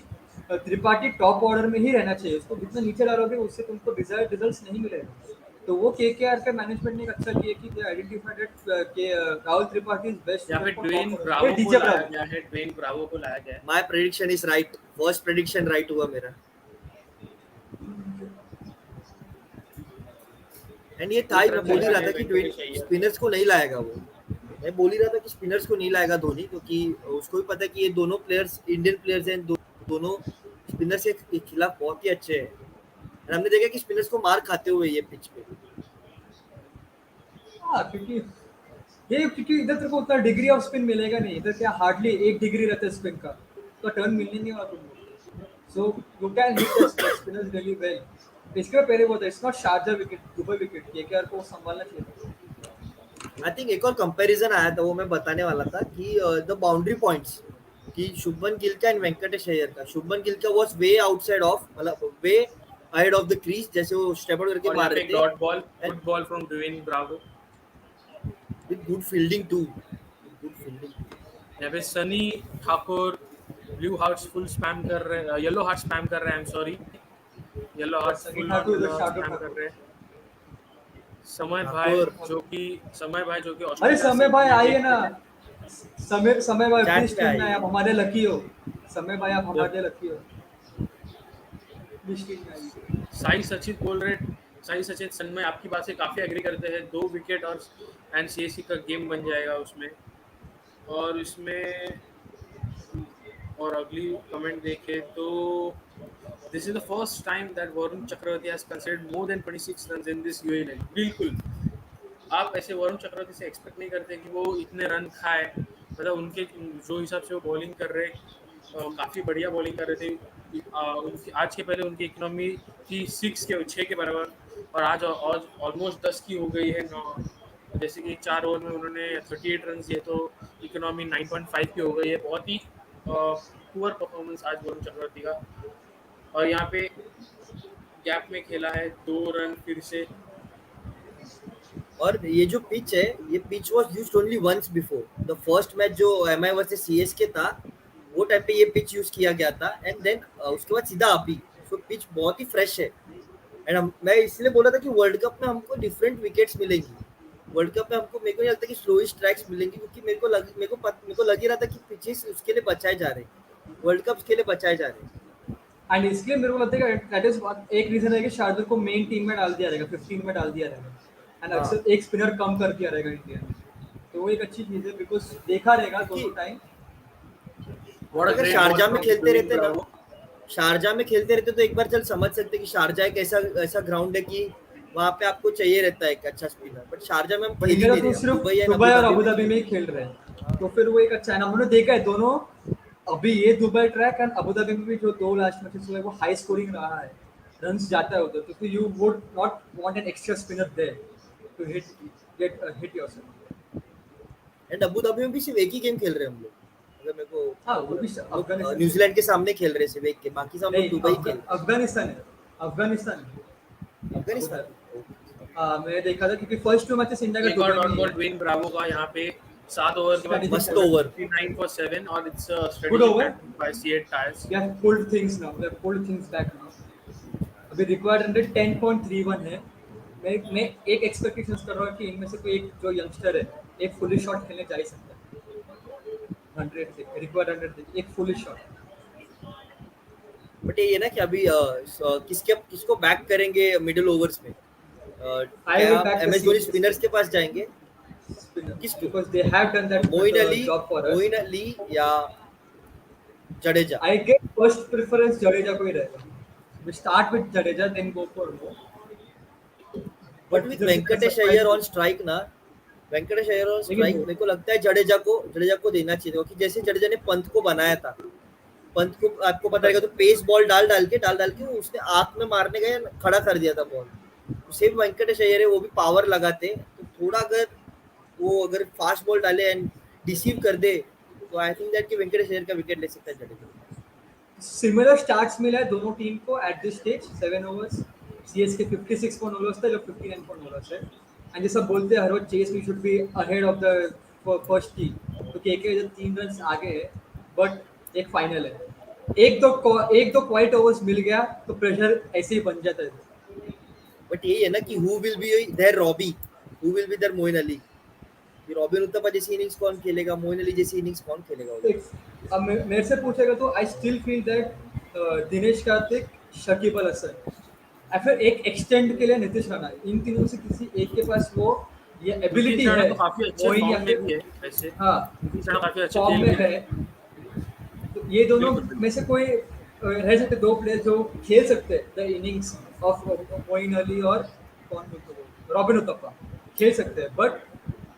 त्रिपाठी टॉप ऑर्डर में ही रहना चाहिए उसको जितना नीचे डालोगे उससे तुमको डिजायर्ड रिजल्ट्स नहीं मिलेगा। तो वो केकेआर के मैनेजमेंट ने एक अच्छा किया कि दे आइडेंटिफाइड कि राहुल त्रिपाठी इज बेस्ट यहाँ पे suited for Dwayne top order. ए ब्रावो को डीजे लाया ब्रावो। गया है, ड्वेन ब्रावो को लाया गया है। My prediction is right, first prediction right हुआ मेरा। एंड ये था ही, एक मैं रन बोल ही बचा रहा है था कि वेंकटेश अय्यर। स्पिनर्स को नहीं लाएगा वो। मैं बोल ही रहा था कि स्पिनर्स को नहीं लाएगा धोनी, क्योंकि उसको भी पता है कि ये दोनों प्लेयर्स इंडियन प्लेयर्स हैं, दोनों स्पिनर्स के खिलाफ बहुत ही अच्छे हैं। और हमने देखा कि स्पिनर्स को मार खाते हुए ये पिच पे। हाँ क्योंकि ये क्योंकि इधर तेरे को उतना डिग्री ऑफ स्पिन मिलेगा नहीं इधर क्या हार्डली 1 डिग्री रहता है स्पिन का तो टर्न मिलने नहीं वाला तुमको। So you can hit the spinners really well. इसके पहले बोलता है it's not Sharjah wicket Dubai wicket KKR को संभालना चाहिए। आई थिंक एक और कंपैरिजन आया था वो मैं बताने वाला था कि द बाउंड्री पॉइंट्स कि शुभमन गिल का एंड वेंकटेश अय्यर का। शुभमन गिल का वाज वे आउटसाइड ऑफ, मतलब way ahead of the crease, जैसे वो स्टेप आउट करके और यहाँ मार पे रहे एक थे, dot ball, and good ball from Dwayne Bravo. With good fielding too, good fielding. यहाँ पे Sunny Thakur blue hearts full spam कर रहे हैं, येलो हार्ट स्पैम कर रहे हैं, I am sorry, yellow hearts Sunny full on Thakur yellow उधर हार्ट शार्दुल स्पैम कर ठाकुर। रहे हैं। समय भाई ठाकुर जो कि समय भाई जो कि अरे ऑस्ट्रेलिया समय से भाई आइए इमीडिएट ना। समय भाई चैट प्लीज में टीम में आई। आप हमारे लकी हो। समय भाई आप हमारे लकी हो प्लीज टीम में आइए। साई सचित बोल रहे, साई सचित सन्मय आपकी बात से काफी एग्री करते हैं, 2 विकेट और एंड सीएससी का गेम बन जाएगा उसमें। और इसमें और अगली कमेंट देखें तो this is the first time that Varun Chakravarthy has considered more than 26 run in this UAE league. बिल्कुल, आप ऐसे वरुण चक्रवर्ती से एक्सपेक्ट नहीं करते कि वो इतने रन खाए। मतलब उनके जो हिसाब से वो बॉलिंग कर रहे, काफ़ी बढ़िया बॉलिंग कर रहे थे। उनकी आज के पहले उनकी इकोनॉमी थी 6 के बराबर और आज ऑलमोस्ट 10 की हो गई है 9। जैसे कि 4 ओवर में उन्होंने 38 रन दिए तो इकोनॉमी 9.5 की हो गई है। बहुत ही पुअर परफॉर्मेंस आज वरुण चक्रवर्ती का। और यहाँ पे गैप में खेला है 2 रन फिर से। और ये जो पिच है, ये pitch was used only once before the first match जो एमआई वर्सेस सीएसके था, वो टाइम पे ये पिच यूज किया गया था, एंड देन उसके बाद सीधा अभी। सो पिच बहुत ही फ्रेश है। एंड मैं इसलिए बोला था कि वर्ल्ड कप में हमको डिफरेंट विकेट्स मिलेंगी, वर्ल्ड कप में हमको मेरे को नहीं लगता कि स्लोइस्ट ट्रैक्स मिलेंगे, क्योंकि मेरे को लग ही रहा था कि पिचेस उसके लिए बचाए जा रहे हैं, वर्ल्ड कप के लिए बचाए जा रहे हैं। एंड इसलिए मेरे को लगता है कि दैट इज एक रीजन है कि शार्दुल को मेन टीम में डाल दिया रहेगा, 15 में डाल दिया रहेगा, एंड हाँ अक्सर एक स्पिनर कम कर दिया रहेगा इंडिया ने, तो वो एक अच्छी चीज है बिकॉज देखा रहेगा क्योंकि दोनों टाइम। व्हाट अ अगर ग्रेट बॉल शारजा में फ्रॉम खेलते डूइंग रहते ना, ब्रावो। शारजा में खेलते रहते तो एक बार चल समझ सकते कि शारजा एक ऐसा ऐसा ग्राउंड है कि वहाँ पे आपको चाहिए रहता है एक अच्छा स्पिनर, बट शारजा में हम बट खेल ही इंडिया नहीं तो रहे, हम सिर्फ दुबई एंड अबू दुबई और धाबी अबू में धाबी खेल में रहे ही खेल रहे हैं, तो फिर वो एक अच्छा है ना, हमने देखा है दोनों। अभी ये Dubai track and Abu Dhabi में भी जो दो लास्ट मैचेस हुए वो हाई स्कोरिंग रहा है, रन्स जाता है उधर, तो फिर you would not want an extra spinner there to hit yourself. हैं। एंड अबू धाबी में भी सिर्फ एक ही गेम खेल रहे हैं हम लोग, अगर मेरे को हाँ वो भी हम लोग अफगानिस्तान से न्यूजीलैंड के सामने खेल रहे हैं सिर्फ एक गेम, बाकी सब हम लोग नहीं, दुबई खेल रहे अफगानिस्तान है, अफगानिस्तान है, हैं। अबू अफगानिस्तान धाबी। मैंने देखा था क्योंकि फर्स्ट टू मैचेस इंडिया का एक और दुबई में डॉट ही है। बॉल डूइंग ब्रावो का यहाँ पे 7 ओवर के बाद स्ट्रेटेजिक मस्त बॉलर, ओवर। 59 फॉर 7 और it's good strategic over, batting by C8 tyres. We have pulled things now, we have pulled things back now. अभी रिक्वायर्ड रन रेट 10.31 है। मैं एक एक्सपेक्टेशंस कर रहा हूँ कि इनमें से कोई एक जो यंगस्टर है एक फुली शॉट खेलने जा ही सकता है। 100 से रिक्वायर्ड रन रेट एक फुली शॉट। बट ये ना कि अभी किसको बैक करेंगे मिडिल ओवर्स में, आई क्या विल आप back the M S Dhoni CSK spinners के पास जाएंगे? स्पिनर्स किसको? Because they have done that job for us. Moeen Ali या Jadeja? I get first preference Jadeja को ही रहेगा। We start with Jadeja then go for more, but but with जिधर जिधर वेंकटेश सरप्राइज अय्यर ऑन हो स्ट्राइक ना, वेंकटेश अय्यर ऑन लेकिन स्ट्राइक मेरे को लगता है जडेजा को देना चाहिए, क्योंकि जैसे जडेजा ने पंत को बनाया था, पंत को आपको पता रहेगा तो पेस बॉल डाल डाल के वो उसने आंख में मारने गए, खड़ा कर दिया था बॉल। तो सेम वेंकटेश अय्यर है, वो भी पावर लगाते, तो थोड़ा अगर फास्ट बॉल डाले एंड डिसीव कर दे, तो आई थिंक दैट कि वेंकटेश अय्यर का विकेट ले सकता है जडेजा। सिमिलर स्टार्ट्स मिला है दोनों टीम को at this stage 7 overs. CSK 56 point overs था जब 59 पॉइंट ओवर्स है, एंड जैसा बोलते हैं हर रोज chase we should be ahead of the first team, तो केके इधर 3 रन आगे है, बट एक फाइनल है, एक दो क्वाइट ओवर्स मिल गया तो प्रेशर ऐसे ही बन जाता है। बट यही है ना कि who will be there Robbie, who will be there Moeen Ali, कि रॉबिन उतप्पा जैसी इनिंग्स कौन खेलेगा, मोइन अली जैसी इनिंग्स कौन खेलेगा उधर? अब मेरे से पूछेगा तो I still feel that Dinesh Karthik, Shakib Al Hasan या फिर एक एक्सटेंड के लिए नीतीश राणा, इन तीनों से किसी एक के पास वो ये एबिलिटी नीतीश राणा है, तो काफी अच्छे मोइन या फॉर्म में फिर भी है वैसे। हाँ नीतीश राणा काफी अच्छे फॉर्म खेल में भी है, रहे हैं। तो ये दोनों बिल्कुल बिल्कुल। में से कोई रह सकते दो प्लेयर जो खेल सकते हैं the innings of Moeen Ali और कौन बोलते हो रॉबिन उतप्पा खेल सकते हैं, but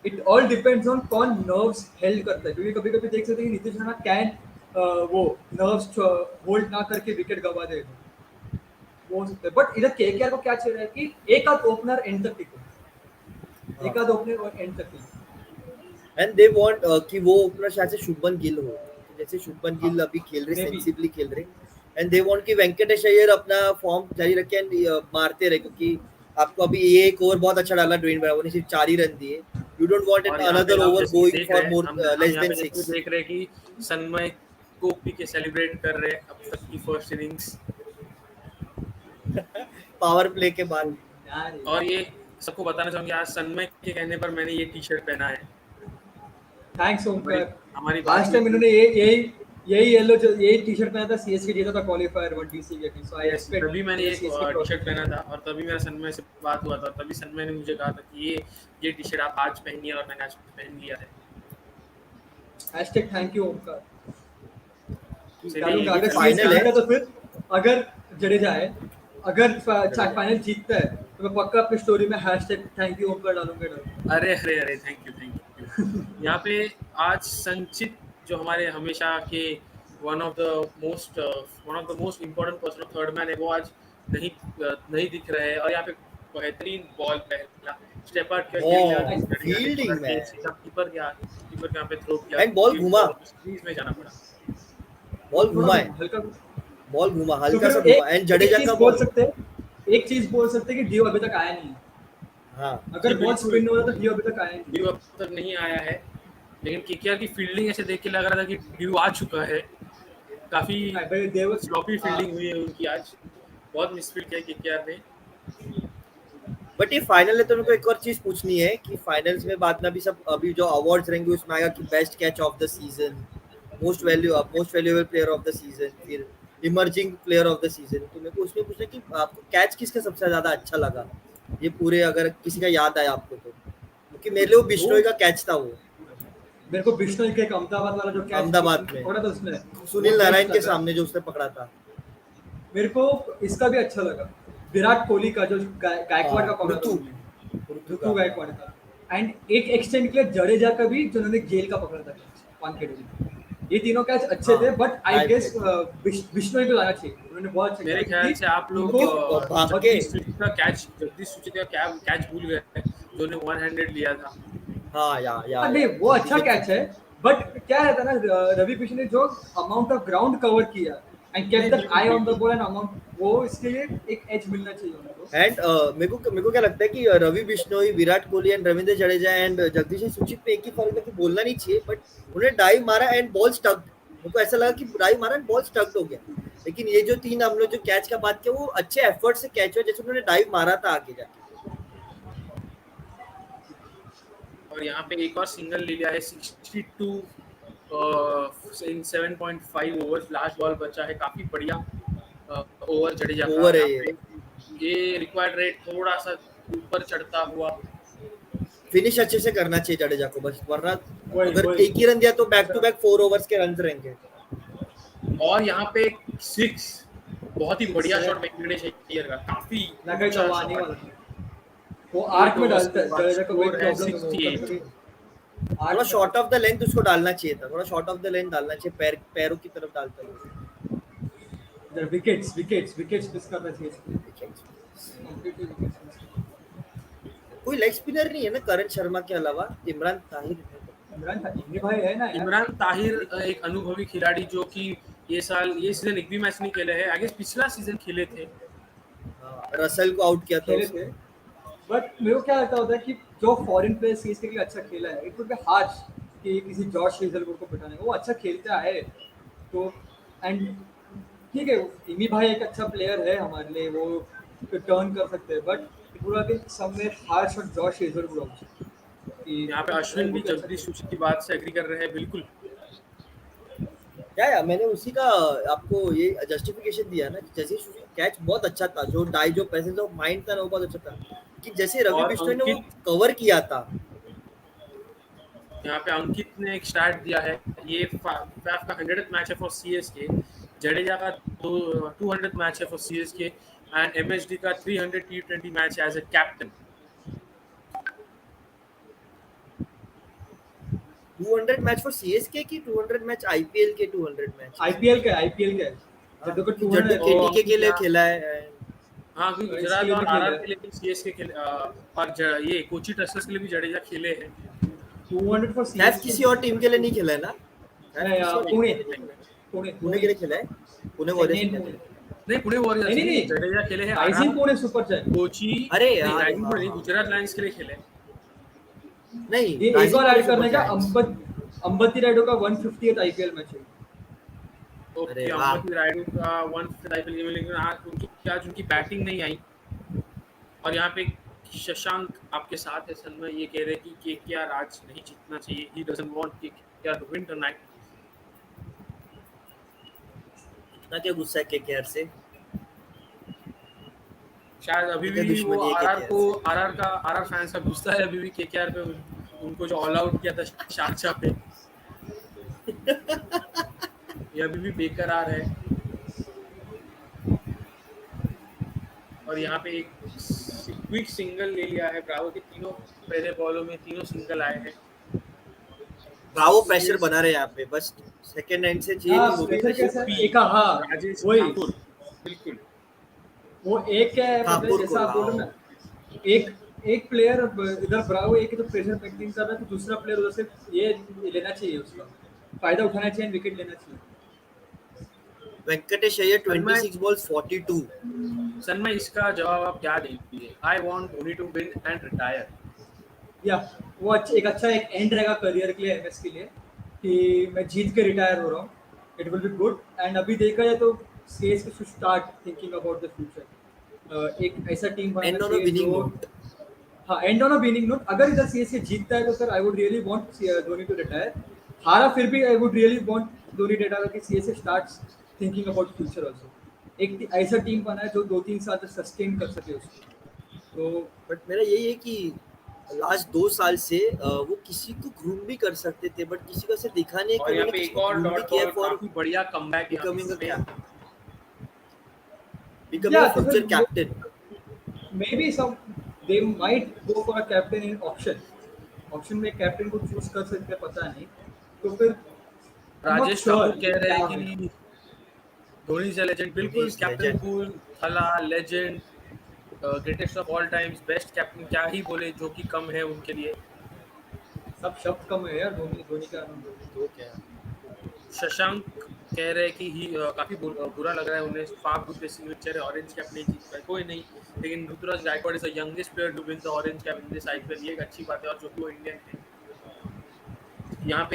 it all depends on कौन नर्व्स हेल्ड करता है, क्योंकि कभी कभी देख सकते हैं कि नीतीश राणा कैन वो नर्व्स होल्ड ना करके विकेट गवा दे, वो हो सकता है, बट इधर केकेआर को क्या चाहिए है कि एक आध ओपनर एंड तक टिके, एक आध ओपनर एंड तक टिके। एंड दे वांट कि वो अपना शायद से शुभमन गिल हो, जैसे शुभमन गिल अभी खेल रहे, मे बी सेंसिबली खेल रहे, एंड दे वांट कि वेंकटेश अय्यर अपना फॉर्म जारी रखे एंड मारते रहे, क्योंकि आपको अभी ये एक ओवर बहुत अच्छा डाला ड्वेन ब्रावो ने, सिर्फ 4 ही रन दिए, यू डोंट वांट और यहाँ पे अनदर हम ओवर जैसे कि गोइंग देख रहे फॉर हैं, मोर हम लेस यहाँ देन पे जैसे 6। देख रहे हैं कि सन्मय कोक पी के सेलिब्रेट कर रहे हैं अब तक की फर्स्ट इनिंग्स। पावर प्ले के बाद। और ये सबको बताना चाहूंगी, आज सन्मय के कहने पर मैंने ये टी शर्ट पहना है। थैंक्स हमारी ओमकार। हमारी बात लास्ट हुई टाइम थी। इन्होंने यही येलो यही टी शर्ट पहना था, सीएसके जीता था क्वालीफायर 1DC के, सो आई Yes, एक्सपेक्ट तभी मैंने ये सीएसके टी शर्ट पहना था और तभी मेरा सन्मय से बात हुआ था, तभी सन्मय ने मुझे कहा था कि ये टी शर्ट आप आज पहनिए, और मैंने आज पहन लिया है। हैशटैग थैंक यू ओमकार चलिए, डालूंगा, ये अगर फाइनल सीएसके है। जीता तो फिर, अगर जडेजा है, अगर फाइनल जीतता है तो मैं पक्का अपनी स्टोरी में हैशटैग थैंक यू ओमकार डालूंगा। अरे अरे अरे, थैंक यू। यहाँ पे आज संचित जो हमारे हमेशा के one of the most important person of third man है, वो आज नहीं दिख रहे हैं, और यहाँ पे बेहतरीन बॉल पहला स्टेप आउट किया फील्डिंग में कीपर के यहाँ पे थ्रो किया, एंड बॉल घुमा, सीरीज में जाना पड़ा। बॉल घुमा है, हल्का, बॉल घुमा, तो हल्का सा फिर घुमा, एंड एक जडेजा चीज का बोल बॉल। सकते हैं, एक चीज बोल सकते हैं कि डियो अभी तक आया नहीं है, हाँ अगर जी, बॉल बिल्कुल। स्पिन हो रहा तो डियो अभी तक आया नहीं है। ड्यू अब तक नहीं आया है, लेकिन केकेआर की फील्डिंग ऐसे देख के लग रहा था कि ड्यू आ चुका है। काफी स्लॉपी फील्डिंग हुई है उनकी आज, बहुत मिसफील्ड किया केकेआर ने। बट ये फाइनल है तो मेरे को एक और चीज पूछनी है कि फाइनल्स में बाद में अभी सब अभी जो अवार्ड्स रहेंगे उसमें आएगा कि best catch of the season, most valuable player of the season, फिर emerging player of the season. तो मेरे को उसमें पूछना है कि आपको कैच किसका सबसे ज्यादा अच्छा लगा, ये पूरे अगर किसी का याद आया आपको तो, क्योंकि मेरे लिए वो बिश्नोई का कैच था वो मेरे को बिश्नोई का एक अहमदाबाद वाला जो कैच अहमदाबाद में पकड़ा था उसने, सुनील वो नारायण बेस्ट के लगा। सामने जो उसने पकड़ा था। मेरे को इसका भी अच्छा लगा, विराट कोहली का जो गायकवाड़ का पकड़ा था ऋतु उन्होंने, ऋतु ऋतु का गायकवाड़ का। एंड एक एक्सटेंड के लिए जडेजा का भी, जिन्होंने गेल का पकड़ा था वानखेड़े में। ये तीनों कैच अच्छे थे, बट आई गेस बिश्नोई को जाना चाहिए, उन्होंने बहुत अच्छा मेरे खेला ख्याल क्योंकि से आप लोग उनको भाग के जगदीश सुचित का कैच भूल गए जो ने वन हैंडेड लिया था। हाँ नहीं वो अच्छा कैच है, बट क्या रहता है ना, रवि बिश्नोई ने जो अमाउंट ऑफ ग्राउंड कवर किया एंड केप्ट नहीं, द बिल्कुल आई ऑन द बिल्कुल। बॉल एंड अमाउंट, वो इसके लिए एक एज मिलना चाहिए उनको। एंड मेरे को क्या लगता है कि रवि बिश्नोई, विराट कोहली एंड रविंद्र जडेजा एंड जगदीश सुचित पे एक ही फर्क है कि बोलना नहीं चाहिए, बट उन्होंने डाइव मारा एंड बॉल स्टक। मेरे को ऐसा लगा कि डाइव मारा एंड बॉल स्टक हो गया, लेकिन ये जो तीन हम लोग जो कैच का बात किया वो अच्छे एफर्ट से कैच हुआ, जैसे उन्होंने डाइव मारा था आगे जाके। और यहाँ पे एक और सिंगल ले लिया है 62 इन 7.5 ओवर्स, लास्ट बॉल बचा है, काफी बढ़िया ओवर जडेजा का। ओवर है यहाँ पे ये रिक्वायर्ड रेट थोड़ा सा ऊपर चढ़ता हुआ। फिनिश अच्छे से करना चाहिए जडेजा को बस, वरना अगर वही। एक ही रन दिया तो बैक टू बैक 4 ओवर्स के रन रहेंगे। और यहाँ पे 6 बहुत ही बढ़िया शॉट वेंकटेश अय्यर का, काफी लगा ऊंचा जवानी शॉट। वाला, वो आर्क में डालता है, जडेजा को वही स्कोर है प्रॉब्लम है, वो कभी 68। कभी थोड़ा शॉर्ट ऑफ द लेंथ उसको डालना चाहिए था, थोड़ा शॉर्ट ऑफ द लेंथ डालना चाहिए, पैरों की तरफ डालता है। विकेट्स विकेट्स विकेट्स मिस करना चाहिए इसको। कोई लेग स्पिनर नहीं है ना करण शर्मा के अलावा, इमरान ताहिर इमरान भाई है ना यार। इमरान ताहिर एक अनुभवी खिलाड़ी जो कि ये सीजन एक भी मैच नहीं खेले हैं, आगे पिछला सीजन खेले थे। रसल को आउट किया था खेले उसने। थे, बट मेरे को क्या लगता होता है कि जो फॉरेन प्लेयर सीएसके के लिए अच्छा खेला है, इट वुड बी हार्श कि किसी जॉश हेजलवुड को पिटाने, वो अच्छा खेलता है तो। एंड ठीक है, इमी भाई एक अच्छा प्लेयर है हमारे लिए, वो टर्न कर सकते हैं, but it would have been somewhere harsh on Josh Hazlewood also. यहाँ पे अश्विन भी जगदीश सुचित की बात से एग्री कर रहे हैं, बिल्कुल। या मैंने उसी का आपको ये जस्टिफिकेशन दिया ना, जैसे कैच बहुत अच्छा था, जो डाई जो प्रेजेंस ऑफ माइंड था ना वो बहुत अच्छा था, कि जैसे रवि और बिश्नोई ने वो अंकित कवर किया था। यहाँ पे अंकित ने एक स्टार्ट दिया है, ये फैफ का 100th मैच है फॉर सीएसके, जडेजा का 200th मैच है फॉर सीएसके एंड एमएसडी का 300 T20 match as a captain. 200 match for CSK की 200 मैच आईपीएल के 200 मैच आईपीएल का है जड्डू का 200 केटीके के लिए खेला है। हाँ, गुजरात और आरआर के लिए भी सीएसके खेले, और ये कोची टस्कर्स के लिए भी जडेजा खेले हैं। 200 फॉर सैफ सीएसके किसी और टीम के लिए नहीं खेला है ना, पुणे के लिए खेला है, पुणे वॉरियर्स के लिए। नहीं, पुणे वॉरियर्स नहीं जडेजा खेले हैं rising Pune super chat, Kochi. अरे नहीं, यार, राइजिंग पुणे नहीं, हाँ। गुजरात लायंस के लिए खेले। नहीं, ये एक और ऐड करने का अंबती राइडो का 150th आईपीएल मैच है। ओके, अंबती राइडो का 150th आईपीएल गेम, लेकिन आज उनकी बैटिंग नहीं आई। और यहाँ पे शशांक आपके साथ है सन्मय, ये कह रहे हैं कि केकेआर आज नहीं जीतना चाहिए, he doesn't want KKR to win tonight. ना क्या गुस्सा है केकेआर से, शायद अभी क्या भी वो दुश्मनी है आरआर फैंस का गुस्सा है अभी भी केकेआर पे, उनको जो ऑल आउट किया था शारजा पे, ये अभी भी बेकरार है। और यहाँ पे एक क्विक सिंगल ले लिया है ब्रावो के, तीनों पहले बॉलों में तीनों सिंगल आए हैं। ब्रावो प्रेशर बना रहे यहाँ पे, बस सेकंड एंड से चाहिए कि वो भी राजेश ठाकुर, बिल्कुल वो एक है, मतलब जैसा आप बोल रहे ना, एक प्लेयर इधर ब्रावो एक तो प्रेशर मेंटेन कर रहा है, तो दूसरा प्लेयर उधर से ये लेना चाहिए, उसका फायदा उठाना चाहिए, विकेट लेना चाहिए। वेंकटेश अय्यर 26 बॉल्स 42। सन्मय, इसका जवाब आप क्या देंगे? I want Dhoni to win and retire. या वो एक अच्छा एक एंड रहेगा करियर के लिए, एमएस के लिए, कि मैं जीत के रिटायर हो रहा हूँ, it will be good. And अभी देखा जाए तो CSK should start thinking about the future, एक ऐसा टीम बनाना चाहिए जो हाँ, and on a winning note, अगर इधर सीएसके जीतता है तो sir I would really want Dhoni to retire. हारा फिर भी I would really want Dhoni retire कि CSK starts thinking about future also. एक ऐसा टीम बनाए जो 2-3 साल तक सस्टेन कर सके उसको। तो बट मेरा यही है कि लास्ट 2 साल से वो किसी को ग्रूम भी कर सकते थे, बट किसी को ऐसे दिखा नहीं है कि और यहाँ उन्होंने पे किसी एक को और ग्रूम भी डॉट किया बॉल है फॉर काफी बढ़िया कमबैक यहाँ पे बिकमिंग अ इसमें। बिकमिंग अ फ्यूचर तो captain. maybe some they might go for a captain in auction. Option में कैप्टन को चूज कर सकते हैं, पता नहीं। तो फिर I am not Rajesh sure Thakur कह रहे क्या हैं होगा। कि धोनी इज लेजेंड। धोनी बिल्कुल, is captain legend. Cool, Thala legend, greatest of all times, best captain, क्या ही बोले, जो कि कम है उनके लिए। सब शब्द कम है यार धोनी धोनी का नाम। तो क्या शशांक कह रहे हैं कि काफी बुरा लग रहा है उन्हें, फाफ गुड पिक्चर है, ऑरेंज कैप नहीं जीत पाए, कोई नहीं। लेकिन Ruturaj Gaikwad is the youngest player to win the orange cap in this IPL, ये एक अच्छी बात है, और जो कि वो इंडियन है। यहाँ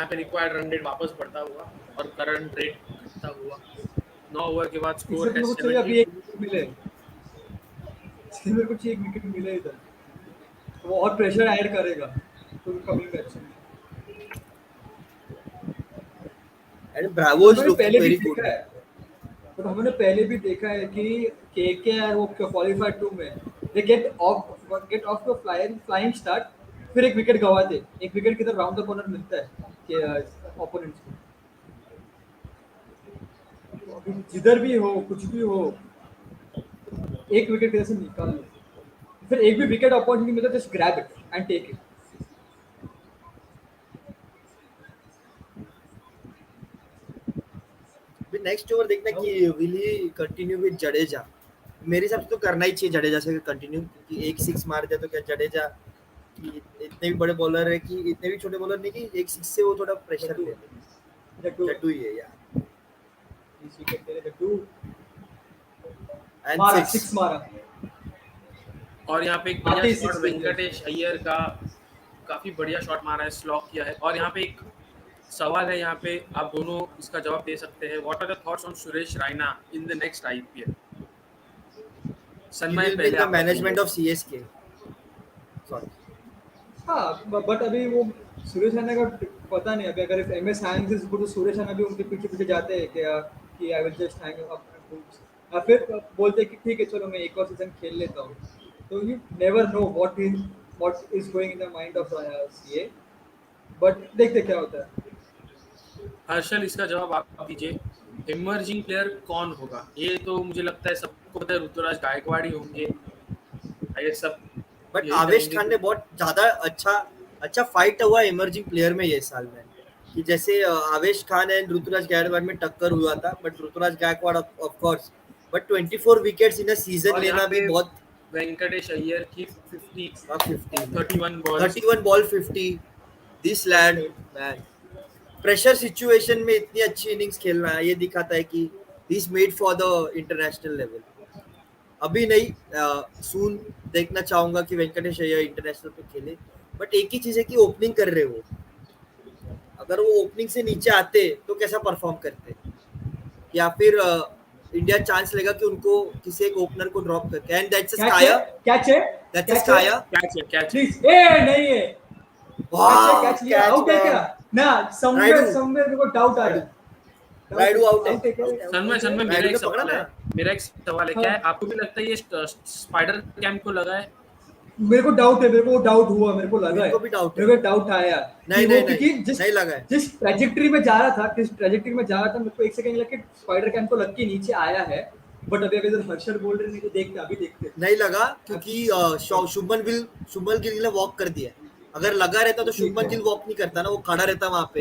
पे रिक्वायर्ड रन रेट वापस बढ़ता हुआ और करंट रेट घटता हुआ। 9 ओवर के बाद इससे स्कोर तो है मेरे को चाहिए अभी 72। एक विकेट मिले, इससे मेरे को चाहिए एक विकेट मिले इधर, तो वो और प्रेशर ऐड करेगा तो कमिंग मैच में। एंड और ब्रावो इज मैंने लुकिंग पहले भी वेरी गुड देखा है, मैन। बट हमने पहले भी देखा है कि केकेआर वो क्वालिफायर 2 में they get off to flying start, फिर एक विकेट गवाते, एक विकेट किधर राउंड द कॉर्नर मिलता है कि ओपोनेंट्स को। तो अभी जिधर भी हो कुछ भी हो, एक विकेट किधर से निकाल लो, फिर एक भी विकेट अपॉर्चुनिटी मिले तो just grab it and take it. अभी नेक्स्ट ओवर देखना कि will he continue with Jadeja. मेरे हिसाब से तो करना ही चाहिए जडेजा से कंटिन्यू, क्योंकि एक सिक्स मार दिया तो क्या जडेजा कि इतने भी बड़े बॉलर है कि इतने भी छोटे बॉलर नहीं कि एक सिक्स से वो थोड़ा प्रेशर ले ले। जट्टू ही है यार। इस विकेट तेरे जट्टू एंड मारा, सिक्स। सिक्स मारा। और यहाँ पे एक बढ़िया आते ही शॉट 6 देख वेंकटेश अय्यर का, काफी बढ़िया शॉट मारा है, स्लॉक किया है। और यहाँ पे एक सवाल है, यहाँ पे आप दोनों इसका जवाब दे सकते हैं। What are the thoughts on Suresh Raina in the next IPL? He Sanmay, will be in पहले द आप बताइए। Management of CSK. सॉरी। हाँ, बट अभी वो सुरेश रैना का पता नहीं। अभी अगर एमएस हैंग्स इज गुड तो सुरेश रैना भी उनके पीछे पीछे जाते हैं कि I will just hang up या फिर बोलते हैं कि ठीक है चलो मैं एक और सीजन खेल लेता हूँ। तो you never know what is going in the mind of CA, but देखते क्या होता है। हर्षल, इसका जवाब आप दीजिए। इमर्जिंग प्लेयर कौन होगा? ये तो मुझे लगता है सबको पता है, ऋतुराज गायकवाड़ ही होंगे। ये सब बट यही आवेश करेंगे खान ने बहुत ज्यादा अच्छा अच्छा फाइट हुआ इमर्जिंग प्लेयर में ये साल में, कि जैसे आवेश खान एंड ऋतुराज गायकवाड़ में टक्कर हुआ था, but Ruturaj Gaikwad of course, but 24 wickets in a season और यहाँ लेना भी पे बहुत। वेंकटेश अय्यर की 50, 50 31 balls. 31 ball 50। This land man pressure situation में इतनी अच्छी इनिंग्स खेलना है, ये दिखाता है कि he is made for the international level. अभी नहीं, सून देखना चाहूंगा कि वेंकटेश अय्यर इंटरनेशनल पे खेले। बट एक ही चीज है कि ओपनिंग कर रहे हो, अगर वो ओपनिंग से नीचे आते तो कैसा परफॉर्म करते, या फिर इंडिया चांस लेगा कि उनको किसी एक ओपनर को ड्रॉप करके। एंड दैट्स कैच है, स्काया। कैच है, दैट्स कैच है, स्काया। कैच है। प्लीज। ए नहीं है, कैच है, वाह कैच लिया, कैच आउट है क्या? मैन। ना, राइडू समवेयर समवेयर मेरे को डाउट आ रहा राइडू है। डाउट है, राइडू आउट है। आउट है क्या? सन्मय, आउट है। मेरा राइडू एक ने पकड़ा सवाल ना। है। क्या है, हाँ, आपको भी लगता है ये स्पाइडर कैंप को लगा है? मेरे को डाउट है, मेरे को डाउट हुआ, मेरे को लगा मेरे है, को भी डाउट है। मेरे को डाउट आया कि नहीं वो नहीं नहीं क्योंकि जिस नहीं लगा है। जिस ट्रेजेक्टरी में जा रहा था, मेरे को एक सेकंड लगा कि स्पाइडर कैंप को लग के नीचे आया है। बट अभी अगर हर्षल बोल रहे हैं तो देखते, अभी देखते। नहीं लगा क्योंकि शुभमन गिल ने वॉक कर दिया। अगर लगा रहता तो ठीक शुभमन है, गिल वॉक नहीं करता ना, वो खड़ा रहता वहां पे।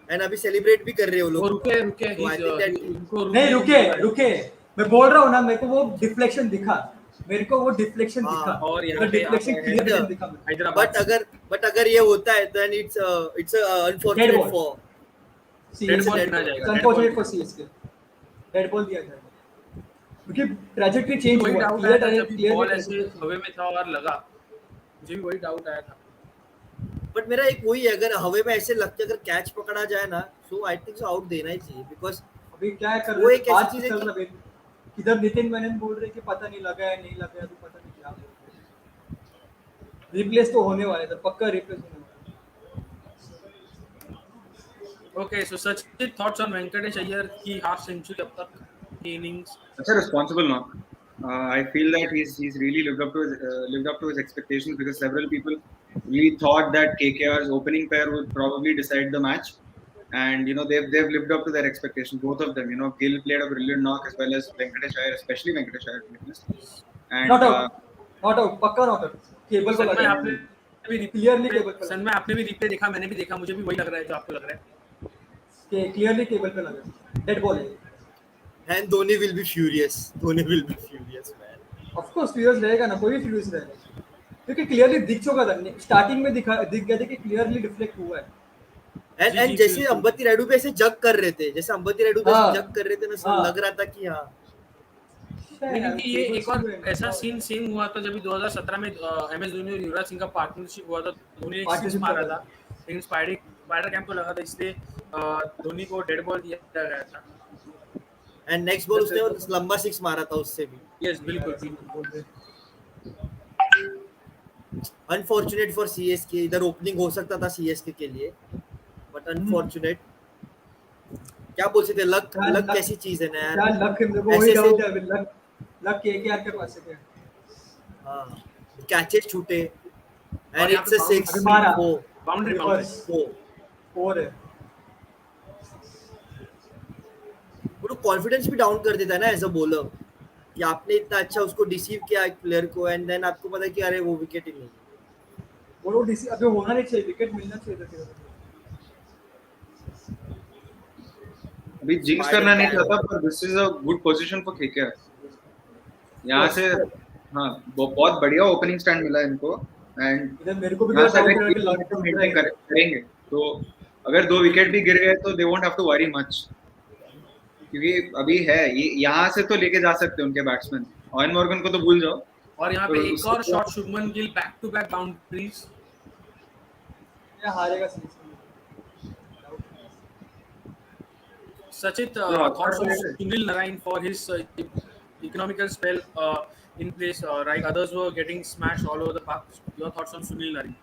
एंड अभी सेलिब्रेट भी कर रहे हो वो लोग। रुके रुके, तो आई थिंक दैट उनको नहीं रुकने नहीं रुके दे रहा है। रुके, मैं बोल रहा हूँ ना, मेरे को वो डिफ्लेक्शन दिखा, मेरे को वो डिफ्लेक्शन दिखा, हाँ। और यहाँ मतलब पे डिफ्लेक्शन आता है क्लियर विजन दिखा मेरे हैदराबाद से बट अगर ये होता है देन इट्स को। Dead unfortunate ball for. Dead it's a CSK, ball dead गिना बॉल। जाएगा, इट्स डेड बॉल अनफॉर्चुनेट गिना फॉर जाएगा। सीएसके, डेड बॉल दिया जाएगा क्योंकि ट्रेजेक्टरी मुझे चेंज वही हुआ, डाउट आया था जब क्लियर बॉल ऐसे ट्रेजेक्टरी। हवा में था और लगा, मुझे भी वही डाउट आया था। बट मेरा एक वही है, अगर हवा में ऐसे लगते अगर कैच पकड़ा जाए ना, सो आई थिंक आउट देना ही चाहिए, बिकॉज अभी क्या कर वो रहे, एक ऐसी बात चीज है चल कि रहा है किधर नितिन मेनन बोल रहे कि पता नहीं लगा है, नहीं लगा है, तो पता नहीं क्या बोल रहे। रिप्लेस तो होने वाले थे, पक्का रिप्लेस होने वाले। Okay, so Sachin, thoughts on Venkatesh Iyer की half century अब तक की innings? That's a responsible knock. I feel that he's really lived up to his expectations because several people really thought that KKR's opening pair would probably decide the match, and they've lived up to their expectations. Both of them. Gill played a brilliant knock as well as Venkatesh Iyer, especially Venkatesh Iyer, to be honest. Not And out, not out, पक्का not out, cable को सन में लगा आपने है, भी clearly replay cable पे सन लगा में आपने भी रिप्ले देखा, मैंने भी देखा, मुझे भी वही लग रहा है जो आपको लग रहा है। है, क्लियरली केबल पे लगा है, डेड बॉल है। And Dhoni will be furious. Dhoni will be furious, man. Of course furious रहेगा ना, कोई भी फ्यूरियस रहेगा, क्योंकि क्लियरली दिख चुका था, स्टार्टिंग में दिख गया था कि क्लियरली रिफ्लेक्ट हुआ है। And जी जी and जैसे बिल्कुल। अंबती रायडू पे ऐसे जग कर रहे थे, जैसे अंबती रायडू पे ऐसे हाँ जग कर रहे थे ना, सब हाँ, लग रहा था कि हाँ। नहीं, यार क्योंकि ये केबल एक से और जो है ऐसा सीन सेम हुआ था जब 2017 में MS धोनी और युवराज सिंह का पार्टनरशिप हुआ था। धोनी ने एक सिक्स पार्टनरशिप मारा कर था, लेकिन स्पाइडर कैंप को लगा था, इसलिए धोनी को डेड बॉल दिया गया था। एंड नेक्स्ट बॉल उसने लंबा सिक्स मारा था उससे भी। यस बिल्कुल बिल्कुल। अनफॉर्चुनेट फॉर सीएसके, इधर ओपनिंग हो सकता था सीएसके के लिए, बट अनफॉर्चुनेट। क्या बोल सकते, लक क्या लक लक, कैसी चीज है ना यार। क्या लक है, मेरे को वही ऐसे ऐसे डाउट है अभी, लक लक केकेआर के पास है क्या? हाँ, कैचेस छूटे और एंड यहाँ इट्स पे अ अभी सिक्स मारा, फोर बाउंड्री रिवर्स फोर। 4 है। वो तो कॉन्फिडेंस भी डाउन कर देता है ना एज अ बॉलर, कि आपने इतना अच्छा उसको डिसीव किया एक प्लेयर को, एंड देन आपको पता है कि अरे वो विकेट ही नहीं है। वो डीसी अभी होना नहीं चाहिए, विकेट मिलना चाहिए था। अभी जिंक्स स्पाइडर करना नहीं कैम। चाहता, पर this is a good position for KKR. यहाँ कोर्स से हाँ, वो बहुत बढ़िया ओपनिंग स्टैंड मिला है इनको, एंड इधर मेरे को भी यहाँ थोड़ा से डाउट अगर है ये कि लक मोमेंटम चल रहा मेंटेन है। करेंगे तो अगर 2 विकेट भी गिर गए तो they won't have to worry much, क्योंकि अभी है ये, यहाँ से तो लेके जा सकते हैं उनके बैट्समैन। ऑयन मॉर्गन को तो भूल जाओ, और यहाँ पे पर एक और उससे shot, Shubman Gill back to back boundaries. या हारेगा सीरीज। Sachit, जो thoughts on Oscar Sunil Narayan for his economical spell in place, right? Others were getting smashed all over the park. Your thoughts on Sunil Narayan?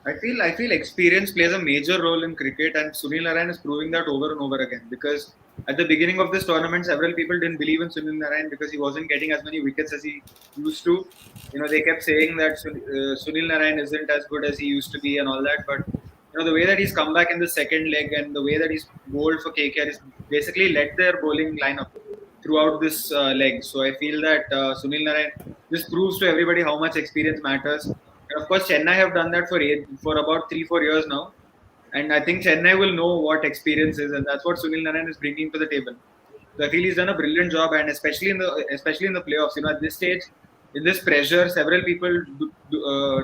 I feel experience plays a major role in cricket, and Sunil Narayan is proving that over and over again. Because at the beginning of this tournament, several people didn't believe in Sunil Narayan because he wasn't getting as many wickets as he used to. They kept saying that Sunil Narayan isn't as good as he used to be and all that. But the way that he's come back in the second leg and the way that he's bowled for KKR is basically led their bowling lineup throughout this leg. So I feel that Sunil Narayan, this proves to everybody how much experience matters. And of course, Chennai have done that for about 3-4 years now, and I think Chennai will know what experience is, and that's what Sunil Narayan is bringing to the table. So I feel he's done a brilliant job, and especially in the playoffs. At this stage, in this pressure, several people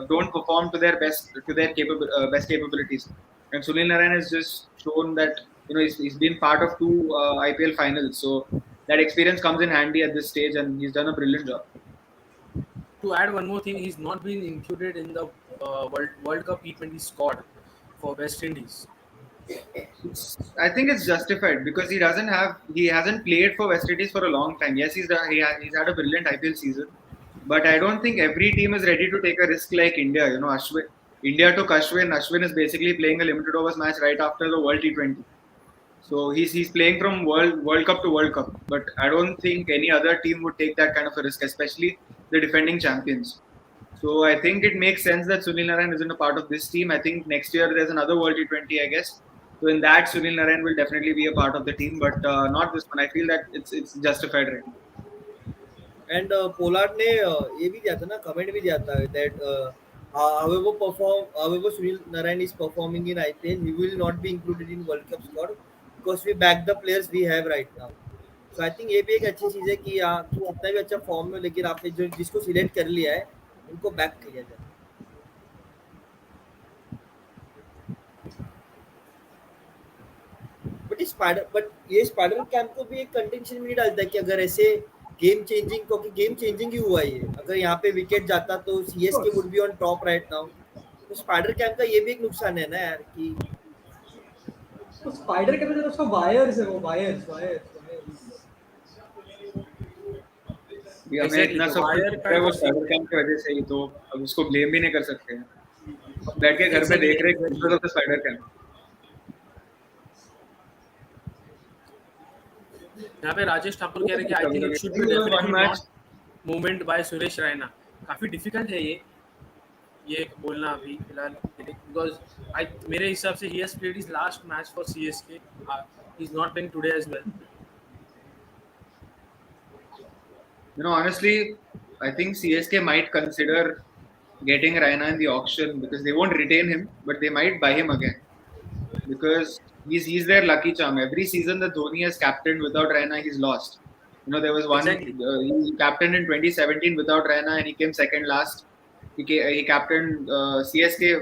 don't perform to their best capabilities, and Sunil Narayan has just shown that he's been part of 2 IPL finals, so that experience comes in handy at this stage, and he's done a brilliant job. To add one more thing, he's not been included in the World Cup T20 squad for West Indies. I think it's justified because he hasn't played for West Indies for a long time. Yes, he's had a brilliant IPL season, but I don't think every team is ready to take a risk like India. India took Ashwin. Ashwin is basically playing a limited overs match right after the World T20. So he's playing from World Cup to World Cup. But I don't think any other team would take that kind of a risk, especially the defending champions. So I think it makes sense that Sunil Narayan isn't a part of this team. I think next year there's another World T20, I guess. So in that, Sunil Narayan will definitely be a part of the team, but not this one. I feel that it's justified right now. And Pollard ने ये भी दिया था ना, comment भी दिया था that however Sunil Narayan is performing in IPL, he will not be included in World Cup squad because we back the players we have right now. So I think ये भी एक अच्छी चीज है कि कितना भी अच्छा फॉर्म में, लेकिन आपने जो जिसको सिलेक्ट कर लिया है उनको बैक किया जाए। बट ये स्पाइडर कैंप को भी एक कंटेंशन में नहीं डालता है कि अगर ऐसे गेम चेंजिंग, क्योंकि गेम चेंजिंग ही हुआ ये, अगर यहाँ पे विकेट जाता तो CSK would be on top right now. तो स्पाइडर कैंप का ये भी एक नुकसान है ना यार, कि तो स्पाइडर के अंदर उसका वायर्स है, वो वायर्स वायर्स ये हमें Exactly, इतना the सब कुछ wire दिख रहा है kind वो of स्पाइडर sequence. कैम की वजह से ही, तो अब उसको ब्लेम भी नहीं कर सकते हैं। हम बैठ के घर पे Exactly, देख रहे हैं exactly. Because of the spider cam. यहाँ पे राजेश ठाकुर कह रहे हैं कि आई कभी थिंक इट कभी should I B think one definitely match. Not movement by Suresh Raina. काफ़ी डिफिकल्ट है ये बोलना अभी फिलहाल, बिकॉज आई मेरे हिसाब से he has played his last match for CSK, he is not playing today as well. You know, honestly, I think CSK might consider getting Raina in the auction because they won't retain him, but they might buy him again because he's their lucky charm. Every season that Dhoni has captained without Raina, he's lost. You know, there was one Exactly. he captained in 2017 without Raina and he came second last. He captained CSK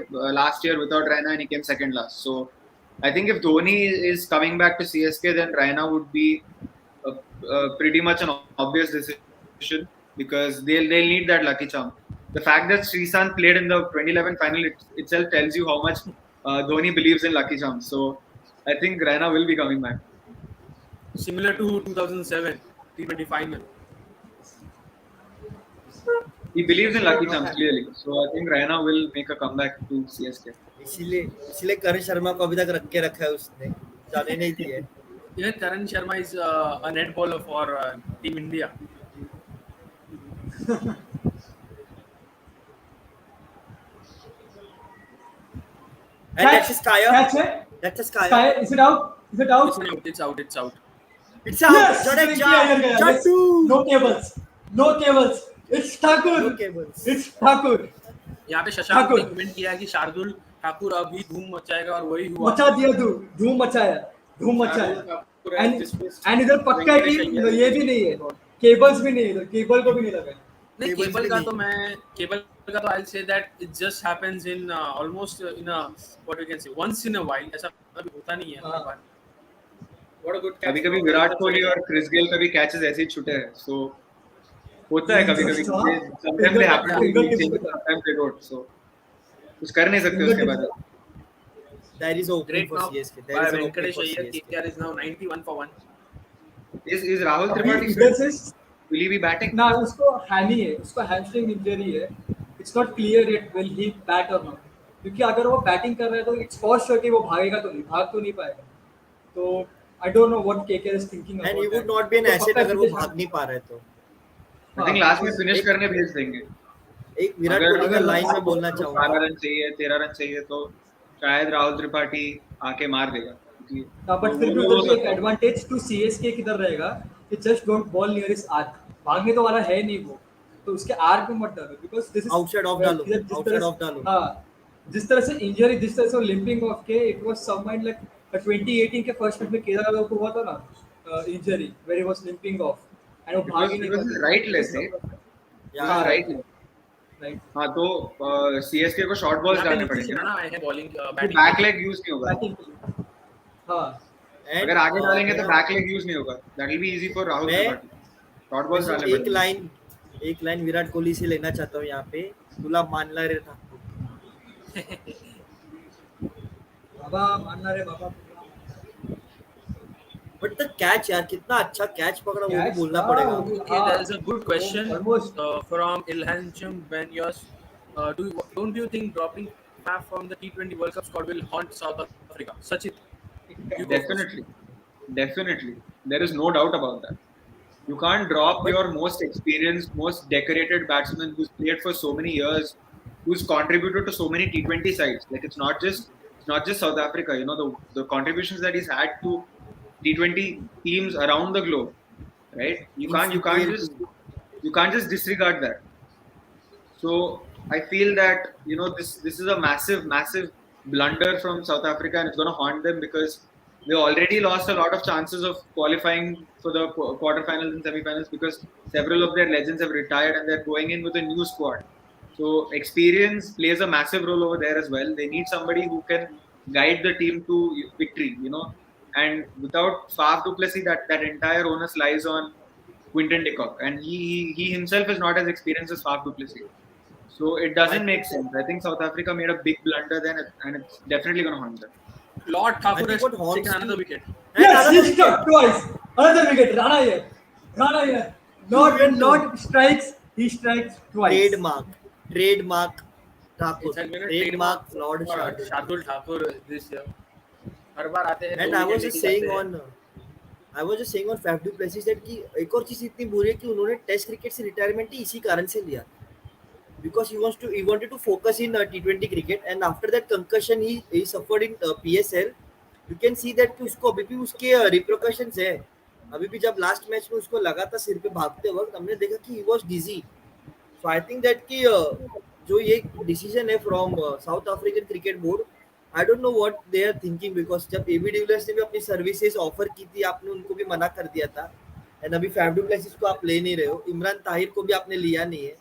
last year without Raina and he came second last. So I think if Dhoni is coming back to CSK, then Raina would be pretty much an obvious decision because they'll need that lucky charm. The fact that Srisanth played in the 2011 final itself tells you how much Dhoni believes in lucky charms. So I think Raina will be coming back. Similar to 2007 T20 final. He believes in lucky charms clearly. So I think Raina will make a comeback to CSK. इसीलिए इसीलिए करण शर्मा को अभी तक रख के रखा है उसने, जाने नहीं दिया है। Even Karan Sharma is a net bowler for Team India. And that's Skya. Catch है? That's Skya. Sky, is it out? Is it out? It's out. It's out. Yes! Jadeja. Yes! No cables. No cables. It's Thakur. No cables. It's Thakur. यहाँ पे शशांक ने comment किया है कि शार्दुल ठाकुर अभी धूम मचाएगा और वही हुआ। मचा दिया तू, धूम मचाया। And इधर पक्का है कि ये भी नहीं है, केबल्स भी नहीं है, केबल को भी नहीं लगा है। नहीं, केबल का तो I'll say that it just happens in almost in a what you can say once in a while, ऐसा कभी होता नहीं है हर बार। What a good catch. कभी-कभी विराट कोहली और क्रिस गेल का भी कैचेस ऐसे ही छूटे हैं. So होता है कभी-कभी. Sometimes they happen to be sometimes they don't. So कुछ कर नहीं सकते उसके बाद. That is opening Great for knock CSK. by That is opening Venkatesh for Iyer. CSK. KKR is now 91 for 1. Is Rahul अभी Tripathi इधर fit? से Will he be batting? ना उसको हैमी है, उसको हैमस्ट्रिंग इंजरी है. It's not clear yet will he bat or not. क्योंकि अगर वो बैटिंग कर रहा है तो it's for sure कि वो भागेगा तो नहीं, भाग तो नहीं पाएगा. तो I don't know what KKR is thinking about. And he would not be an asset अगर वो भाग नहीं पा रहा है तो. I think last में finish करने भेज देंगे. एक विराट कोहली का लाइन में बोलना चाहूँगा. 12 रन चाहिए, 13 रन चाहिए तो शायद राहुल त्रिपाठी आके मार देगा. बट फिर भी उधर भी एक एडवांटेज टू सीएसके किधर रहेगा कि just don't ball near his arc. भागने तो वाला है नहीं वो, तो उसके आर्क में मत डालो because this is outside of डालो. हां, जिस तरह से इंजरी, जिस तरह से लिंपिंग ऑफ के इट वाज समवन लाइक 2018 के फर्स्ट मैच में केदार को हुआ था ना injury where he was limping off and वो भाग ही नहीं पाया. राइट लेग थे. हां राइट लेग. हाँ तो सीएसके को शॉर्ट बॉल्स डालने पड़ेंगे ना. बैक लेग यूज नहीं होगा. हाँ, अगर आगे डालेंगे तो बैक लेग यूज नहीं होगा. That will be easy for Rahul Tripathi. Short balls डालने पड़ेंगे. एक लाइन विराट कोहली से लेना चाहता हूँ यहाँ पे. तुला मानला रे ठाकुर. बाबा मानना रे बाबा. बट द कैच यार, कितना अच्छा कैच पकड़ा वो भी बोलना पड़ेगा. Okay, there is a good question from Ilhanchum Benyos. Don't you think dropping Faf from the T20 World Cup squad will haunt South Africa? Sachin, Definitely. There is no doubt about that. You can't drop your most experienced, most decorated batsman who's played for so many years, who's contributed to so many T20 sides. Like it's not just South Africa. You know the contributions that he's had to T20 teams around the globe, right? You can't just disregard that. So I feel that this is a massive blunder from South Africa, and it's going to haunt them because they already lost a lot of chances of qualifying for the quarterfinals and semifinals because several of their legends have retired and they're going in with a new squad. So experience plays a massive role over there as well. They need somebody who can guide the team to victory, And without Faf du Plessis, that entire onus lies on Quinton de Kock, and he himself is not as experienced as Faf du Plessis. So it doesn't make sense. I think South Africa made a big blunder then, and it's definitely going to haunt them. Lord Thakur has taken another wicket. Yes, he struck twice. Another wicket. Rana here. Not strikes. He strikes twice. Trademark Thakur. It has been a Trademark trademark Lord for Shardul Shardul Thakur. Thakur this year. हर बार आते हैं And 2 wicket लेके जाते हैं. I was just saying on Faf du Plessis that कि एक और चीज इतनी बुरी है कि उन्होंने टेस्ट क्रिकेट से रिटायरमेंट ही इसी कारण से लिया, because he wanted to focus in T20 cricket, and after that concussion he suffered in PSL. You can see that कि उसको अभी भी उसके repercussions है. अभी भी जब लास्ट मैच में उसको लगा था सिर पे भागते वक्त, हमने देखा कि he was dizzy. So I think that कि जो ये डिसीजन है from South African cricket board, I don't know what they are thinking, because जब एबी डिविलियर्स ने भी अपनी सर्विसेज ऑफर की थी, आपने उनको भी मना कर दिया था, एंड अभी फैफ डू प्लेसिस को आप ले नहीं रहे हो, इमरान ताहिर को भी आपने लिया नहीं है.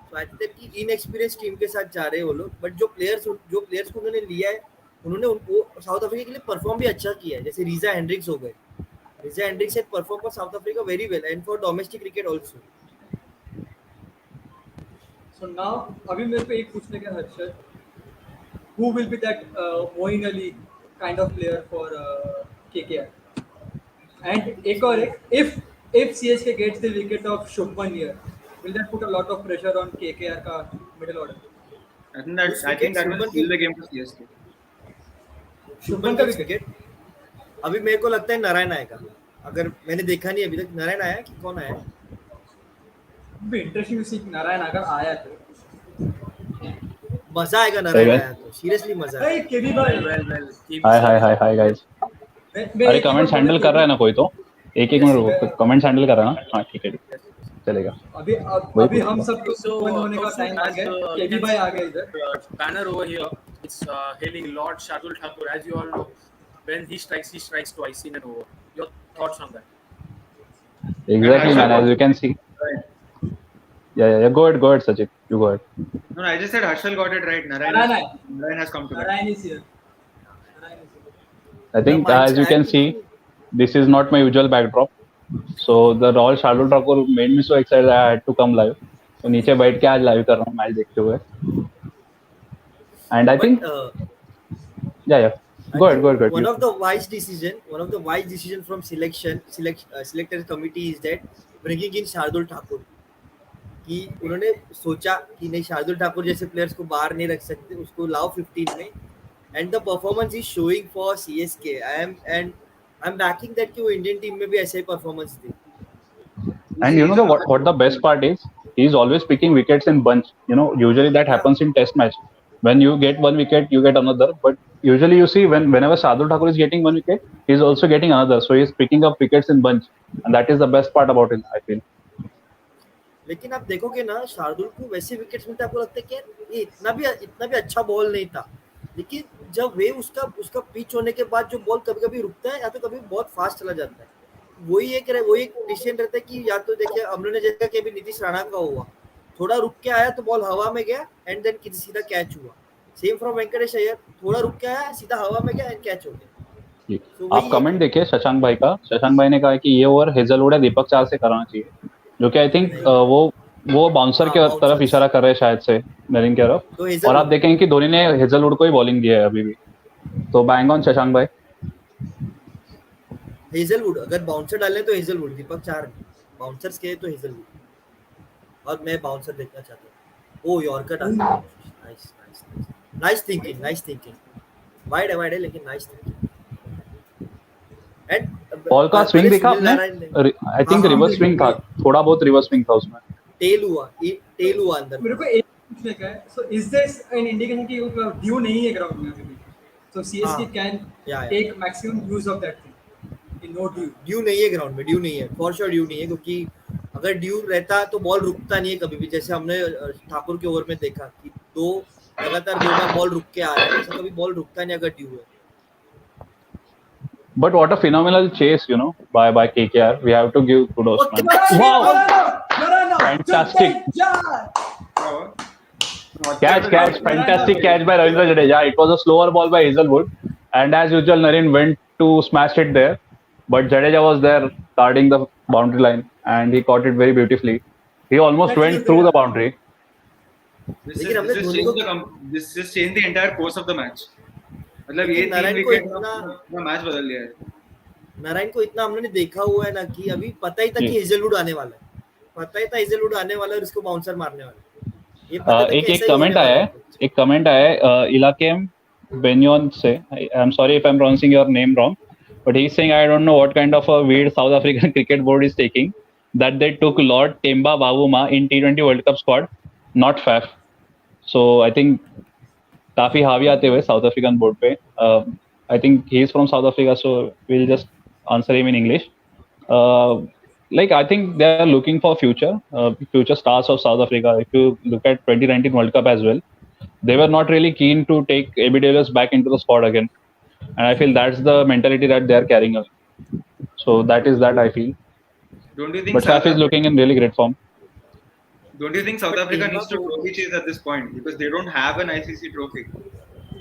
सो आई थिंक दैट कि इनएक्सपीरियंस टीम के साथ जा रहे हैं वो लोग, बट जो प्लेयर्स को उन्होंने लिया है, उन्होंने उनको साउथ अफ्रीका के लिए परफॉर्म भी अच्छा किया है. जैसे रीजा हेंड्रिक्स हो गए, Reeza Hendricks had perform for South Africa very well and for domestic cricket also. So now अभी मेरे को एक पूछने का Harshad, who will be that Moeen Ali kind of player for KKR? And एक और एक, if CSK gets the wicket of Shubman here, will that put a lot of pressure on KKR का middle order? I think that will steal the game for CSK. Shubman का wicket अभी मेरे को लगता है नारायण आएगा. अगर मैंने देखा नहीं अभी तक, नारायण आया कि कौन आया? इंटरेस्टिंग सी नारायण अगर आया तो मजा आएगा. नारायण आया तो सीरियसली मजा आएगा. केवी भाई, हाय गाइस. अरे कमेंट्स हैंडल कर रहा है ना कोई, तो एक मिनट कमेंट्स हैंडल कर रहा है ना. हाँ ठीक है चलेगा. अभी हम सब बंद होने का टाइम आ गया. केवी भाई आ गए इधर. Banner over here. It's hailing Lord Shardul Thakur. As you all know, when he strikes twice in an over. Your thoughts on that? Exactly, man. As you can see. Yeah. Go ahead, Sajid. You go ahead. No, I just said Harshal got it right. Narayan has come to Narayan is here. I think as you can see, this is not my usual backdrop. So the Royal Shardul Thakur made me so excited I had to come live. So नीचे बैठ के आज live कर रहा हूँ match देखते हुए. And I think yeah. Go ahead. One of the wise decision from selectors committee is that bringing in Shardul Thakur. कि उन्होंने सोचा कि नहीं, शार्दुल ठाकुर जैसे प्लेयर्स को बाहर नहीं रख सकते, उसको लाओ 15 में, and the performance is showing for CSK. I am backing that कि वो इंडियन टीम में भी ऐसे ही परफॉर्मेंस दे. And you know what the best part is? He is always picking wickets in bunch. You know, usually that happens in test match. When you get one wicket, you get another. But usually you see whenever Shardul Thakur is getting one wicket, he is also getting another. So he is picking up wickets in bunch, and that is the best part about him, I feel. लेकिन आप देखोगे ना, शार्दुल को वैसे wickets मिलते आपको लगता है कि ये इतना भी अच्छा बॉल नहीं था, लेकिन जब वे उसका पिच होने के बाद जो बॉल कभी-कभी रुकता है या तो कभी बहुत फास्ट चला जाता है, वही एक डिसीजन रहता है कि या तो देखिए हमने जैसा कि अभी नीतीश राणा का हुआ, थोड़ा रुक के आया तो बॉल हवा में गया एंड देन सीधा कैच हुआ. सेम फ्रॉम वेंकटेश अय्यर, थोड़ा रुक के आया, सीधा हवा में गया एंड कैच हो गया. So आप कमेंट देखिए शशांक भाई का. शशांक भाई ने कहा कि ये ओवर हेजलवुड या दीपक चार से कराना चाहिए, जो कि आई थिंक वो बाउंसर के तरफ इशारा कर रहे हैं शायद से, नरीन की तरफ. और आप देखेंगे कि धोनी ने हेजलवुड को ही बॉलिंग दी है अभी भी. तो बैंग ऑन शशांक भाई. हेजलवुड अगर बाउंसर डाले तो हेजलवुड, दीपक चार बाउंसर्स के तो हेजलवुड, और मैं बाउंसर देखना चाहता हूँ. ओ यॉर्कर डाल. Nice thinking. वाइड है लेकिन नाइस थिंकिंग. बॉल का स्विंग देखा आपने? आई थिंक रिवर्स स्विंग था, थोड़ा बहुत रिवर्स स्विंग था उसमें. टेल हुआ अंदर. मेरे को एक पूछने का है. So is this an indication कि वो ड्यू नहीं है ग्राउंड में अभी? So CSK can take maximum use of that thing. No dew नहीं है ग्राउंड में, ड्यू नहीं है, फॉर श्योर ड्यू नहीं है, क्योंकि अगर ड्यू रहता तो बॉल रुकता नहीं है कभी भी. जैसे हमने ठाकुर के ओवर में देखा कि लगातार 2 बार बॉल रुक के आ रहा है, ऐसा कभी बॉल रुकता नहीं अगर ड्यू है. But what a phenomenal chase, you know, by KKR. We have to give kudos, man. Wow! Fantastic. Catch. Fantastic catch by Ravindra Jadeja. It was a slower ball by Hazelwood. And as usual, Nareen went to smash it there. But Jadeja was there guarding the boundary line. And he caught it very beautifully. He almost went through the boundary. This just changed the entire course of the match. मतलब ये 3 wicket ना match बदल लिया है. नारायण को इतना हमने देखा हुआ है ना कि अभी पता ही था कि हेजलवुड आने वाला है. पता ही था हेजलवुड आने वाला और उसको बाउंसर मारने वाला, ये पता था कि एक ऐसा एक ही होने कमेंट वाला आया है है, कुछ। एक कमेंट आया है इलाकेम बेन्योन से. आई am sorry if I am pronouncing your name wrong, but he's saying I don't know what kind of a weird South African cricket board is taking that they took Lord Temba Bavuma in T20 World Cup squad, not Faf. So I think काफी हावी आते हुए south African board पे. I think he is from south Africa, so will just answer him in English. Like I think they are looking for future stars of South Africa. If you look at 2019 World Cup as well, they were not really keen to take AB de Villiers back into the squad again, and I feel that's the mentality that they are carrying away. So that is that I feel. Don't you think But South Faf is Africa? looking in really great form. Don't you think South But Africa Temba needs to trophy chase at this point because they don't have an ICC trophy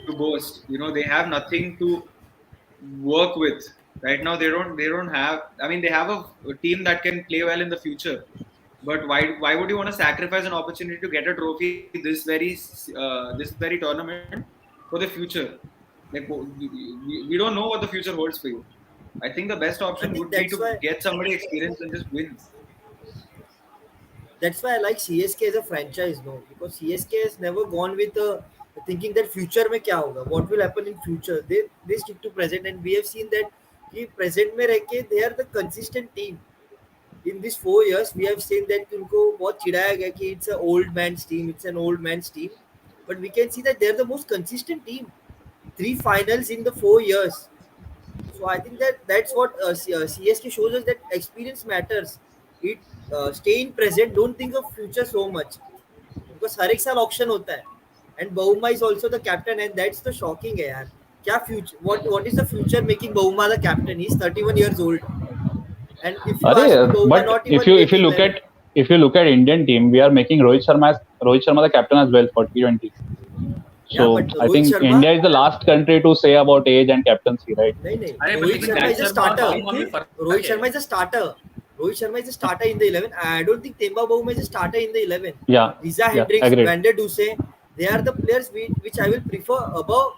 to boast? You know, they have nothing to work with right now. They don't have. I mean, they have a team that can play well in the future. But why would you want to sacrifice an opportunity to get a trophy this very tournament for the future? Like we don't know what the future holds for you. I think the best I option think would be to get somebody experienced and just win. that's why I like CSK as a franchise, no, because CSK has never gone with thinking that future में क्या होगा, what will happen in future. They stick to present, and we have seen that कि present में रह के they are the consistent team. In these 4 years, we have seen that उनको बहुत चिढ़ाया गया कि it's an old man's team, it's an old man's team, but we can see that they are the most consistent team. 3 finals in the 4 years. So I think that that's what CSK shows us that experience matters. It stay in present. Don't think of future so much because हर एक साल auction होता है. And Bahuma is also the captain, and that's the shocking है यार. क्या future? What is the future making Bahuma the captain? He's 31 years old. And if you ask me, Bahuma But not even if make you look 11. at Indian team, we are making Rohit Sharma the captain as well for T20. Yeah, So but I Rohit think Sharma India is the last country to say about age and captaincy, right? नहीं नहीं अरे रोहित लेकिन Sharma Rohit is a Sharma और starter. Bavuma में फर्क रोहित है. Sharma is a starter. Rohit Sharma is a starter in the 11. I don't think Temba Bavuma is a starter in the 11. Yeah, Riza yeah, Hendricks, agreed. Vander Duce, they are the players which I will prefer above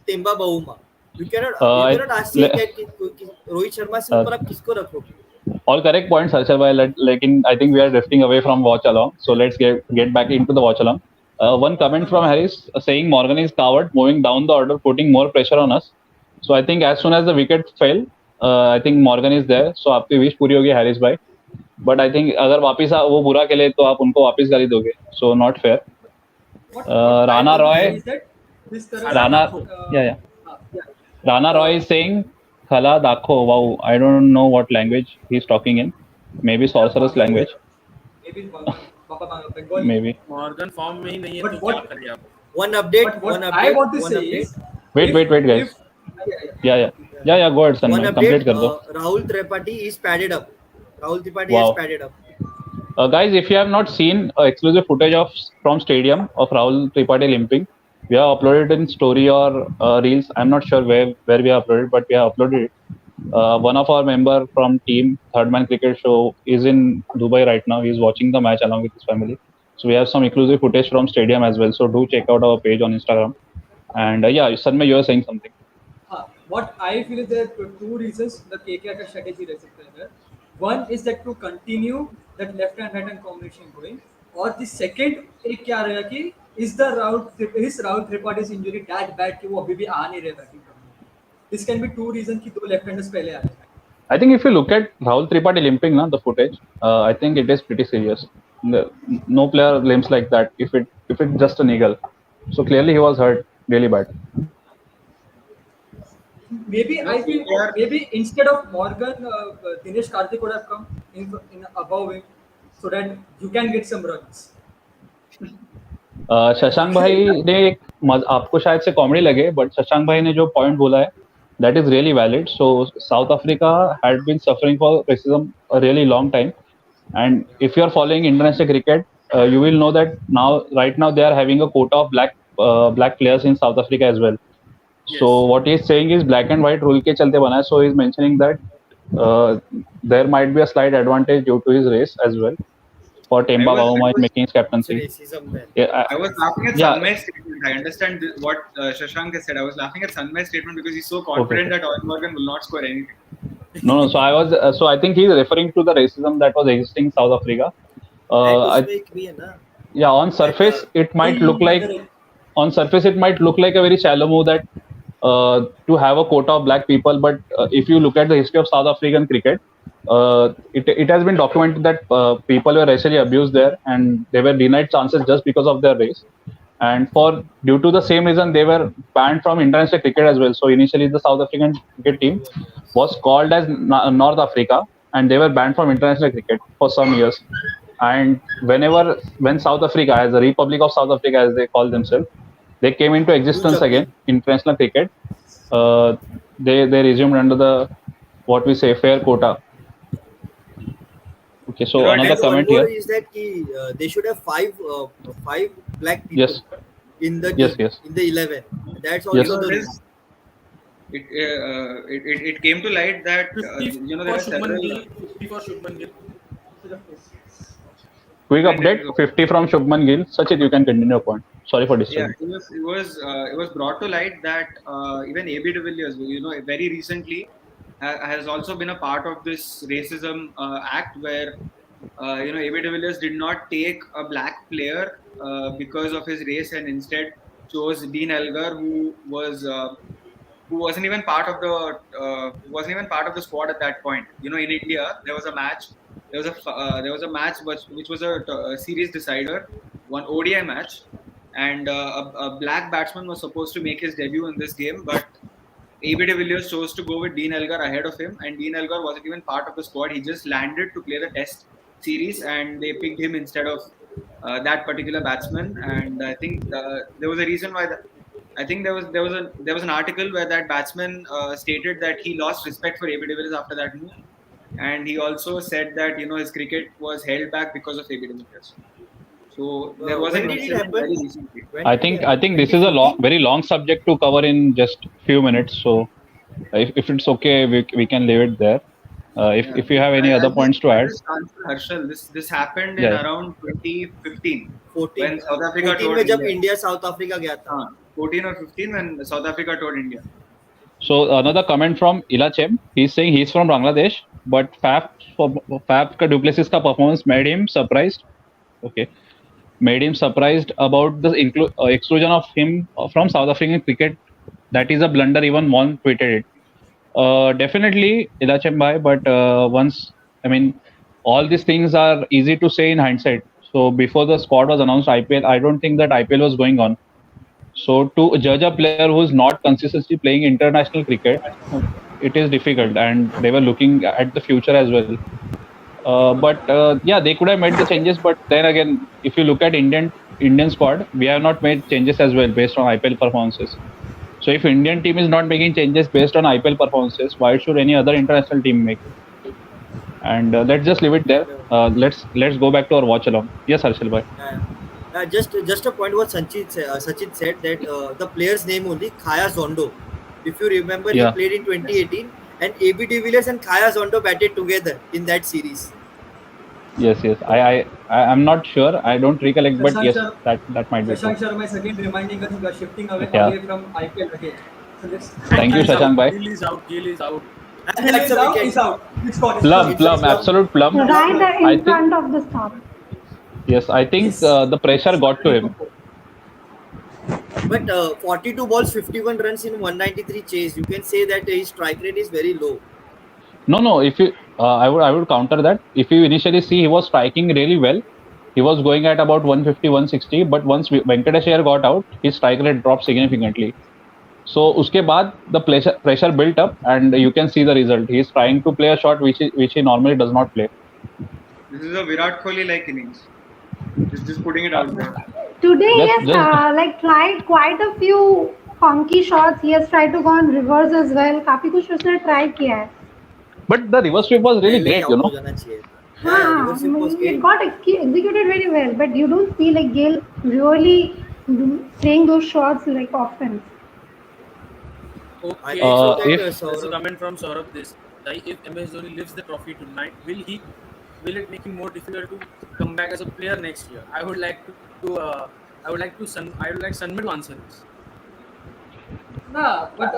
Temba Bavuma. You cannot ask saying Le- that Rohit Sharma से uh, ऊपर आप किसको रखोगे. all correct points, Harshal bhai. Like in, I think we are drifting away from watch along. So let's get back into the watch along. One comment from Harris saying Morgan is coward, moving down the order, putting more pressure on us. So I think as soon as the wicket fell, I think Morgan is there. So आपकी wish पूरी होगी Harris भाई. But I think अगर वापिस वो बुरा खेले तो आप उनको वापिस गाली दोगे. So not fair. What I Rana want to say Roy, is that this तरह खला से Rana, Dakho. yeah. yeah, Rana Roy is saying Khala Dakho. Wow, I don't know what language he's talking in. Maybe sorcerer's Bangla, language. maybe Bengali. Maybe. Morgan form में ही नहीं है But तो क्या what करें आप. One update, but one what I update, want to one say update. is Wait, if guys. Yeah, yeah. Yeah, go ahead, One Sanmay. update, Complete kar do. Rahul Tripathi is padded up. Rahul Tripathi has Wow. padded up. Guys, if you have not seen exclusive footage from stadium of Rahul Tripathi limping, we have uploaded in story or reels. I'm not sure where we have uploaded, but we have uploaded it. One of our member from team Third Man Cricket Show is in Dubai right now. He's watching the match along with his family. So we have some exclusive footage from stadium as well. So do check out our page on Instagram. And yeah, Sanmay, you are saying something. what I feel is there are two reasons the KKR का strategy रह सकता है इधर. One is that to continue that left and right hand combination going. और the second एक क्या रहेगा कि is Rahul Tripaঠি's injury that bad कि वो अभी भी आ नहीं रहे बैटिंग करने. This can be two reasons कि दो left handers पहले आ रहे हैं. I think if you look at Rahul Tripathi limping, the footage, I think it is pretty serious. No player limps like that if it's just an eagle. So clearly he was hurt really bad. Maybe I feel maybe instead of Morgan, Dinesh Karthik would have come in above him so that you can get some runs. Shashank भाई ने आपको शायद से comedy लगे, but Shashank भाई ने जो point बोला है that is really valid. So South Africa had been suffering for racism a really long time, and if you are following international cricket, you will know that right now they are having a quota of black players in South Africa as well. So what he is saying is black and white rule के चलते बना है. So he is mentioning that there might be a slight advantage due to his race as well for Temba Bavuma in making his captaincy. I was laughing at Sanmay's statement. I understand what Shashank has said. I was laughing at Sanmay's statement because he's so confident that Oil Morgan will not score anything. No. So I think he is referring to the racism that was existing in South Africa. Net I, उसमें एक भी है ना yeah, on that surface it might look like Other a very shallow move that to have a quota of black people, but if you look at the history of South African cricket, it has been documented that people were racially abused there and they were denied chances just because of their race. And for due to the same reason, they were banned from international cricket as well. So initially, the South African cricket team was called as North Africa, and they were banned from international cricket for some years. And when South Africa, as the Republic of South Africa, as they call themselves, they came into blue existence again, chappi. international cricket. Uh, they resumed under the what we say fair quota. Okay, You so know, it another And is one comment more here. is that they should have five black people Yes, in the yes, team yes, in the 11. That's you yes. also know, the it reason. is. It came to light that 50 there for are Shubman several. Gill. 50 for Shubman Gill. Quick Let me update: go. 50 from Shubman Gill. Sachit, you can continue your point. Sorry for Yeah, disturbing. it was brought to light that even AB de Villiers, very recently has also been a part of this racism act where AB de Villiers did not take a black player because of his race and instead chose Dean Elgar, who wasn't even part of the squad at that point. In India, there was a match. There was a match which was a series decider, one ODI match, and a black batsman was supposed to make his debut in this game, but AB de Villiers chose to go with Dean Elgar ahead of him, and Dean Elgar wasn't even part of the squad. He just landed to play the Test series, and they picked him instead of that particular batsman. And I think there was a reason why. I think there was an article where that batsman stated that he lost respect for AB de Villiers after that move, and he also said that his cricket was held back because of AB de Villiers. So there was an When did it incident happen? very recently. When I did it think happen? I think this is a 2014? very long subject to cover in just few minutes. So if it's okay, we can leave it there. Yeah, If you have any other points to I'll add, just answer Harshal. This happened in yeah. around 2015 14 when South Africa 14 toured में जब India. India south Africa गया था. 14 or 15 when South Africa toured India. So another comment from Ilachem. He's saying he's from Bangladesh, but Faf ka Duplessis ka performance made him surprised. Okay, made him surprised about the exclusion of him from South African cricket. That is a blunder. Even Mon tweeted it. Definitely Ilachem bhai, but I mean, all these things are easy to say in hindsight. So before the squad was announced, IPL, I don't think that IPL was going on. So to judge a player who is not consistently playing international cricket, it is difficult, and they were looking at the future as well. But yeah, they could have made the changes. But then again, if you look at Indian squad, we have not made changes as well based on IPL performances. So if Indian team is not making changes based on IPL performances, why should any other international team make? And let's just leave it there. Let's go back to our watch along. Yes, Harshal bhai. Just a point what Sachit said that the player's name only Khaya Zondo. If you remember, he Yeah. played in 2018, and AB de Villiers and Khaya Zondo batted together in that series. Yes, yes. I'm not sure. I don't recollect, but Shashank, yes, Sharma, that might be true. Shashank Sharma is again reminding us we are shifting Yeah. away from IPL again. So let's And Thank you, Gill is Shashank out. bhai. Gill is out. Gill is out. And Hill that's is a out, wicket. is out. Which score? It's Plum, plum. It's a plum, plum. absolute plum. Right I in think front of the stump. yes. I think Yes. the pressure got to him. But 42 balls, 51 runs in 193 chase. You can say that his strike rate is very low. No, no. If you, I would counter that. If you initially see, he was striking really well. He was going at about 150, 160. But once Venkatesh Iyer got out, his strike rate dropped significantly. So uske baad the pressure built up, and you can see the result. He is trying to play a shot which he normally does not play. This is a Virat Kohli like innings. Just putting it Uh, out there. Today, he just has just like tried quite a few funky shots. He has tried to go on reverse as well. काफी कुछ उसने try किया है. but the reverse sweep was really पहले ही great, out हो जाना चाहिए था. Yeah, हाँ, reverse sweep was it great. got executed very well, but you don't see like Gale really playing those shots like often. I Okay, think so that if there's a Saurabh. comment from Saurabh Desai. If MS Dhoni lifts the trophy tonight, will it make him more difficult to come back as a player next year? I would like Sanmay to answer this. Nah, but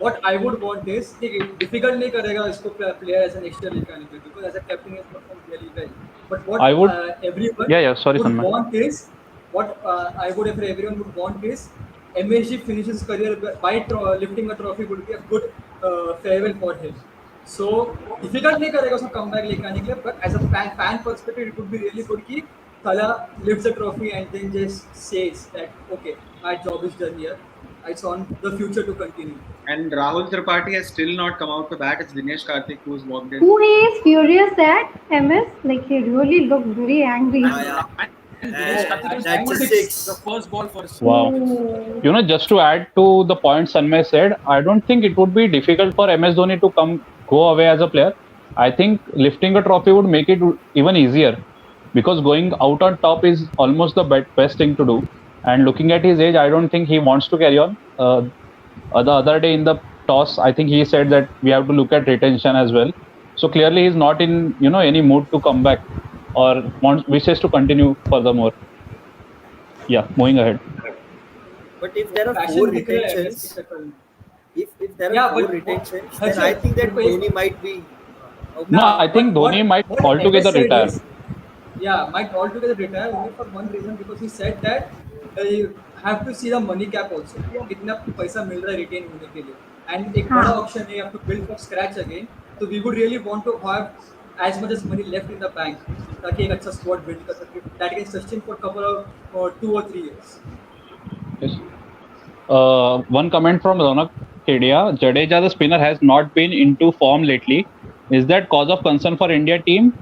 what I would want is कि difficult नहीं करेगा इसको player ऐसा next year लेके आने के लिए, because as a captain he has performed really well. But what I would. everyone Yeah, yeah. Sorry, would Sanmay. want is what I would if everyone would want is MSG finishes his career by lifting a trophy would be a good farewell for him. So difficult नहीं करेगा उसको comeback लेके आने के लिए, but as a fan perspective it would be really good कि Thala lifts the trophy and then just says that okay, my job is done here. It's on the future to continue. And Rahul Tripathi has still not come out to bat. It's Dinesh Karthik who's walked in. Who he is furious at MS? Like he really looked very angry. Yeah. And Dinesh Karthik was That's a pulled six. the first ball for Wow. Oh. Just to add to the point Sanmay said, I don't think it would be difficult for MS Dhoni to go away as a player. I think lifting a trophy would make it even easier, because going out on top is almost the best thing to do. And looking at his age, I don't think he wants to carry on. The other day in the toss, I think he said that we have to look at retention as well. So clearly, he's not in any mood to come back or wishes to continue furthermore. Yeah, moving ahead. But if there are Passion four दिख रहा है retentions, MS के चक्कर में. if there are Yeah, four but retentions, Harshit, then I think that but if- Dhoni might be. Okay. No, I Nah, think Dhoni might what altogether MS said retire. is, yeah, might altogether retire only for one reason, because he said that you have to see the money cap also. कितना पैसा मिल रहा है retain होने के लिए, and एक बड़ा option है, you have to build from scratch again. So we would really want to have as much as money left in the bank ताकि एक अच्छा squad build कर सके that can sustain for couple of 2 or 3 years. Yes. One comment from Ronak Kedia. Jadeja, the spinner, has not been into form lately. Is that cause of concern for India team?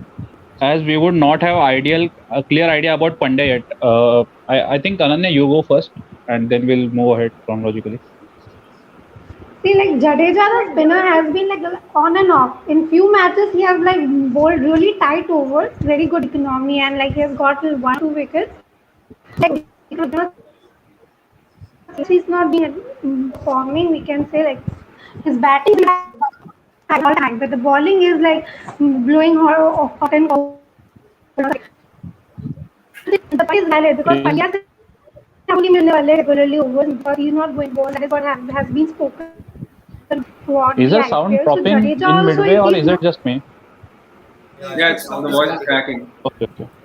As we would not have a clear idea about Pandey yet. I think Ananya, you go first, and then we'll move ahead chronologically. See, like Jadeja, the spinner has been like on and off. In few matches, he has like bowled really tight overs, very good economy, and like he has got 1 or 2 wickets. Like he's not been forming. We can say like his batting is high all time, but the bowling is like blowing hot and cold. The point is valid because Is, Pandya only मिलने वाले regularly overs because he's not going ball. That is what has been spoken throughout is the there sound IPL. So dropping Jadeja in also, midway, if or he's is it not, just me? Yeah, it's the voice is cracking.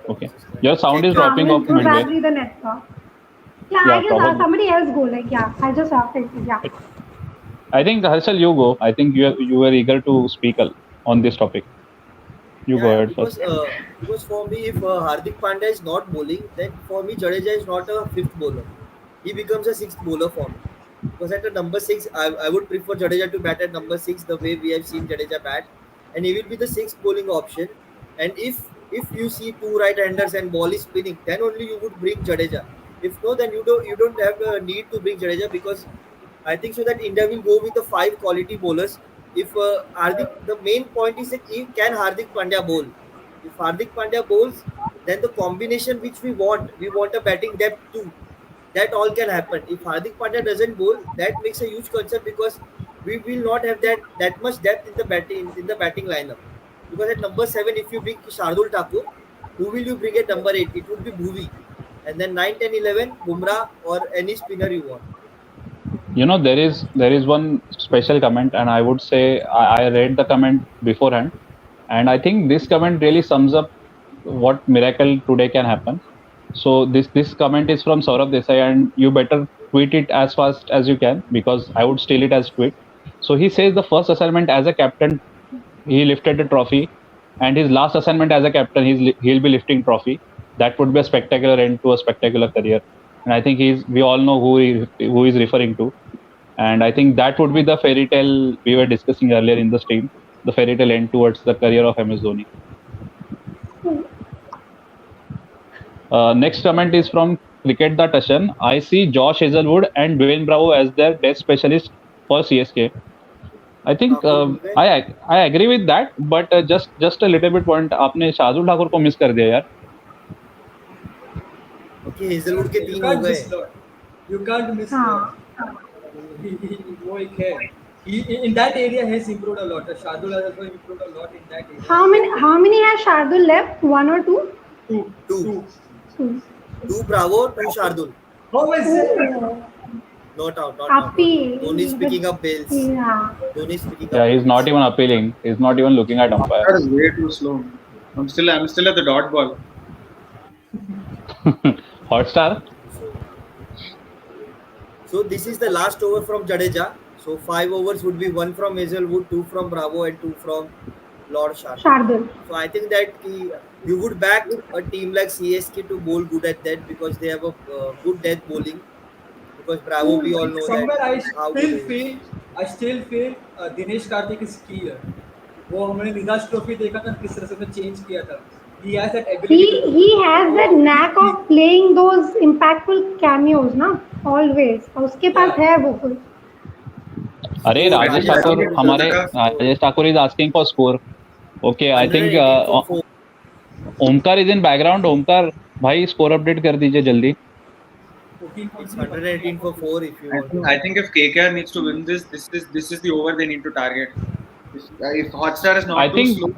Okay. Your sound is Check dropping off midway. probably the network. Yeah, Yeah, I guess probably. somebody else go. Like yeah, I just yeah. I think Harshal, you go. I think you were eager to speak on this topic. You go Yeah, ahead first. because for me, if Hardik Pandya is not bowling, then for me Jadeja is not a fifth bowler. He becomes a sixth bowler for me. Because at the number six, I would prefer Jadeja to bat at number six, the way we have seen Jadeja bat, and he will be the sixth bowling option. And if you see two right-handers and ball is spinning, then only you would bring Jadeja. If no, then you don't have the need to bring Jadeja, because I think so that India will go with the five quality bowlers. If Hardik, the main point is that can Hardik Pandya bowl? If Hardik Pandya bowls, then the combination which we want a batting depth too. That all can happen. If Hardik Pandya doesn't bowl, that makes a huge concern, because we will not have that much depth in the batting lineup. Because at number 7, if you bring Shardul Thakur, who will you bring at number 8? It would be Bhuvi. And then 9, 10, 11, Bumrah or any spinner you want. There is one special comment, and I would say I read the comment beforehand, and I think this comment really sums up what miracle today can happen. So this comment is from Saurabh Desai, and you better tweet it as fast as you can, because I would steal it as tweet. So he says the first assignment as a captain, he lifted a trophy, and his last assignment as a captain, he'll be lifting trophy. That would be a spectacular end to a spectacular career. And I think we all know who he's referring to. And I think that would be the fairy tale we were discussing earlier in the stream, the fairy tale end towards the career of MS Dhoni. Next comment is from Cricket the Tashan. I see Josh Hazelwood and Dwayne Bravo as their test specialist for CSK. I think I agree with that, but just a little bit point. आपने शार्दुल ठाकुर को miss कर दिया यार. Okay, Hazelwood के You 3 हो can't गए. miss Lord. You can't miss Lord. वो एक है. In that area has improved a lot. Shardul has also improved a lot in that area. How many has Shardul left? 1 or 2? Two. Two Bravo, two Shardul. How is it? Not out, not out, not out. Dhoni's Appy. picking up bails. Yeah. Dhoni's picking Yeah, up he's not bails. even appealing. He's not even looking at umpire. That is way too slow. I'm still at the dot ball. Hotstar. So, so this is the last over from Jadeja. So 5 overs would be one from Hazelwood, two from Bravo, and two from Lord Shardul. Shardul. So I think that you would back a team like CSK to bowl good at that because they have a good death bowling. Because Bravo, we all know that Somewhere how good he is. I still feel Dinesh Karthik is key है. वो हमने निदाश trophy देखा था किस तरह से उसने change किया था. He has that ability to do He has that knack of playing those impactful cameos, ना always. और उसके पास है वो कुछ. अरे So, Rajesh Rajesh Thakur Thakur हमारे Kolkata, Rajesh Thakur is asking for score. Okay, I think 118 for 4. Omkar is in background. Omkar भाई score update कर दीजिए जल्दी. It's 118 for 4 if you want. I think if KKR needs to win this is the over they need to target. If Hotstar is not I too think slow,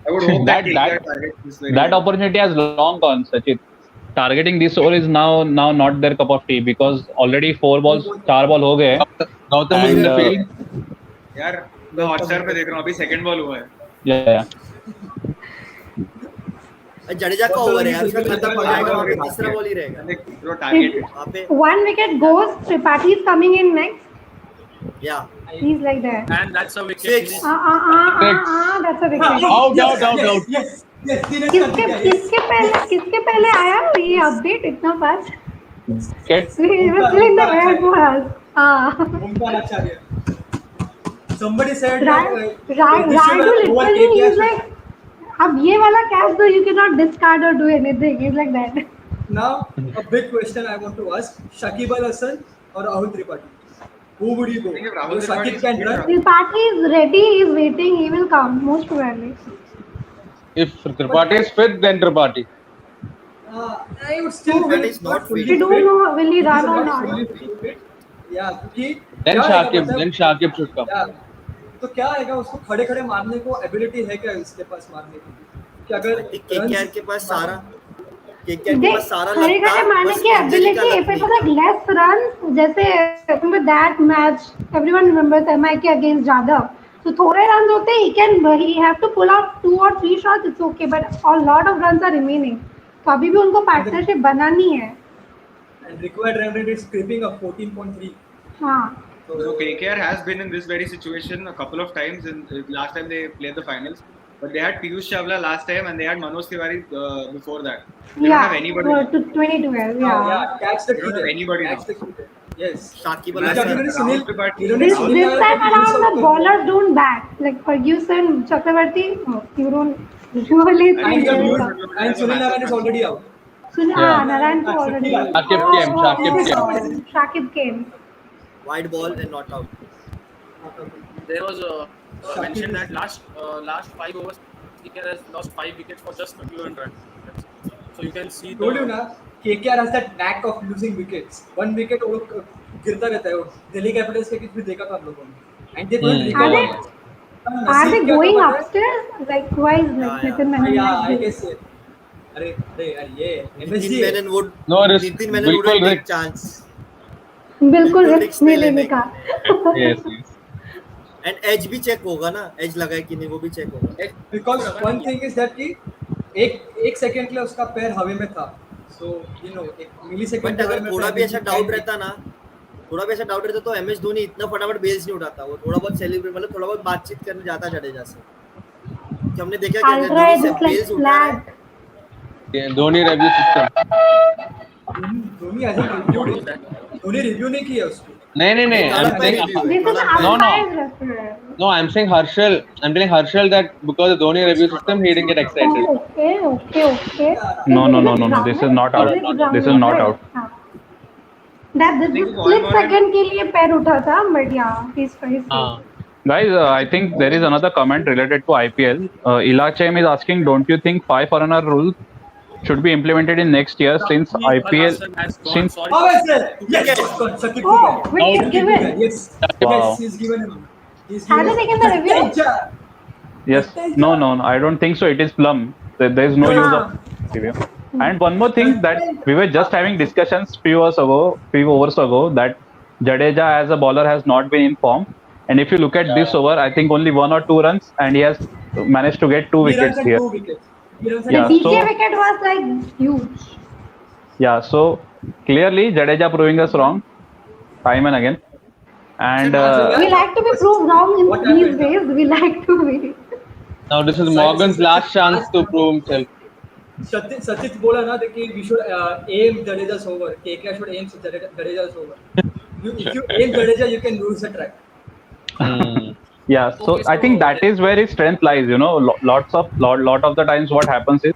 I would hope that KKR that targets this very that well. opportunity has long gone, Sachit. Targeting this over is now not their cup of tea because already 4 balls 4 ball हो गए. Gautam And, in the field. यार मैं Hotstar पे देख रहा हूँ अभी second ball हुआ है. Yeah. जडेजा का ओवर है यार, उसका खत्म हो जाएगा, वहाँ पे तीसरा बॉल ही रहेगा. Targeted. वहाँ पे One wicket goes. Tripathi is coming in next. yeah. He's like that. And that's a wicket. Six. That's a wicket. Out. Yes. किसके पहले आया ये अपडेट इतना fast? Get We were still in the air for us. Omkar Acharya. Somebody said Radu literally is like, अब ये वाला catch दो, you cannot discard or do anything. He's like that. Now, a big question I want to ask: Shakib Al Hasan or Rahul Tripathi? Who would you go? think if Rahul Because Tripathi Shakib is can fit, run. Tripathi is ready. He's waiting. He will come most probably. If Tripathi is fit, then Tripathi. I would still Tripathi will is not fully fit. We don't know will he run or not not. fully fit. Yeah, क्योंकि Then क्या आएगा Shakib. मतलब- Then Shakib should come. Yeah. तो क्या आएगा उसको खड़े खड़े मारने को एबिलिटी है क्या उसके पास मारने की कि अगर KKR के पास सारा KKR के देख पास सारा खड़े लगता खड़े मारने बस की इंजरी का ability लक if it नहीं. was like less runs जैसे remember that match everyone remembers MIK against Jadhav so थोड़े runs होते he have to pull out 2 or 3 shots it's okay but a lot of runs are remaining तो अभी भी उनको partnership बनानी है. and required run rate is creeping up 14.3. हाँ. So KKR has been in this very situation a couple of times. In last time they played the finals, but they had Piyush Chawla last time and they had Manoj Tiwari before that. They don't have anybody. Yeah, now. 2012. Yeah. Catch the They don't have anybody now. Catch the keeper. Yes. Shakib Al Imagine Hasan. if Rahul Tripathi- This time around the bowlers don't bat like Ferguson, Chakravarti. No, you don't usually. And Sunil Narayan is already out. Narayan too already. Shakib came. Wide ball and not out. There was mentioned that last 5 overs, KKR has lost 5 wickets for just 31 runs. So you can see Told you ना KKR has that knack of losing wickets. One wicket वो गिरता रहता है वो. Delhi Capitals के किस भी देखा था हम लोगों ने. And they don't recover. Are they going upstairs? Like twice, like Nitin Menon. Yeah, I guess it. अरे यार ये Nitin Menon would. No risk. Nitin Menon बिल्कुल wouldn't take risk. chance. बिल्कुल risk रिस्क नहीं लेने का. Yes. And edge भी check होगा ना, edge लगा है कि नहीं वो भी check होगा. Because one thing is that कि एक सेकंड के लिए उसका पैर हवा में था. So you know एक मिलीसेकंड But अगर थोड़ा भी ऐसा डाउट रहता ना, तो MS धोनी इतना फटाफट बेल्स नहीं उठाता. वो थोड़ा बहुत सेलिब्रेट मतलब थोड़ा बहुत बातचीत करने जाता जडेजा से. कि हमने देखा कि अगर Ultra धोनी से is like बेल्स उठा रहा है. flat. Dhoni review system. Dhoni review नहीं किया उसको. नहीं. I'm saying This is umpire's reference. no. I'm saying Harshal. I'm telling Harshal that because of Dhoni review system, he didn't get excited. Oh, okay. No. This is not out. This is not out. That this is split second के लिए पैर उठा था, but yeah, he's safe. Guys, I think there is another comment related to IPL. Ilachem is asking, don't you think 5 foreigner rule should be implemented in next year since IPL since Yes, Oh, wicket given. Yes, Wow. he's given him. Has he taken the review? yes no I don't think so. It is plum. There is no use of review. And one more thing that we were just having discussions few overs ago that Jadeja as a bowler has not been in form. And if you look at this over, I think only 1 or 2 runs, and he has managed to get 2 wickets 3 runs and here. 2 wickets. 3 runs and The Yeah, 2 wickets. DK so wicket was like huge. yeah, so clearly Jadeja proving us wrong time and again. And So We yeah, like to be proved wrong what in these happened? days. We like to be. Now this is Sachit, Morgan's last chance last to prove himself. Sachit बोला ना कि we should aim Jadeja's over. KKR should aim Jadeja's over. If you aim Jadeja, you can lose the track. Hmm. yeah, Okay, so I think so that is where his strength lies. Lot of the times what happens is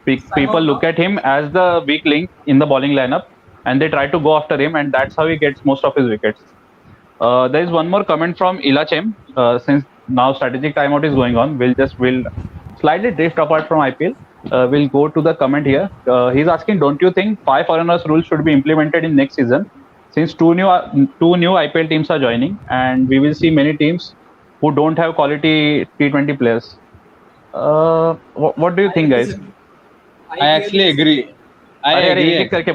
Time people out look now. at him as the weak link in the bowling lineup, and they try to go after him, and that's how he gets most of his wickets. There is one more comment from Ilachem. Since now strategic timeout is going on, we'll slightly drift apart from IPL. We'll go to the comment here. He's asking, don't you think five foreigners rule should be implemented in next season? Since two new IPL teams are joining, and we will see many teams who don't have quality T20 players. What do you think, I guys? disagree. I I clearly actually disagree. agree. I अरे अरे agree एक एक actually.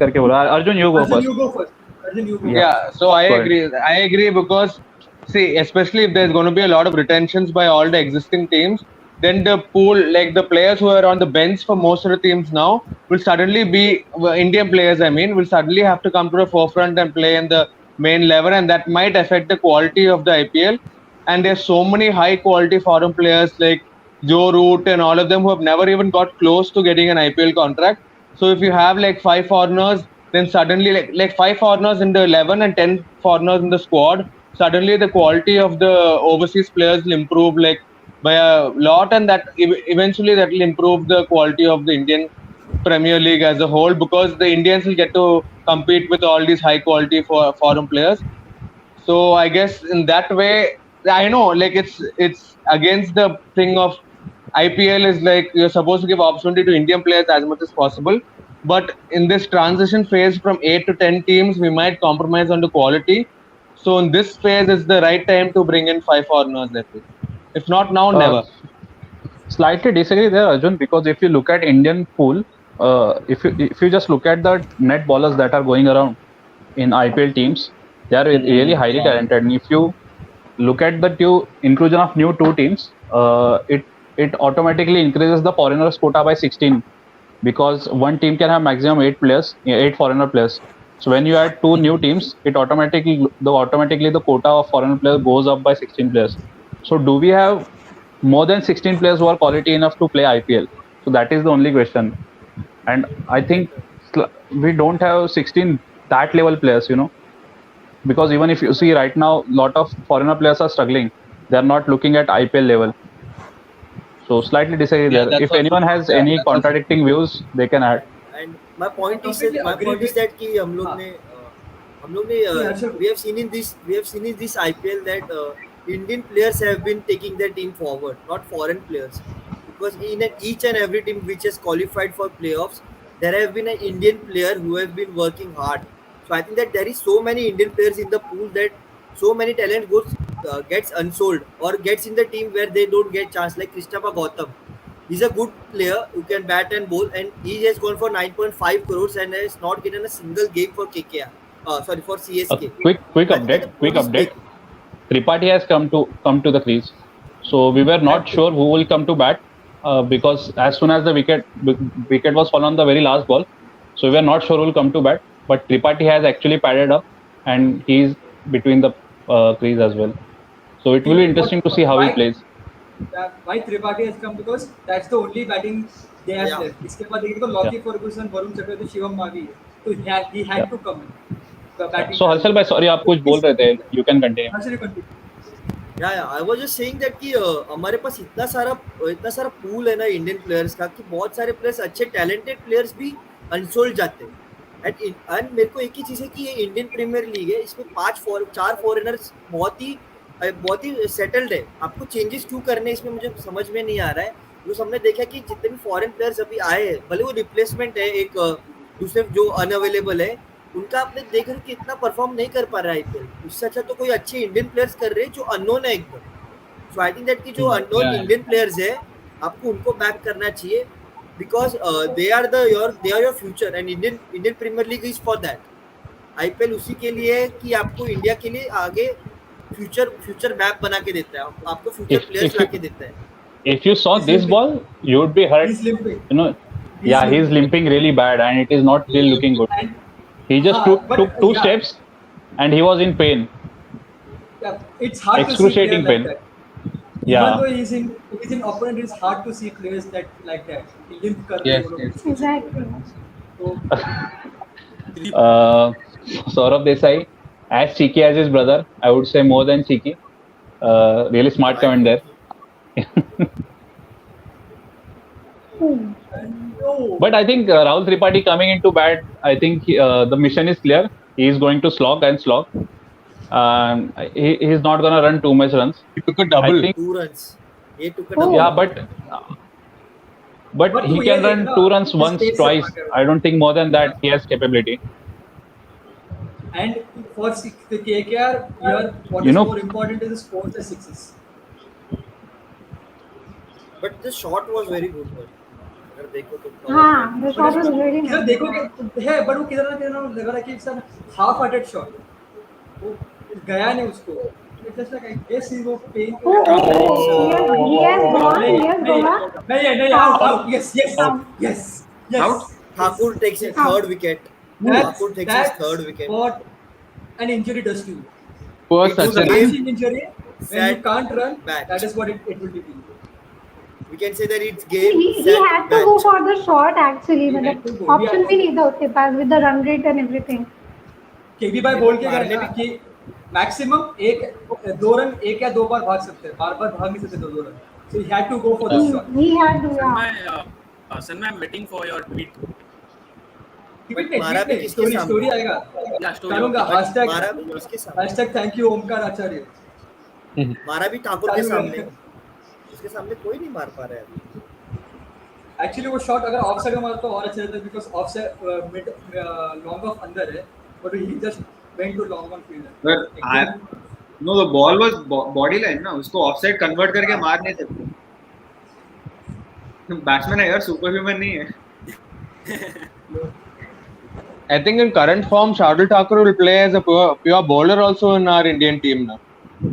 करके बोलो Arjun, you go Arjun, first. you go first. Arjun, you go Yeah, first. Yeah, so I go ahead. agree. I agree because see, especially if there's going to be a lot of retentions by all the existing teams, then the pool, like the players who are on the bench for most of the teams now, will suddenly be well, Indian players. I mean, will suddenly have to come to the forefront and play in the main level, and that might affect the quality of the IPL. And there's so many high quality foreign players like Joe Root and all of them who have never even got close to getting an IPL contract. So if you have like five foreigners, then suddenly like five foreigners in the 11 and 10 foreigners in the squad, suddenly the quality of the overseas players will improve like by a lot, and that eventually that will improve the quality of the Indian Premier League as a whole because the Indians will get to compete with all these high quality foreign players. So I guess in that way, I know like it's against the thing of IPL is like you're supposed to give opportunity to Indian players as much as possible. But in this transition phase from 8 to 10 teams, we might compromise on the quality. So in this phase is the right time to bring in five foreigners, I feel. If not now, Uh, never. Slightly disagree there, Arjun, because if you look at Indian pool, if you just look at the net bowlers that are going around in IPL teams, they are really highly Yeah. talented. And if you look at the inclusion of new two teams, it automatically increases the foreigners quota by 16 because one team can have maximum 8 players, 8 foreigner players. So when you add two new teams, it automatically the quota of foreign players goes up by 16 players. So do we have more than 16 players who are quality enough to play IPL? So that is the only question. And I think we don't have 16 that level players, because even if you see right now, lot of foreigner players are struggling. They are not looking at IPL level. So slightly disagree Yeah, there. that's If also anyone true. has Yeah, any that's also true. contradicting views, they can add. And I completely my agree point is with. that कि हाँ, हम लोग ने नहीं Harshal, we have seen in this IPL that Indian players have been taking their team forward, not foreign players. Because each and every team which has qualified for playoffs, there have been an Indian player who have been working hard. So I think that there is so many Indian players in the pool that so many talent gets unsold or gets in the team where they don't get chance. Like Krishnappa Gautam, he's a good player who can bat and bowl, and he has gone for 9.5 crores and has not getting a single game for KKR. Sorry, for A CSK. quick So I think that update. the Quick pool is update. big. Tripathi has come to the crease. So we were not that sure who will come to bat because as soon as the wicket was fallen on the very last ball, so we were not sure who will come to bat. But Tripathi has actually padded up, and he's between the crease as well. So it will be what interesting to see how he plays. why Tripathi has come because that's the only batting they have Yeah. left. इसके बाद देखिए तो Yeah, Lockie Ferguson, Varun Chakravarthy, Shivam Mavi है. तो he yeah, had to come in yeah. batting So डालने Harshal के bhai, लिए. sorry, आप तो कुछ बोल रहे थे. You can continue. Harshal continue. या I was just saying that कि हमारे पास इतना सारा पूल है ना इंडियन प्लेयर्स का कि बहुत सारे प्लेयर्स अच्छे टैलेंटेड प्लेयर्स भी अनसोल्ड जाते हैं. एंड मेरे को एक ही चीज़ है कि ये इंडियन प्रीमियर लीग है, इसमें चार फॉरेनर्स बहुत ही सेटल्ड है. आपको चेंजेस क्यों करने इसमें मुझे समझ में नहीं आ रहा है. जो हमने देखा कि जितने भी फॉरेन प्लेयर्स अभी आए हैं, भले वो रिप्लेसमेंट है एक दूसरे जो अनअवेलेबल है, उनका आपने देख रहे कि इतना परफॉर्म नहीं कर पा रहा है आईपीएल. उससे अच्छा तो कोई अच्छे इंडियन प्लेयर्स कर रहे हैं जो अननोन है एकदम. सो आई थिंक दैट कि जो अननोन Yeah. इंडियन प्लेयर्स है, आपको उनको बैक करना चाहिए because they are your future and Indian Premier League is for that. IPL उसी के लिए है कि आपको इंडिया के लिए आगे फ्यूचर मैप बना के देता है, आपको फ्यूचर If प्लेयर्स if ला you के देता है. if you saw He's this limping. ball, you would be hurt. He's limping. You know, He's yeah, he's limping. limping really bad, and it is not really looking good. And He just but took two yeah, steps, and he was in pain, yeah, it's hard to see players excruciating like pain. that. Even Yeah. though he's in opponent, it's hard to see players that like that. कि limp कर रहे हैं Yes, वो लोग yes. कुछ कुछ. Exactly. तो Uh, Saurabh Desai, as cheeky as his brother, I would say more than cheeky. Really smart I comment know. there. no. But I think Rahul Tripathi coming into bat, I think the mission is clear. He is going to slog and slog. He's not going to run too much runs. He took a I double. think, 2 runs. He took a Oh. double. yeah, but But he तू ये can देख run ना, 2 runs his once, pace से twice. भागा है. I don't think more than that he has capability. And for the KKR, here what You is know, more important is his fours and sixes. But the shot was very good. But अगर देखो तो हाँ, the shot was really किधर nice. देखोगे है, but वो किधर ना किधर ना लग रहा है कि सर हाफ हार्टेड शॉट, वो गया नहीं उसको. It's just like I guess he was paying. Oh, he has gone. He has gone. नहीं out. Yes. Out? Thakur takes his Out. third wicket. Thakur takes his third wicket. What an injury does to you. Poor It was A a Sachin. game. hamstring injury, when you Set can't run, back. that is what it will be. We can say that it's game. He set, had to go match. for the shot actually. He had मतलब to go. option भी नहीं था उसके पास with the run rate and everything. केबी भाई बोल के गए मारने ना कि मैक्सिमम दो रन एक या दो बार भाग सकते हैं, बार भाग नहीं सकते दो run. So he had to go for this shot. He had to. Yeah. Sanmay, I'm waiting for your tweet. मारा भी किसके सामने? स्टोरी आएगा. Yeah, story. डालूंगा मारा भी किसके सामने? #thank you ओमकार आचार्य. मारा भी ठाकुर के सामने. उसके सामने कोई नहीं मार पा रहा है अभी. एक्चुअली वो शॉट अगर ऑफ साइड में मारता तो और अच्छा रहता, because off side mid long off अंदर है, but he just went to long on field. No, the ball was body line ना, उसको ऑफसाइड कन्वर्ट करके मार नहीं सकते. बैट्समैन है यार, सुपर ह्यूमन नहीं है. I think in current form, Shardul Thakur will play as a pure bowler also in our Indian team now.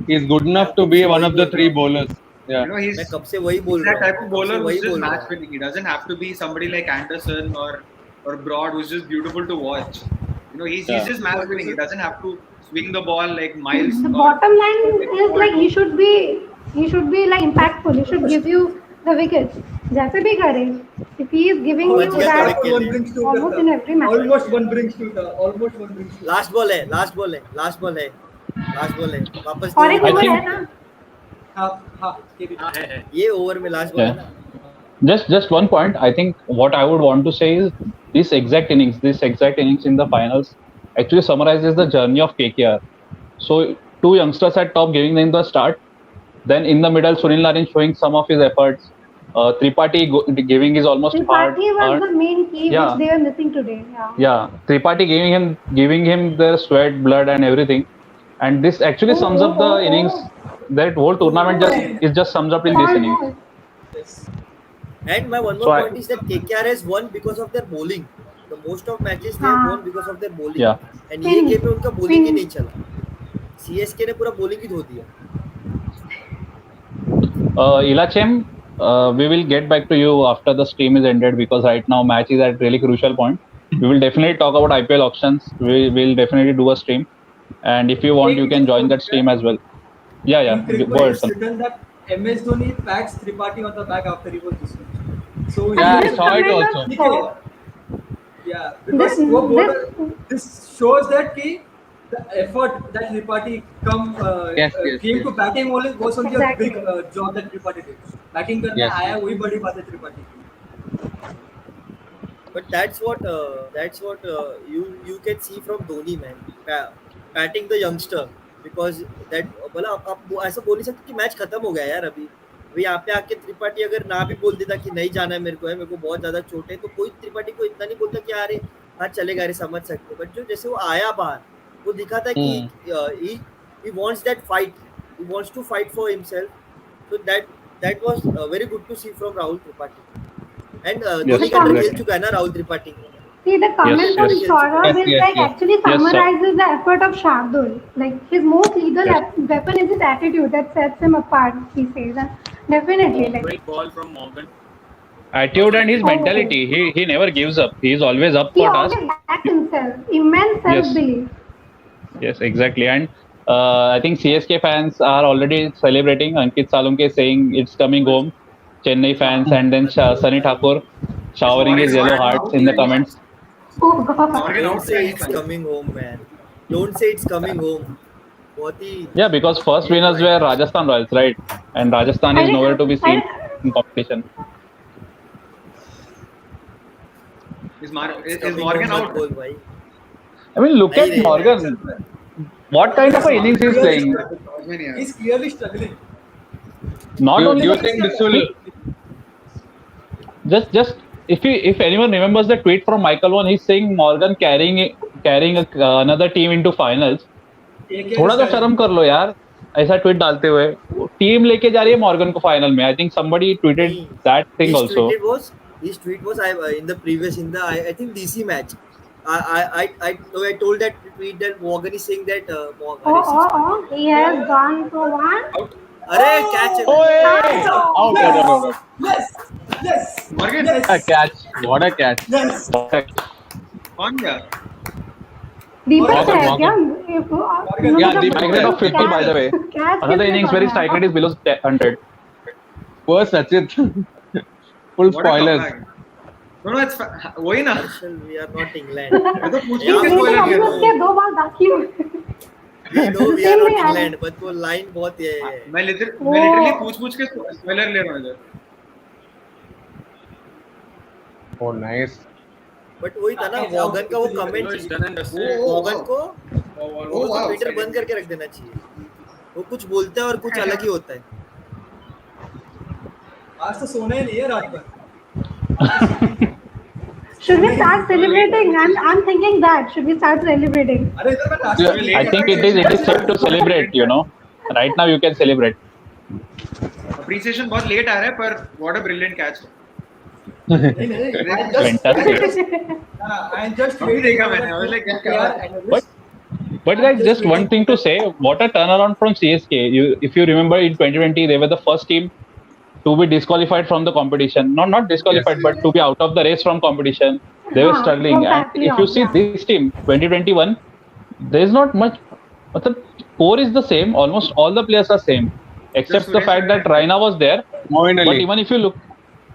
He's good enough to be one of the three bowlers. Yeah. You know, he's मैं कब से वही बोल that रहा type हूँ. of bowler वही who's just बोल रहा match हूँ. winning. He doesn't have to be somebody like Anderson or Broad, who's just beautiful to watch. You know, he's just match winning. He doesn't have to swing the ball like miles. The bottom line is like he should be like impactful. He should give you the wickets. जैसे भी करे. If he is giving you that almost in every match. Almost one brings to. Last ball है. वापस और एक I over think- है ना. हाँ केबी. है. ये ओवर में लास्ट बॉल है Yeah. ना. Just one point. I think what I would want to say is this exact innings in the finals actually summarizes the journey of KKR. So two youngsters at top giving them the start. Then in the middle, Sunil Narine showing some of his efforts. Tripathi giving his almost Tripathi was the main key Yeah. which they are missing today. yeah, Tripathi giving him their sweat, blood, and everything. And this actually sums up the innings. That whole tournament just sums up in this innings. And my one So more I- point is that KKR has won because of their bowling. The most of matches they have हाँ. won because of their bowling. Yeah. And ये game में उनका bowling ही नहीं चला. CSK ने पूरा bowling ही धो दिया. Ilachem, we will get back to you after the stream is ended because right now match is at really crucial point. We will definitely talk about IPL auctions. We will definitely do a stream, and if you want, you can join that stream as well. Yeah. In cricket, Go ahead, it's son. written that MS Dhoni packs Tripathi on the back after he was dismissed. So Yeah, he I saw it also. ठीक है. Yeah, because वो bowler, this shows that कि the effort that Tripathi Yes, came to batting only was only a Exactly. big job that Tripathi did. Batting करने Yes. आया वही बड़ी बात है Tripathi की. But that's what you can see from Dhoni, man. Patting the youngster because that बोला आप ऐसा बोल नहीं सकते कि मैच खत्म हो गया यार अभी. भाई यहाँ पे आके त्रिपाठी अगर ना भी बोल देता कि नहीं जाना है मेरे को बहुत ज्यादा चोट है, तो कोई त्रिपाठी को इतना नहीं बोलता कि अरे हाँ चलेगा, अरे समझ सकते. बट जो जैसे वो आया बाहर, वो दिखा था कि he wants that fight. He wants to fight for himself. So that was very good to see from Rahul Tripathi. And Dhoni का अंडर खेल चुका है ना Rahul Tripathi. See, the Yes, comment from yes, Saurabh Yes, is yes, like yes. actually yes, sir. summarizes the effort of Shardul. Like his most lethal Yes, weapon is his attitude that sets him apart. He says, and definitely, like, Great ball from Morgan attitude for and his wicket. oh, mentality. He never gives up. He is always up he for task. always backs himself. Immense self Yes, belief. yes, exactly. And I think CSK fans are already celebrating. Ankit Salunke saying it's coming home. Chennai fans and then Sunny Thakur Is showering his yellow Morgan hearts out in the any chance? comments. Oh Is God. Morgan Don't out by say any it's chance? coming home, man. Don't say it's coming home. बहुत ही Yeah, because first ये winners line were है. Rajasthan Royals, right? And Rajasthan I is nowhere didn't. to be I seen in competition. It's Is coming home Morgan मत out? बोल भाई. I mean, look नहीं at रहेगा. Morgan. What kind of a He's innings he's clearly playing? struggling. He's clearly struggling. Not Do only you that, think this will? he, just if anyone remembers the tweet from Michael Vaughan, he's saying Morgan another team into finals. KKR थोड़ा is तो coming. शर्म कर लो यार, ऐसा tweet डालते हुए team लेके जा रही है मॉर्गन को फाइनल में. आई थिंक somebody tweeted नहीं. that thing His also. tweeted was his tweet was in the previous in the I think DC match. I told that tweet that Morgan is saying that अरे six मार Oh. दिया. He has gone for one. अरे catch है Oh, man. hey! Oh, Out, out, out, out, out. Yes, yes, Morgan, What a yes, catch! What a catch! yes. What a कौन गया? दीपक Morgan, Morgan, है क्या? Morgan. Morgan. Yeah, मतलब strike Deepak rate है. of 50 by the way. Catch Another किसने innings very करना strike है? rate is below 100. Poor Sachit. Full What a spoilers. comeback. No, it's वही ना. Harshal, we are not England. मैं तो पूछ Yeah, के एक we spoiler अभी ले रहा उसके हूँ. दो बाल बाकी हुए. we know we are Same not में यार. England, but वो line बहुत ये है. मैं वो लिटरली पूछ के spoiler ले रहा हूँ इधर. Oh, nice. But वही था ना वॉगन का वो comment. It's done and dusted. Vaughan को Oh, wow. ट्विटर बंद करके रख देना चाहिए. वो कुछ बोलता है और कुछ अलग ही होता है. आज तो सोना ही नहीं है रात भर. should we start celebrating? I'm thinking that should we start celebrating? अरे इधर मैं नाश्ता Yeah. I think it is safe to celebrate. Right now you can celebrate. Appreciation बहुत लेट आ रहा है पर what a brilliant catch. नहीं. Fantastic. I just अभी देखा मैंने. I was like, क्या कर रहा है? But guys, just one thing to say, what a turnaround from CSK. If you remember in 2020, they were the first team to be disqualified from the competition. Not disqualified, Yes. but to be out of the race from competition. They were struggling. From And factory if you on, see yeah. this team, 2021, there is not much. The core is the same. Almost all the players are same, except the fact that Raina was there. Moin But Ali. even if you look,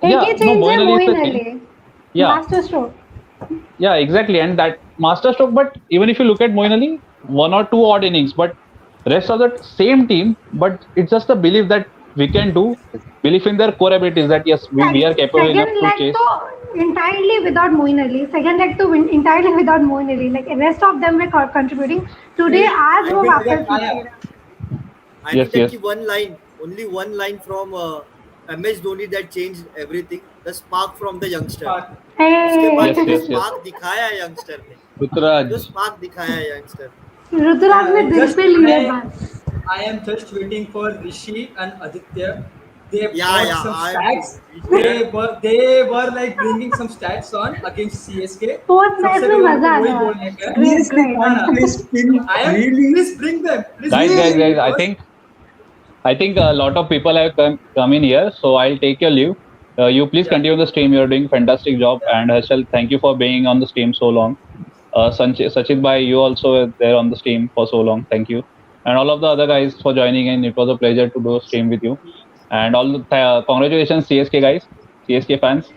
एक ही change है Moeen Ali is the Moeen same. Ali. Yeah, Master stroke. yeah, exactly. And that master stroke. But even if you look at Moeen Ali, one or two odd innings, but rest of the same team. But it's just a belief that we can do, belief in their core abilities that yes, we are capable enough Second to leg chase. तो entirely without Moeen Ali. Second leg to entirely without Moeen Ali. Like rest of them were contributing. Today आज वो वापस जीतेगा. I Yes, think that yes. की one line, only one line from MS Dhoni that changed everything. The spark from the youngster. उसके बाद Yes, जो yes, yes. spark दिखाया है youngster ने, Rutraj. जो spark दिखाया है youngster. ऋतुराज ने दिल पे लिए बात. I am just waiting for Rishi and Aditya. They Yeah, brought yeah, some I- stats. They were like bringing some stats on against CSK. Fourth match सबसे में पहले मजा वही आना. बोलने का है. Great, great. I am please bring them. Please Guys, bring them. guys, I think a lot of people have come in here, so I'll take your leave. You please continue the stream. You're doing a fantastic job, and Harshal, thank you for being on the stream so long. Sachit bhai, you also were there on the stream for so long. Thank you, and all of the other guys for joining in. It was a pleasure to do a stream with you, and all congratulations CSK guys, CSK fans.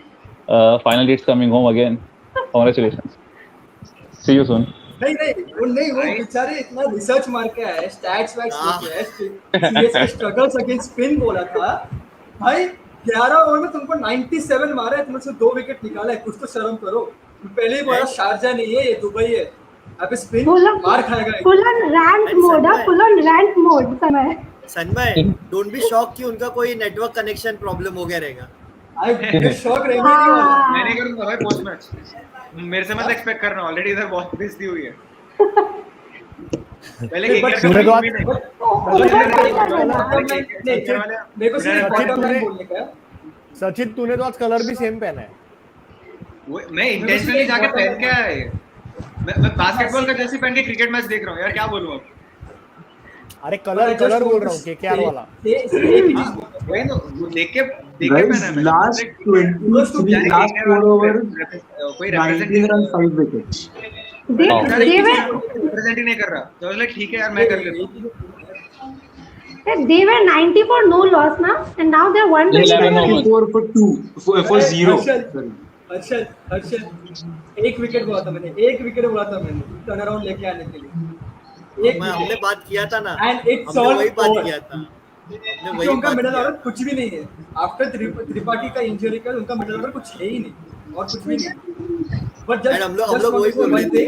Finally, it's coming home again. Congratulations. See you soon. नहीं वो बेचारे इतना research मार के आए, stats wax लेके आए, CSK struggles against spin बोला था भाई. 11 ओवर में तुमको 97 मारा है, तुमसे 2 विकेट निकाला है, कुछ तो शर्म करो. पहले ही बोला शारजा नहीं है, ये दुबई है. अब स्पिन मार खाएगा. Full on rant mode, full on rant mode समय. सन्मय, don't be shocked कि उनका कोई नेटवर्क कनेक्शन प्रॉब्लम हो गया रहेगा. शॉक रहेंगे नहीं वाला. मैं नहीं करूंगा भाई पोस्ट मैच. मेरे से मत एक्सपेक्ट करना. ऑलरेडी इधर बहुत बेइज्जती हुई है. पहले केकेआर का तूने तो आज- नहीं. मेरे को सिर्फ बॉटम लाइन बोलने का है. सचिन तूने तो आज कलर भी सेम पहना है. मैं इंटेंशनली जाके पहन के आया ये। मैं बास्केटबॉल का जर्सी पहन के क्रिकेट मैच देख रहा हूँ यार, क्या बोलूँ अब। अरे कलर कलर बोल रहा हूँ केकेआर वाला। वही तो, वो देख के पहना मैंने। Last 23, last 4 overs, कोई 19 runs, 5 wickets. They were represent ही नहीं कर रहा, तो लाइक ठीक है यार, मैं कर लेता हूँ। they were 90 for no loss now, and now they're 124 for 94 for 2 for 0. Harshal एक विकेट बोला था मैंने, टर्न अराउंड लेके आने के लिए। हमने बात किया था ना, एंड इट्स हमने ऑल वही बात किया था, हमने वही उनका बात मिडल किया ऑर्डर था। कुछ भी नहीं है। आफ्टर त्रिपाठी का इंजरी का उनका मिडल ऑर्डर कुछ है ही नहीं, और कुछ भी नहीं। बट And हम लोग वही बोल रहे थे।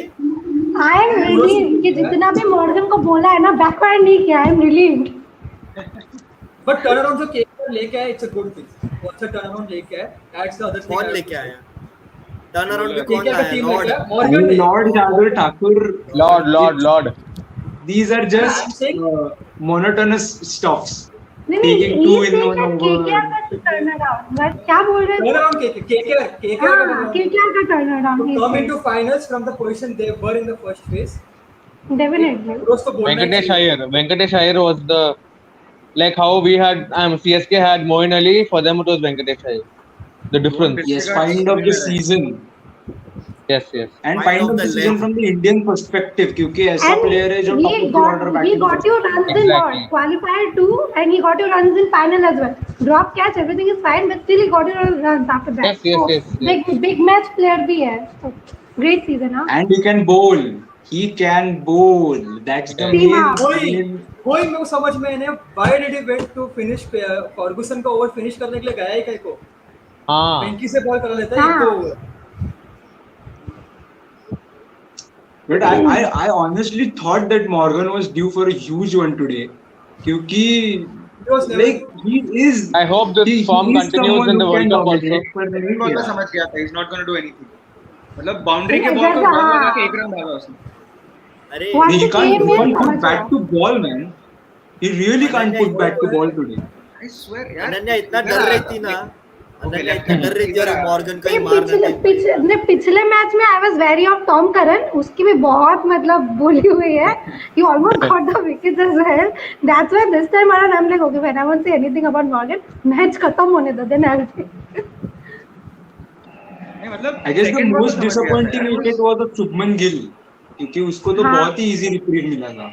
I am relieved कि जितना भी मॉर्गन को बोला है ना, बैकफायर नहीं किया। I am relieved. But turn around जो केकेआर लेके आया, इट्स अ गुड थिंग। वो अच्छा टर्न अराउंड लेके आया, दैट्स द अदर थिंग। कौन लेके आया टर्न अराउंड में? कौन KKR का लाया? टीम लॉर्ड लेके आया, मॉर्गन ने। Lord Shardul Thakur. Lord. These are just monotonous stuffs. नहीं Taking 2 in ये one over. KKR का टर्न अराउंड, बट क्या बोल रहे टर्न थे? अराउंड केकेआर KKR का turn around. come into finals from the position they were in the first phase. Definitely. उसको बोलना ही चाहिए। Venkatesh Iyer was the, like how we had CSK had Moin Ali, for them it was Venkatesh Iyer. The difference. Yes, find of the season. Yes. And find of the season from the Indian perspective, क्योंकि ऐसा player है जो top of the order he batting got you runs in what? Qualifier 2, and he got you runs in final as well. Drop catch, everything is fine, but still he got you runs after that. Yes. Big match player भी है. So, great season, huh? And he can bowl. That's the main. कोई मेरे को समझ में नहीं, why did he went to finish Ferguson का over finish करने के लिए गया ही कहीं को? हाँ। बेंकी से बॉल करा लेता है एक दो over. But I honestly thought that Morgan was due for a huge one today. क्योंकि like he is. I hope this form continues in the World Cup also. Ball में समझ गया था, he's not going to do anything. मतलब boundary के ball को ball लगा के एक रन डाला उसने। अरे he can't put bat to ball, man. He really can't put bat to ball today. I swear यार, अनन्या इतना डर रही थी ना, अनन्या इतना डर रही थी और मॉर्गन का ही मारना। पिछले मैच में I was very of Tom Curran, उसकी भी बहुत मतलब बोली हुई है। He almost got the wickets as well. That's why this time around I'm like, okay, when I won't say anything about Morgan, match खत्म होने दो, then I'll say. I guess the most disappointing wicket was of Shubman Gill, क्योंकि उसको तो बहुत ही easy reprieve मिला था।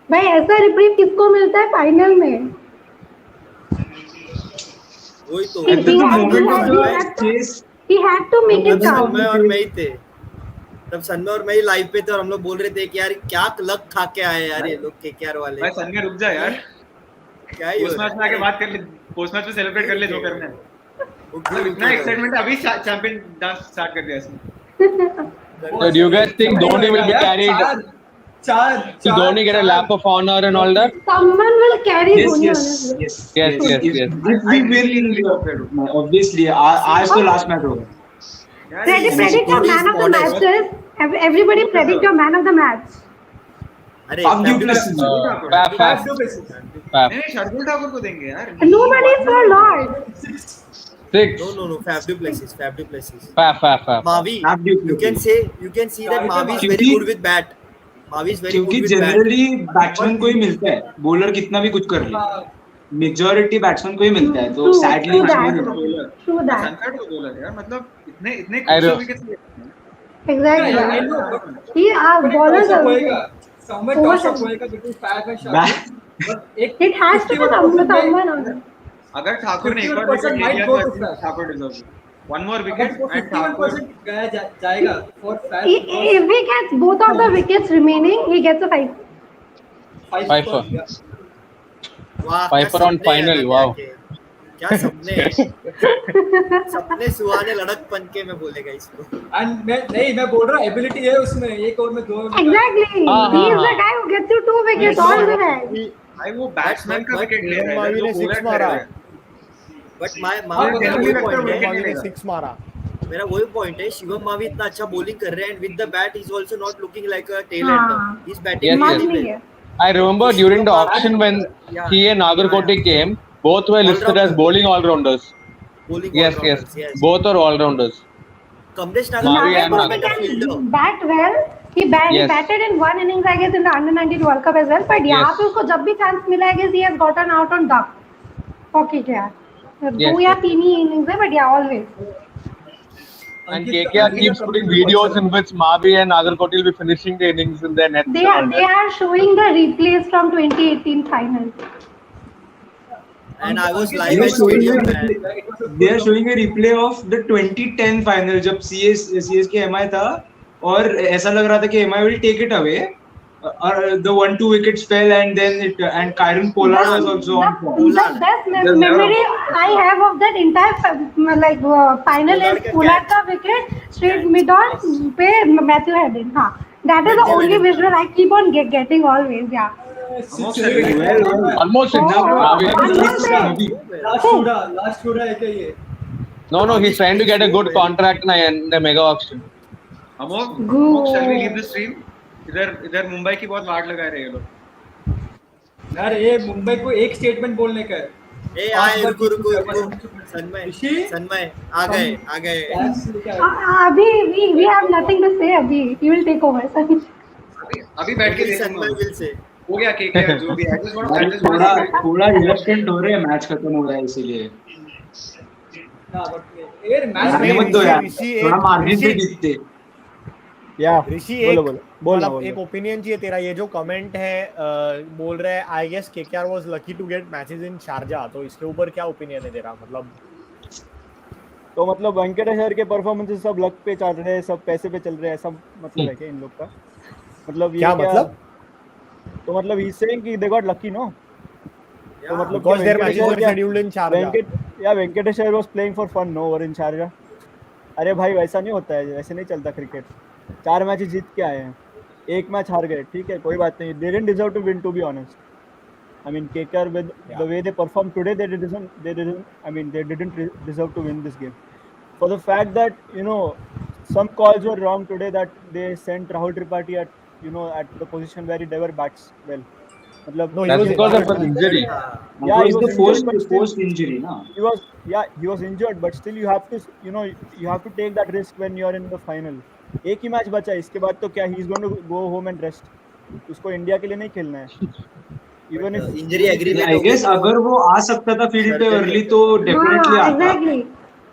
भाई ऐसा रिप्रीव किसको मिलता है फाइनल में? वही तो। He had to make it count. Sanmay और मैं ही थे, तब सन्मय और मैं ही लाइव पे थे और हम लोग बोल रहे थे कि यार क्या लक खा के आए यार ये लोग केकेआर वाले। भाई सन्मय रुक जा यार, क्या ही पोस्ट मैच में आके बात कर ले, पोस्ट मैच में सेलिब्रेट कर ले जो करना है। मतलब इतना एक्साइटमेंट अभी चैंपियन डांस स्टार्ट कर दिया इसने। So do you guys think Dhoni will be carried? Will Dhoni get a lap of honor and all that? Someone will carry Dhoni. Yes. If we win, obviously, आज तो last match होगा. Predict your man of the matches. Everybody predict your man of the match. अरे Faf. नहीं, शार्दुल ठाकुर को देंगे यार। Nobody is for Lord. 6. No. Faf du Plessis. Faf. Mavi. You can see that Mavi is very good with bat. Mavi is very good क्योंकि with bat. Generally batsman को ही मिलता है, bowler कितना भी कुछ कर ले, मेजॉरिटी बैट्समैन को ही मिलता है, तो सैडली True that. संकट को बोला यार, मतलब इतने crucial wickets. Exactly. He bowlers are. Somewhere toss up होएगा between Faf and Shardul. But It has to be someone. अगर ठाकुर ने एक और विकेट ले लिया तो Thakur deserve one more wicket and Thakur गया जाएगा for Faf. If he gets both of the wickets remaining, he gets a 5. 5 for. वाह, 5 for on final. Wow. क्या सपने सुहाने लड़कपन के में बोलेगा इसको। And मैं बोल रहा एबिलिटी है उसमें, एक ओवर में 2 Exactly. He is the guy who gets you 2 wickets all the way. भाई वो बैट्समैन का विकेट ले रहा है, मावी ने 6 मारा। बट मेरा मावी ने 6 मारा। मेरा वही पॉइंट है, शिवम मावी इतना अच्छा बॉलिंग कर रहे हैं, and with the bat is also not looking like a tail ender, he is batting. I remember during the auction when he and Nagarkoti came, both were listed as bowling all-rounders. Yes. Both are all-rounders. Kamlesh Nagar Yeah, Mavi is and good Nagar. he middle fielder. can bat well. He Yes. batted in one innings, I guess, in the under-19 World Cup as well. But यहाँ पे Yes. उसको जब भी chance मिला, I guess he has gotten out on duck. Okay, क्या? दो Yes. या Yes. तीन ही innings है, but yeah, always. And Ankit KKR अंकित का keeps कमेंट putting मेरे को अच्छा videos in लगा. which Mavi and Nagarkot will be finishing the innings in their nets They and are all they that. are showing the replays from 2018 final. And I was Ankit live मेरे They are को at ना showing अच्छा a stadium, लगा. man. replay. It was a They good are showing a commentary. replay of the 2010 final जब CSK MI था और ऐसा लग रहा था कि MI will take it away. The 1-2 wickets fell and then and Kyron Pollard was also on form. The Pollard. best There's never memory about I have of that entire final is Pollard का Pollard catch. का wicket straight Catch. mid on पे Matthew Hayden. हाँ, that is the Matthew only Hayden का. visual I keep on getting always. Yeah. Six Amok celebrated celebrated well, for well. Pollard. Almost Oh, six. one Mavi. more Six का पे. अभी. Go well. Last छूड़ा है क्या ये? No, no, he's Mavi's trying to playing get a so good well. contract now in the mega auction. Amok, shall we leave Good. the stream? इधर मुंबई की बहुत वाट लगा रहे हैं ये लोग. यार ये मुंबई को एक स्टेटमेंट बोलने का है. ए 5 आए बार रुको जीत रुको चुका है, रुको बस चुप है. सन्मय ऋषि सन्मय आ हम गए आ गए. कैच लेके आए थे. अभी we have nothing to say. अभी he will take over. अभी बैठ के Only देखूंगा. Sanmay will say. हो गया KKR जो भी. I just want यार to थोड़ा say. थोड़ा रिलक्टेंट हो रहे हैं मैच खत्म हो रहा है इसीलिए. ना बट यार मैच मारने मत दो यार. थोड़ा मार्जिन पे ऋषि जीतते. ऋषि बोलो एक बोलो बोलना मतलब एक बोलो. ओपिनियन चाहिए तेरा. ये जो कमेंट है बोल रहे हैं I guess KKR was lucky to get matches in Sharjah, तो इसके ऊपर क्या ओपिनियन है तेरा? मतलब तो मतलब वेंकटेश अय्यर के परफॉर्मेंसेस सब लक पे चल रहे हैं, सब पैसे पे चल रहे हैं, सब मतलब है क्या इन लोग का? मतलब ये क्या मतलब? तो मतलब ही सेइंग कि दे गॉट लकी नो. तो मतलब because there Venkatesh matches were Iyer scheduled in Sharjah. Venkatesh Iyer was playing for fun no over in Sharjah. अरे भाई वैसा नहीं होता है, वैसे नहीं चलता क्रिकेट. 4 मैच जीत के आए हैं, एक मैच हार गए, ठीक है कोई बात नहीं. They didn't deserve to win to be honest. I mean, KKR with the way they performed today, they didn't deserve to win this game. For the fact that some calls were wrong today, that they sent Rahul Tripathi at the position where he never bats well. मतलब No, he That's was because of injured. an injury. Yeah, he It was was the injured, but still, first injury, na. he was injured, but still you have to you have to take that risk when you are in the final. एक ही match बचा है, इसके बाद तो क्या, he is going to go home and rest. उसको India के लिए नहीं खेलना है. Even if injury agreement I guess अगर वो आ सकता था फील्ड पे अर्ली तो definitely हाँ, आता. exactly.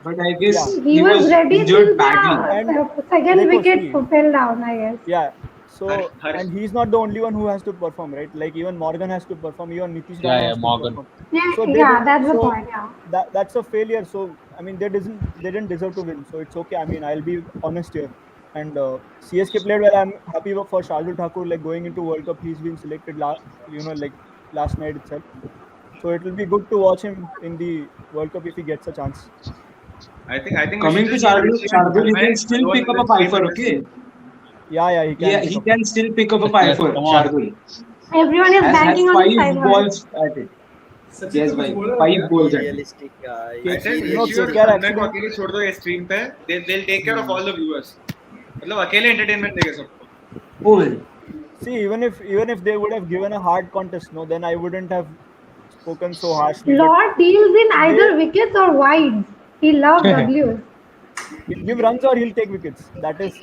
But I guess He was ready injured till badly. the second देखो, wicket see. fell down, I guess. Yeah. So Har- and he's not the only one who has to perform, right? Like even Morgan has to perform, even Nitish Yeah, Rana yeah, has to Morgan. perform. Yeah, So that's the point. Yeah. That's a failure. So I mean, they didn't deserve to win. So it's okay. I mean, I'll be honest here. And CSK played well. I'm happy for Shardul Thakur. Like going into World Cup, he's been selected last night itself. So it will be good to watch him in the World Cup if he gets a chance. I think Coming to Shardul, he can still pick up a fifer, okay? Yeah, he can. Yeah, he can still pick up a fifer, Come on. Shardul. Everyone is Has banking on his 5 side. balls at it. Sachin Yes, तो भाई, कुछ बोल रहा 5 है. balls at it. Realistic I said No, Rishi और KKR Sanjay को actually- अकेले छोड़ दो ये स्ट्रीम पे. They'll take care of all the viewers. मतलब अकेले entertainment देंगे सबको. Oh well. See, even if they would have given a hard contest, no, then I wouldn't have spoken so harshly. But Lord deals in either wickets or wides. He loves W's. he'll give runs or he'll take wickets. That is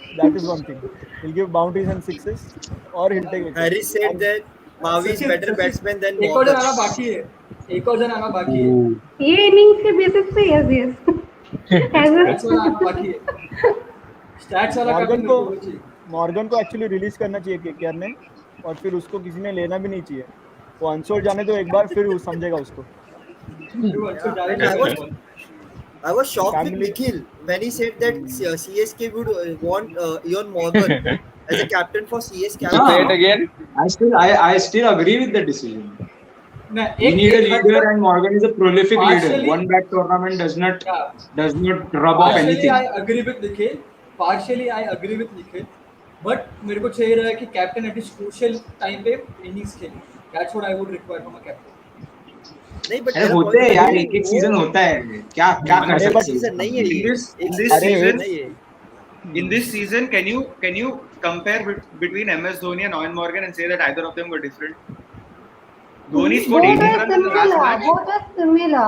one thing. He'll give bounties and sixes, or he'll take wickets. Harry said that Mavi is Sachin, better Sachin, batsman than एक और जन आना Morgan. बाकी है. एक और जन आना बाकी है. ये innings के basis पे yes. स्टैट्स वाला आना बाकी है. स्टैट्स वाला Morgan कभी को नहीं चाहिए. मॉर्गन को एक्चुअली रिलीज करना चाहिए केकेआर ने, और फिर उसको किसी ने लेना भी नहीं चाहिए. वो अनसोल्ड जाने दो एक बार, फिर वो समझेगा उसको. I was shocked with Family- Nikhil when he said that CSK would want Ian Morgan as a captain for CSK. Say it again. I still agree with the decision. ना, We need a एक leader, and Morgan is a prolific leader. Partially- One bad tournament does not rub off Partially, anything. I agree with Nikhil. Partially, I agree with Nikhil. But मेरे को चाहिए रहा है कि captain at is crucial time पे innings खेले. That's what I would require from a captain. नहीं but अरे होते हैं यार, एक सीजन होता है. क्या कर अरे सकते सीजन नहीं है ये. In this अरे season, नहीं है. in this season, can you compare between MS Dhoni and Owen Morgan and say that either of them were different? Dhoni scored Both 18 are runs in the last similar. match. Both are similar.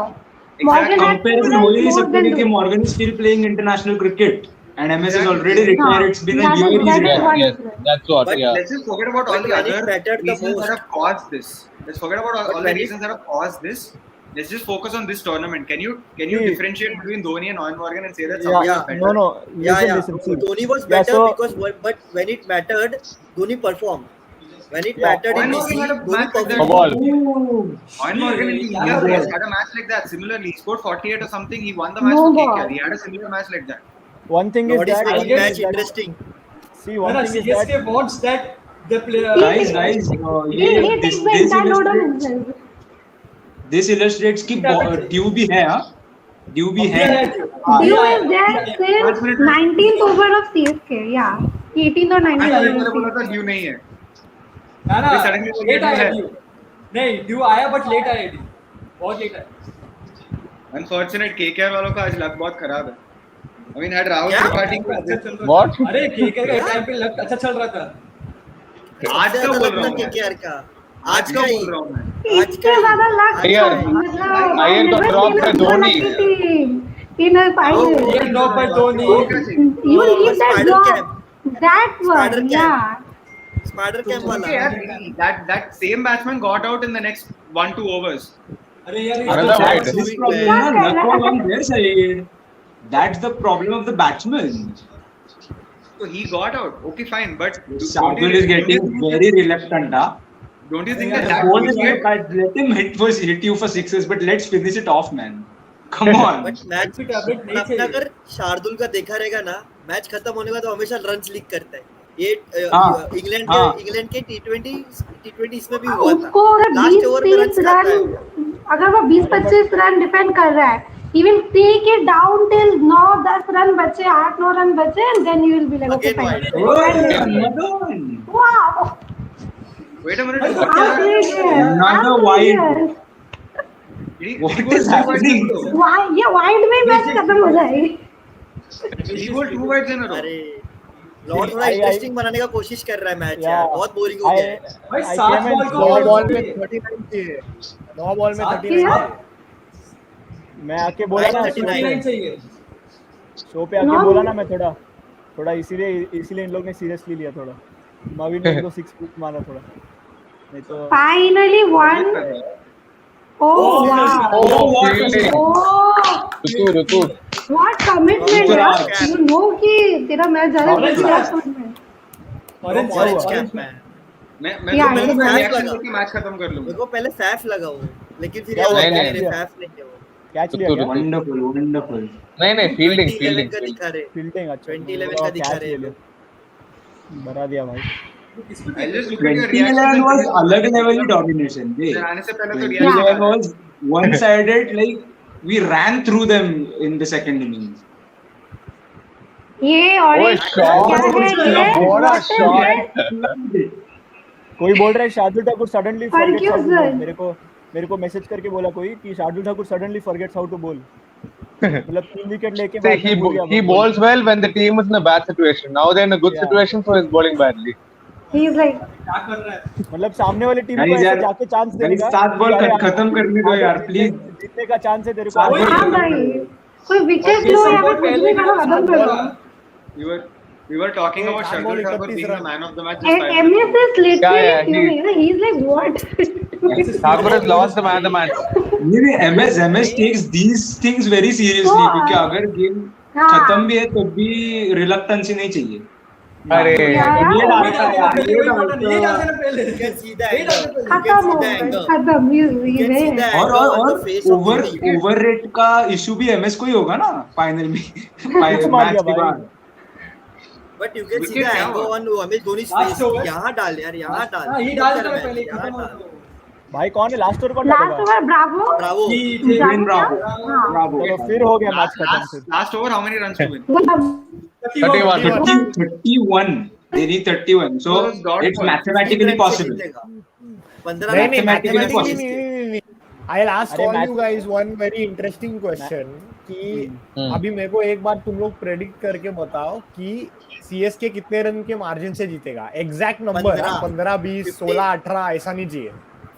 Exactly. Morgan had compare 2 हो ही runs नहीं more सकते than क्योंकि Dhoni. Morgan is still playing international cricket and MS is Exactly. already retired. It's been a That year is he's that is Yes, one retired. yes, difference. that's what. But Yeah. let's just forget about all But the when it other mattered the reasons that most, have caused this. Let's forget about but all the when it reasons that have caused this. Let's just focus on this tournament. Can you See, differentiate between Dhoni and Owen Morgan and say that yeah, somebody was yeah, better? no, yeah, listen, yeah. listen. See, Dhoni was yeah, better so because but when it mattered, Dhoni performed. When it yeah, mattered in Owen Morgan had DC, a Dhoni match like No that performed. too. ball. Oh, Owen Morgan in the क्या India कर रहा place है? had a match like that. Similarly, he scored 48 or something. He won the match for No KKR. ball. He had a similar match like that. one thing is Lord is that making Against match interesting. see, no, one no, thing is that CSK wants that the player. guys, He guys, he takes the this entire load on illustrates himself. कि क्या करते हैं? Due भी है, हाँ, due भी अब है. दिया है ड्यू. हाँ, Due दिया is है. there दिया है. since 5 minutes. 19th over of CSK. Yeah, 18th or 19th 5 over minute of पहले बोला था CSK. ड्यू नहीं है. ना ना अभी सडनली बोल लेट ड्यू आया है. ड्यू. नहीं ड्यू आया बट लेट आया ड्यू. बहुत लेट आया. अनफॉर्चुनेट केकेआर वालों का आज लक बहुत खराब है. I mean, had Rahul क्या? Tripathi को अच्छा चल रहा What? था. अरे केके का टाइम पे लग अच्छा चल रहा था. आज सबसे का ज्यादा बोल लग रहा था हूँ मैं. केकेआर का। आज का बोल रहा हूँ मैं. आज का इससे ही ज्यादा लग आज Ayer, का ही। मतलब Ayer got dropped by Dhoni. in a Oh, final. ये ड्रॉप बाय धोनी. क्या चाहिए? You will give that Spider drop. cam. That Spider one, cam. yeah. Spider cam वाला। Okay, यार, that same batsman got out in the next 1-2 overs. अरे यार Another that's wide. his problem, na? Luck was on their side. That's the problem of the batsman. So he got out. Okay, fine, but Shardul is getting very reluctant, huh? don't you think Yeah, that The goal is wicket? let him hit you for sixes, but let's finish it off, man. Come on. But match tablet नहीं अपना चाहिए. अगर शार्दुल का देखा रहेगा ना, match खत्म होने के बाद वो हमेशा रन्स लीक करता है। ये हाँ, इंग्लैंड के टी20 इसमें भी हुआ था। उसको अगर लास्ट ओवर में 20-30 रन्स खाता है वो। रन अगर वो 20-25 रन डिफेंड कर रहा है, he will take it down till 9-10 run बचे, 8-9 रन बचे, and then you will be like, okay, Again fine. wide. Oh, another one. Wow, Wait a minute. Hey, What yeah. outrageous, Another wide. outrageous. What is happening? Why ये wide में match खत्म हो जाएगी. He bowled 2 wides in a row. अरे Lord थोड़ा interesting बनाने का कोशिश कर रहा है मैच यार, बहुत बोरिंग हो I गया है। भाई I 7 came in बॉल को 9 बॉल में चाहिए. 39 चाहिए. 9 बॉल में सात 39 किया? चाहिए. मैं आके बोला ना शो 39 पे चाहिए. शो पे आके बोला ना मैं थोड़ा इसीलिए इन लोग ने सीरियसली लिया थोड़ा. मवी ने 2-6 मारा थोड़ा, नहीं तो Finally one. Oh wow. Oh, fielding. Oh, Rutu. what commitment यार. You know कि तेरा मैच जा रहा है Orange तो cap. commitment. ऑरेंज ऑरेंज क्या कैप में मैं Yeah, तो yeah. मैं फैफ reaction लगा। लेके मैच खत्म कर मेरे लूंगा. को पहले सैफ लगा वो, लेकिन फिर क्या याद हुआ? आया नहीं, कि नहीं। सैफ नहीं है वो। कैच लिया क्या? Wonderful, wonderful. नहीं फील्डिंग 2011 का दिखा रहे, फील्डिंग अच्छा 2011 का दिखा कैच रहे ले लिया. बना दिया भाई. I'll just look at your 2011 reaction. was अलग level की domination. इधर आने से पहले तो 2011 reaction was one-sided. Like we ran through them in the second innings. ये ऑरेंज क्या shot. है ये? What a What is shot. it? कोई बोल रहा है Shardul Thakur suddenly Thank you, forgets sir. मेरे को मैसेज करके बोला कोई कि Shardul Thakur suddenly forgets how to bowl. मतलब 3 विकेट लेके See, बाद में भूल गया he bowls well when the team is in a bad situation. Now they're in a good Yeah. situation, so he's bowling badly. He is like क्या कर रहा है. मतलब सामने वाली टीम को Guys, ऐसे यार, जाके चांस देने guys, का. 7 बॉल कि यार, खत्म करने दो आगे यार, जीतने- please. जीतने का चांस है तेरे को. सात आगे बॉल हाँ भाई, कोई विकेट लो या फिर कुछ भी करो, खत्म कर दो. We were talking about Hey, Shardul Thakur 31 being the run. man of the match. Just 5 And minutes. MS is literally Yeah, fuming. He's like, what? Thakur has lost the man of the match. नहीं MS takes these things very seriously हाँ. क्योंकि अगर game हाँ. खत्म भी है तो भी reluctancy नहीं चाहिए. अरे Yeah, ये yeah. डालता है यार, ये डालता है. ये डालने पहले. You can see the ये डालने angle. पहले. You can खत्म see हो the गए, angle. खत्म. You can see the और angle on और the face of over the wicket. Over rate का इशू भी एमएस को ही होगा ना फाइनल में मार मैच दिया के भाई. बाद. But you can see Wicket the क्या angle हुआ? on Amit Dhoni's Last face. over. यहाँ डाल यार, यहाँ डाल. हाँ, ये Look डाल at देना man, पहले यहाँ खत्म हो डाल. गया. भाई कौन है लास्ट ओवर कौन लास्ट डालेगा? Over Bravo. Bravo. Win bravo. हाँ. Bravo. चलो फिर हो गया मैच खत्म फिर. Last over, how many runs to win? 31. 31. They need 31. So So it's dot it's ball. mathematically possible. 15 नहीं नहीं Mathematically mathematically possible. नहीं. I'll ask अरे all math- you guys one very interesting question कि अभी मेरे को एक बार तुम लोग प्रेडिक्ट करके बताओ कि सीएसके कितने रन के मार्जिन से जीतेगा. एग्जैक्ट नंबर 15, 20, 16, 18 ऐसा नहीं चाहिए.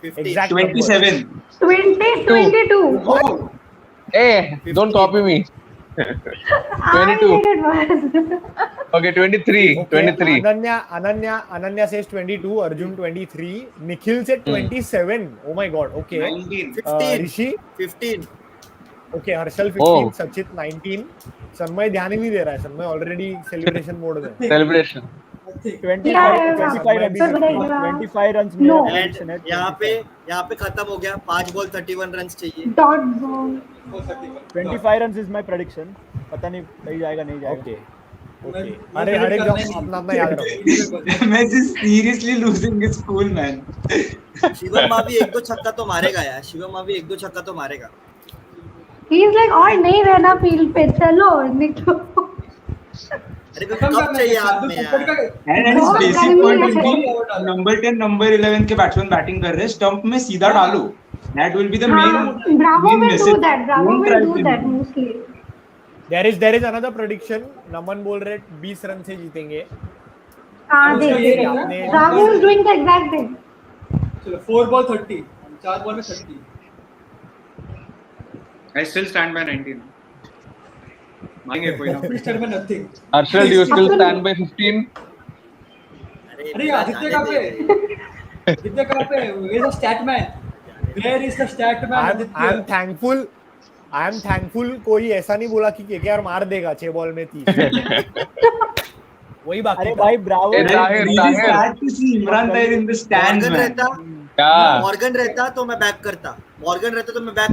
50. Exact 27. 22. Hey, don't copy me. I 22. made it worse. Okay, 23. Okay, 23. Ananya says 22, Arjun 23, Nikhil said Hmm. 27. Oh my god. Okay. 19. 15. Rishi, 15. okay, Harshal 15, Oh, Sachit 19. Sanmay ध्यान ही नहीं दे रहा है, सन्मय ऑलरेडी सेलिब्रेशन मोड में है। celebration. 25 Yeah, 25 Sanmay runs भी में 15। 25 runs No. मेरा and prediction है यहाँ 25 पे खत्म हो गया 5 बॉल 31 रन चाहिए dot ball. 25 runs is my prediction. पता नहीं सही जाएगा नहीं जाएगा ओके ओके, अरे हर एक जॉब अपना अपना याद रखो। MS is seriously losing his cool, man. Shivam Mavi एक दो छक्का तो मारेगा यार शिवम मावी एक दो छक्का तो मारेगा He's like और नहीं रहना फील्ड पे चलो निकलो. अरे कब चाहिए हाथ में यार And his बहुत basic गर्मी point है. will be number 10, number 11 के बैट्समैन बैटिंग कर रहे हैं, स्टंप में सीधा डालो. That will be the हाँ, main Bravo will do message. that. Bravo Don't will try do to that do. mostly. there is another prediction, नमन बोल रहे 20 रन से जीतेंगे। हाँ उसका ये देख. रहता है, Bravo is doing the exact thing. चलो 4 बॉल 30, 4 बॉल में 30. I still stand by 19. मारेंगे कोई ना कोई. Still में nothing. Arshal, do you still stand by 15? अरे आदित्य कहाँ पे? आदित्य कहाँ पे? Where is the stat man? Where is the stat man? I am thankful कोई ऐसा नहीं बोला कि केकेआर मार देगा 6 बॉल में 30। वही बाकी अरे था। भाई Bravo Hey, Tahir, Really Tahir. sad to see Imran Tahir in the stands, Morgan man. रहता Yeah. मॉर्गन रहता तो मैं बैक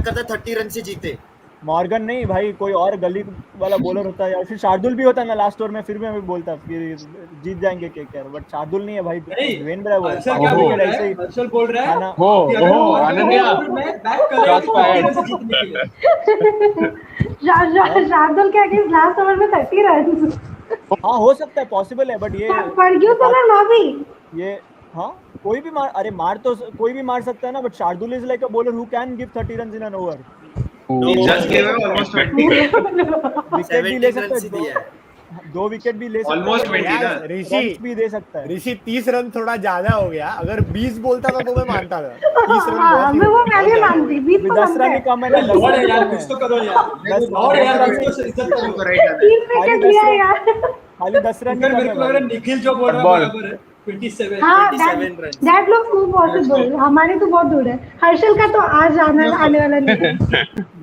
करता 30 रन से जीते मॉर्गन नहीं भाई कोई और गली वाला बॉलर होता है या फिर शार्दुल भी होता है ना लास्ट ओवर में फिर भी हमें बोलता फिर जीत जाएंगे केकेआर बट शार्दुल नहीं है भाई नहीं, ड्वेन ब्रावो है हर्षल क्या 5 बोल विकेट रहा ऐसे है? ही हर्षल बोल रहा है खाना Oh, कि अगर oh, मॉर्गन Ananya. हो तो मैं बैक कर रहा Shots हूँ fired. 30 रन से जीतने के लिए. शार्दुल के अगेंस्ट लास्ट ओवर में 30 रन. हाँ हो सकता है पॉसिबल है बट ये फर्ग्यूसन और नॉबी. ये हाँ कोई भी मार तो कोई भी मार सकता है ना but Shardul is like a bowler who can give 30 run in an over. He just gave away almost 20. Wicket भी ले 17 सकता रन से दिया है है 2 विकेट भी ले सकता Almost है 20 ना. रन्स भी दे सकता है. ऋषि 30 रन थोड़ा ज्यादा हो गया, अगर 20 बोलता था तो मैं मानता था। 30 रन हाँ, मैं वो मैं भी मानती. 20 तो 10 रन ही कम है ना 10 लॉर्ड है रन यार, कम कुछ है. तो करो यार. दस- लॉर्ड है यार, दस- कुछ तो इज्जत करो. तो right है. 3 विकेट लिया है यार. खाली 10 रन अगर ही मेरे कम को लग रहा है है निखिल जो बोल रहा है Ball. बराबर है. 27. हाँ 27 runs. that looks more possible. हमारे तो बहुत दूर है. हर्षल का तो आज आने वाला नहीं है.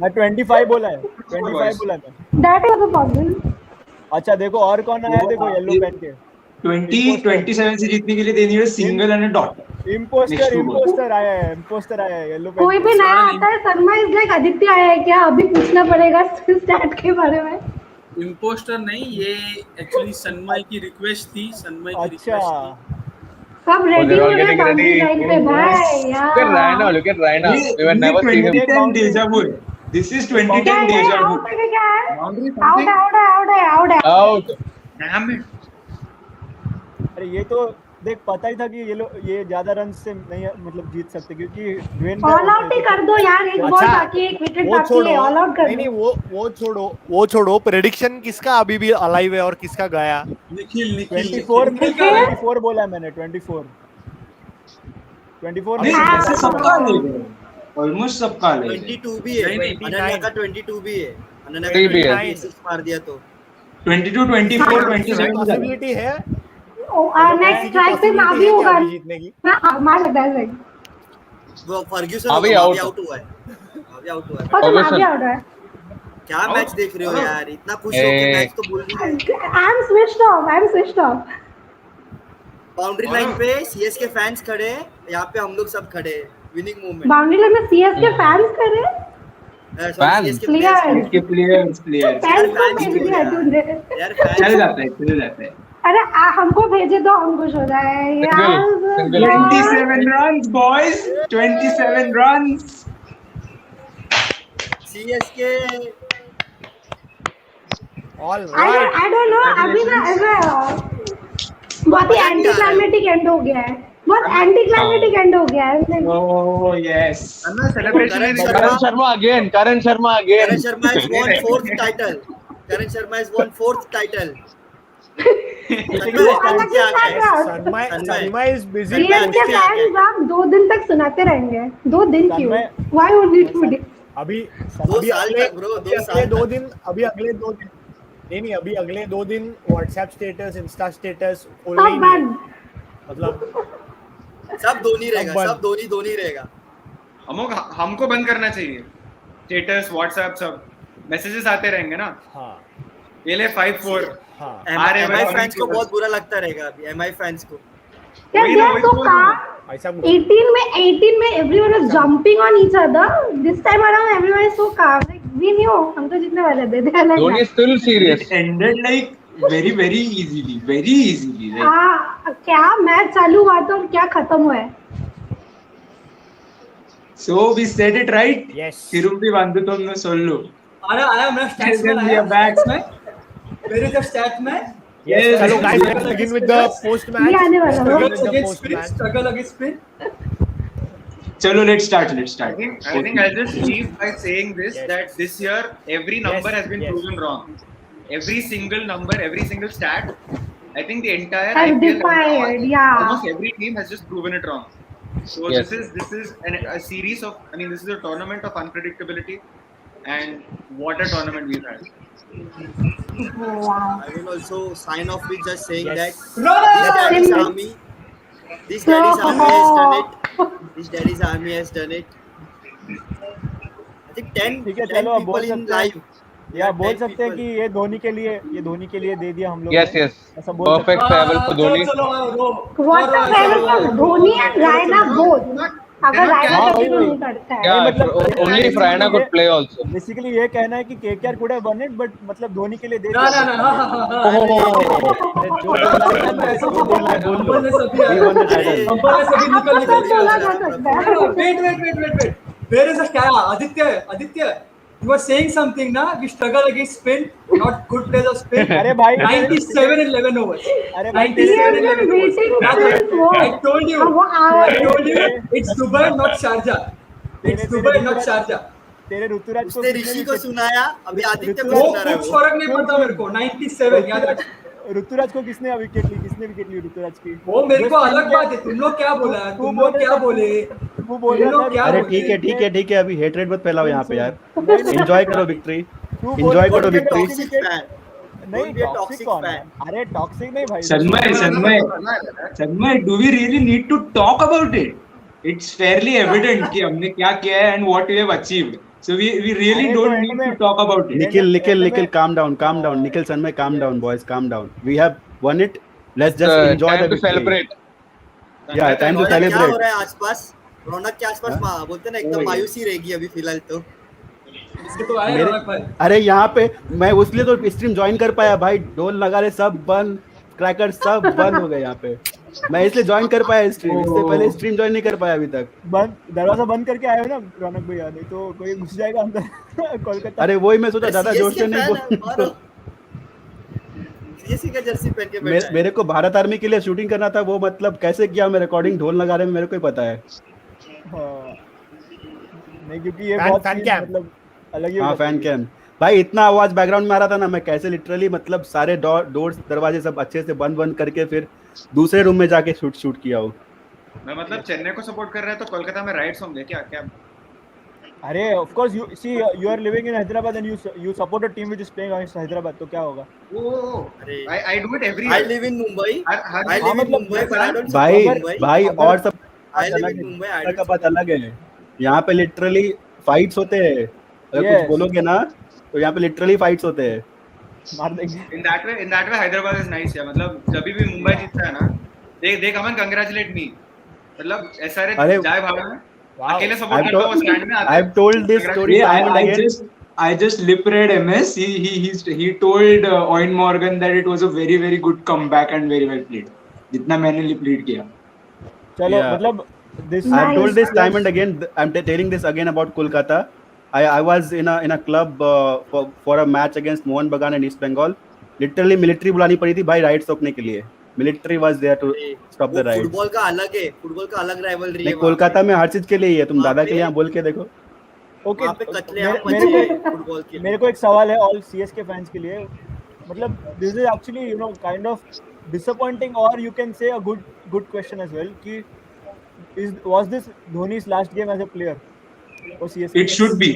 मैं 25 बोला है 25 बोला था. That is also possible. अच्छा देखो और कौन आया है देखो येलो पेन के 27 से जीतने के लिए they need a single and a dot. Next impostor two balls. Impostor आया है येलो पेन. कोई भी नया आता है. शर्मा इज लाइक आदित्य आया है क्या? अभी पूछना पड़ेगा स्टैट के बारे में. इम्पोस्टर नहीं, ये एक्चुअली सन्मय की रिक्वेस्ट थी, सन्मय की अच्छा रिक्वेस्ट थी। सब Oh, रेडी they're हो all गए getting बाउंड्री ready. लाइन पे Oh, भाई yes. Look at Raina. Look at Raina. We were never seeing him. 2010 deja vu. This is 2010 deja vu. Out है क्या है? Boundary out something. है. Out. Damn it. अरे ये तो देख पता ही था कि ये ज्यादा रन से नहीं मतलब जीत सकते क्योंकि ड्वेन ऑल आउट ही कर दो यार. एक बॉल बाकी है, एक विकेट वो बाकी छोड़ो, है. ऑल आउट कर नहीं दो. वो छोड़ो, प्रेडिक्शन किसका अभी भी अलाइव है और किसका गया? निखिल 24 बोला है मैंने 24 नहीं ऐसे सबका ले गए. Almost सबका ले गए. 22 भी है नहीं, अनन्या का 22 भी है अनन्या Three भी है. 26 मार दिया तो 22, 24, 27 पॉसिबिलिटी है नेक्स्ट ट्राई पे ना भी होगा जीतने की। ना मार सकता है सही. वो फर्ग्यूसन अभी अभी out. आउट हुआ है और तो मार भी आउट है. क्या मैच देख रहे हो यार इतना खुश हो के मैच तो भूल गए I am switched off. Boundary line पे सीएसके फैंस खड़े हैं यहाँ पे हम लोग सब खड़े हैं विनिंग मोमेंट बाउंड्री लाइन में सीएसके फैंस कर रहे हैं. Fans? Players. के players फैंस को fans भेज को दिया यार। तूने. यार चल जाता है. अरे हमको भेजे तो हम खुश हो जाए Single. यार. 27 runs boys, 27 runs. CSK all I don't know. अभी ना ऐसा बहुत ही एंटी क्लाइमेटिक एंड हो गया है. बहुत एंटी क्लाइमेटिक एंड हो गया है. Like, Oh yes. Anna celebration Karan is Sharma. Karan Sharma again. Karan Sharma has won 4th title. Karan Sharma has won 4th title. वो अलग ही बात है. Sanmay is busy CSK fans आप 2 दिन तक सुनाते रहेंगे. 2 दिन क्यों? Sanmay- Why only 2 days? अभी 2 साल तक ब्रो, अभी 2 अगले साल दो तक। दिन अभी अगले 2 दिन नहीं, अभी अगले 2 दिन व्हाट्सएप स्टेटस, इंस्टा स्टेटस खोलना ही सब नहीं है, बंद। मतलब सब धोनी सब रहेगा, सब बंद। धोनी धोनी रहेगा। हमको बंद करना चाहिए स्टेटस व्हाट्सएप, सब मैसेजेस आते रहेंगे ना। हाँ ये ले 5-4 हाँ आ रहे भाई एमआई कमिंग फैंस को सून। बहुत बुरा लगता रहेगा अभी, एमआई फैंस को। Yeah, वही they ना, are वही so तो बोल रहा हूँ मैं। calm. ऐसा कुछ 18 में everyone was ऐसा jumping on each other. This time around everyone is so calm. Like we knew हम तो जीतने वाले थे. They are like Dhoni that. is still It serious. ended like very easily, very easily. Like क्या match चालू हुआ था और क्या खत्म हुआ है. so, we said it right. yes Tirumpi Vandutom no Sollu. आया मैं And स्टैट्समैन then we आया, are back. Statesman where is the statesman? yes Yes, चलो yes, guys, let's Struggle begin against with the spinners, post ये match. आने वाला Begin है. with the against post spin, match. struggle against spin. Chalo, let's start. I think I'll just leave by saying this, Yes. that this year every number has been yes. proven wrong. Every single number, every single stat. I think the entire Has IPL, defied, yeah. almost every team has just proven it wrong. So Yes. this is a series of, I mean, this is a tournament of unpredictability, and what a tournament we've had. Wow. I will also sign off with just saying Yes. that Run! this daddy's Sim- army, this daddy's army has done it. Oh. This daddy's army has done it. I think 10 ठीक है, 10 चलो अब people बोल in सकते हैं, live. या बोल 10 सकते हैं people. कि ये धोनी के लिए दे दिया हम लोग Yes, ने, yes. ऐसा बोल सकते Perfect farewell for चलो Dhoni. चलो रो What a farewell for Dhoni and Raina both. अगर रायना हाँ कभी वही तो वही नहीं करता है. Yeah, नहीं मतलब only if Raina could play also. Basically ये कहना है कि KKR could have one it, but मतलब धोनी के लिए दे ना दिया. ना ना, हाँ अरे जो बोलना है मैं ऐसा जो बोलना है बोल लो. अंबल ने सभी We won the title. अंबल ने सभी निकल अब तो निकल बोला के जा सकता है. wait. Where is the Aditya, you were saying something na, we struggle against spin, not good players of spin. अरे भाई 97 in 11 overs. अरे भाई 97 in He has 11 been overs. waiting याद since रख, what? I told you it's Dubai, not Sharjah. It's Dubai, not Sharjah. तेरे ऋतुराज को उसने ऋषि को सुनाया, अभी आदित्य को वो सुना रहा है कुछ वो. फर्क नहीं पड़ता मेरे को. 97 याद रख. ऋतुराज को किसने विकेट ली ऋतुराज की? वो मेरे को अलग बात है. तुम लोग क्या बोला? तुम लोग क्या बोले? तू बोल रहा था. अरे ठीक है अभी हेटरेट मत फैलाओ यहाँ पे यार. नहीं, एंजॉय करो विक्ट्री, तू एंजॉय बोल करो रहा था विक्ट्री. toxic fan. नहीं, Don't be a toxic toxic कौन है? fan. अरे टॉक्सिक नहीं भाई. Sanmay, do we really need to talk about it? It's fairly evident कि हमने क्या किया है and what we have achieved. So we really अरे don't तो need end to talk about it. Nikhil, calm down. Nikhil, Sanmay, calm down, boys, calm down. We have won it. Let's just enjoy Time the to victory. celebrate. Yeah, time to रौनक क्या हो celebrate. रहा है आसपास? रौनक के आसपास बोलते ना एकदम मायूसी रहेगी अभी फिलहाल तो. इसके तो आए रौनक भाई. अरे यहाँ पे मैं उसलिए तो स्ट्रीम ज्वाइन कर पाया भाई. ढोल लगा रहे सब बंद, क्रैकर सब बंद हो गए यहाँ पे. मैं इसलिए ज्वाइन कर पाया स्ट्रीम. इससे पहले स्ट्रीम ज्वाइन नहीं कर पाया अभी तक. दरवाजा बंद करके आए हो ना रौनक भैया, नहीं तो कोई घुस जाएगा अंदर. कोलकाता. अरे वही मैं सोचा ज्यादा जोर से नहीं बोल. सीएसके का जर्सी पहन के बैठा है. मेरे को भारत आर्मी के लिए शूटिंग करना था. वो मतलब कैसे किया मैं रिकॉर्डिंग ढोल लगा रहे मेरे को ही पता है. नहीं क्योंकि ये बहुत मतलब अलग ही. हाँ फैन कैम भाई. इतना आवाज बैकग्राउंड में आ रहा था ना, मैं कैसे लिटरली मतलब सारे डोर्स दरवाजे सब अच्छे से बंद करके फिर दूसरे रूम में जाके शूट किया हूँ. मैं मतलब चेन्नई को सपोर्ट कर रहा है तो कोलकाता में राइट्स होंगे क्या? अरे of course you see you are living in Hyderabad and you support a team which is playing against Hyderabad, तो क्या होगा? I do it every I year. live in Mumbai. I live in मतलब Mumbai, but I don't support Mumbai. भाई और सब I live in Mumbai. I don't का बात अलग है. यहाँ पे लिटरली फाइट्स होते हैं. अगर कुछ बोलोगे ना तो यहाँ पे लिटरली फाइट्स होते हैं. मार देंगे. In that way Hyderabad is nice यार. मतलब जब भी मुंबई जीतता है ना, they come and congratulate me. मतलब ऐसा जाए भाग में अकेले सपोर्ट करता हूँ स्टैंड में. I've told this story time and again. I just lip read MS. He told Owen Morgan that it was a very good comeback and very well played. जितना मैंने lip read किया. चलो मतलब this. I've told this time and again. I'm telling this again about Kolkata. I was in a club for a match against Mohan Bagan and East Bengal. Literally military बुलानी पड़ी थी भाई rights रोकने के लिए. Military was there to stop the riots. Football का अलग है. Football का अलग राइवलरी है. कोलकाता में हर चीज के लिए ही है. तुम दादा के लिए यहाँ बोल के देखो. ओके फुटबॉल के मेरे को एक सवाल है ऑल सीएसके फैंस के लिए. मतलब this is actually kind of disappointing और you can say a good question as well कि was this Dhoni's last game as a player for CSK? It should be.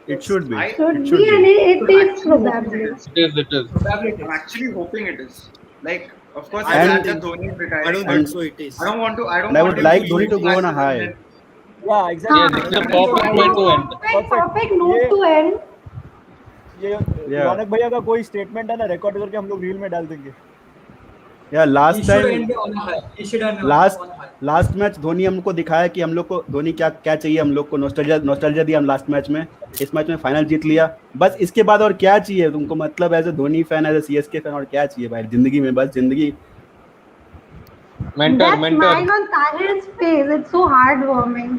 It should be. Should It be, should and be. it I'm is actually hoping it probably. is. It is. It is. Probably it I'm is. actually hoping it is. Like, of course, I I'm don't glad And that think. Dhoni is I retiring, don't but think so. It is. I and don't I want would him to like It Dhoni lose to should go be. on a matches and high. then. Yeah, exactly. Yes, हाँ, this is a That is perfect what way I to end. perfect ये note to end. ये Yeah. रौनक भैया का कोई statement है ना, record करके हम लोग रील में डाल देंगे. Yeah. he should end on a high. He should end last on a high. Last match Dhoni हमको दिखाया कि हम लोग को धोनी क्या क्या चाहिए. हम लोग को नॉस्टैल्जिया दिया हम लास्ट मैच में. इस मैच में फाइनल जीत लिया. बस इसके बाद और क्या चाहिए तुमको? मतलब as a Dhoni fan, as a CSK fan, और क्या चाहिए भाई जिंदगी में? बस जिंदगी. Mentor, That mentor. smile on Tahir's face, it's so heartwarming.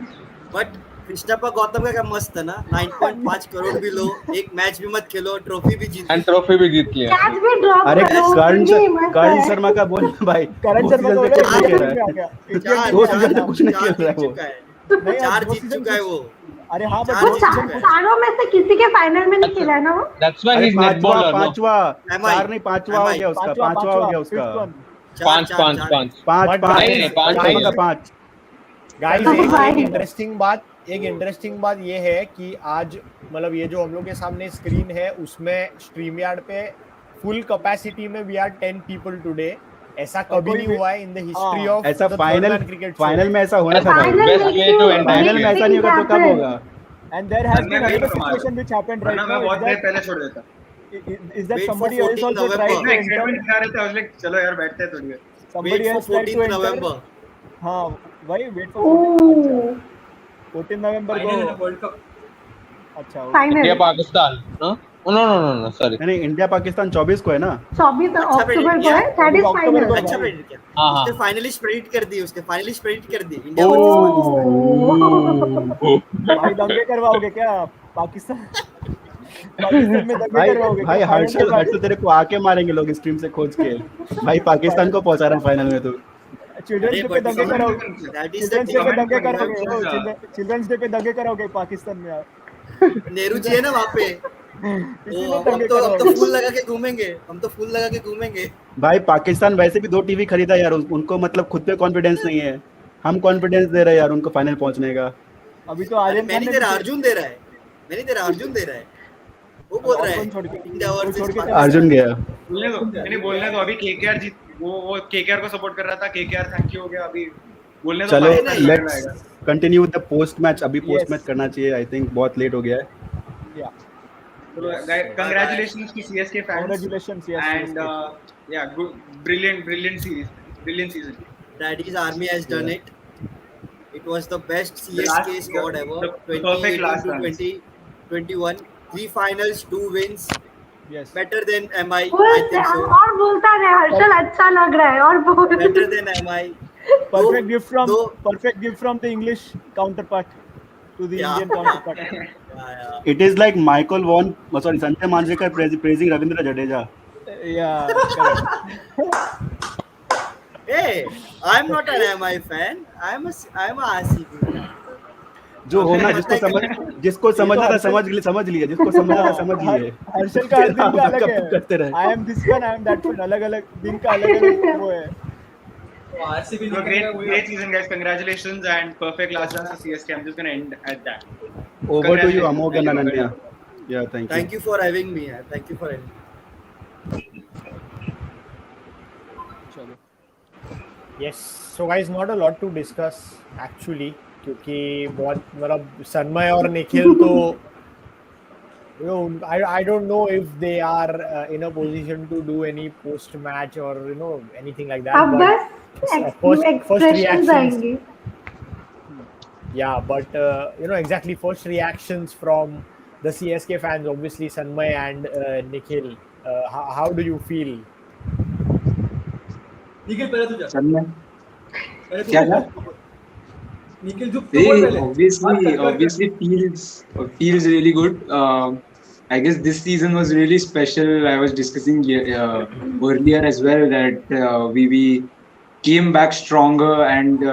But Krishnappa Gautam का क्या मस्त है ना. 9.5 करोड़ भी लो, एक मैच भी मत खेलो, ट्रॉफी भी जीत And trophy भी जीत लिया. Catch भी drop अरे करो, नहीं मत करण है. शर्मा का बोल भाई. करण दो शर्मा सीजन को से कुछ नहीं बोले खेल में आ रहा गया. है. चार दो इंडियन सीजन से कुछ नहीं चार खेल रहा जीत है वो. चुका है. नहीं, चार दो जीत सीजन चुका है वो. अरे हाँ, बट चार दो जीत वो चुका है. चारों में से किसी के फाइनल में नहीं खेला है ना वो. That's why अरे he's net पांचवा baller, no? पांचवा MI. चार नहीं, पांचवा हो गया उसका. पांचवा हो गया उसका. Fifth one. पांच चार पांच चार पांच. पांच But पांच नहीं नहीं पांच guys, नहीं का है. पांच. गाइस Oh एक my. इंटरेस्टिंग बात ये है कि आज मतलब ये जो हम लोग के सामने स्क्रीन है उसमें स्ट्रीम यार्ड पे फुल कैपेसिटी में वी आर 10 पीपल टुडे. ऐसा कभी कोई नहीं भी- हुआ है इन द हिस्ट्री हाँ, ऑफ ऐसा the third final man cricket final में ऐसा होना था भाई. Final Best makes way you to end final IPL. में ऐसा नहीं होगा तो कब होगा? and there has वरना been मैं another कमा situation which happened right वरना now. मैं बहुत देर पहले छोड़ देता. Is that Wait for somebody else 14 also November. tried इतना to एक्साइटमेंट enter? दिखा रहे थे. I was like, चलो यार बैठते हैं थोड़ी देर. Somebody Wait for else tried to 14th enter. November. हाँ, वही wait for 14th. 14 November Final को. in a World Cup. अच्छा. Final. India Pakistan. No? No, no, no, no. Sorry. नहीं, इंडिया पाकिस्तान 24 को है ना. 24 अच्छा अक्टूबर predict को किया? है. That is October final. को अच्छा भाई. प्रेडिक्ट किया. हाँ हाँ. उसने फाइनलिस्ट प्रेडिक्ट कर दी. उसके फाइनलिस्ट प्रेडिक्ट कर दी. India Oh. भाई दंगे करवाओगे क्या पाकिस्तान? पाकिस्तान में दंगे भाई करवाओगे भाई क्या? हर्षल हर्षल तेरे को आके मारेंगे लोग स्ट्रीम से खोज के. भाई पाकिस्तान को पहुंचा रहा है फाइनल में. तो चिल्ड्रंस डे पे दंगे कराओगे. That is the children's day पे comment दंगे करेंगे, कराओगे. अच्छा. चिल्ड्रंस डे पे दंगे कराओगे पाकिस्तान में यार. नेहरू जी है ना वहाँ पे. इसीलिए हम दंगे तो कराओगे. फूल लगा के घूमेंगे. हम तो फूल लगा के घूमेंगे. भाई पाकिस्तान वैसे भी 2 टीवी खरीदा यार. उनको मतलब खुद पे कॉन्फिडेंस नहीं है. हम कॉन्फिडेंस दे रहे हैं यार उनको फाइनल पहुंचने का. अभी तो अरे आर्यन मैं खान नहीं ने दे रहा, अर्जुन दे रहा है. मैं नहीं दे रहा, अर्जुन दे रहा है. वो बोल रहा है कौन छोड़ के- इंडिया कोई वर्सेस छोड़ के पाकिस्तान. अर्जुन गया. बोलने दो. नहीं बोलने दो. अभी KKR जीत वो KKR को सपोर्ट कर रहा था. KKR थैंक यू हो गया. अभी बोलने दो. चलो पाकिस्तान जीतने लेट्स आएगा. Continue with the post match. अभी पोस्ट Yes. मैच करना चाहिए. आई थिंक बहुत लेट हो गया है. So, congratulations to CSK fans. Congratulations, yes, And CSK. yeah, good, brilliant series, brilliant season. Daddy's army has done it. It was the best The last- CSK squad ever. the perfect 2018 last to runs. 2021. 3 finals, 2 wins. Yes. Better than MI. I बोल think so. और बोलता रहे हर्षल. अच्छा लग रहा है और बोल. Better than MI. Perfect gift from though- perfect gift from the English counterpart to the Yeah. Indian counterpart. Yeah. It is like Michael Vaughan, Sanjay Manjrekar praising Ravindra Jadeja. Yeah, correct. Hey, I'm not an MI fan. I'm a RCB fan. जो होना जिसको समझना था समझ लिया. जिसको समझना था समझ लिए. हर्षल का हर दिन का अलग करते है. रहे. I am this one, I am that one. अलग अलग दिन का अलग अलग वो है. RCB So great season, guys. Congratulations and perfect last run for CSK. I'm just gonna end at that. Over to you, Congratulations. Amog and Ananya. Yeah, thank you. Thank you for having me. Thank you for having me. Yes, so guys, not a lot to discuss actually, क्योंकि बहुत मतलब सन्मय और निखिल तो I don't know if they are in a position to do any post match or anything like that. अब But बस first expressions reactions. आएंगे. Yeah, but exactly first reactions from the CSK fans, obviously Sanmay and Nikhil. How do you feel? Nikhil पहले तू जा. सन्मय पहले तू क्या जा. था? निखिल जो They obviously feels really good. I guess this season was really special. I was discussing earlier as well that we came back stronger and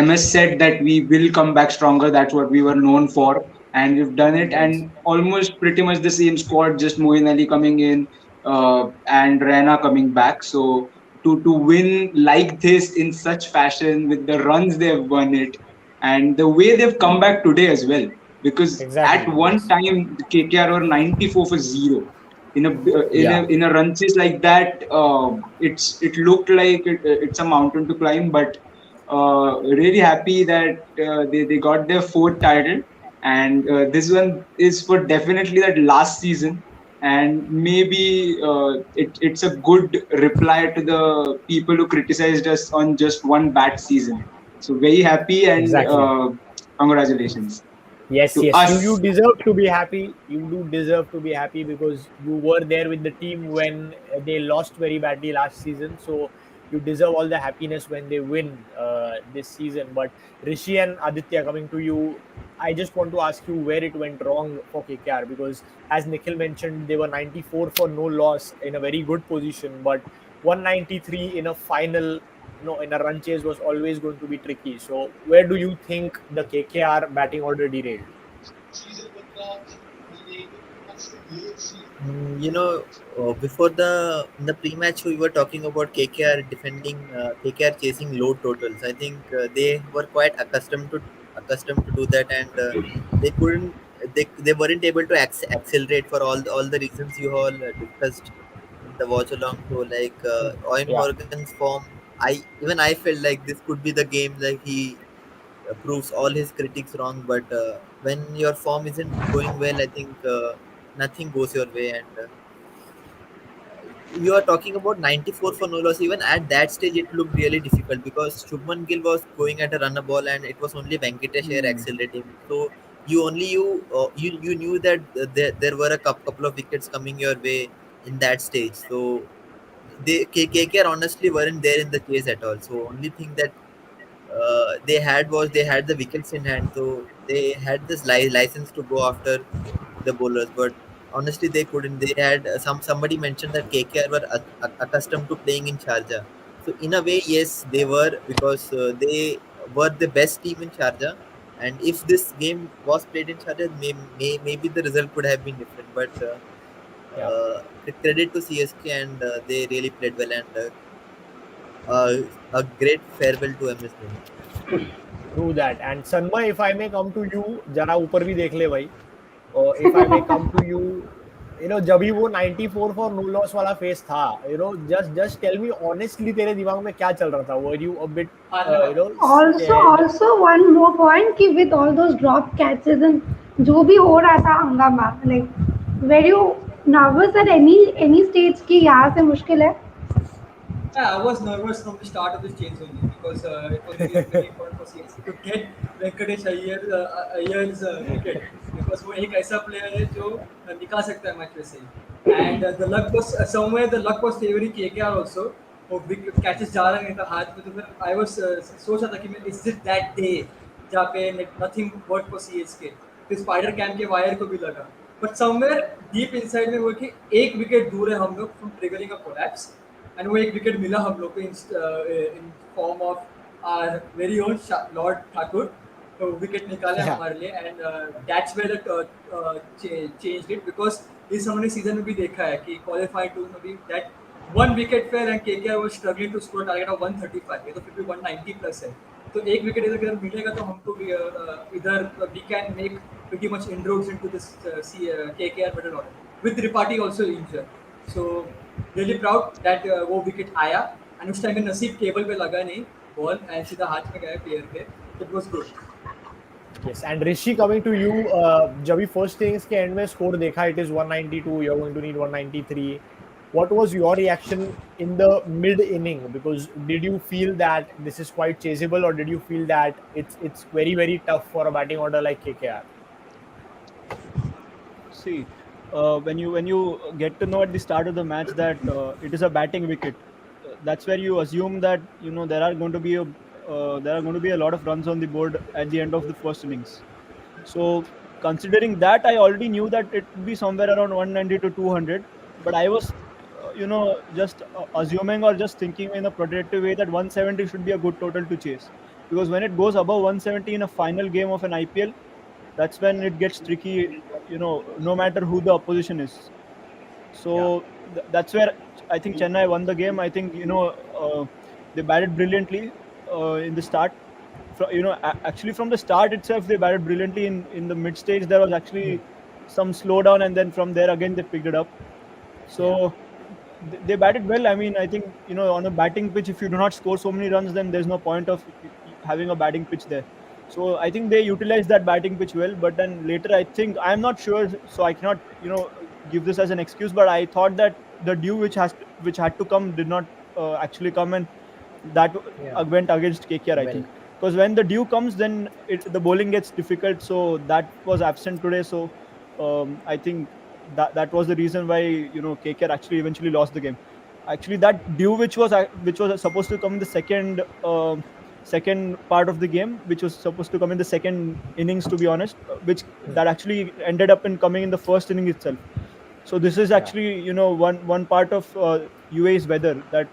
MS said that we will come back stronger. That's what we were known for, and we've done it. And almost pretty much the same squad, just Moeen Ali coming in and Raina coming back. So to win like this in such fashion with the runs they've won it, and the way they've come back today as well. Because at Exactly. one Yes. time the KKR were 94 for zero. In a Yeah. run chase like that, it looked like it's a mountain to climb. But really happy that they got their fourth title, and this one is for definitely that last season, and maybe it's a good reply to the people who criticized us on just one bad season. So very happy, and Exactly. congratulations Yes, to yes, you us. deserve to be happy. You do deserve to be happy because you were there with the team when they lost very badly last season. So you deserve all the happiness when they win this season. But Rishi and Aditya, coming to you, I just want to ask you where it went wrong for KKR because, as Nikhil mentioned, they were 94 for no loss in a very good position, but 193 in a final, in a run chase was always going to be tricky. So where do you think the KKR batting order derailed? Before the in the pre-match we were talking about KKR defending, KKR chasing low totals. I think they were quite accustomed to do that, and they couldn't. They weren't able to accelerate for all the reasons you all discussed in the watch along. So like Owen Yeah, Morgan's form, I felt like this could be the game. Like he proves all his critics wrong, but when your form isn't going well, I think nothing goes your way, and you are talking about 94 for no loss. Even at that stage, it looked really difficult because Shubman Gill was going at a runner ball, and it was only Venkatesh Ayer Hmm. accelerating. So you knew that there were a couple of wickets coming your way in that stage. So KKR honestly weren't there in the chase at all. So only thing that they had the wickets in hand, so they had this license to go after the bowlers. But honestly, they couldn't. They had somebody mentioned that KKR were accustomed to playing in Sharjah. So in a way, yes, they were because they were the best team in Sharjah. And if this game was played in Sharjah, maybe the result could have been different. But yeah, credit to CSK, and they really played well, and uh, a great farewell to MS Dhoni. true that. And Sanmay, if I may come to you, जरा ऊपर भी देख ले भाई. If I may come to you, जब भी वो 94 for no loss वाला फेस था, just tell me honestly, तेरे दिमाग में क्या चल रहा था? Were you a bit, हारने वाले. Also, scared? also one more point कि with all those drop catches and जो भी हो रहा था हंगामा, like were you nervous at any stage कि यहाँ से मुश्किल है? Yeah, I was nervous from the start of this chase only because it was very, very important for CSK to get Venkatesh Iyer's wicket because वो एक ऐसा player है जो निकाल सकता है मैच में से. And the luck was somewhere the luck was favoring KKR also. वो catches जा रहा नहीं था हाथ में, तो फिर I was सोच रहा था कि is it that day जहाँ पे like nothing worked for CSK. फिर स्पाइडर कैम के वायर को भी लगा. But somewhere deep inside में वो कि एक विकेट दूर है हम लोग from triggering a collapse. And वो एक विकेट मिला हम लोग को in form of our very own Lord Thakur. तो विकेट निकाले Yeah, हमारे लिए and that's where the change it because इस हमने सीजन में भी देखा है कि क्वालिफाई टू में भी that one wicket fell and KKR was struggling to score target of 135. ये तो फिर भी 190 प्लस है. तो एक विकेट इधर मिलेगा तो हमको भी इधर we can make pretty much inroads into this KKR middle order with Tripathi also injured. So really proud that वो विकेट आया एंड उस टाइम में नसीब केबल पे लगा नहीं बॉल एंड सीधा हाथ में गया प्लेयर के. It was good. yes. And Rishi, coming to you, जब भी first innings के end में score देखा, it is 192. You're going to need 193. What was your reaction in the mid inning? Because did you feel that this is quite chaseable, or did you feel that it's very very tough for a batting order like KKR? See, when you get to know at the start of the match that it is a batting wicket, that's where you assume that there are going to be a lot of runs on the board at the end of the first innings. So considering that, I already knew that it would be somewhere around 190 to 200. But I was, just assuming or just thinking in a protective way that 170 should be a good total to chase. Because when it goes above 170 in a final game of an IPL, that's when it gets tricky. No matter who the opposition is. Yeah, So that's where I think Chennai won the game. I think they batted brilliantly in the start, actually from the start itself they batted brilliantly. In the mid stage there was actually some slowdown, and then from there again they picked it up. So they batted well. I mean, I think on a batting pitch, if you do not score so many runs, then there's no point of having a batting pitch there. So I think they utilized that batting pitch well. But then later, I think I'm not sure, so I cannot give this as an excuse. But I thought that the due which had to come did not actually come, and that Yeah. went against KKR, I Well. think, because when the dew comes, then the bowling gets difficult. So that was absent today. So I think that was the reason why KKR actually eventually lost the game. Actually, that dew which was supposed to come in the second part of the game, which was supposed to come in the second innings, to be honest, which that actually ended up in coming in the first inning itself. So this is Yeah. actually one part of UAE's weather, that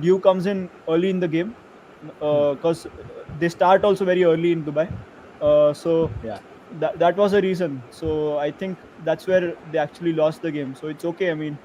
dew comes in early in the game, because they start also very early in Dubai. So Yeah. that was a reason. So I think that's where they actually lost the game. So it's okay. I mean,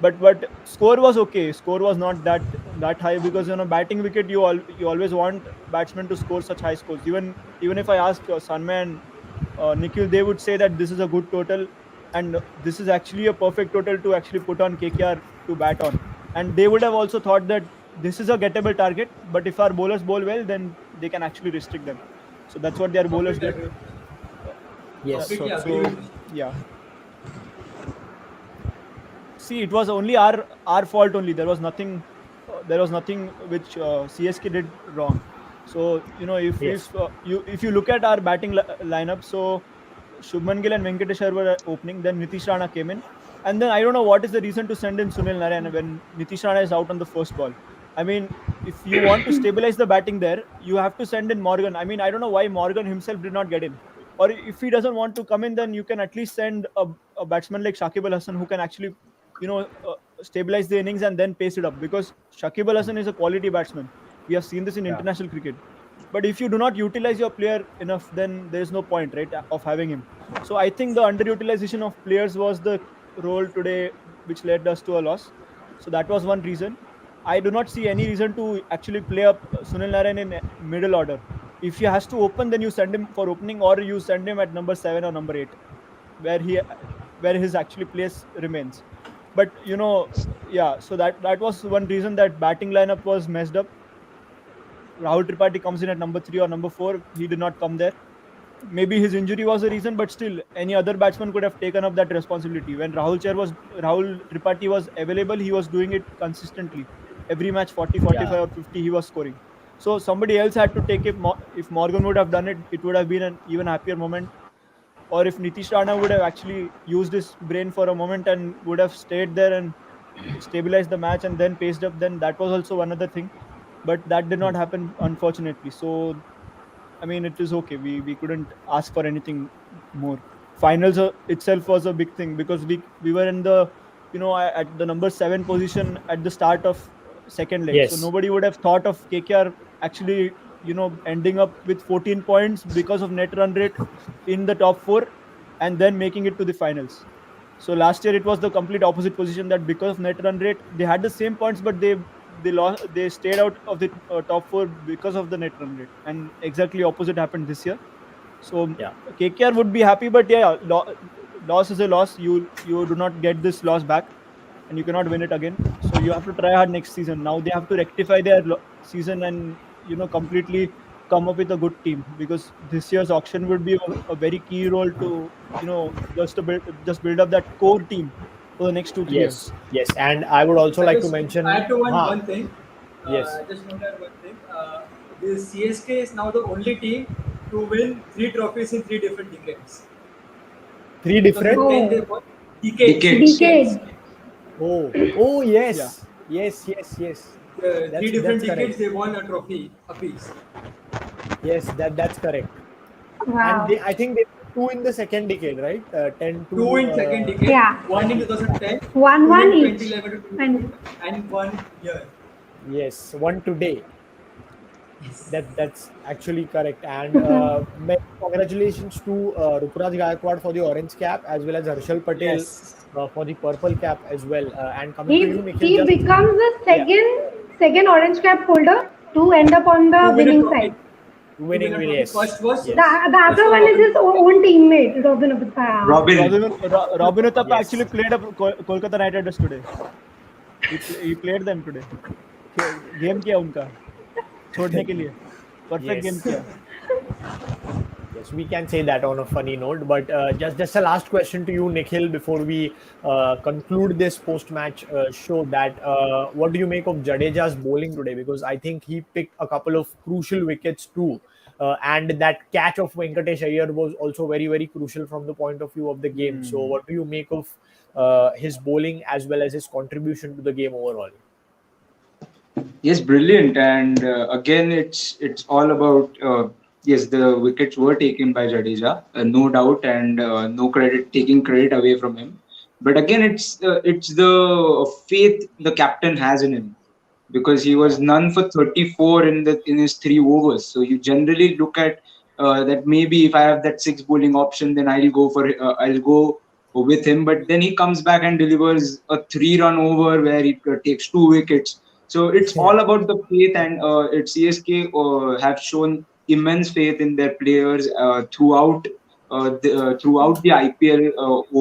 but score was okay. Score was not that high, because batting wicket, you always want batsmen to score such high scores. Even if I ask Sanmay and Nikhil, they would say that this is a good total, and this is actually a perfect total to actually put on KKR to bat on. And they would have also thought that this is a gettable target, but if our bowlers bowl well, then they can actually restrict them. So that's what their bowlers Completely did. agree. Yes. Completely agree So with this. yeah. See, it was only our fault only. There was nothing which CSK did wrong. So Yes. if you look at our batting lineup, so Shubman Gill and Venkatesh Iyer were opening. Then Nitish Rana came in, and then I don't know what is the reason to send in Sunil Narayana when Nitish Rana is out on the first ball. I mean, if you want to stabilize the batting there, you have to send in Morgan. I mean, I don't know why Morgan himself did not get in. Or if he doesn't want to come in, then you can at least send a batsman like Shakib Al Hasan, who can actually stabilize the innings and then pace it up, because Shakib Al Hasan is a quality batsman. We have seen this in Yeah. international cricket. But if you do not utilize your player enough, then there is no point, right, of having him. So I think the underutilization of players was the role today which led us to a loss. So that was one reason. I do not see any reason to actually play up Sunil Narayan in middle order. If he has to open, then you send him for opening, or you send him at number 7 or number 8, where his actually place remains. But yeah, so that was one reason that batting lineup was messed up. Rahul Tripathi comes in at number 3 or number 4. He did not come there. Maybe his injury was the reason, but still, any other batsman could have taken up that responsibility. When Rahul Tripathi was available, he was doing it consistently. Every match, 40, Yeah. 45, or 50, he was scoring. So somebody else had to take it. If Morgan would have done it, it would have been an even happier moment. Or if Nitish Rana would have actually used his brain for a moment and would have stayed there and stabilized the match and then paced up, then that was also another thing. But that did not happen, unfortunately. So I mean, it is okay. We couldn't ask for anything more. Finals itself was a big thing, because we were in the at the number 7 position at the start of second leg. So Yes. nobody would have thought of KKR actually ending up with 14 points because of net run rate in the top 4, and then making it to the finals. So last year it was the complete opposite position, that because of net run rate they had the same points, but they stayed out of the top 4 because of the net run rate, and exactly opposite happened this year. So Yeah. KKR would be happy, but yeah, loss is a loss. You do not get this loss back, and you cannot win it again. So you have to try hard next season. Now they have to rectify their season and completely come up with a good team, because this year's auction would be a very key role to just build up that core team for the next 2 3 years. Yes. Yes. And I would also I like to just mention. add to one Huh. one thing. Yes. I just want to add one thing. The CSK is now the only team to win 3 trophies in 3 different decades. Three 2010 different. they Oh, won decades. Decades. Decades. decade. Oh. Oh Yeah. yes. Yes. Yes. Yes. Three That's different correct. decades they won a trophy apiece. Yes. That's correct. And Wow. I think they were two in the second decade, right? 10 Two to in second decade, Yeah. one in 20. Yeah. 2010, One two one in each. 2011 to And 2014, and 1 year. Yes. One today. Yes. That's actually correct. And many congratulations to Rukraj Gaikwad for the orange cap, as well as Harshal Patel Yes. for the purple cap as well. And coming to he you, Nikhil, he just becomes the yeah, second orange cap holder to end up on To the win a winning trophy. side. The Winning winner will, trophy. yes, First was yes, The other one is Robin. his own teammate, Robin Uthappa. Robin Robin. Robin Uthappa actually yes. played up Kolkata Knight Riders today. He played them today. Game किया उनका छोड़ने के लिए perfect game Yes. किया. Yes, we can say that on a funny note. But just a last question to you, Nikhil, before we conclude this post-match show. That what do you make of Jadeja's bowling today? Because I think he picked a couple of crucial wickets too, and that catch of Venkatesh Iyer was also very crucial from the point of view of the game. So, Hmm. what do you make of his bowling as well as his contribution to the game overall? Yes, brilliant. And again, it's all about yes, the wickets were taken by Jadeja, no doubt, and no credit taking credit away from him. But again, it's the faith the captain has in him because he was Yeah. none for 34 in his 3 overs. So you generally look at that maybe if I have that six bowling option, then I'll go with him. But then he comes back and delivers a 3 run over where he takes 2 wickets. So it's Yeah. all about the faith, and CSK have shown immense faith in their players throughout the IPL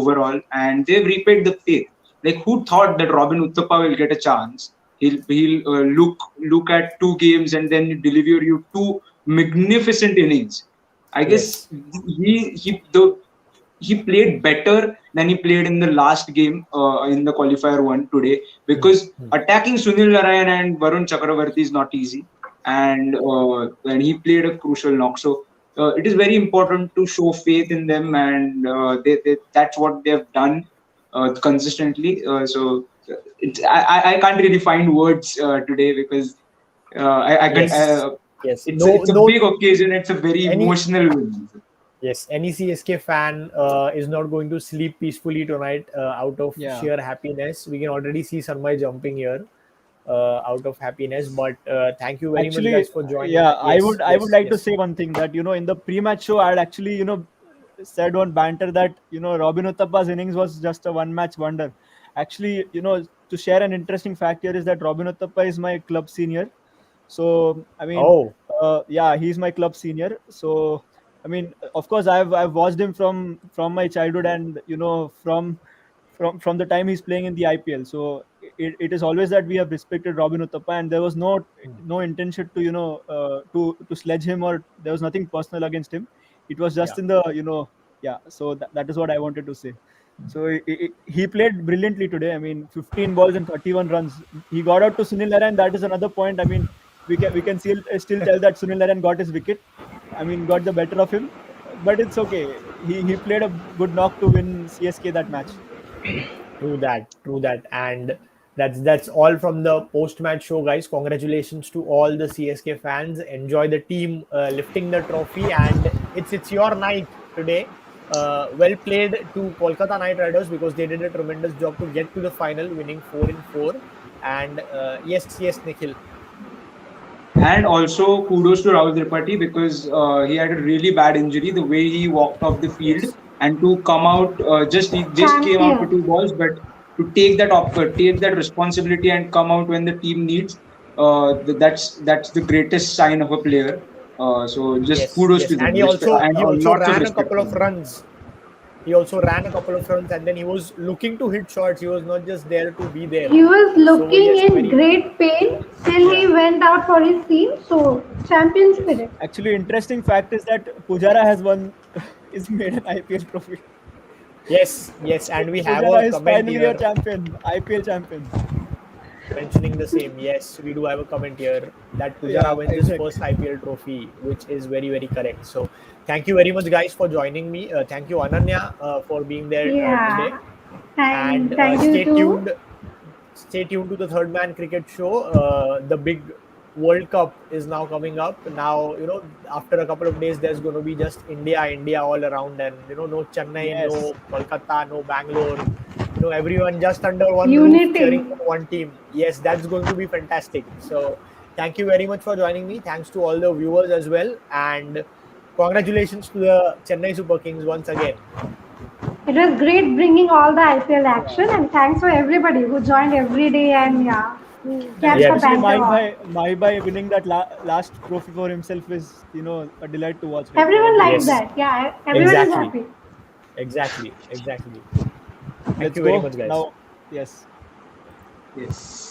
overall, and they've repaid the faith. Like who thought that Robin Uthappa will get a chance? He'll look at 2 games and then deliver you 2 magnificent innings. I guess Yes. he played better than he played in the last game in the qualifier one today Hmm. because Hmm. attacking Sunil Narayan and Varun Chakravarti is not easy, and he played a crucial knock. So it is very important to show faith in them, and that's what they've done consistently. I can't really find words today because I can. Yes. Yes. No. It's a No. big occasion. It's a very Any. emotional win. Yes, any CSK fan is not going to sleep peacefully tonight out of Yeah. sheer happiness. We can already see Sarmai jumping here out of happiness. But thank you very much, Actually, guys, for joining. yeah, Yes, I would yes, like to yes. say one thing that in the pre-match show I had actually said one banter that Robin Uthappa's innings was just a one-match wonder. Actually, to share an interesting fact here is that Robin Uthappa is my club senior. So I mean, Oh, yeah, he's my club senior. So I mean, of course, I've watched him from my childhood, and from the time he's playing in the IPL. So it is always that we have respected Robin Uthappa, and there was no intention to to sledge him, or there was nothing personal against him. It was yeah. just in the yeah. So that is what I wanted to say. So he played brilliantly today. I mean, 15 balls and 31 runs. He got out to Sunil Narayan. That is another point. I mean, we can still tell that Sunil Narayan got his wicket. I mean, got the better of him, but it's okay. He played a good knock to win CSK that match. True that, and that's all from the post-match show, guys. Congratulations to all the CSK fans. Enjoy the team lifting the trophy, and it's your night today. Well played to Kolkata Knight Riders because they did a tremendous job to get to the final, winning 4-4. And yes, Nikhil. And also kudos to Rahul Tripathi because he had a really bad injury. The way he walked off the field Yes, and to come out, he just came out for Champion. 2 balls, but to take that responsibility and come out when the team needs, that's the greatest sign of a player. So just kudos yes, to and them, he also and he also lots of ran a respect couple for of them. runs. He also ran a couple of runs, and then he was looking to hit shots. He was not just there to be there. He was So looking yes, in very great pain. Still, he yeah. went out for his team. So, champion Yes. spirit. Actually, interesting fact is that Pujara has won, is made an IPL trophy. Yes, and we have a Pujara is comment finally a here champion, IPL champion. mentioning the same. Yes, we do have a comment here that Pujara Yeah, wins his exactly. first IPL trophy, which is very correct. So, thank you very much, guys, for joining me. Thank you, Ananya, for being there today, Yeah. and And thank you too. stay tuned to the Third Man Cricket Show. The big World Cup is now coming up. Now, after a couple of days, there's going to be just India all around, and no Chennai, Yes. no Kolkata, no Bangalore. Everyone just under one roof cheering Unity. for one team. Yes, that's going to be fantastic. So, thank you very much for joining me. Thanks to all the viewers as well, and congratulations to the Chennai Super Kings once again. It was great bringing all the IPL Yeah. action, and thanks for everybody who joined every day. And yeah. Kept Yeah. the Especially banter on. my by winning that last trophy for himself is a delight to watch. Like Everyone every likes time. Yes. that. Yeah, everyone is Exactly. happy. Exactly. Exactly. Thank Let's you very go much, guys. now. Yes. Yes.